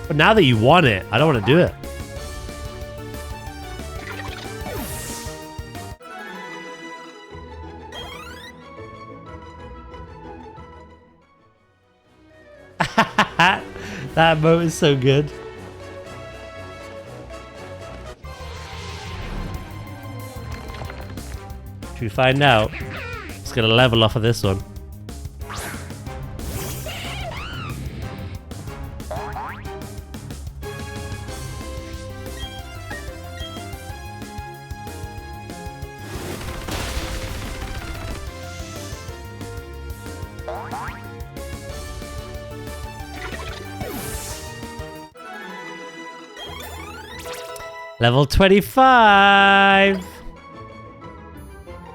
But now that you want it, I don't want to do it. That emote is so good. Should we find out? It's gonna level off of this one. Level 25!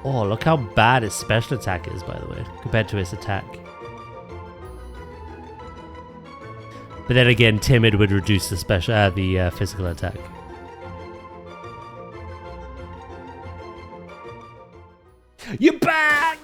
Oh, look how bad its special attack is, by the way, compared to its attack. But then again, Timid would reduce the physical attack. You're back!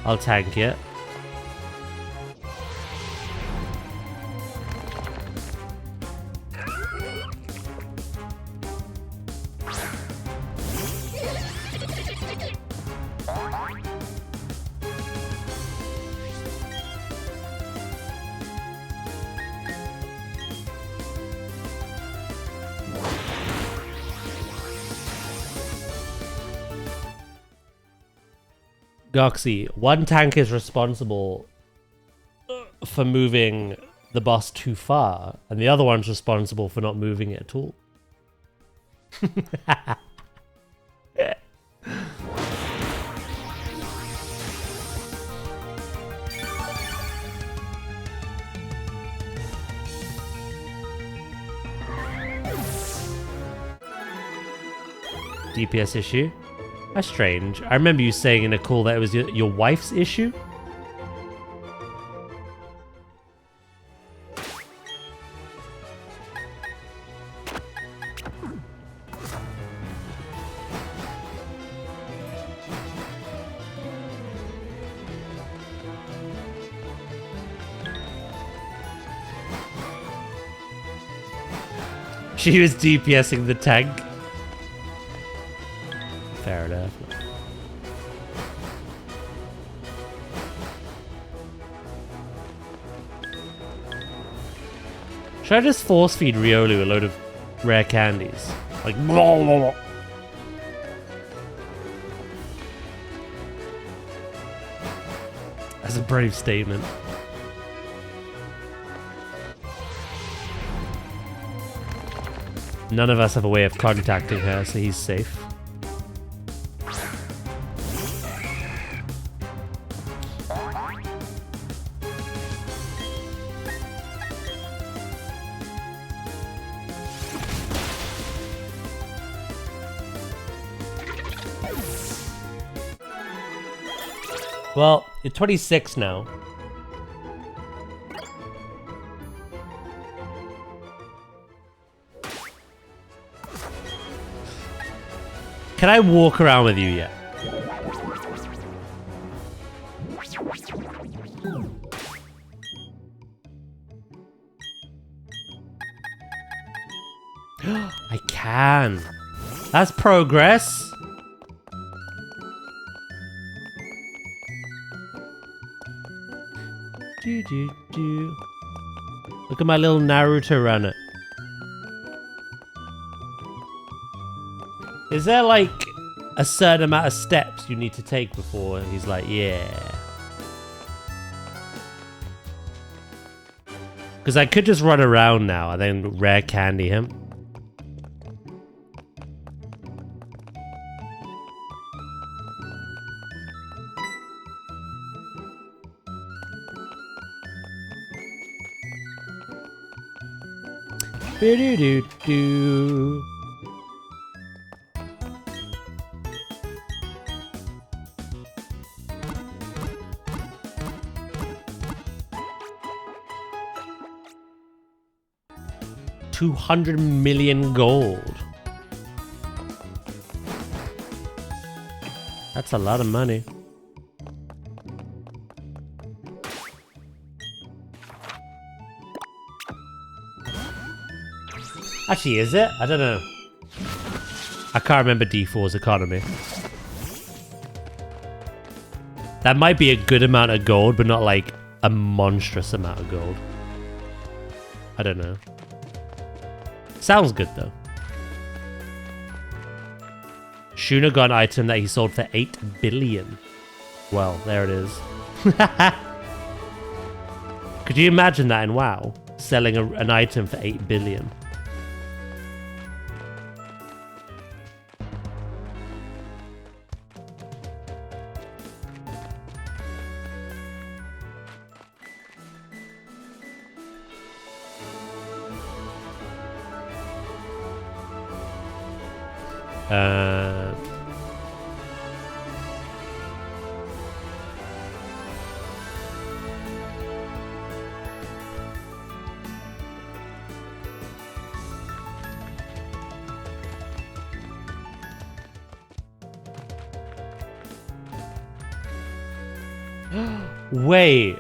I'll tank it. Goxy, one tank is responsible for moving the boss too far, and the other one's responsible for not moving it at all. DPS issue? That's strange. I remember you saying in a call that it was your wife's issue. She was DPSing the tank. Fair enough. Should I just force feed Riolu a load of rare candies? Like, blah, blah, blah. That's a brave statement. None of us have a way of contacting her, so he's safe. Well, you're 26 now. Can I walk around with you yet? I can. That's progress. Look at my little Naruto runner. Is there like a certain amount of steps you need to take before he's like, yeah? Because I could just run around now and then rare candy him. Do-do-do-do. $200 million gold. That's That's a lot of money. Actually, is it? I don't know. I can't remember D4's economy. That might be a good amount of gold, but not like a monstrous amount of gold. I don't know. Sounds good though. Shuna got an item that he sold for 8 billion. Well, there it is. Could you imagine that in WoW? Selling an item for 8 billion. Wait.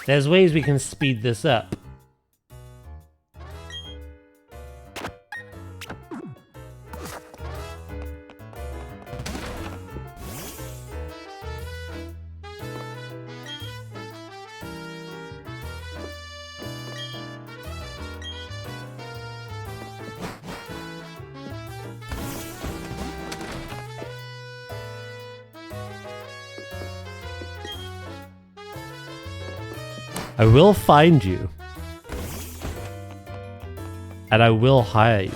There's ways we can speed this up. I will find you. And I will hire you.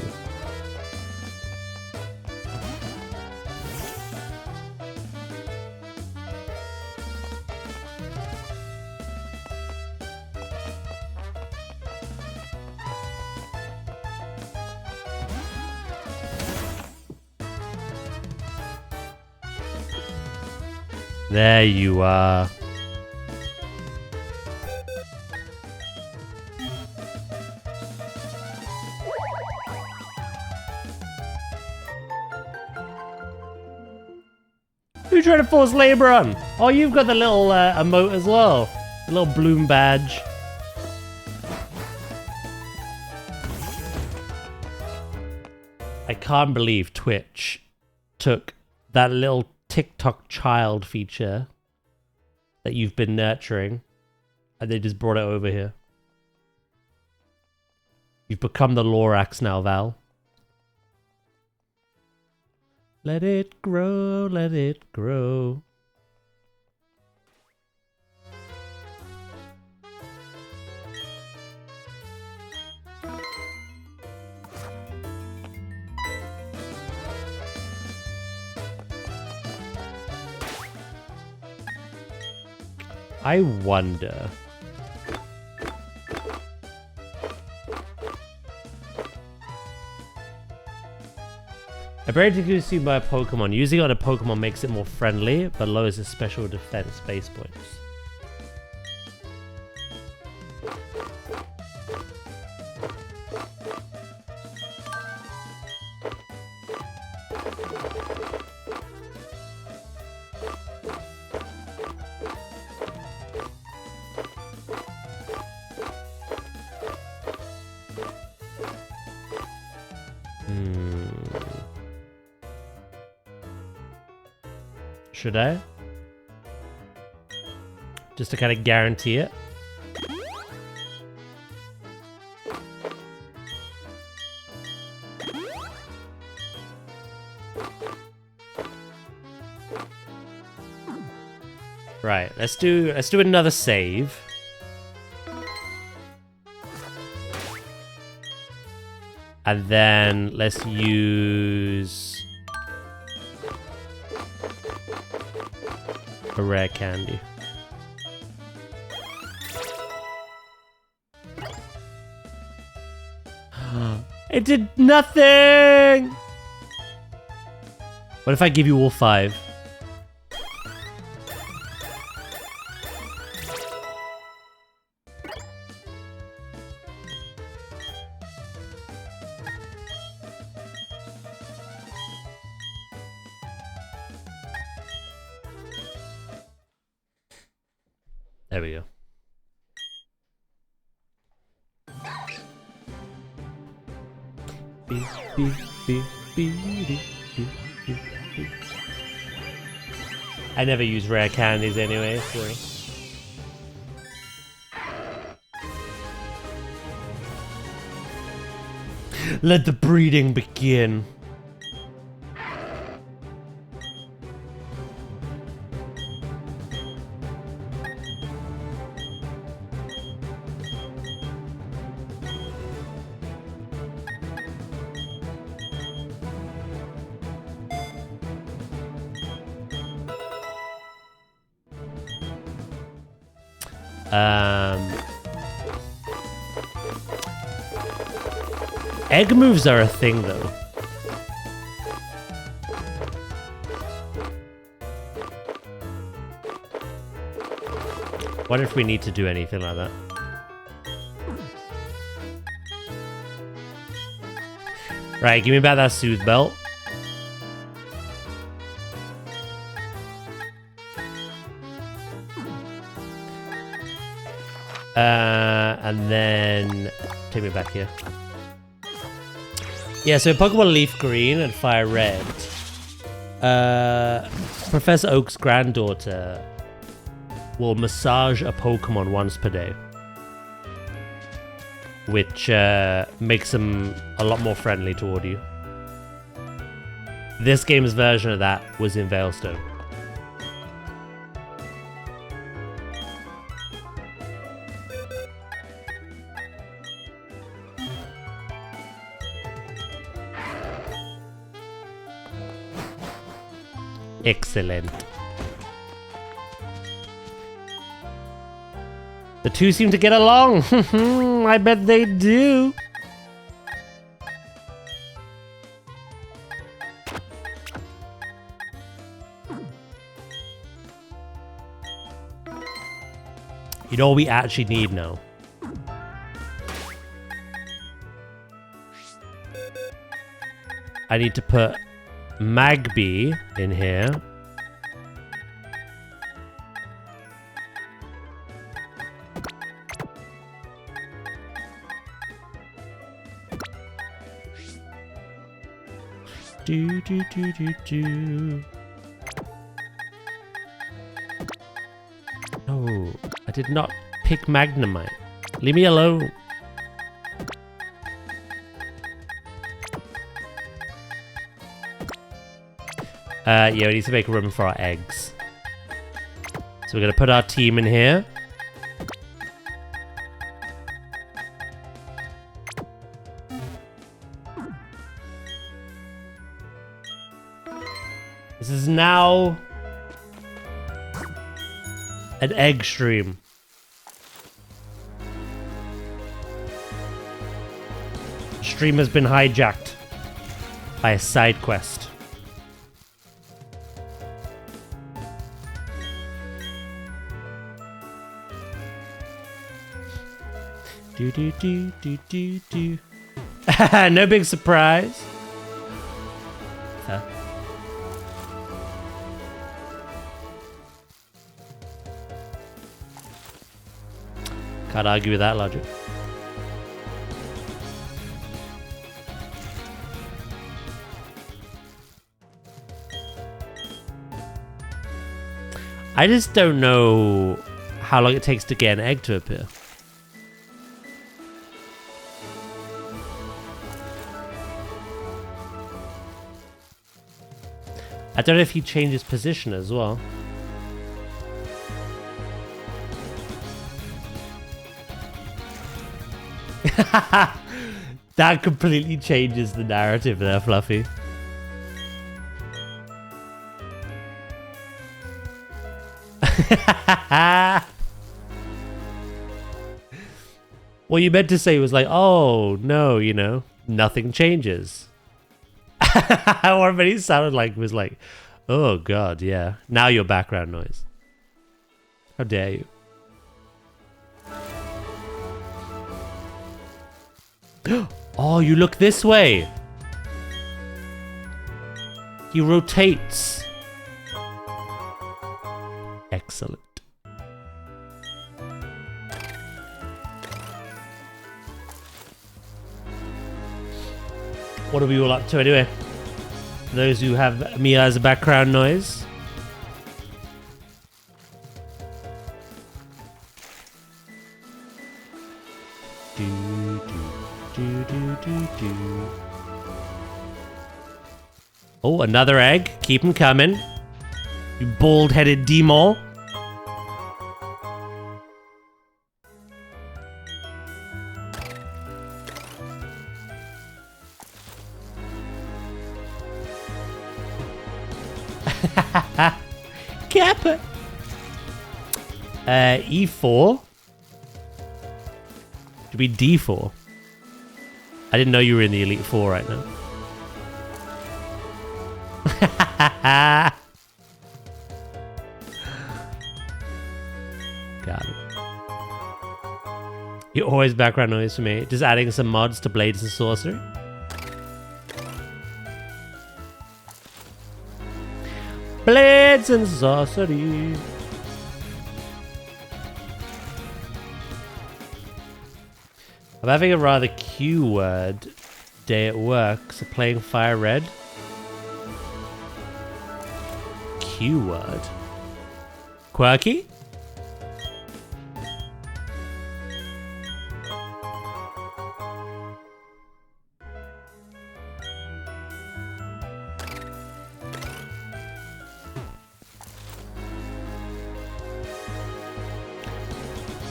There you are. Who tried to force labor on? Oh, you've got the little emote as well. The little bloom badge. I can't believe Twitch took that little TikTok child feature that you've been nurturing and they just brought it over here. You've become the Lorax now, Val. Let it grow, let it grow. I wonder. Ability to consume by a Pokemon. Using it on a Pokemon makes it more friendly, but lowers its special defense base points. Should I? Just to kind of guarantee it. Right, let's do another save. And then let's use a rare candy. It did nothing! What if I give you all 5? There we go. Beep, beep, beep, beep, beep, beep, beep, beep. I never use rare candies anyway, so... Let the breeding begin. Egg moves are a thing, though. What if we need to do anything like that? Right, give me back that soothe belt. And then take me back here. Yeah, so Pokemon Leaf Green and Fire Red. Professor Oak's granddaughter will massage a Pokemon once per day, which makes them a lot more friendly toward you. This game's version of that was in Veilstone. Excellent. The two seem to get along. I bet they do. You know what we actually need now? I need to put Magby in here. Do do do do do. No, I did not pick Magnemite. Leave me alone. Yeah, we need to make room for our eggs. So we're gonna put our team in here. This is now an egg stream. Stream has been hijacked by a side quest. Do do do do do do. No big surprise. Huh? Can't argue with that logic. I just don't know how long it takes to get an egg to appear. I don't know if he changes position as well. That completely changes the narrative there, Fluffy. What you meant to say was like, oh, no, you know, nothing changes. What he sounded like was like, oh, God, yeah. Now your background noise. How dare you? Oh, you look this way. He rotates. Excellent. What are we all up to anyway? For those who have me as a background noise. Oh, another egg. Keep them coming. You bald-headed demon. Kappa. E4. To be D4. I didn't know you were in the Elite Four right now. Got it. You're always background noise for me. Just adding some mods to Blades and Sorcery. Blades and Sorcery. I'm having a rather Q-word day at work, so playing Fire Red. Q-word. Quirky?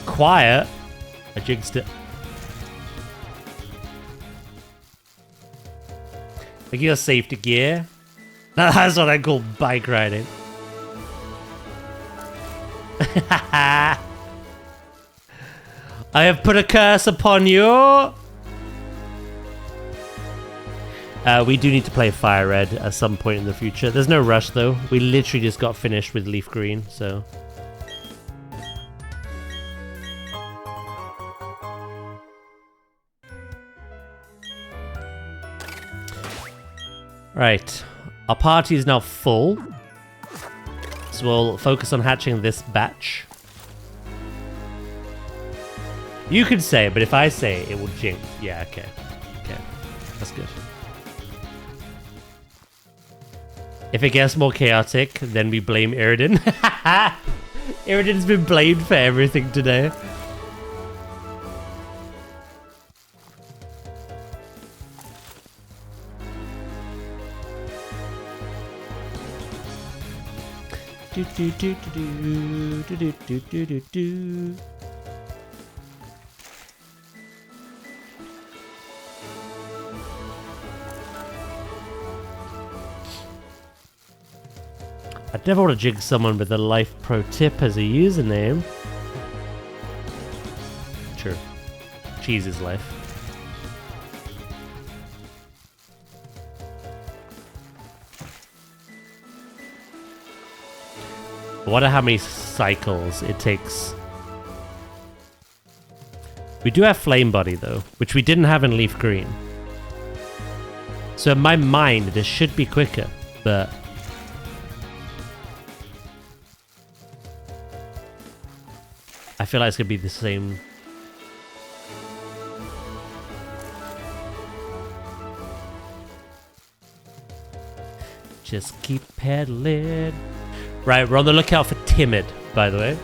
Quiet? I jinxed it. Like your safety gear. That's what I call bike riding. I have put a curse upon you. We do need to play Fire Red at some point in the future. There's no rush though. We literally just got finished with Leaf Green, so. Right, our party is now full, so we'll focus on hatching this batch. You could say it, but if I say it, it will jinx. Yeah, okay. Okay, that's good. If it gets more chaotic, then we blame Iridan. Iridan's been blamed for everything today. Do do do do do do do do do do. I'd never want to jig someone with a life pro tip as a username. True. Cheese's life. I wonder how many cycles it takes. We do have Flame Body though, which we didn't have in Leaf Green. So in my mind, this should be quicker, but I feel like it's gonna be the same. Just keep pedaling. Right, we're on the lookout for Timid, by the way.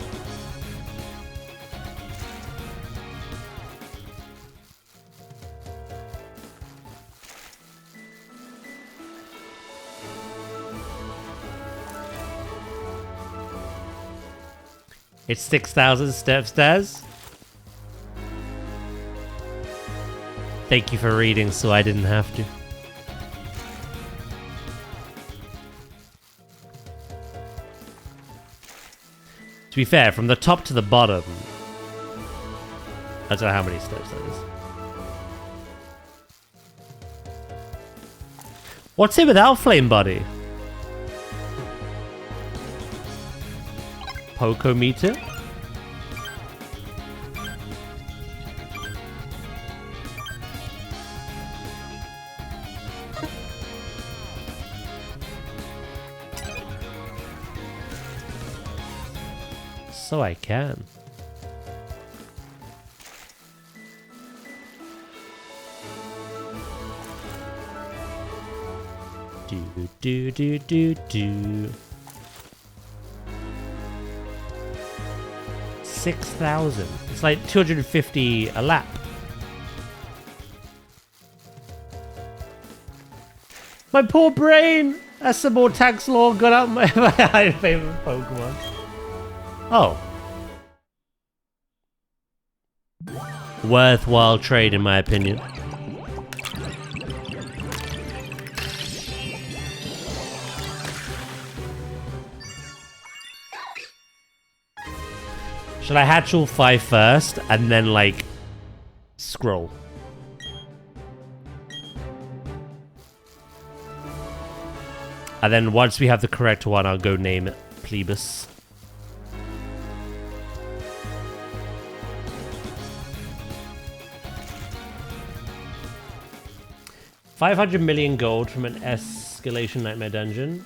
It's 6,000 steps, Daz. Thank you for reading so I didn't have to. To be fair, from the top to the bottom, I don't know how many steps that is. What's it without Flame Body? Pokemeter? So I can. Do do do do. 6,000. It's like 250 a lap. My poor brain! That's some more tax law got out my favorite Pokemon. Oh. Worthwhile trade in my opinion. Should I hatch all 5 first and then like scroll? And then once we have the correct one, I'll go name it Plebus. $500 million gold from an escalation nightmare dungeon.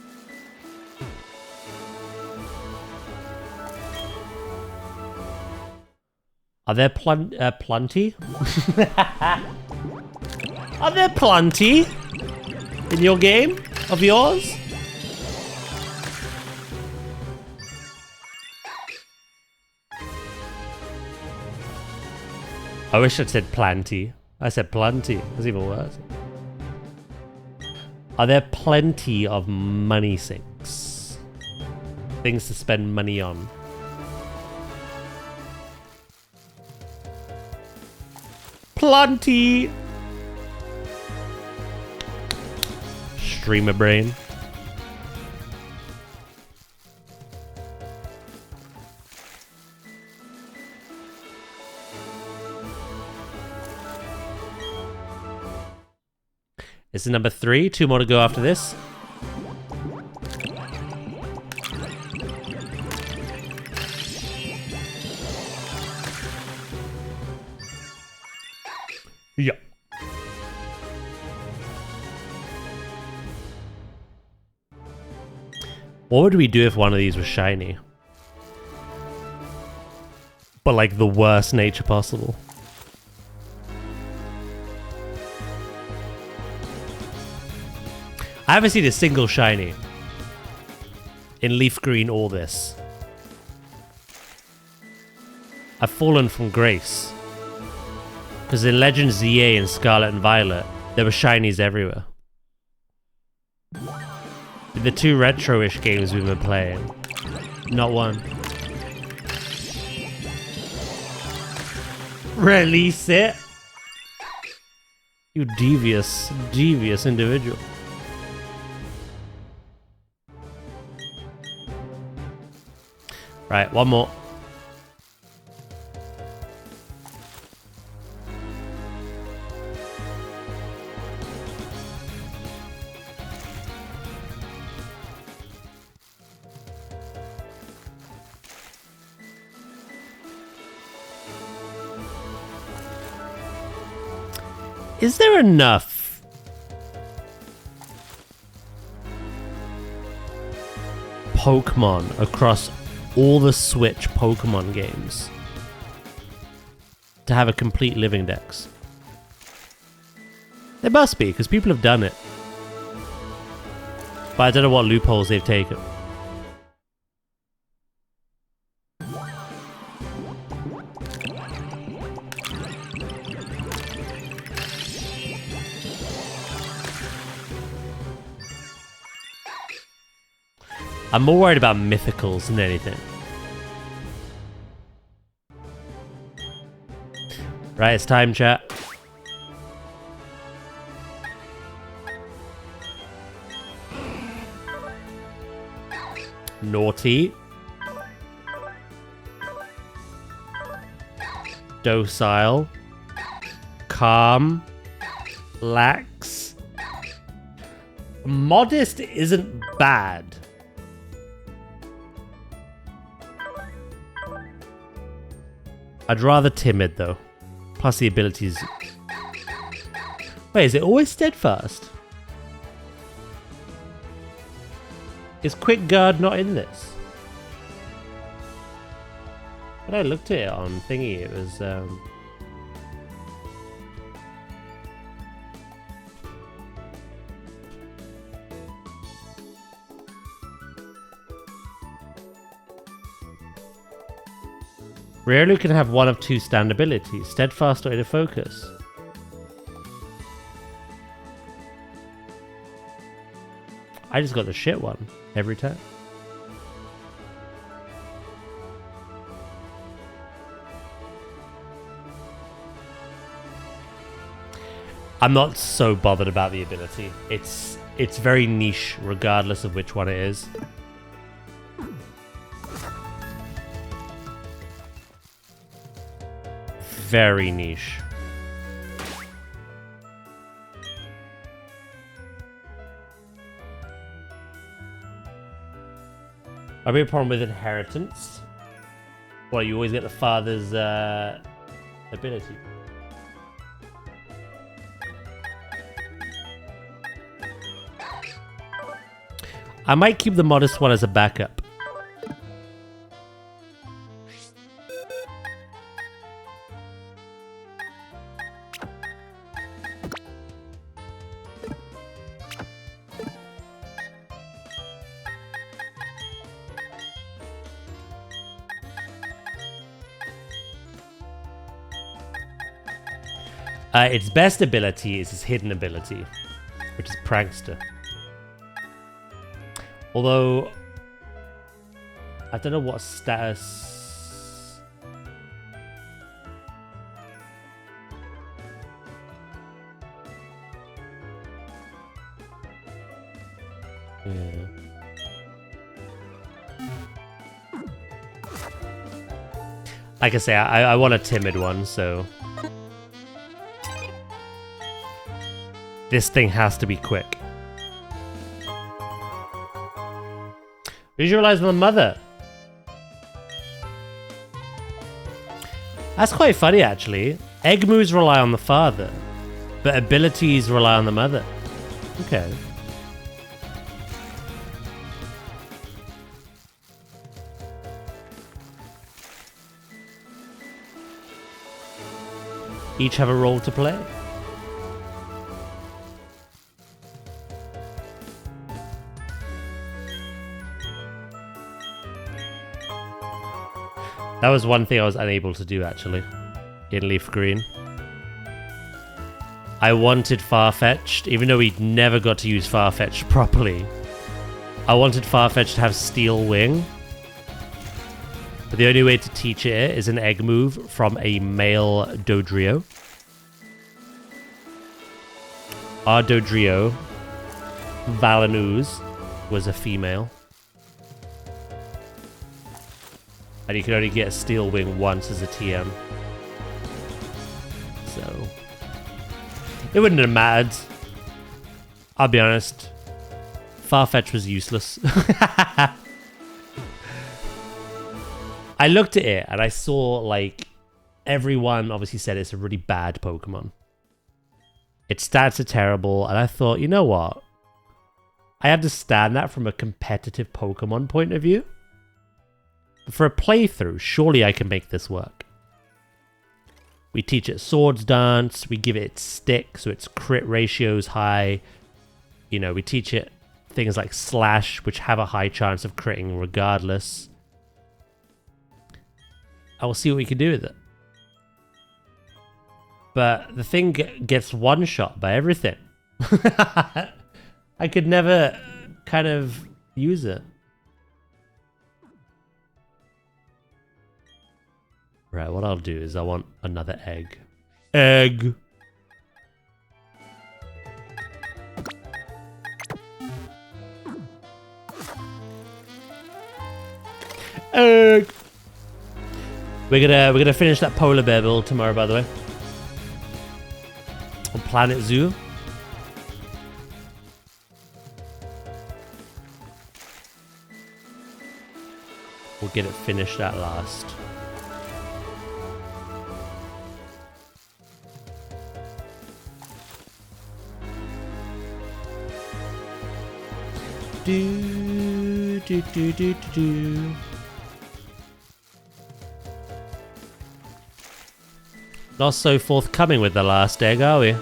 Are there plenty? Are there plenty in your game of yours? I wish I'd said plenty. I said plenty. That's even worse. Are there plenty of money sinks? Things to spend money on. Plenty! Streamer brain. This is number 3. 2 more to go after this. Yeah. What would we do if one of these was shiny? But like the worst nature possible. I haven't seen a single shiny in leaf green or this. I've fallen from grace. Because in Legends ZA and Scarlet and Violet, there were shinies everywhere. The 2 retro-ish games we've been playing, not one. Release it! You devious, devious individual. Right, one more. Is there enough Pokemon across all the Switch Pokemon games to have a complete living dex? There must be, because people have done it. But I don't know what loopholes they've taken. I'm more worried about mythicals than anything. Right, it's time, chat. Naughty. Docile. Calm. Lax. Modest isn't bad. I'd rather timid, though. Plus the abilities... Wait, is it always steadfast? Is quick guard not in this? When I looked at it on thingy, it was... Rarely can have one of two stand abilities, steadfast or inner focus. I just got the shit one every time. I'm not so bothered about the ability. It's very niche, regardless of which one it is. Very niche. Might be a problem with inheritance. Well, you always get the father's ability. I might keep the modest one as a backup. Its best ability is its hidden ability, which is Prankster. Although, I don't know what status... Yeah. Like I say, I want a timid one, so... This thing has to be quick. Visualize my mother. That's quite funny, actually. Egg moves rely on the father, but abilities rely on the mother. Okay. Each have a role to play. That was one thing I was unable to do, actually, in Leaf Green. I wanted Farfetch'd, even though we never got to use Farfetch'd properly. I wanted Farfetch'd to have Steel Wing. But the only way to teach it is an egg move from a male Dodrio. Our Dodrio, Valanooz, was a female. And you can only get a Steel Wing once as a TM. So... it wouldn't have mattered. I'll be honest. Farfetch was useless. I looked at it and I saw, like, everyone obviously said it's a really bad Pokemon. Its stats are terrible, and I thought, you know what? I understand that from a competitive Pokemon point of view. But for a playthrough, surely I can make this work. We teach it Swords Dance, we give it its stick, so its crit ratio is high. You know, we teach it things like Slash, which have a high chance of critting regardless. I will see what we can do with it. But the thing gets one-shot by everything. I could never kind of use it. Right, what I'll do is I want another egg. Egg! Egg! We're gonna finish that polar bear build tomorrow, by the way. On Planet Zoo. We'll get it finished at last. Do, do, do, do, do, do. Not so forthcoming with the last egg, are we?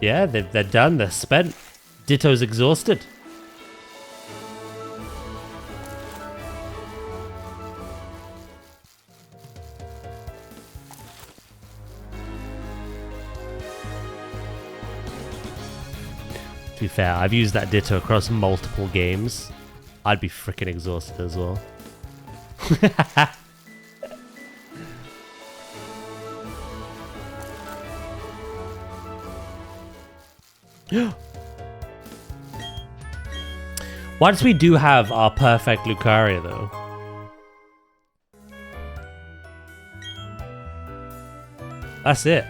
Yeah, they're done. They're spent. Ditto's exhausted. To be fair, I've used that Ditto across multiple games. I'd be freaking exhausted as well. Once we do have our perfect Lucaria, though. That's it.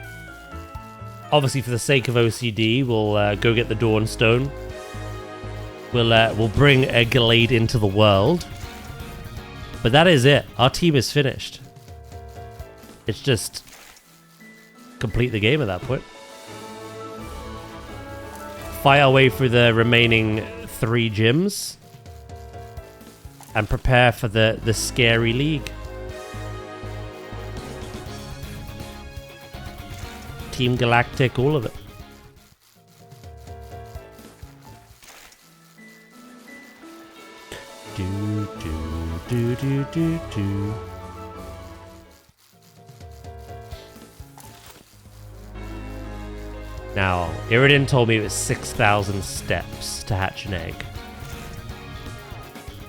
Obviously, for the sake of OCD, we'll go get the Dawnstone. We'll bring a Glade into the world. But that is it. Our team is finished. It's just complete the game at that point. Fight our way through the remaining 3 gyms. And prepare for the scary league. Team Galactic, all of it. Do. Now, Iridian told me it was 6,000 steps to hatch an egg.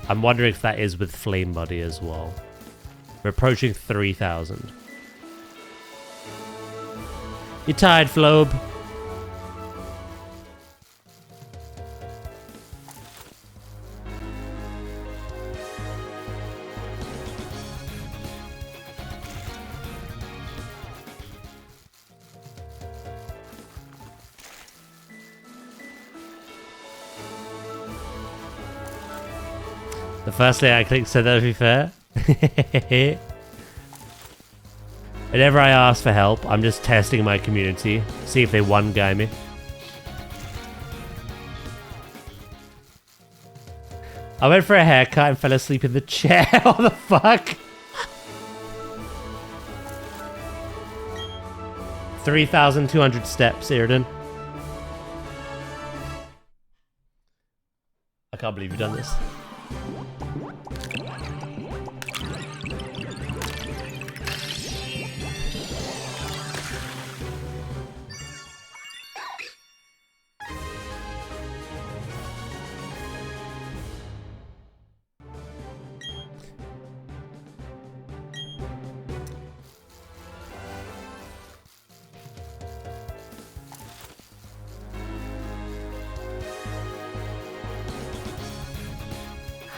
I'm wondering if that is with Flame Buddy as well. We're approaching 3,000. You tired, Flobe? The first thing I clicked said that to be fair. Whenever I ask for help, I'm just testing my community, see if they one-guy me. I went for a haircut and fell asleep in the chair. What the fuck? 3,200 steps, Iridan. I can't believe you've done this.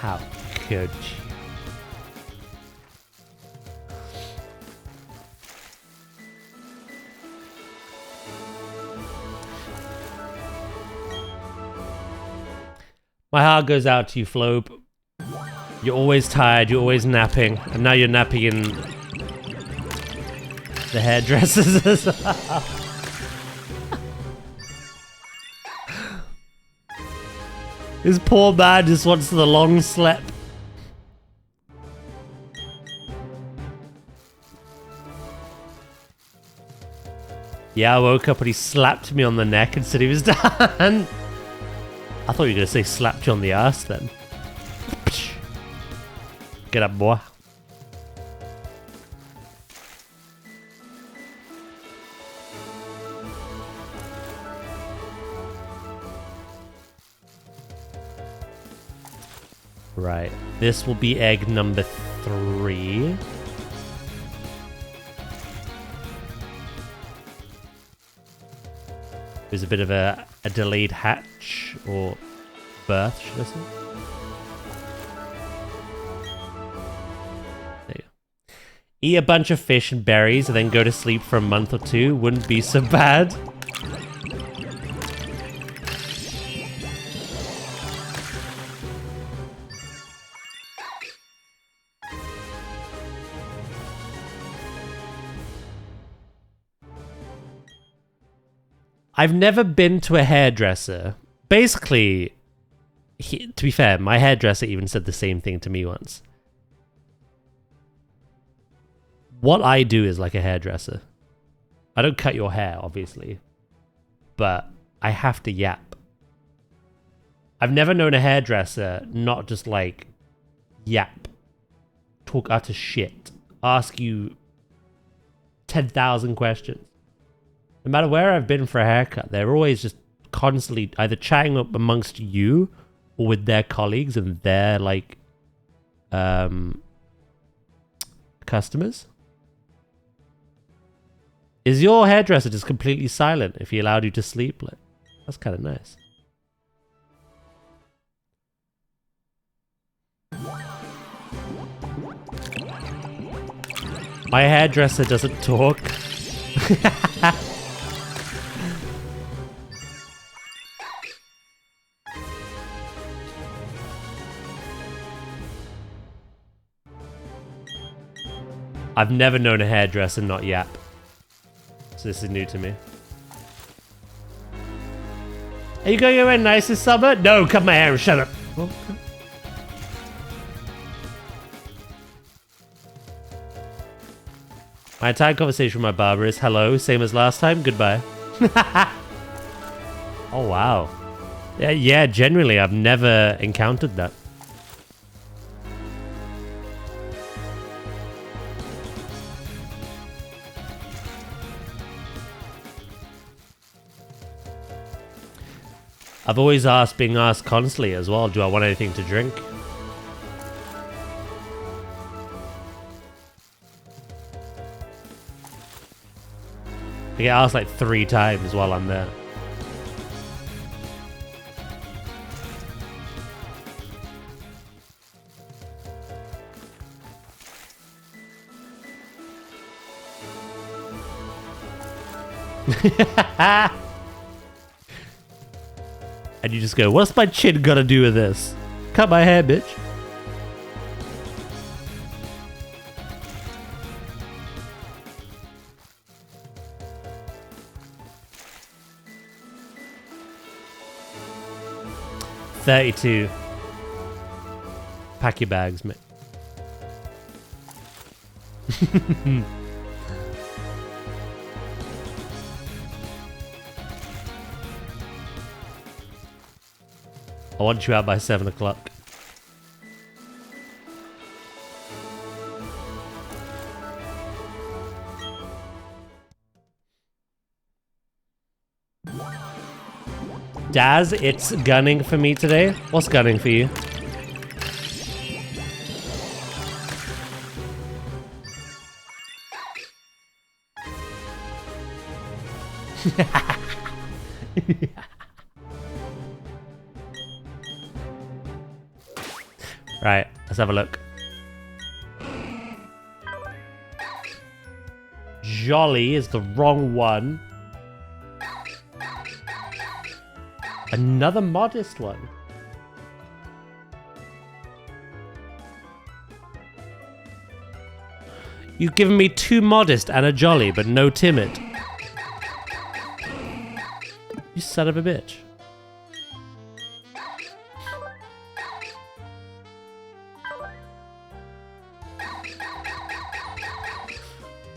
How could you? My heart goes out to you, Flobe. You're always tired, you're always napping, and now you're napping in the hairdressers as well. This poor man just wants the long slep. Yeah, I woke up and he slapped me on the neck and said he was done. I thought you were going to say slapped you on the ass then. Get up, boy. Right, this will be egg number 3. There's a bit of a delayed hatch, or birth, should I say? There you go. Eat a bunch of fish and berries and then go to sleep for a month or 2. Wouldn't be so bad. I've never been to a hairdresser. Basically, to be fair, my hairdresser even said the same thing to me once. What I do is like a hairdresser. I don't cut your hair, obviously, but I have to yap. I've never known a hairdresser not just like yap, talk utter shit, ask you 10,000 questions. No matter where I've been for a haircut, they're always just constantly either chatting up amongst you or with their colleagues and their like customers. Is your hairdresser just completely silent if he allowed you to sleep? Like, that's kind of nice. My hairdresser doesn't talk. I've never known a hairdresser not yap. So this is new to me. Are you going anywhere nice this summer? No, cut my hair and shut up. Okay. My entire conversation with my barber is hello, same as last time, goodbye. Oh wow. Yeah, genuinely I've never encountered that. I've always being asked constantly as well, do I want anything to drink? I get asked like 3 times while I'm there. And you just go, what's my chin gonna do with this? Cut my hair, bitch. $32. Pack your bags, mate. I want you out by 7 o'clock. Daz, it's gunning for me today. What's gunning for you? Right, let's have a look. Jolly is the wrong one. Another modest one. You've given me 2 modest and a jolly, but no timid. You son of a bitch.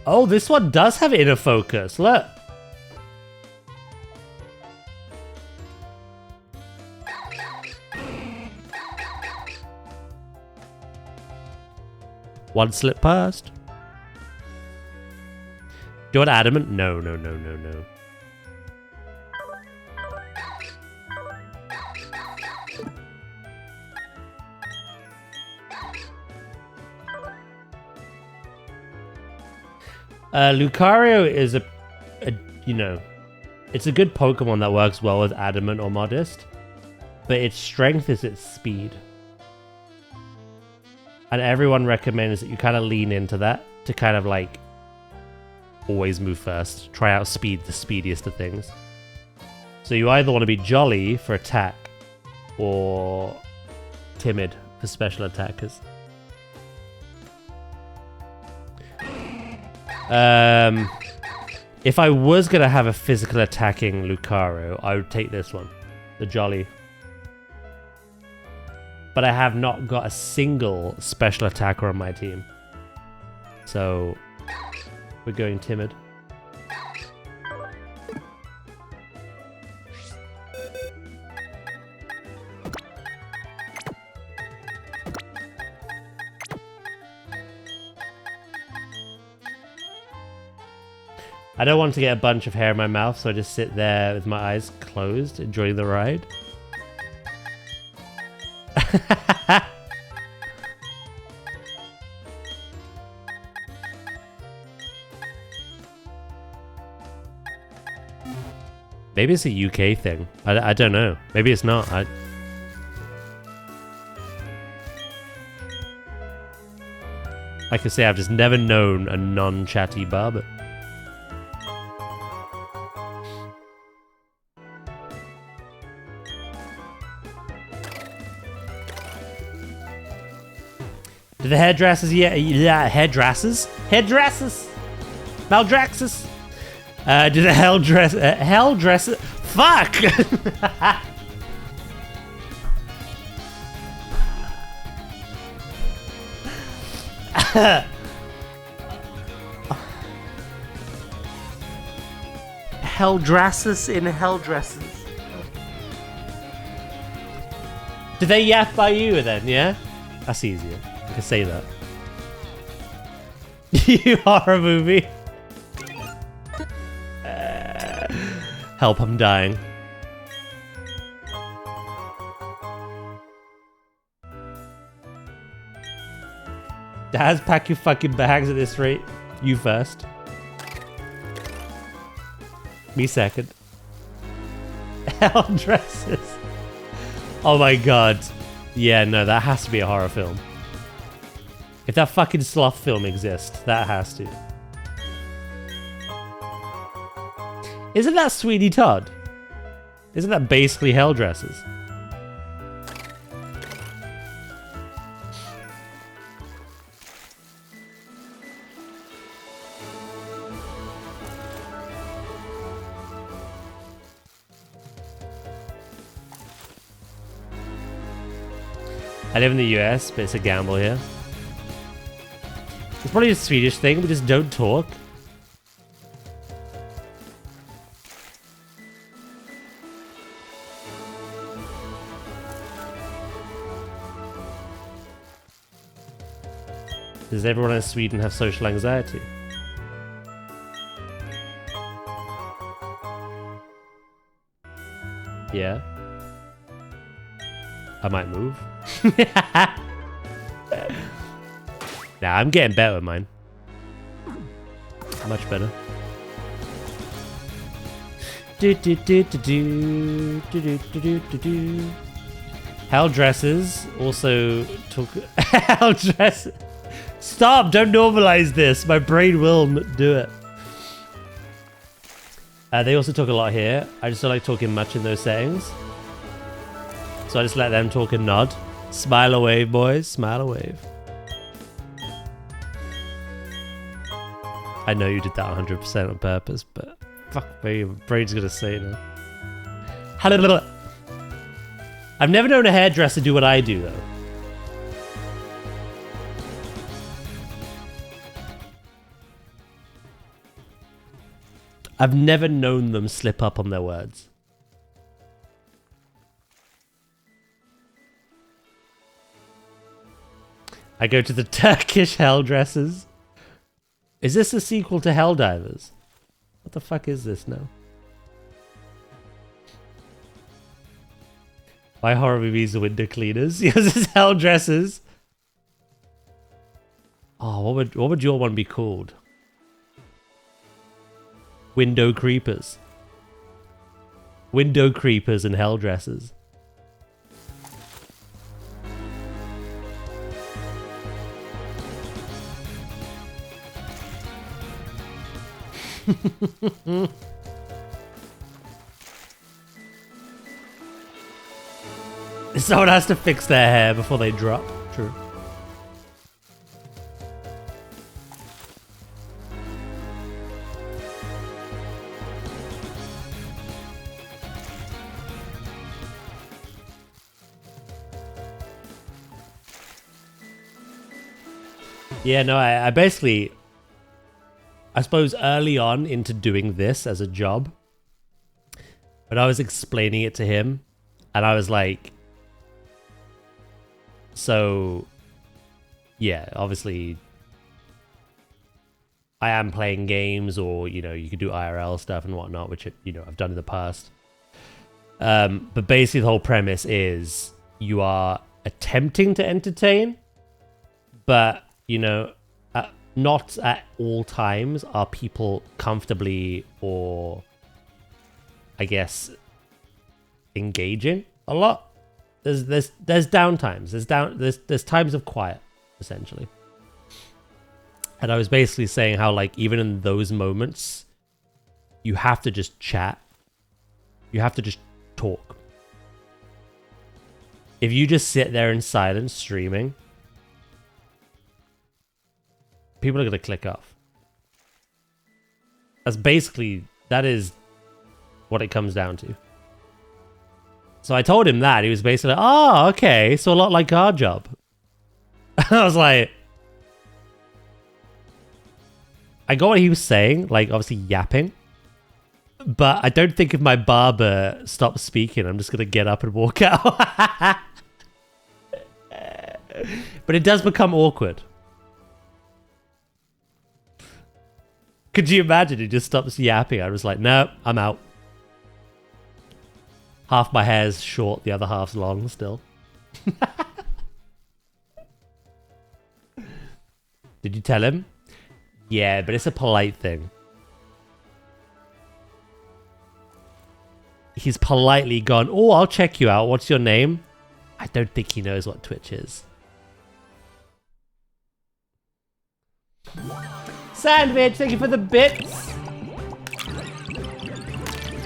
Oh, this one does have inner focus. Look. One slip past. Do you want adamant? No, no, no, no, no. Lucario is a, you know, it's a good Pokemon that works well with adamant or modest, but its strength is its speed. And everyone recommends that you kind of lean into that to kind of like always move first. Try out speed, the speediest of things. So you either want to be jolly for attack or timid for special attackers. If I was going to have a physical attacking Lucario, I would take this one, the jolly. But I have not got a single special attacker on my team. So We're going timid. I don't want to get a bunch of hair in my mouth, so I just sit there with my eyes closed, enjoying the ride. Maybe it's a UK thing. I don't know. Maybe it's not. Like I say, I've just never known a non-chatty barber. Do the hairdressers, yeah, hairdressers? Hairdressers! Maldraxxus! Do the hairdresser, fuck! Helldresses in helldresses. Do they yap by you then, yeah? That's easier. I can say that. You horror movie. Help, I'm dying. Daz, pack your fucking bags at this rate. You first. Me second. Hell dresses. Oh my god. Yeah, no, that has to be a horror film. If that fucking sloth film exists, that has to. Isn't that Sweeney Todd? Isn't that basically hell dresses? I live in the US, but it's a gamble here. It's probably a Swedish thing, we just don't talk. Does everyone in Sweden have social anxiety? Yeah. I might move. Nah, I'm getting better with mine. Much better. Hell dresses also took hell dresses. Stop! Don't normalize this. My brain will do it. They also talk a lot here. I just don't like talking much in those settings. So I just let them talk and nod. Smile and wave, boys. Smile and wave. I know you did that 100% on purpose, but fuck me, my brain's gonna say it now. I've never known a hairdresser do what I do, though. I've never known them slip up on their words. I go to the Turkish Helldressers. Is this a sequel to Helldivers? What the fuck is this now? My horror movies are window cleaners. Yes, it's Helldressers. Oh, what would your one be called? Window creepers. Window creepers and Helldressers. Someone has to fix their hair before they drop. True. Yeah, no, I basically... I suppose early on into doing this as a job, when I was explaining it to him, and I was like, so, yeah, obviously, I am playing games, or, you know, you could do IRL stuff and whatnot, which, you know, I've done in the past. But basically the whole premise is you are attempting to entertain, but, you know, not at all times are people comfortably or, I guess, engaging a lot. There's downtimes. There's times of quiet, essentially. And I was basically saying how, like, even in those moments, you have to just chat. You have to just talk. If you just sit there in silence streaming, people are going to click off. That is what it comes down to. So I told him that. He was basically like, oh, okay. So a lot like our job. I was like, I got what he was saying, like obviously yapping. But I don't think if my barber stops speaking, I'm just going to get up and walk out. But it does become awkward. Could you imagine? He just stops yapping. I was like, no, I'm out. Half my hair's short, the other half's long still. Did you tell him? Yeah, but it's a polite thing. He's politely gone, oh, I'll check you out. What's your name? I don't think he knows what Twitch is. Sandwich, thank you for the bits.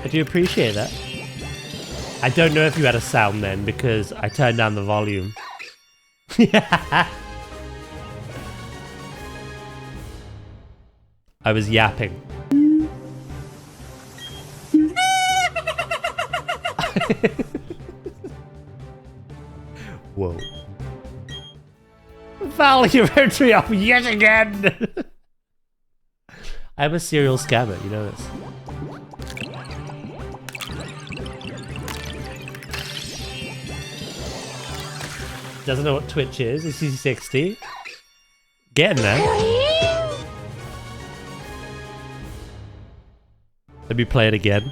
I do appreciate that. I don't know if you had a sound then because I turned down the volume. Yeah. I was yapping. Whoa. Val, you ripped me off yet again! I'm a serial scammer, you know this. Doesn't know what Twitch is. Is he 60? Getting there. Let me play it again.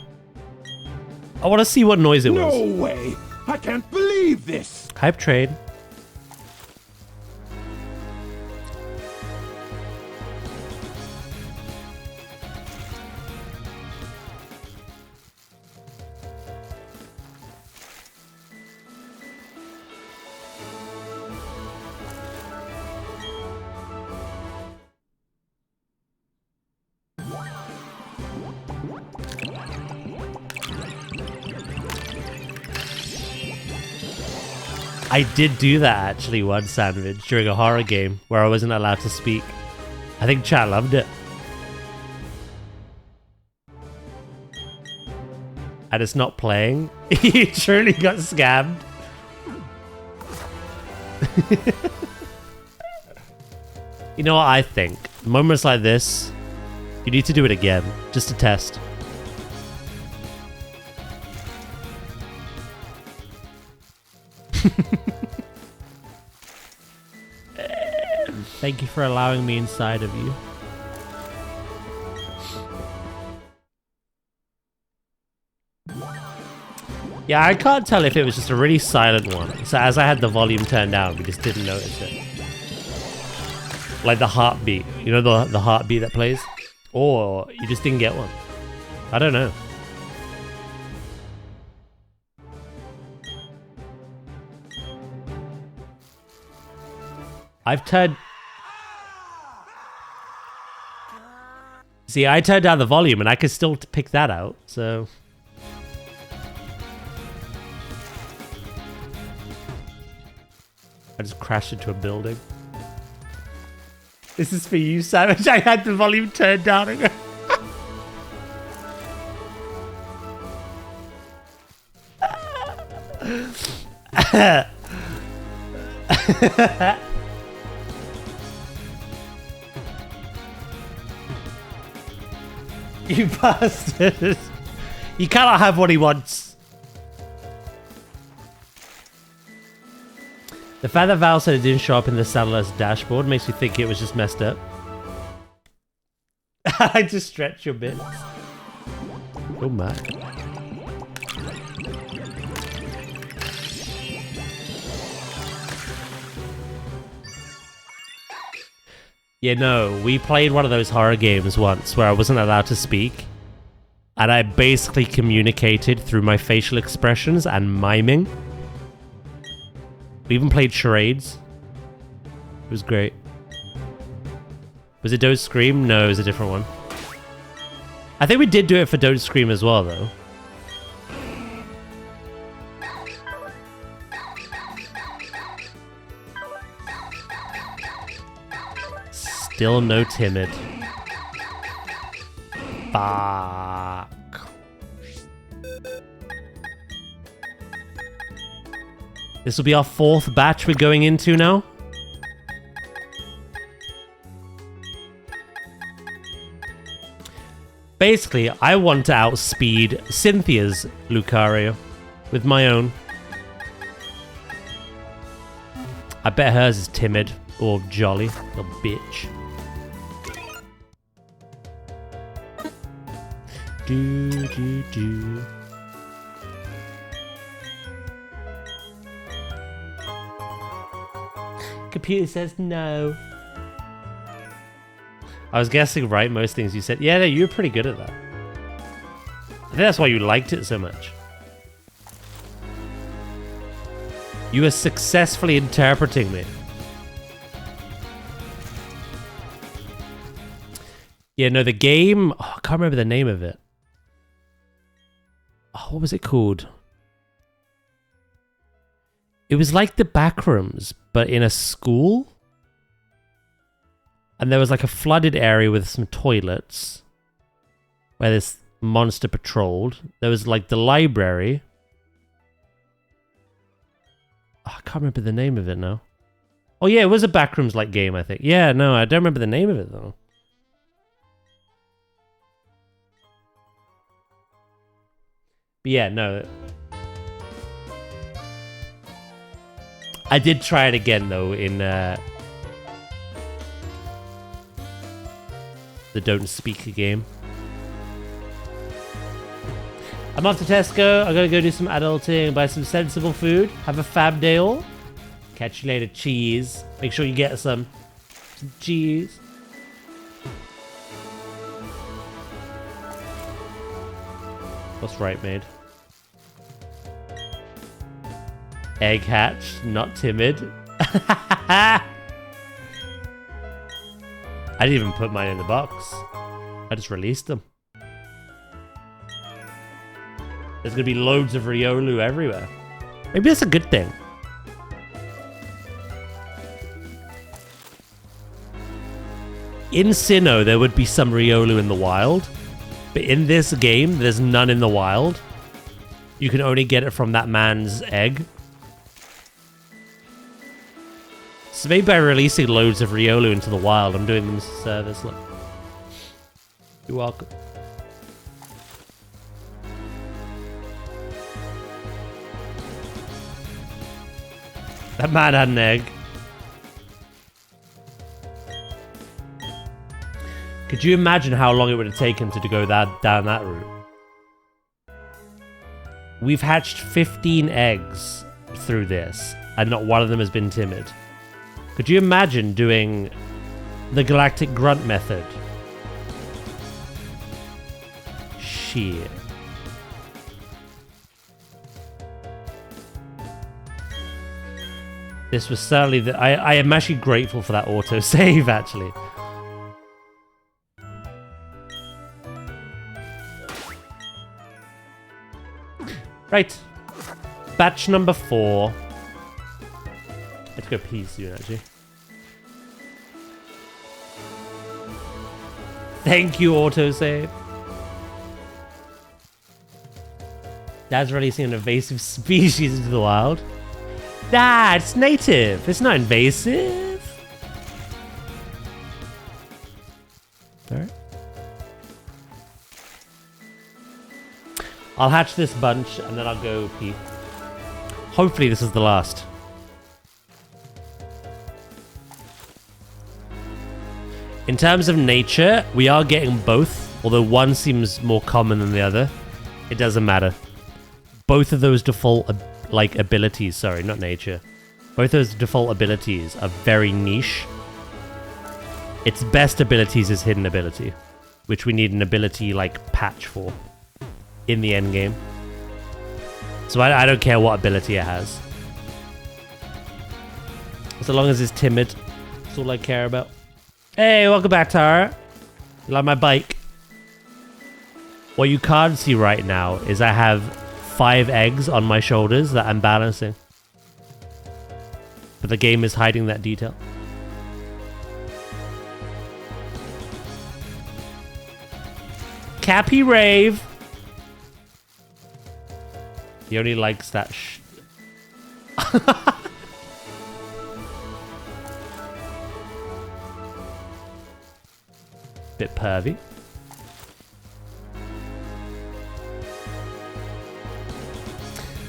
I want to see what noise it was. No way! I can't believe this! Hype train. I did do that actually one sandwich during a horror game where I wasn't allowed to speak. I think chat loved it. And it's not playing. He truly got scammed. You know what I think? Moments like this, you need to do it again, just to test. Thank you for allowing me inside of you. Yeah, I can't tell if it was just a really silent one. So as I had the volume turned down, we just didn't notice it. Like the heartbeat. You know the heartbeat that plays? Or you just didn't get one. I don't know. I've turned... See, I turned down the volume and I could still pick that out, so... I just crashed into a building. This is for you, Savage. I had the volume turned down again. You bastard. You cannot have what he wants. The fact that Val said it didn't show up in the satellite's dashboard makes me think it was just messed up. I just stretch your bits. Oh my. Yeah, no, we played one of those horror games once where I wasn't allowed to speak. And I basically communicated through my facial expressions and miming. We even played charades. It was great. Was it Don't Scream? No, it was a different one. I think we did do it for Don't Scream as well, though. Still no timid. Fuck. This will be our 4th batch we're going into now. Basically, I want to outspeed Cynthia's Lucario with my own. I bet hers is timid or jolly, little bitch. Do. Computer says no. I was guessing right most things you said. Yeah, no, you were pretty good at that. I think that's why you liked it so much. You were successfully interpreting me. Yeah, no, the game... Oh, I can't remember the name of it. Oh, what was it called? It was like the Backrooms, but in a school. And there was like a flooded area with some toilets where this monster patrolled. There was like the library. Oh, I can't remember the name of it now. Oh yeah, it was a Backrooms-like game, I think. Yeah, no, I don't remember the name of it though. But yeah, no. I did try it again though in the Don't Speak game. I'm off to Tesco. I'm gonna go do some adulting, buy some sensible food, have a fab day all. Catch you later, cheese. Make sure you get some cheese. What's right, maid? Egg hatch, not timid. I didn't even put mine in the box. I just released them. There's gonna be loads of Riolu everywhere. Maybe that's a good thing. In Sinnoh, there would be some Riolu in the wild. But in this game, there's none in the wild. You can only get it from that man's egg. So maybe by releasing loads of Riolu into the wild, I'm doing them a service. Look. You're welcome. That man had an egg. Could you imagine how long it would have taken to go down that route? We've hatched 15 eggs through this, and not one of them has been timid. Could you imagine doing the Galactic Grunt method? Shit. This was certainly the... I am actually grateful for that autosave, actually. Right. Batch number 4. Let's go pee soon, actually. Thank you, autosave. Dad's releasing an invasive species into the wild. Nah, it's native. It's not invasive. Alright. I'll hatch this bunch and then I'll go pee. Hopefully this is the last. In terms of nature, we are getting both, although one seems more common than the other. It doesn't matter. Both of those default, abilities, sorry, not nature. Both those default abilities are very niche. Its best abilities is hidden ability, which we need an ability, patch for in the end game. So I don't care what ability it has. So long as it's timid, that's all I care about. Hey, welcome back, Tara. You like my bike? What you can't see right now is I have 5 eggs on my shoulders that I'm balancing. But the game is hiding that detail. Cappy Rave. He only likes that Bit pervy.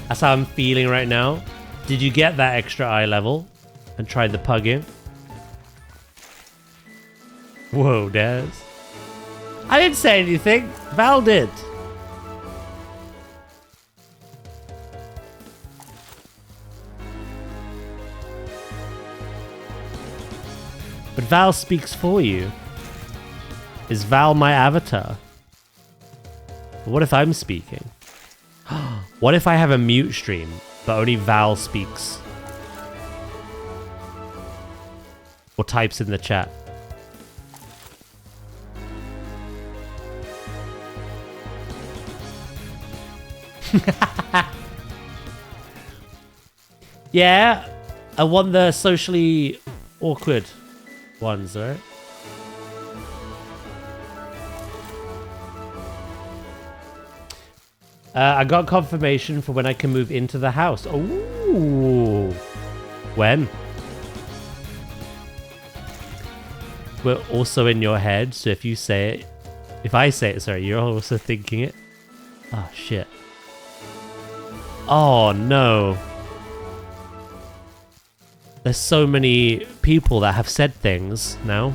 That's how I'm feeling right now. Did you get that extra eye level and try the pug in? Whoa, Daz. I didn't say anything. Val did. But Val speaks for you. Is Val my avatar? What if I'm speaking? What if I have a mute stream, but only Val speaks? Or types in the chat? Yeah, I want the socially awkward ones, right? I got confirmation for when I can move into the house. Ooh. When? We're also in your head, so if you say it... If I say it, sorry, you're also thinking it. Oh, shit. Oh, no. There's so many people that have said things now.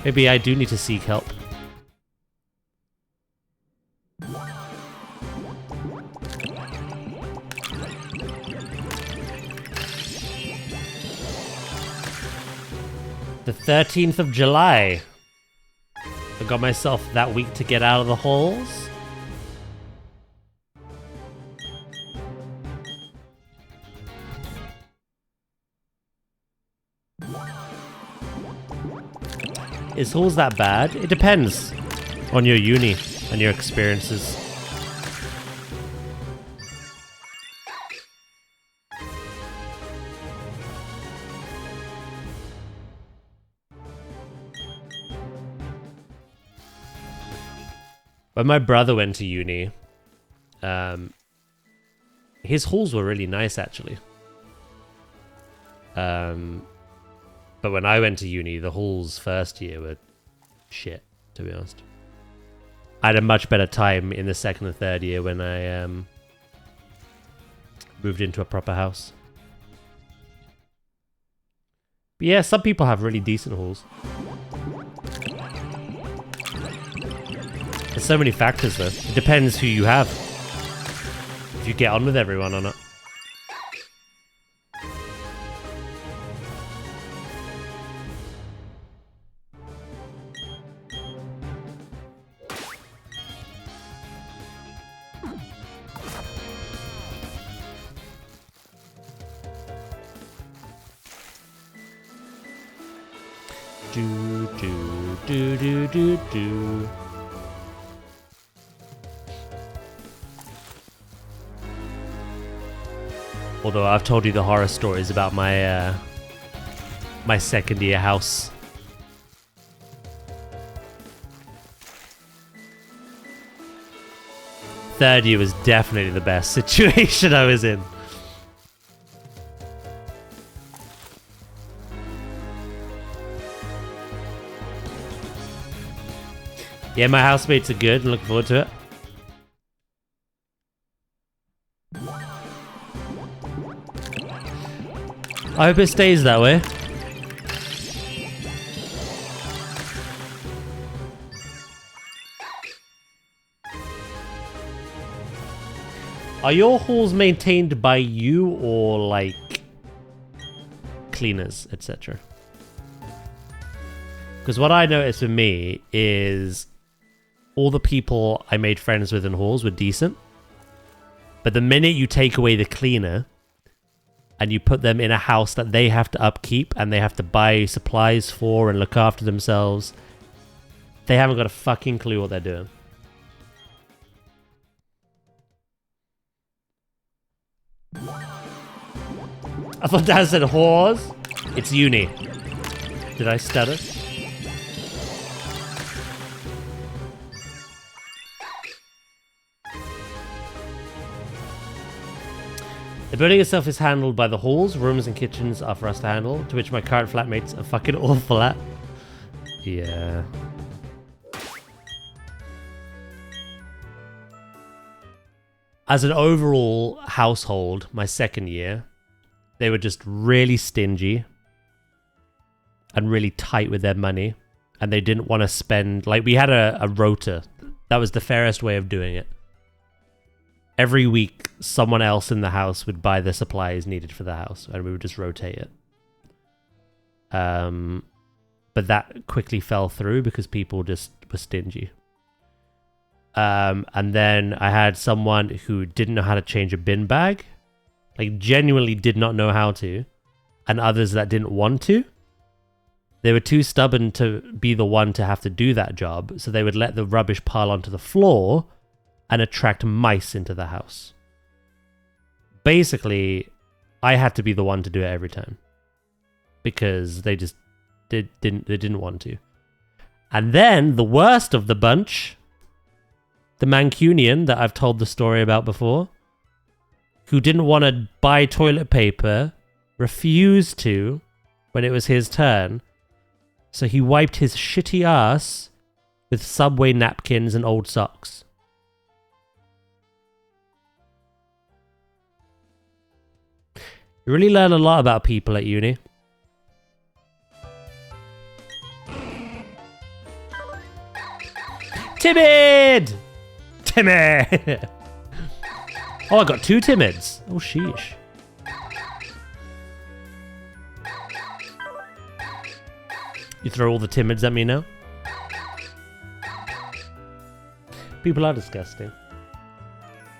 Maybe I do need to seek help. The 13th of July. I got myself that week to get out of the holes. Is halls that bad? It depends on your uni and your experiences. When my brother went to uni, his halls were really nice, actually. But when I went to uni, the halls first year were shit, to be honest. I had a much better time in the second and third year when I moved into a proper house. But yeah, some people have really decent halls. There's so many factors, though. It depends who you have. If you get on with everyone or not. Do. Although I've told you the horror stories about my my second year house. Third year was definitely the best situation I was in. Yeah, my housemates are good. I'm looking forward to it. I hope it stays that way. Are your halls maintained by you or like cleaners, etc.? Because what I noticed for me is all the people I made friends with in halls were decent. But the minute you take away the cleaner and you put them in a house that they have to upkeep and they have to buy supplies for and look after themselves, they haven't got a fucking clue what they're doing. I thought Dad said whores. It's uni. Did I stutter? The building itself is handled by the halls. Rooms and kitchens are for us to handle, to which my current flatmates are fucking awful at. Yeah. As an overall household, my second year, they were just really stingy and really tight with their money. And they didn't want to spend... Like, we had a rota. That was the fairest way of doing it. Every week, someone else in the house would buy the supplies needed for the house, and we would just rotate it. But that quickly fell through because people just were stingy. And then I had someone who didn't know how to change a bin bag. Like, genuinely did not know how to. And others that didn't want to. They were too stubborn to be the one to have to do that job, so they would let the rubbish pile onto the floor and attract mice into the house. Basically, I had to be the one to do it every time. Because they just didn't want to. And then, the worst of the bunch, the Mancunian that I've told the story about before, who didn't want to buy toilet paper, refused to when it was his turn, so he wiped his shitty ass with Subway napkins and old socks. You really learn a lot about people at uni. Timid! Timid! Oh, I got 2 timids. Oh, sheesh. You throw all the timids at me now? People are disgusting.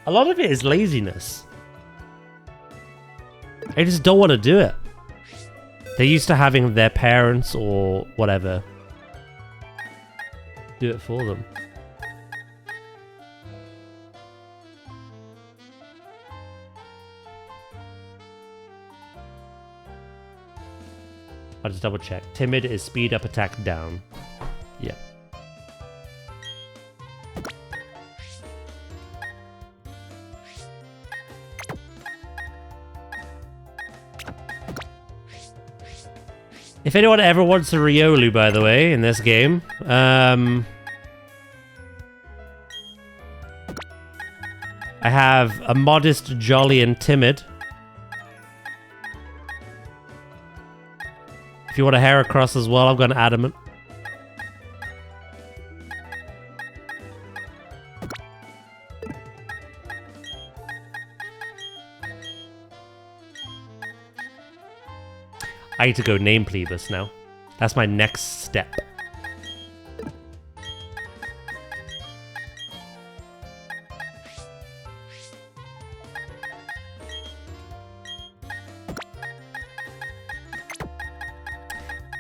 A lot of it is laziness. They just don't want to do it. They're used to having their parents or whatever do it for them. I'll just double check. Timid is speed up, attack down. Yeah. If anyone ever wants a Riolu, by the way, in this game, I have a modest, jolly, and timid. If you want a Heracross as well, I've got an adamant. I need to go name Plebus now. That's my next step.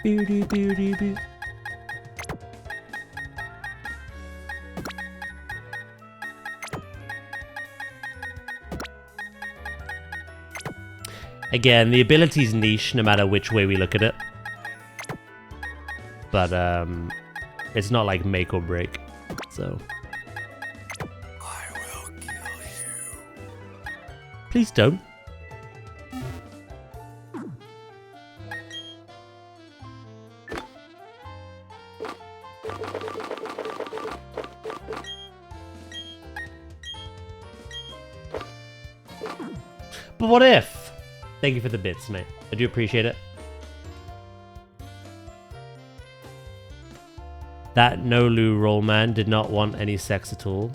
Boo-doo-boo-doo-boo. Again, the ability's niche no matter which way we look at it. But it's not like make or break. So I will kill you. please don't. But what if? Thank you for the bits, mate. I do appreciate it. That Nolu roll man did not want any sex at all.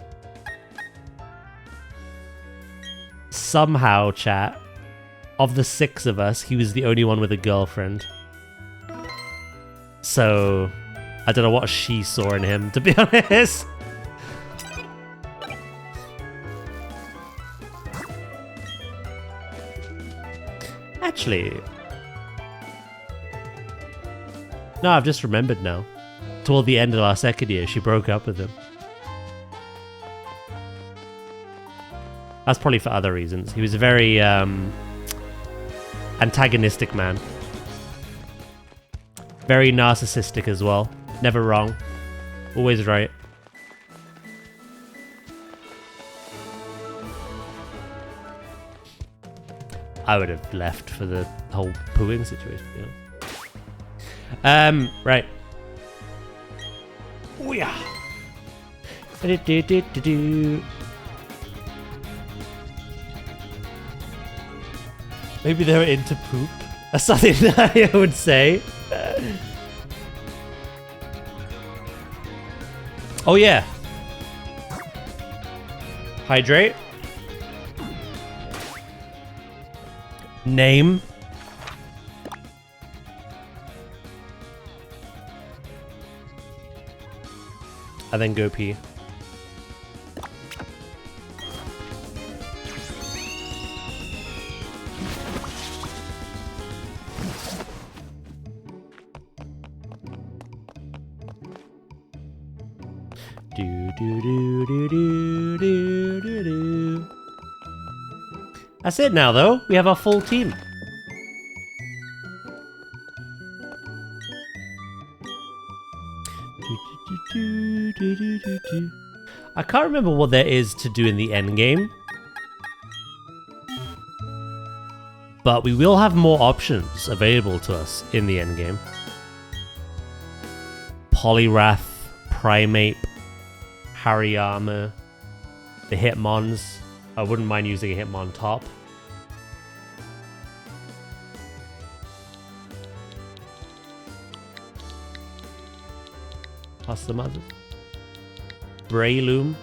Somehow, chat, of the 6 of us, he was the only one with a girlfriend. So, I don't know what she saw in him, to be honest. Actually... No, I've just remembered now. Toward the end of our second year, she broke up with him. That's probably for other reasons. He was a very antagonistic man. Very narcissistic as well. Never wrong. Always right. I would have left for the whole pooing situation. Yeah. Right. Oh yeah. Maybe they were into poop. That's something that I would say. Oh yeah. Hydrate. Name. And then go pee. Do. That's it now, though. We have our full team. I can't remember what there is to do in the end game, but we will have more options available to us in the end game. Poliwrath, Primeape, Hariyama, the Hitmons. I wouldn't mind using a Hitmon top. Plus some others. Breloom.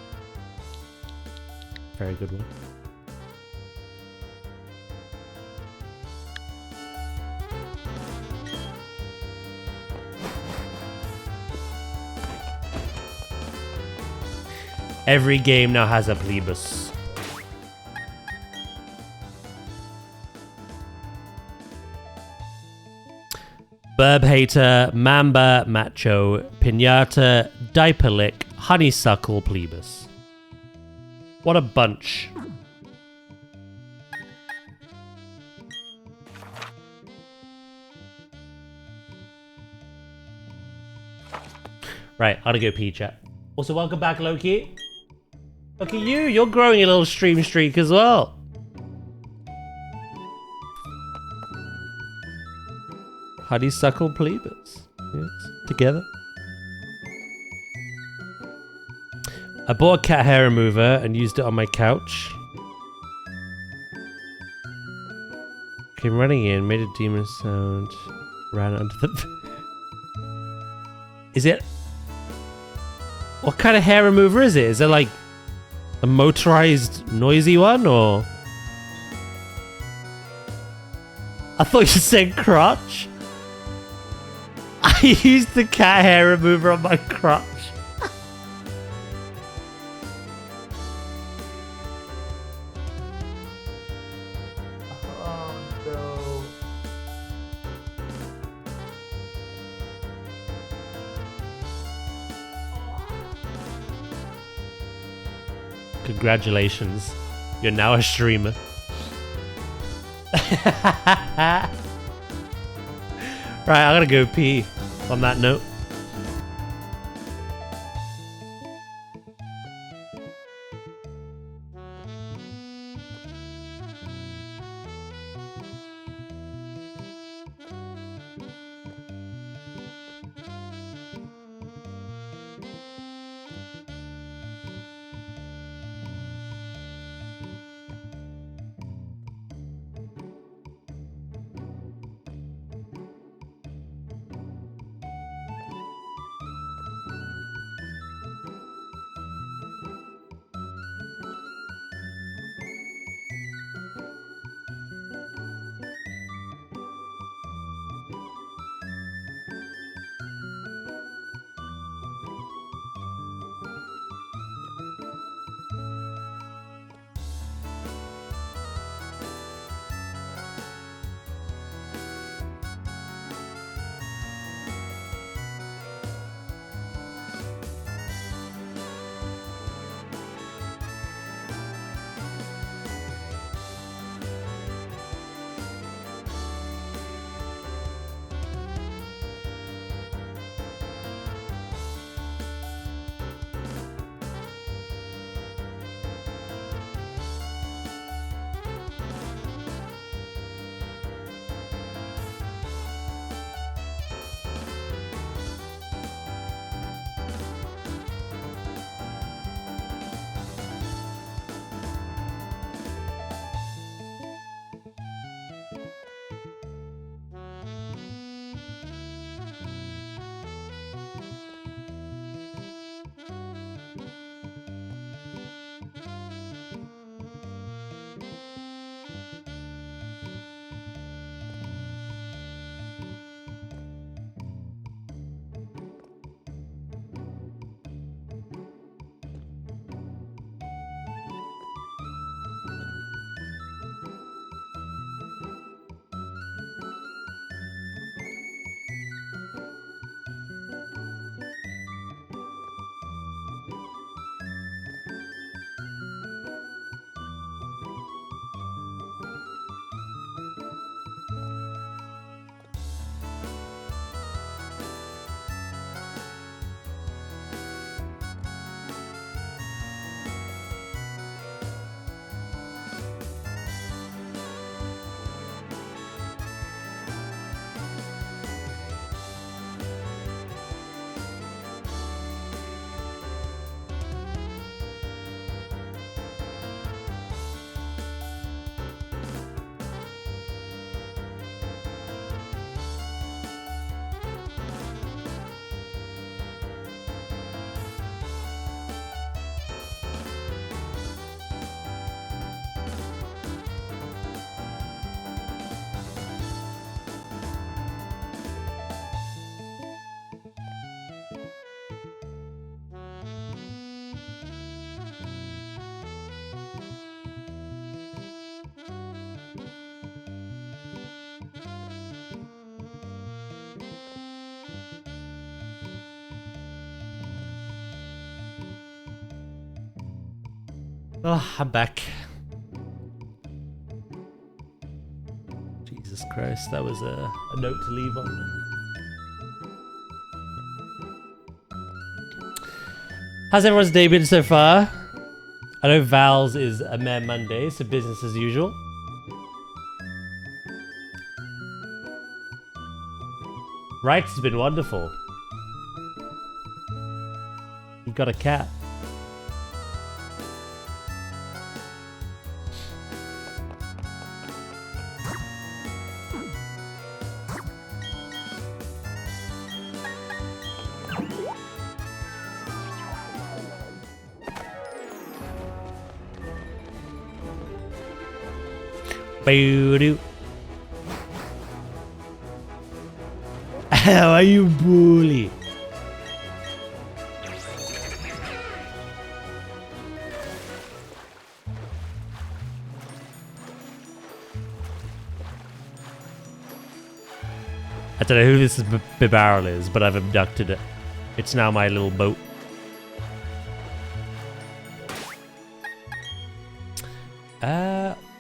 Very good one. Every game now has a Plebus. Burb Hater, Mamba, Macho, Pinata, Diaperlick, Honeysuckle, Plebus. What a bunch. Right, I gotta go pee, chat. Also, welcome back, Loki. Look at you, you're growing a little stream streak as well. Honeysuckle Plebus. Yes, together. I bought a cat hair remover and used it on my couch. Came running in, made a demon sound, ran under the... Is it... What kind of hair remover is it? Is it like a motorized noisy one, or... I thought you said crotch. I used the cat hair remover on my crotch. Oh no. Congratulations. You're now a streamer. Right, I gotta go pee on that note. Oh, I'm back. Jesus Christ, that was a note to leave on. How's everyone's day been so far? I know Val's is a mere Monday, so business as usual. Wright's has been wonderful. You got a cat. Boo-doo. How are you, bully? I don't know who this barrel is, but I've abducted it. It's now my little boat.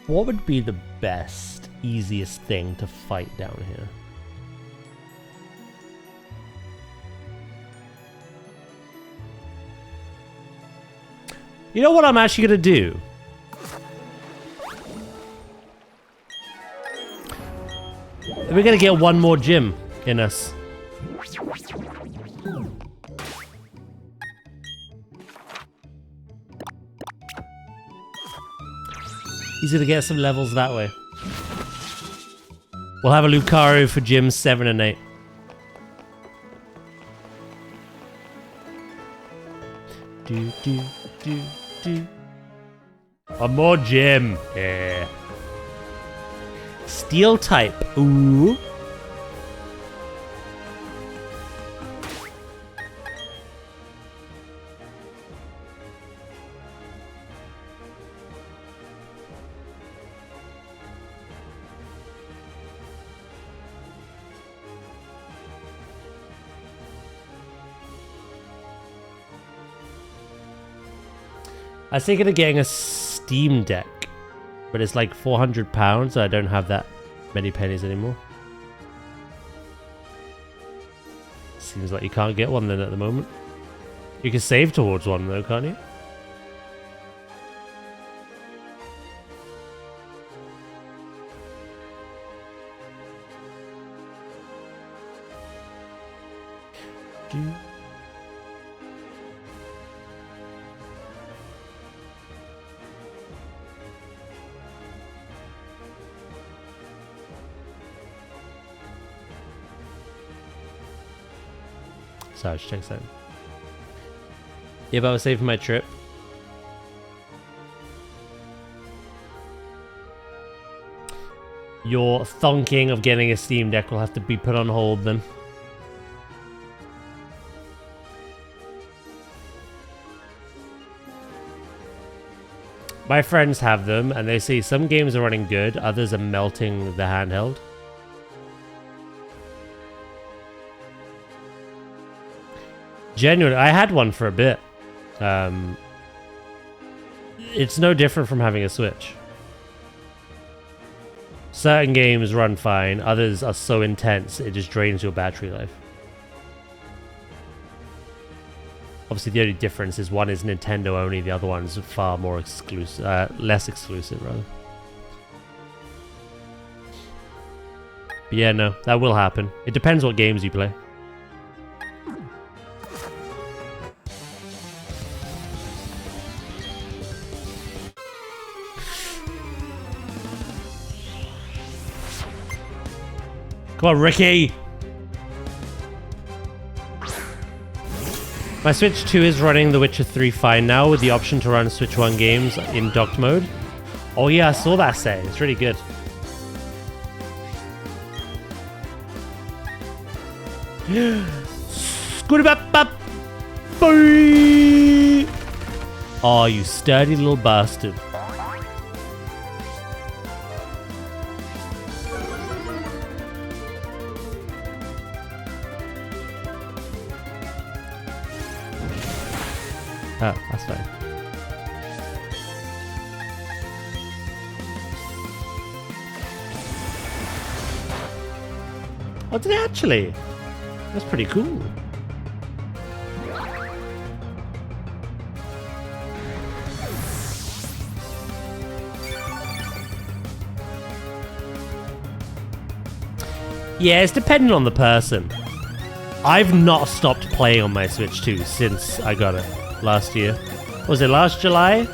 What would be the best, easiest thing to fight down here? You know what I'm actually gonna do? We're gonna get one more gym in us. He's gonna get some levels that way. We'll have a Lucario for gyms 7 and 8. Do. One more gym. Yeah. Steel type. Ooh. I was thinking of getting a Steam Deck, but it's like £400, so I don't have that many pennies anymore. Seems like you can't get one then at the moment. You can save towards one though, can't you? Sorry, just check that. Yeah, but I was saving my trip. Your thonking of getting a Steam Deck will have to be put on hold then. My friends have them, and they say some games are running good, others are melting the handheld. Genuinely, I had one for a bit. It's no different from having a Switch. Certain games run fine, others are so intense it just drains your battery life. Obviously, the only difference is one is Nintendo only, the other one's far more exclusive, less exclusive, rather. But yeah, no, that will happen. It depends what games you play. Come on, Ricky! My Switch 2 is running The Witcher 3 fine now with the option to run Switch 1 games in docked mode. Oh yeah, I saw that say. It's really good. Oh, you sturdy little bastard. Oh, that's fine. Oh, did it actually? That's pretty cool. Yeah, it's dependent on the person. I've not stopped playing on my Switch 2 since I got it last year. Was it last July?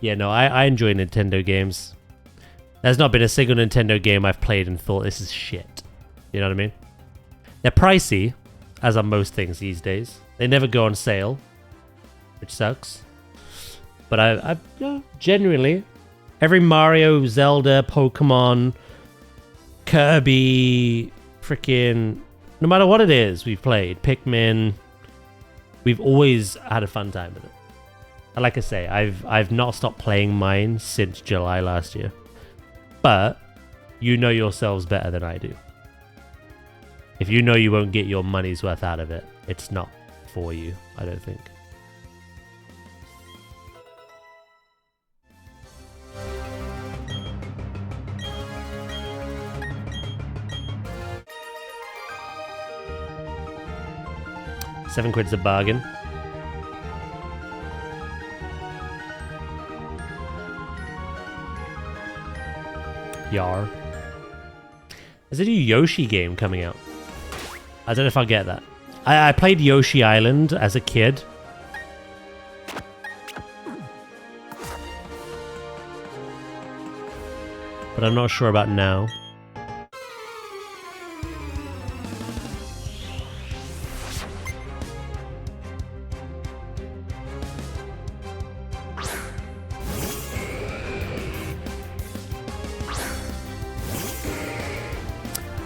Yeah, no, I enjoy Nintendo games. There's not been a single Nintendo game I've played and thought this is shit. You know what I mean? They're pricey, as are most things these days. They never go on sale, which sucks. But I genuinely, every Mario, Zelda, Pokemon, Kirby, freaking, no matter what it is we've played, Pikmin, we've always had a fun time with it. And like I say, I've not stopped playing mine since July last year. But you know yourselves better than I do. If you know you won't get your money's worth out of it, it's not for you, I don't think. £7's a bargain. Yar. There's a new Yoshi game coming out. I don't know if I'll get that. I played Yoshi Island as a kid. But I'm not sure about now.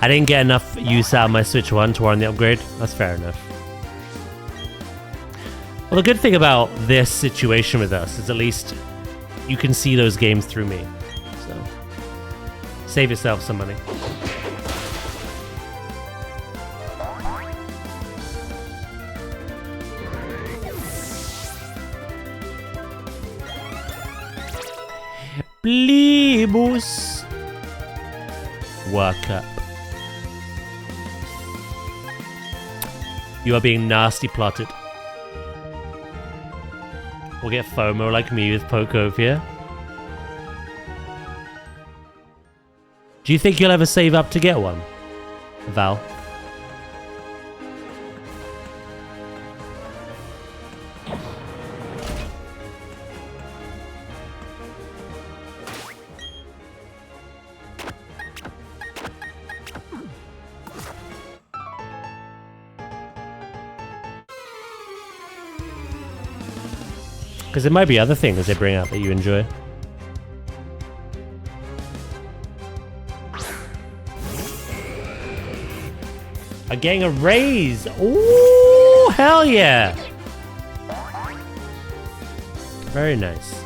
I didn't get enough use out of my Switch 1 to warrant the upgrade. That's fair enough. Well, the good thing about this situation with us is at least you can see those games through me. So, save yourself some money. Plebus. Work up. You are being nasty plotted. We'll get FOMO like me with Pokovia. Do you think you'll ever save up to get one, Val? Because there might be other things they bring out that you enjoy. I'm getting a raise! Ooh, hell yeah! Very nice.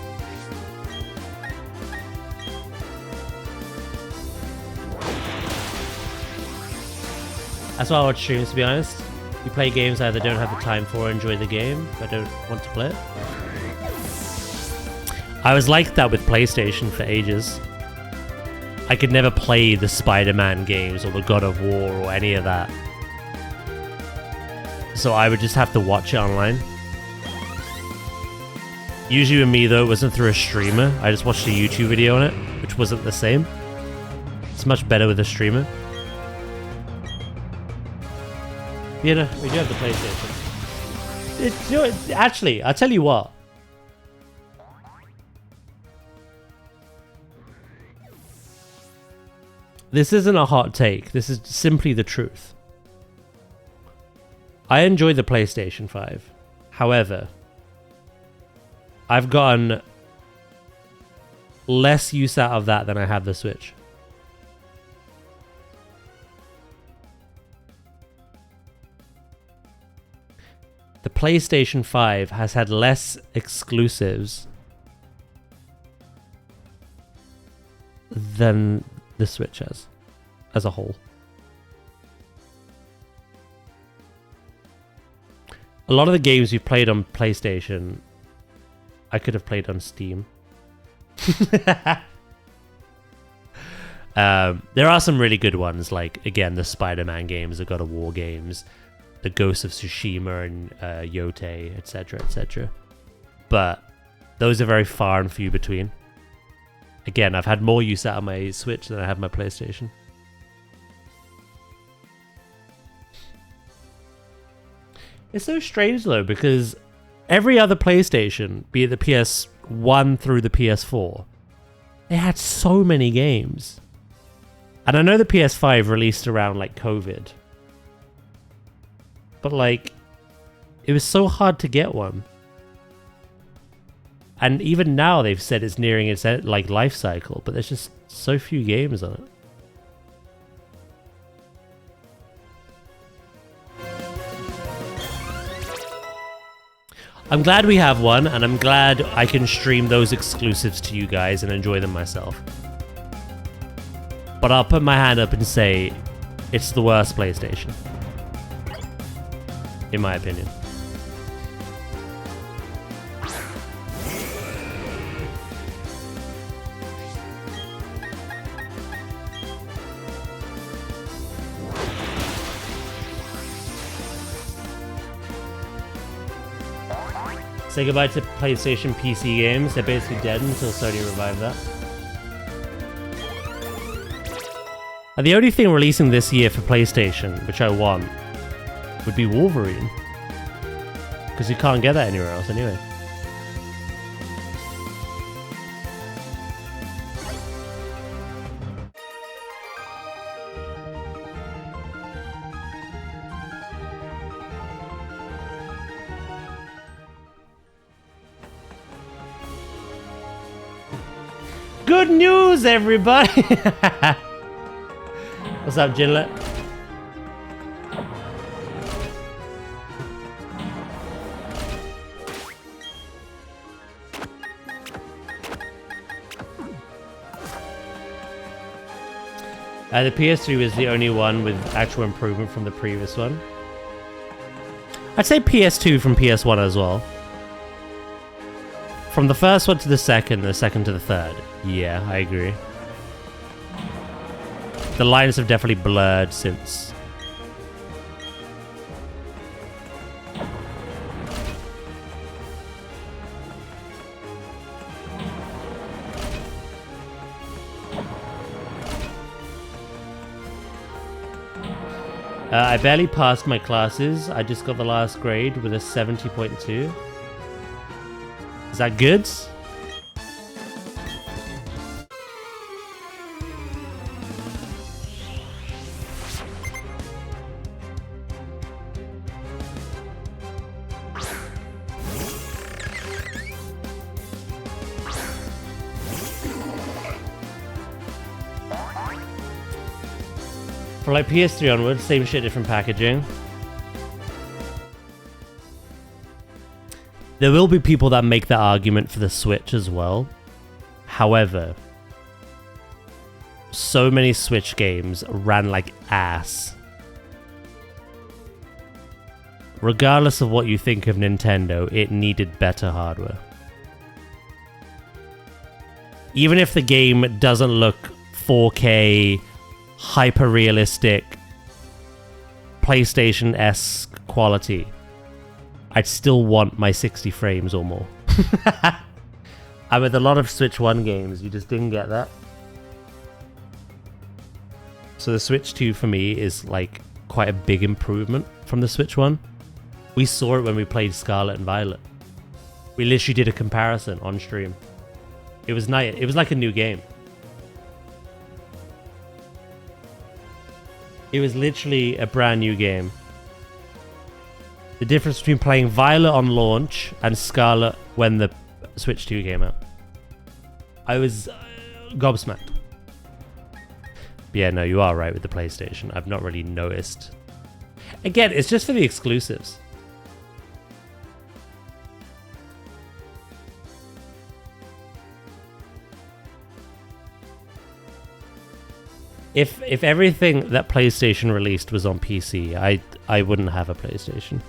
That's why I watch streams, to be honest. You play games I either don't have the time for or enjoy the game, but don't want to play it. I was like that with PlayStation for ages. I could never play the Spider-Man games or the God of War or any of that. So I would just have to watch it online. Usually with me though, it wasn't through a streamer. I just watched a YouTube video on it, which wasn't the same. It's much better with a streamer. You know, we do have the PlayStation. You know, actually, I'll tell you what. This isn't a hot take. This is simply the truth. I enjoy the PlayStation 5. However, I've gotten less use out of that than I have the Switch. The PlayStation 5 has had less exclusives than the Switch has, as a whole. A lot of the games you played on PlayStation, I could have played on Steam. There are some really good ones, like, again, the Spider-Man games, the God of War games, the Ghost of Tsushima and Yote, etc., etc. But those are very far and few between. Again, I've had more use out of my Switch than I have my PlayStation. It's so strange, though, because every other PlayStation, be it the PS1 through the PS4, they had so many games. And I know the PS5 released around, like, COVID. But, like, it was so hard to get one. And even now they've said it's nearing its, like, life cycle, but there's just so few games on it. I'm glad we have one, and I'm glad I can stream those exclusives to you guys and enjoy them myself. But I'll put my hand up and say it's the worst PlayStation. In my opinion. Say goodbye to PlayStation PC games. They're basically dead until Sony revive that. And the only thing releasing this year for PlayStation, which I want, would be Wolverine. Because you can't get that anywhere else anyway. Good news, everybody! What's up, Ginlet? The PS3 was the only one with actual improvement from the previous one. I'd say PS2 from PS1 as well. From the first one to the second to the third. Yeah, I agree. The lines have definitely blurred since. I barely passed my classes. I just got the last grade with a 70.2. Is that good? For like PS3 onwards, same shit, different packaging. There will be people that make that argument for the Switch as well. However, so many Switch games ran like ass. Regardless of what you think of Nintendo, it needed better hardware. Even if the game doesn't look 4K, hyper-realistic, PlayStation-esque quality, I'd still want my 60 frames or more. And with a lot of Switch 1 games, you just didn't get that. So the Switch 2 for me is like quite a big improvement from the Switch 1. We saw it when we played Scarlet and Violet. We literally did a comparison on stream. It was nice. It was like a new game. It was literally a brand new game. The difference between playing Violet on launch and Scarlet when the Switch 2 came out. I was gobsmacked. But yeah, no, you are right with the PlayStation. I've not really noticed. Again, it's just for the exclusives. If everything that PlayStation released was on PC, I wouldn't have a PlayStation.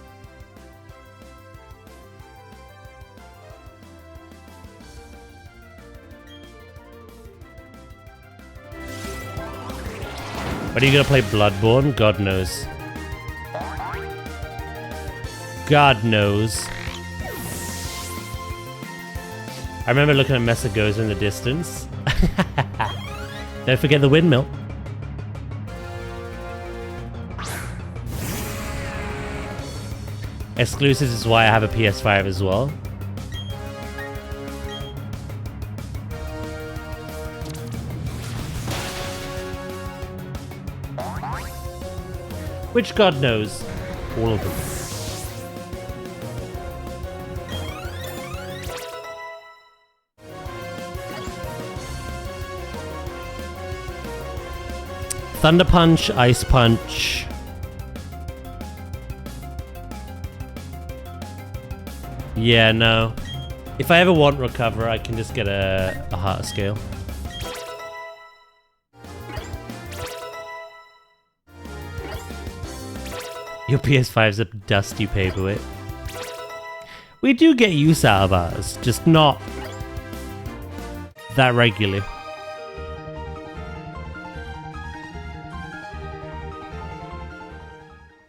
When are you gonna play Bloodborne? God knows. God knows. I remember looking at Messagoza in the distance. Don't forget the windmill. Exclusives is why I have a PS5 as well. Which God knows? All of them. Thunder Punch, Ice Punch. Yeah, no. If I ever want Recover, I can just get a Heart Scale. Your PS5's a dusty paperweight. We do get use out of ours, just not that regularly.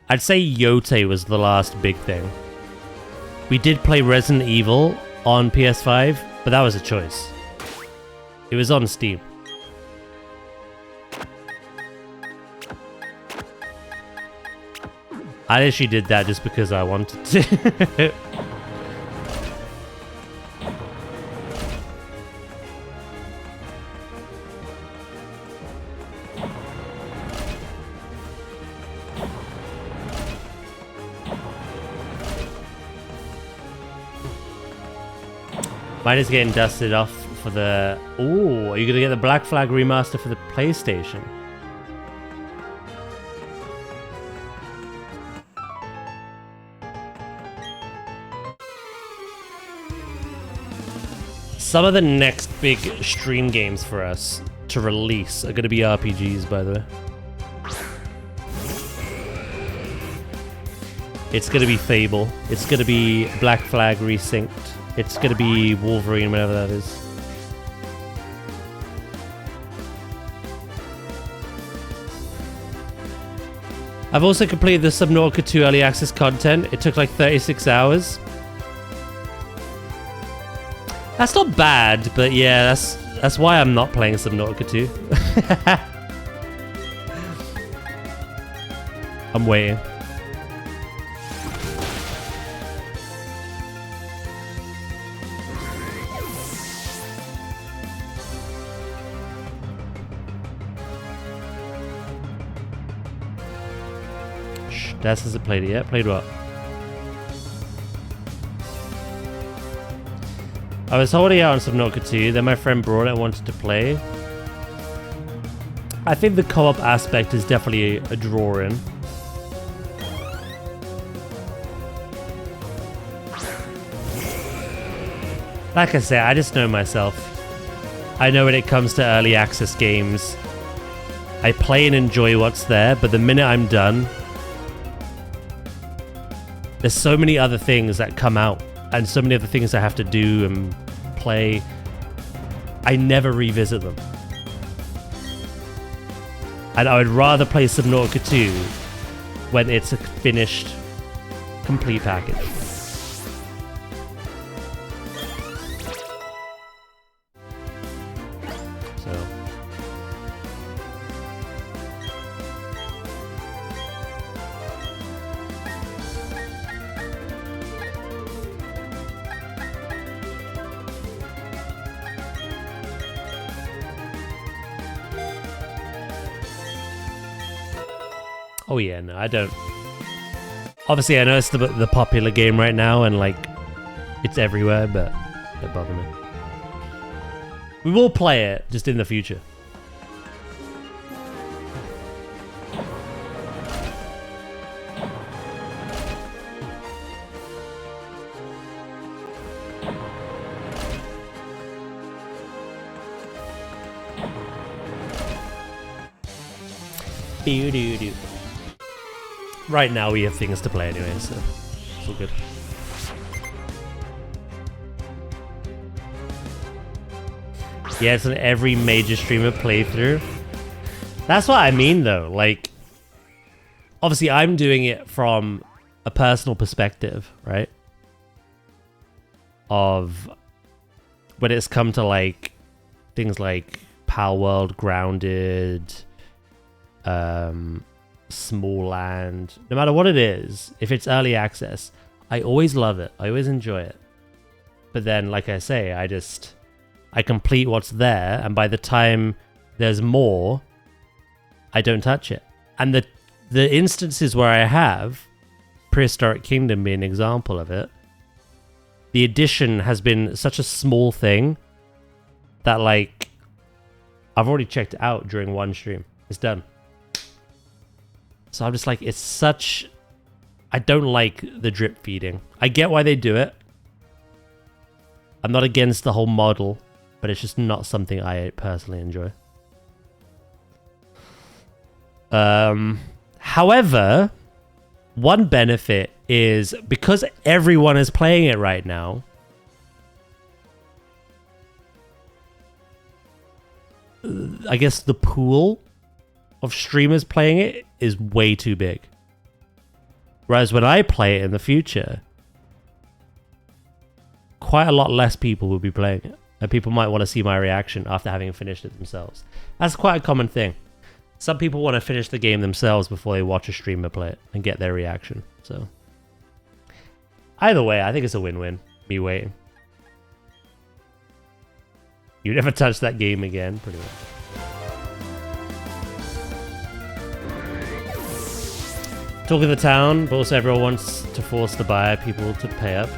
I'd say Yote was the last big thing. We did play Resident Evil on PS5, but that was a choice. It was on Steam. I actually did that just because I wanted to. Mine is getting dusted off for the... Ooh, are you gonna get the Black Flag remaster for the PlayStation? Some of the next big stream games for us to release are gonna be RPGs, by the way. It's gonna be Fable. It's gonna be Black Flag Resynced. It's gonna be Wolverine, whatever that is. I've also completed the Subnautica 2 early access content. It took like 36 hours. That's not bad, but yeah, that's why I'm not playing Subnautica 2. I'm waiting. Shh, Daz hasn't played it yet. Played what? I was holding out on Subnautica 2, then my friend brought it and wanted to play. I think the co-op aspect is definitely a draw in. Like I said, I just know myself. I know when it comes to early access games, I play and enjoy what's there, but the minute I'm done, there's so many other things that come out. And so many other things I have to do and play. I never revisit them. And I would rather play Subnautica 2 when it's a finished, complete package. So. Oh yeah, no, I don't. Obviously, I know it's the popular game right now, and like, it's everywhere, but it don't bother me. We will play it, just in the future. Do-do-do. Right now we have things to play anyway, so it's all good. Yeah, it's an every major streamer playthrough. That's what I mean, though. Like, obviously, I'm doing it from a personal perspective, right? Of when it's come to like things like Power World, Grounded, Small Land. No matter what it is, if it's early access, I always love it. I always enjoy it. But then, like I say, I complete what's there, and by the time there's more, I don't touch it. And the instances where I have, Prehistoric Kingdom being an example of it, the addition has been such a small thing that, like, I've already checked it out during one stream. It's done. So I'm just like, it's such... I don't like the drip feeding. I get why they do it. I'm not against the whole model, but it's just not something I personally enjoy. However, one benefit is because everyone is playing it right now, I guess the pool of streamers playing it is way too big. Whereas when I play it in the future, quite a lot less people will be playing it. And people might want to see my reaction after having finished it themselves. That's quite a common thing. Some people want to finish the game themselves before they watch a streamer play it and get their reaction. So either way, I think it's a win-win. Me waiting. You never touch that game again, pretty much. Talk of the town, but also everyone wants to force the buyer people to pay up.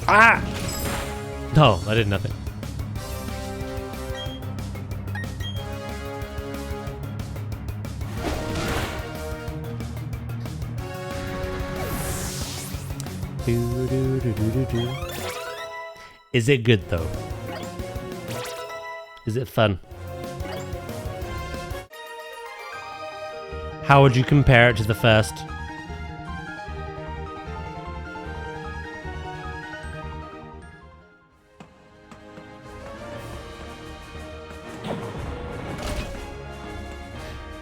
Ah! No, I did nothing. Is it good though? Is it fun? How would you compare it to the first?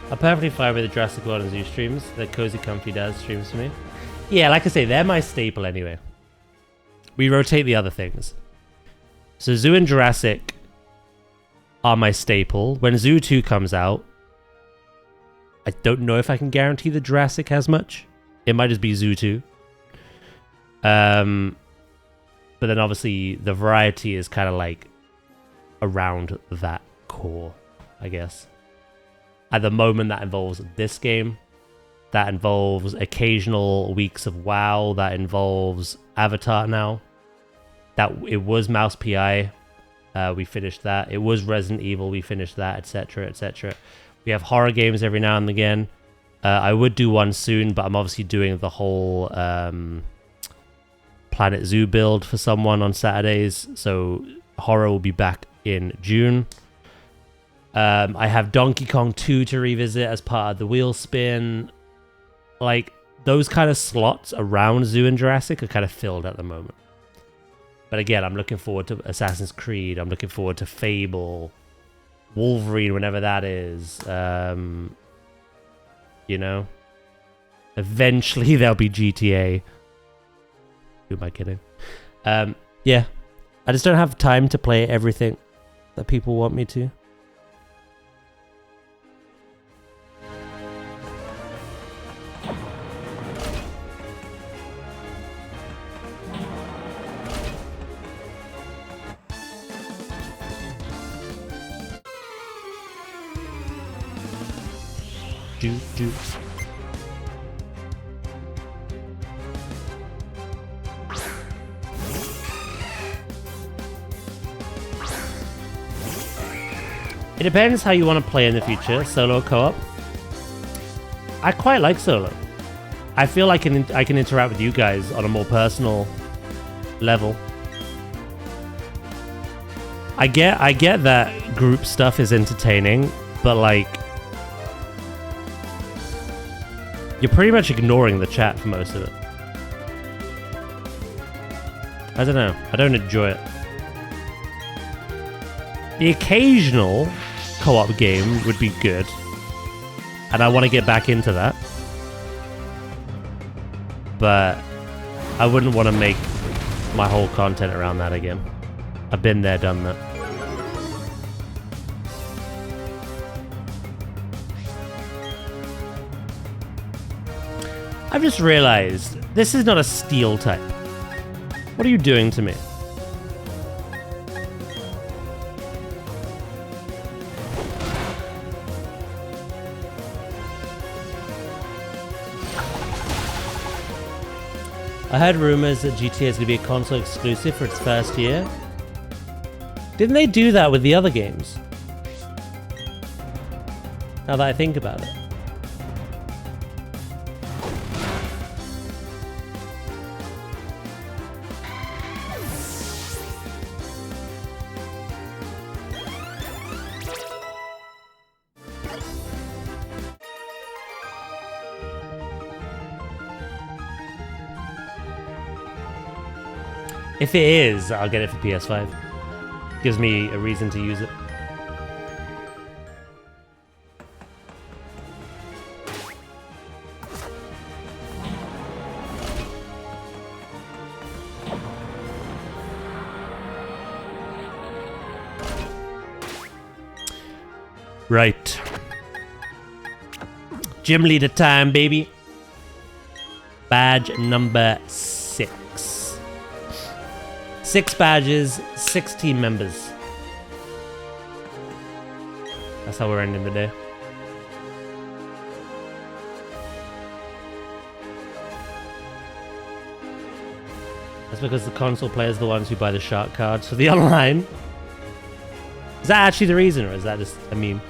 I'm perfectly fine with the Jurassic World and Zoo streams. The Cozy Comfy does streams for me. Yeah, like I say, they're my staple anyway. We rotate the other things. So Zoo and Jurassic are my staple. When Zoo 2 comes out, I don't know if I can guarantee the Jurassic has much. It might just be Zoo 2. But then obviously the variety is kind of like around that core, I guess. At the moment, that involves this game. That involves occasional weeks of WoW. That involves Avatar now. That it was Mouse PI. We finished that. It was Resident Evil. We finished that, etc., etc. We have horror games every now and again. I would do one soon, but I'm obviously doing the whole Planet Zoo build for someone on Saturdays. So horror will be back in June. I have Donkey Kong 2 to revisit as part of the wheel spin. Like, those kind of slots around Zoo and Jurassic are kind of filled at the moment. But again, I'm looking forward to Assassin's Creed. I'm looking forward to Fable. Wolverine, whenever that is. You know? Eventually there'll be GTA. Who am I kidding? Yeah. I just don't have time to play everything that people want me to. Do. It depends how you want to play in the future, solo co-op. I quite like solo. I feel like I can interact with you guys on a more personal level. I get that group stuff is entertaining, but like You're pretty much ignoring the chat for most of it. I don't know. I don't enjoy it. The occasional co-op game would be good. And I want to get back into that. But I wouldn't want to make my whole content around that again. I've been there, done that. I've just realized this is not a steel type. What are you doing to me? I heard rumors that GTA is going to be a console exclusive for its first year. Didn't they do that with the other games? Now that I think about it. If it is, I'll get it for PS5. Gives me a reason to use it. Right. Gym leader time, baby. Badge number 6. 6 badges, 6 team members. That's how we're ending the day. That's because the console players are the ones who buy the shark cards for the online. Is that actually the reason, or is that just a meme?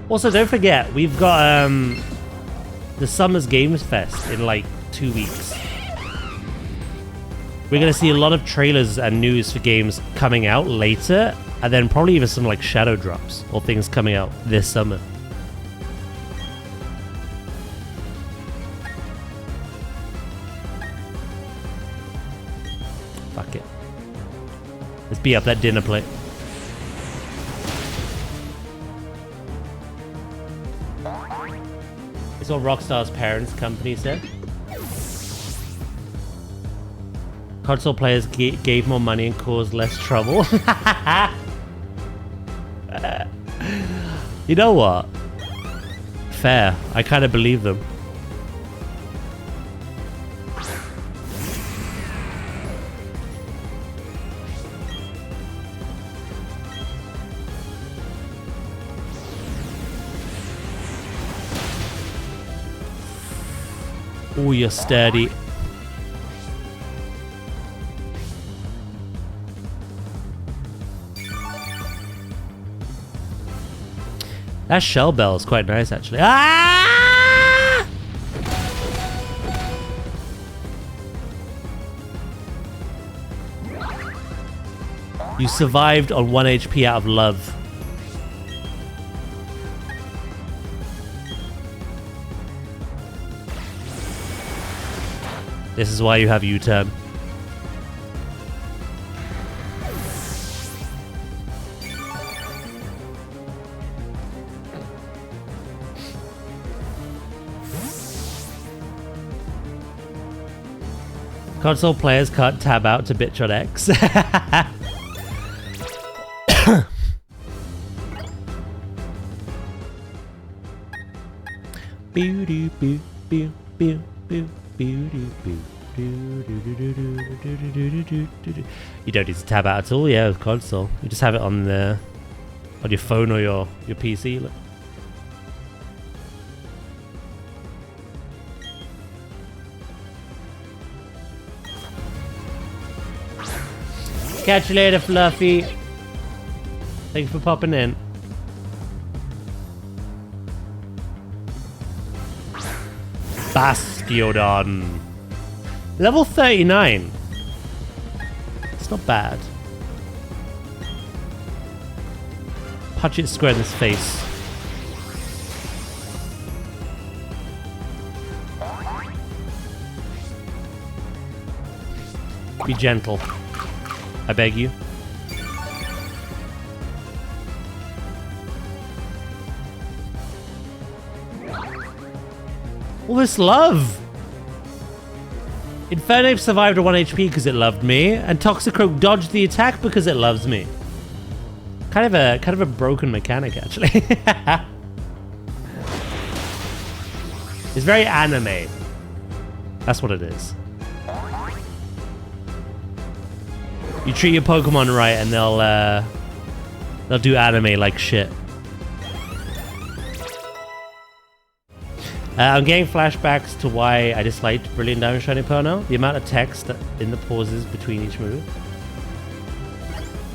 Also, don't forget, we've got the Summer's Games Fest in like 2 weeks. We're going to see a lot of trailers and news for games coming out later, and then probably even some like shadow drops or things coming out this summer. Fuck it. Let's beat up that dinner plate. It's what Rockstar's parents' company said. Console players gave more money and caused less trouble. You know what? Fair. I kind of believe them. Oh, you're sturdy. That shell bell is quite nice, actually. Ah! You survived on 1 HP out of love. This is why you have U-turn. Console players can't tab out to bitch on X. You don't need to tab out at all, yeah, with console. You just have it on your phone or your PC. Look. Catch you later, Fluffy. Thanks for popping in. Bastiodon. Level 39. It's not bad. Punch it square in his face. Be gentle. I beg you. All this love! Infernape survived at 1 HP because it loved me, and Toxicroak dodged the attack because it loves me. Kind of a broken mechanic, actually. It's very anime. That's what it is. You treat your Pokemon right, and they'll do anime like shit. I'm getting flashbacks to why I disliked Brilliant Diamond Shining Pearl now. The amount of text in the pauses between each move.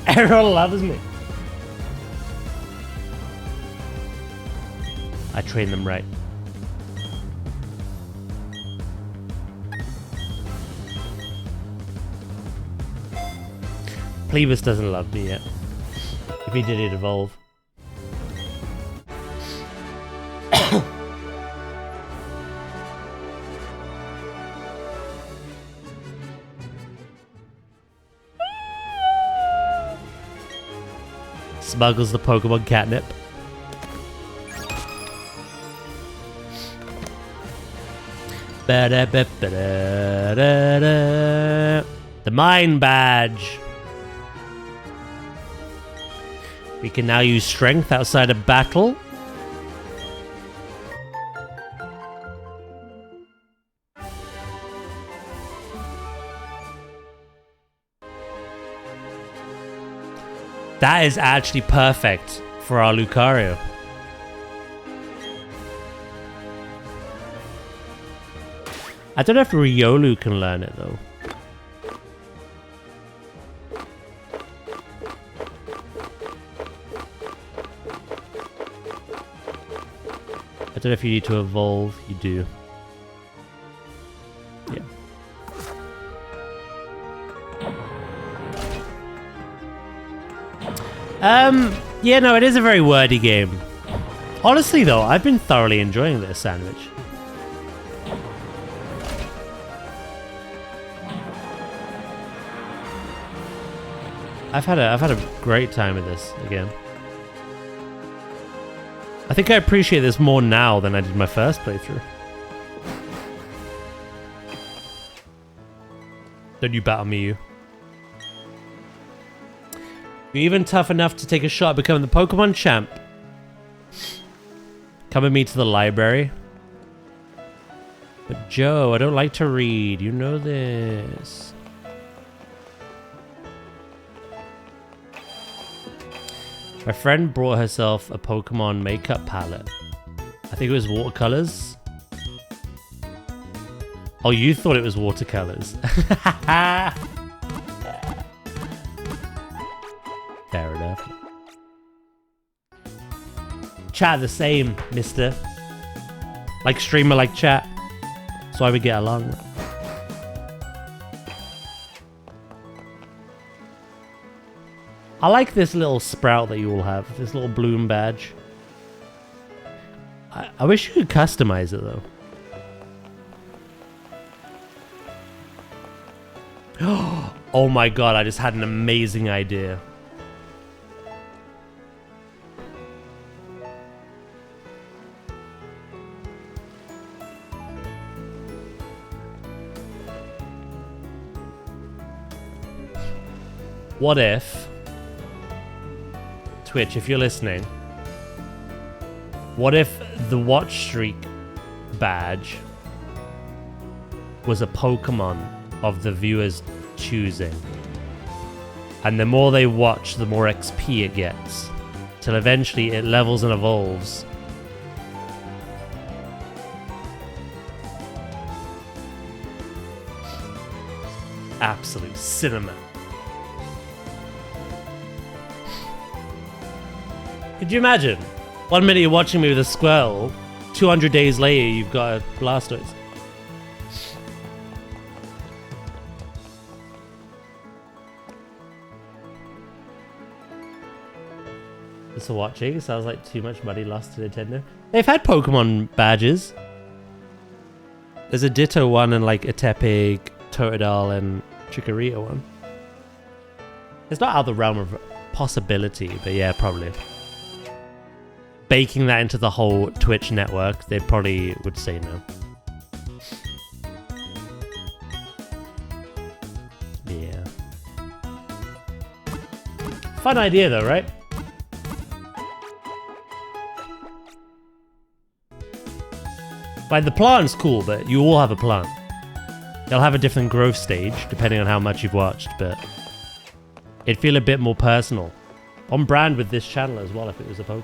Errol loves me. I train them right. Plebus doesn't love me yet. If he did, he'd evolve. Smuggles the Pokemon catnip. The Mine Badge. We can now use strength outside of battle. That is actually perfect for our Lucario. I don't know if Riolu can learn it though. I don't know if you need to evolve. You do. Yeah. Yeah, no, it is a very wordy game. Honestly though, I've been thoroughly enjoying this sandwich. I've had a great time with this again. I think I appreciate this more now than I did my first playthrough. Don't you battle me, you. You're even tough enough to take a shot at becoming the Pokemon champ. Come with me to the library. But Joe, I don't like to read. You know this. My friend brought herself a Pokemon makeup palette. I think it was watercolors. Oh, you thought it was watercolors. Fair enough. Chat the same, mister. Like streamer, like chat. That's why we get along. I like this little sprout that you all have. This little bloom badge. I wish you could customize it though. Oh my god, I just had an amazing idea. What if, Twitch, if you're listening, what if the watch streak badge was a Pokemon of the viewer's choosing? And the more they watch, the more XP it gets, till eventually it levels and evolves. Absolute cinema. Could you imagine? 1 minute you're watching me with a Squirtle, 200 days later you've got a Blastoise. Just for watching. Sounds like too much money lost to Nintendo. They've had Pokemon badges. There's a Ditto one and like a Tepig, Totodile, and Chikorita one. It's not out of the realm of possibility, but yeah, probably. Baking that into the whole Twitch network, they probably would say no. Yeah. Fun idea though, right? Like the plant's cool, but you all have a plant. They'll have a different growth stage depending on how much you've watched, but it'd feel a bit more personal. On brand with this channel as well if it was a Pokemon.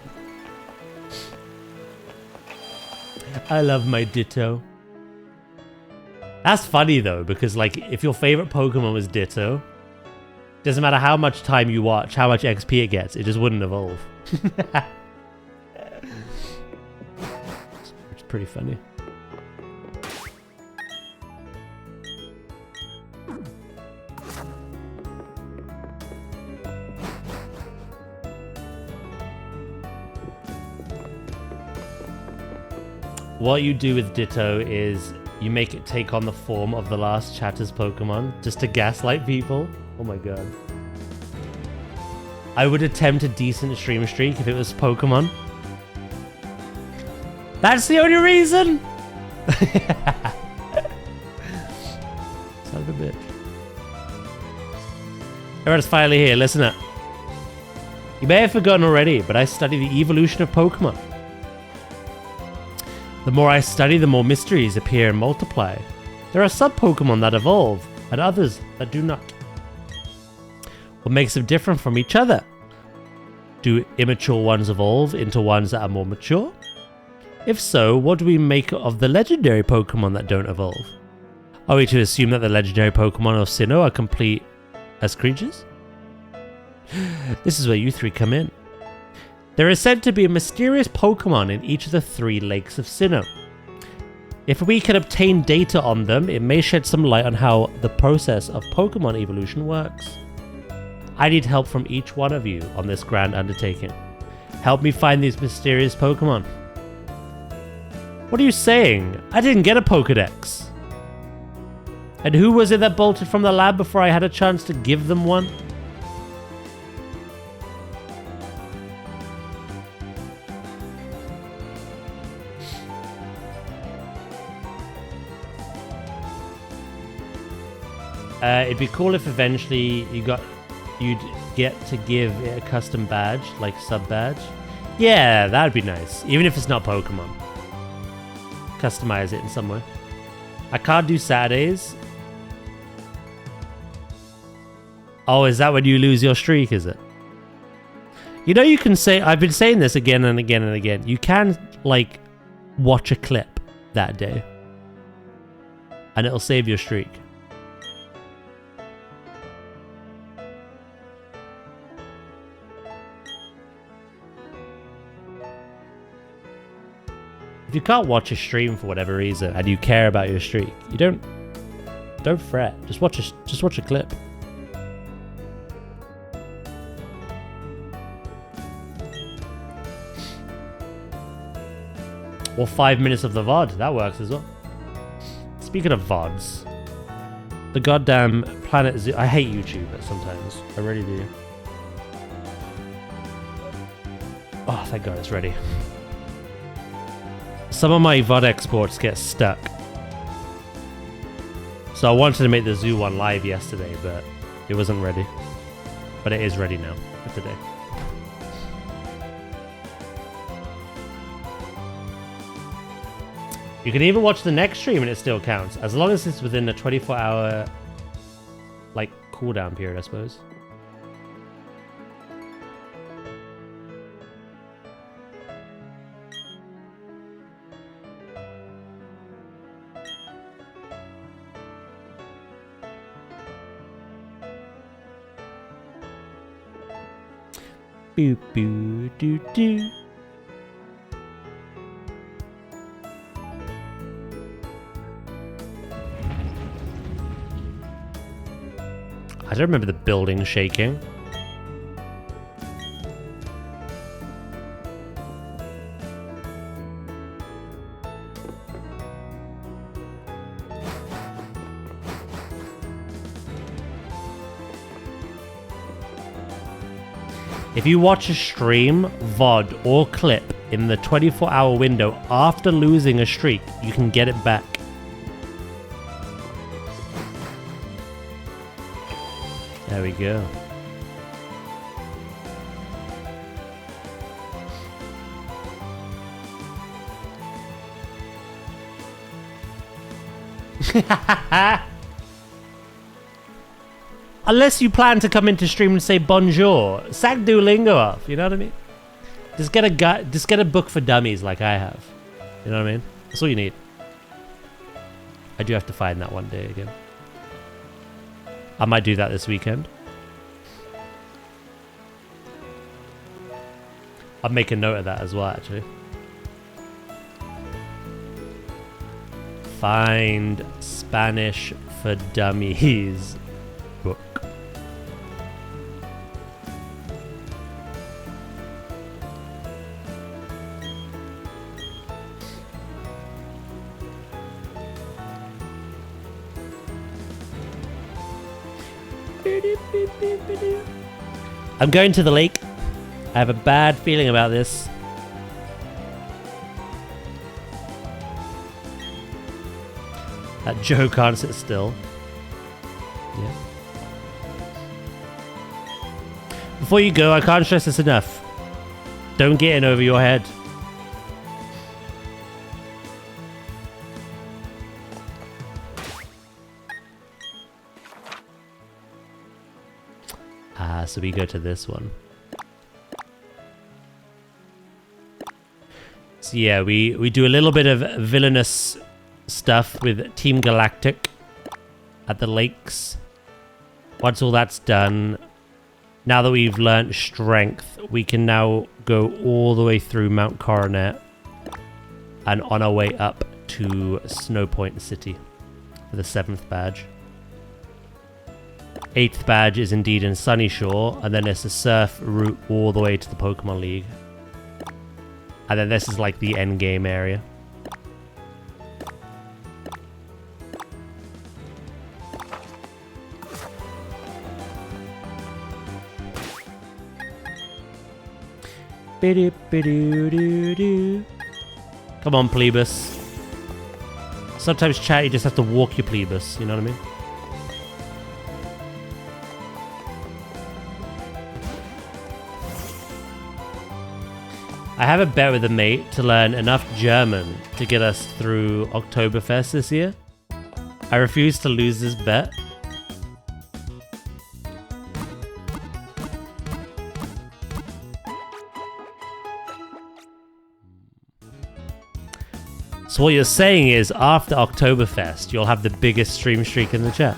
I love my Ditto. That's funny though, because like if your favorite Pokemon was Ditto, doesn't matter how much time you watch, how much XP it gets, it just wouldn't evolve. It's pretty funny. What you do with Ditto is you make it take on the form of the last Chatter's Pokemon just to gaslight people. Oh my god. I would attempt a decent stream streak if it was Pokemon. That's the only reason! Son of a bitch. Everyone's finally here, listen up. You may have forgotten already, but I study the evolution of Pokemon. The more I study, the more mysteries appear and multiply. There are sub-Pokemon that evolve, and others that do not. What makes them different from each other? Do immature ones evolve into ones that are more mature? If so, what do we make of the legendary Pokemon that don't evolve? Are we to assume that the legendary Pokemon of Sinnoh are complete as creatures? This is where you three come in. There is said to be a mysterious Pokemon in each of the 3 lakes of Sinnoh. If we can obtain data on them, it may shed some light on how the process of Pokemon evolution works. I need help from each one of you on this grand undertaking. Help me find these mysterious Pokemon. What are you saying? I didn't get a Pokedex. And who was it that bolted from the lab before I had a chance to give them one? It'd be cool if eventually you'd get to give it a custom badge, like sub badge. Yeah, that'd be nice. Even if it's not Pokemon. Customize it in some way. I can't do Saturdays. Oh, is that when you lose your streak, is it? You know, you can say, I've been saying this again and again and again. You can, like, watch a clip that day. And it'll save your streak. If you can't watch a stream for whatever reason and you care about your streak, you don't fret. Just watch a clip. Or 5 minutes of the VOD, that works as well. Speaking of VODs, the goddamn Planet Zoo. I hate YouTube sometimes. I really do. Oh, thank God it's ready. Some of my VOD exports get stuck. So I wanted to make the zoo one live yesterday, but it wasn't ready. But it is ready now for today. You can even watch the next stream and it still counts, as long as it's within a 24-hour, like, cooldown period, I suppose. Boo boo doo doo. I don't remember the building shaking. If you watch a stream, VOD, or clip in the 24-hour window after losing a streak, you can get it back. There we go. Unless you plan to come into stream and say bonjour, sack Duolingo off. You know what I mean? Just get a book for dummies like I have. You know what I mean? That's all you need. I do have to find that one day again. I might do that this weekend. I'll make a note of that as well, actually. Find Spanish for Dummies book. I'm going to the lake. I have a bad feeling about this. That Joe can't sit still. Yeah. Before you go, I can't stress this enough. Don't get in over your head. So we go to this one. So yeah, we do a little bit of villainous stuff with Team Galactic at the lakes. Once all that's done, now that we've learnt strength, we can now go all the way through Mount Coronet and on our way up to Snowpoint City for the 7th badge. 8th badge is indeed in Sunyshore, and then there's a surf route all the way to the Pokemon League. And then this is like the end game area. Come on, Plebus. Sometimes, chat, you just have to walk your Plebus, you know what I mean? I have a bet with a mate to learn enough German to get us through Oktoberfest this year. I refuse to lose this bet. So what you're saying is, after Oktoberfest, you'll have the biggest stream streak in the chat.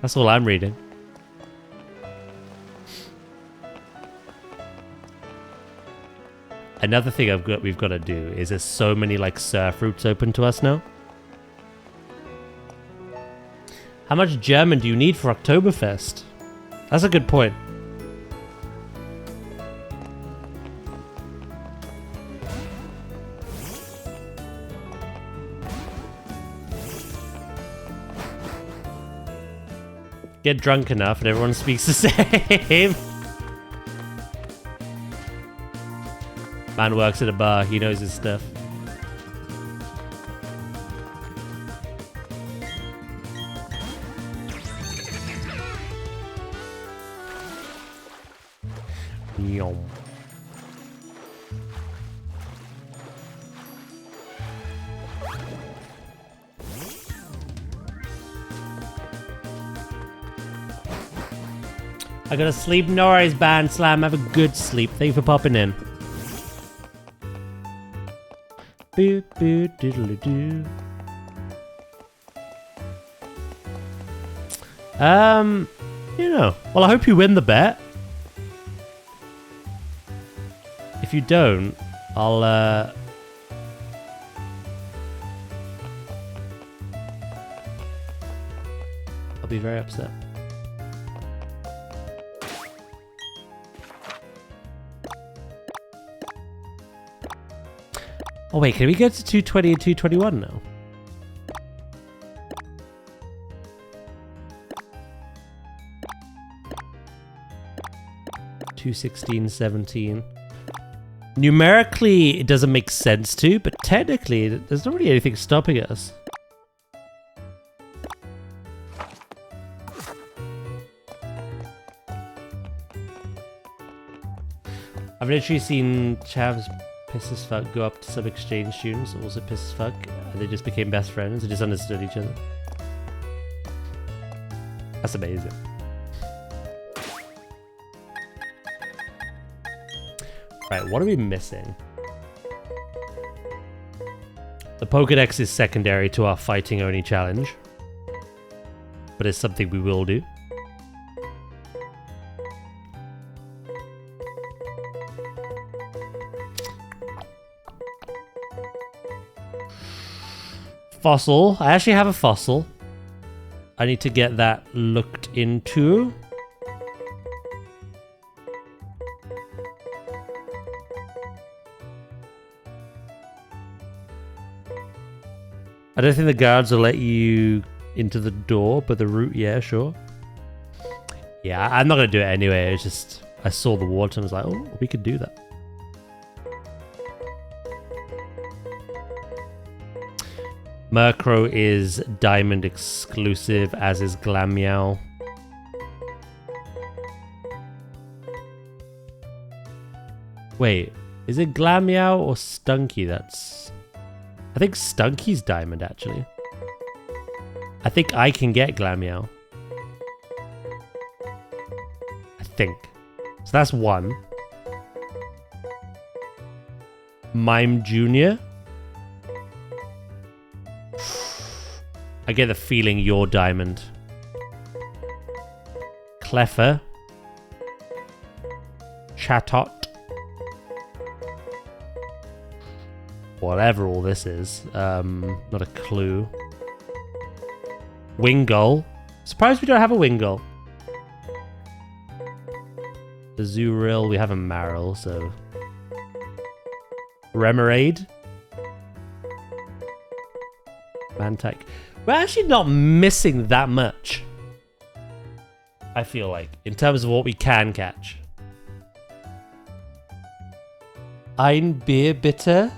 That's all I'm reading. Another thing we've got to do is there's so many like surf routes open to us now. How much German do you need for Oktoberfest? That's a good point. Get drunk enough and everyone speaks the same. Man works at a bar, he knows his stuff. Yum. I gotta sleep. No worries, Band Slam. Have a good sleep. Thank you for popping in. Boo boo diddly doo. You know. Well, I hope you win the bet. If you don't, I'll be very upset. Oh wait, can we go to 220 and 221 now? $216, $17. Numerically, it doesn't make sense to, but technically, there's not really anything stopping us. I've literally seen Chavs piss as fuck go up to some exchange students, also piss as fuck, and they just became best friends and just understood each other. That's amazing. Right, what are we missing? The Pokédex is secondary to our fighting only challenge, but it's something we will do. Fossil. I actually have a fossil. I need to get that looked into. I don't think the guards will let you into the door, but the route, yeah, sure. Yeah, I'm not going to do it anyway. It's just, I saw the water and was like, oh, we could do that. Murkrow is diamond exclusive, as is Glameow. Wait, is it Glameow or Stunky that's... I think Stunky's diamond, actually. I think I can get Glameow. I think. So that's one. Mime Jr. I get the feeling you're diamond. Cleffer. Chatot. Whatever all this is. Not a clue. Wingull. Surprised we don't have a Wingull. The Azurill, we have a Marill, so... Remoraid. Mantic. We're actually not missing that much, I feel like, in terms of what we can catch. Ein Beer Bitter.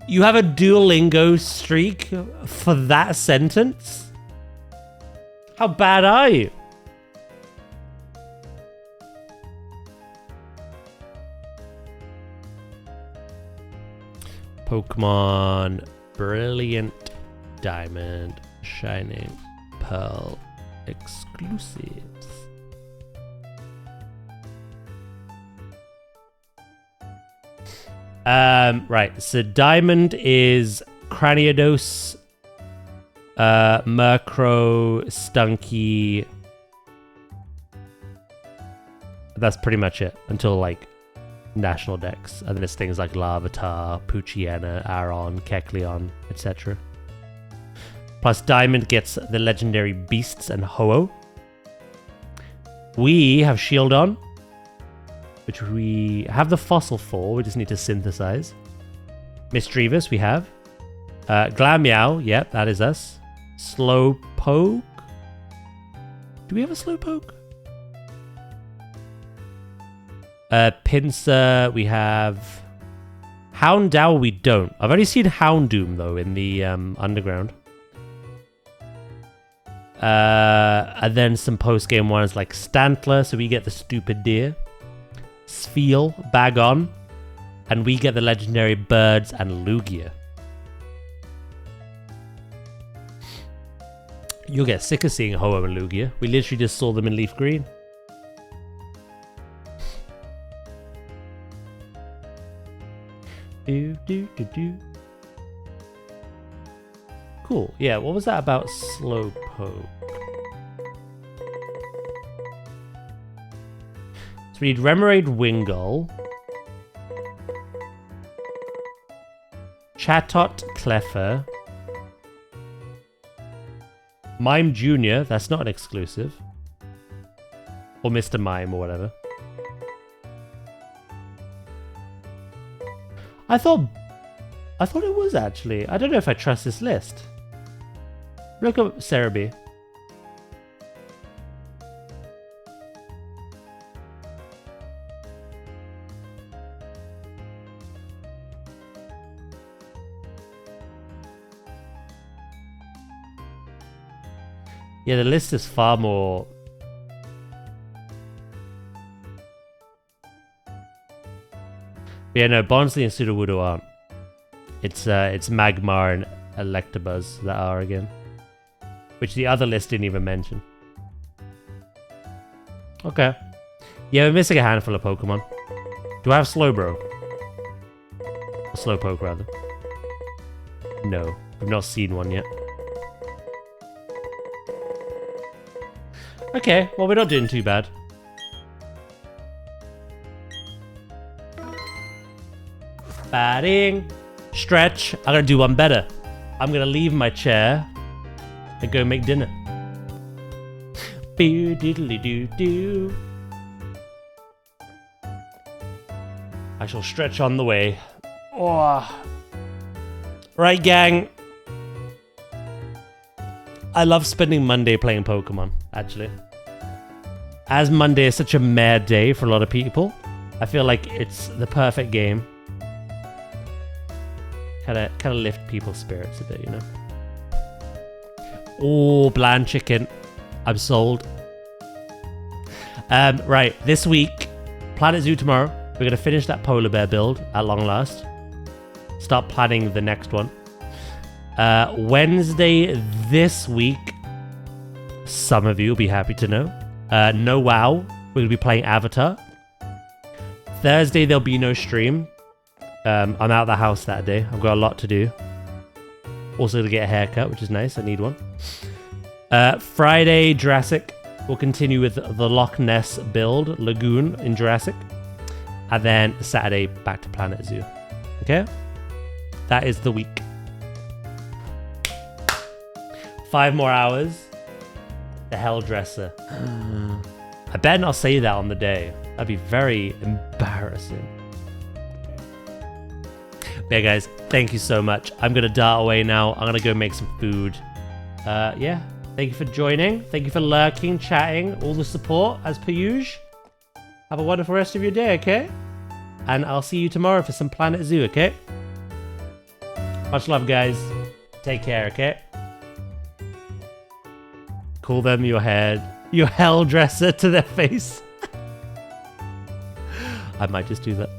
You have a Duolingo streak for that sentence? How bad are you? Pokemon Brilliant Diamond Shining Pearl exclusives. Right, so Diamond is Cranidos, Murkrow, Stunky. That's pretty much it until like National Dex. And then there's things like Larvitar, Poochyena, Aron, Kecleon, etc. Plus Diamond gets the legendary Beasts and Ho-Oh. We have Shieldon, which we have the fossil for, we just need to synthesize. Misdreavus we have. Glameow, yep, that is us. Slowpoke. Do we have a Slowpoke? Pinsir, we have... Houndour we don't. I've only seen Houndoom though in the underground. And then some post-game ones like Stantler, so we get the stupid deer. Spheal, Bagon, and we get the legendary birds and Lugia. You'll get sick of seeing Ho-Oh and Lugia. We literally just saw them in Leaf Green. Cool. Yeah, what was that about Slowpoke? So we need Remoraid, Wingull, Chatot, Cleffer, Mime Jr., that's not an exclusive, or Mr. Mime or whatever. I thought it was actually. I don't know if I trust this list. Look up Cerebi. Yeah, the list is far more... Yeah, no, Bonsley and Sudowoodo aren't. It's Magmar and Electabuzz that are again. Which the other list didn't even mention. Okay. Yeah, we're missing a handful of Pokemon. Do I have Slowbro? Or Slowpoke, rather. No, we've not seen one yet. Okay, well, we're not doing too bad. Batting. Stretch. I'm gonna do one better. I'm gonna leave my chair and go make dinner. Boo diddly doo doo. I shall stretch on the way. Oh. Right, gang. I love spending Monday playing Pokemon, actually. As Monday is such a mad day for a lot of people, I feel like it's the perfect game. Kind of lift people's spirits a bit, you know. Oh, bland chicken. I'm sold. Right, this week, Planet Zoo tomorrow. We're going to finish that polar bear build at long last. Start planning the next one. Wednesday this week, some of you will be happy to know. No WoW. We're going to be playing Avatar. Thursday, there'll be no stream. I'm out of the house that day. I've got a lot to do. Also to get a haircut, which is nice. I need one. Friday, Jurassic. We'll continue with the Loch Ness build, Lagoon in Jurassic. And then Saturday, back to Planet Zoo. Okay? That is the week. 5 more hours. The Helldresser. I better not say that on the day. That'd be very embarrassing. But yeah, guys, thank you so much. I'm going to dart away now. I'm going to go make some food. Yeah, thank you for joining. Thank you for lurking, chatting, all the support, as per usual. Have a wonderful rest of your day, okay? And I'll see you tomorrow for some Planet Zoo, okay? Much love, guys. Take care, okay? Call them your Helldresser to their face. I might just do that.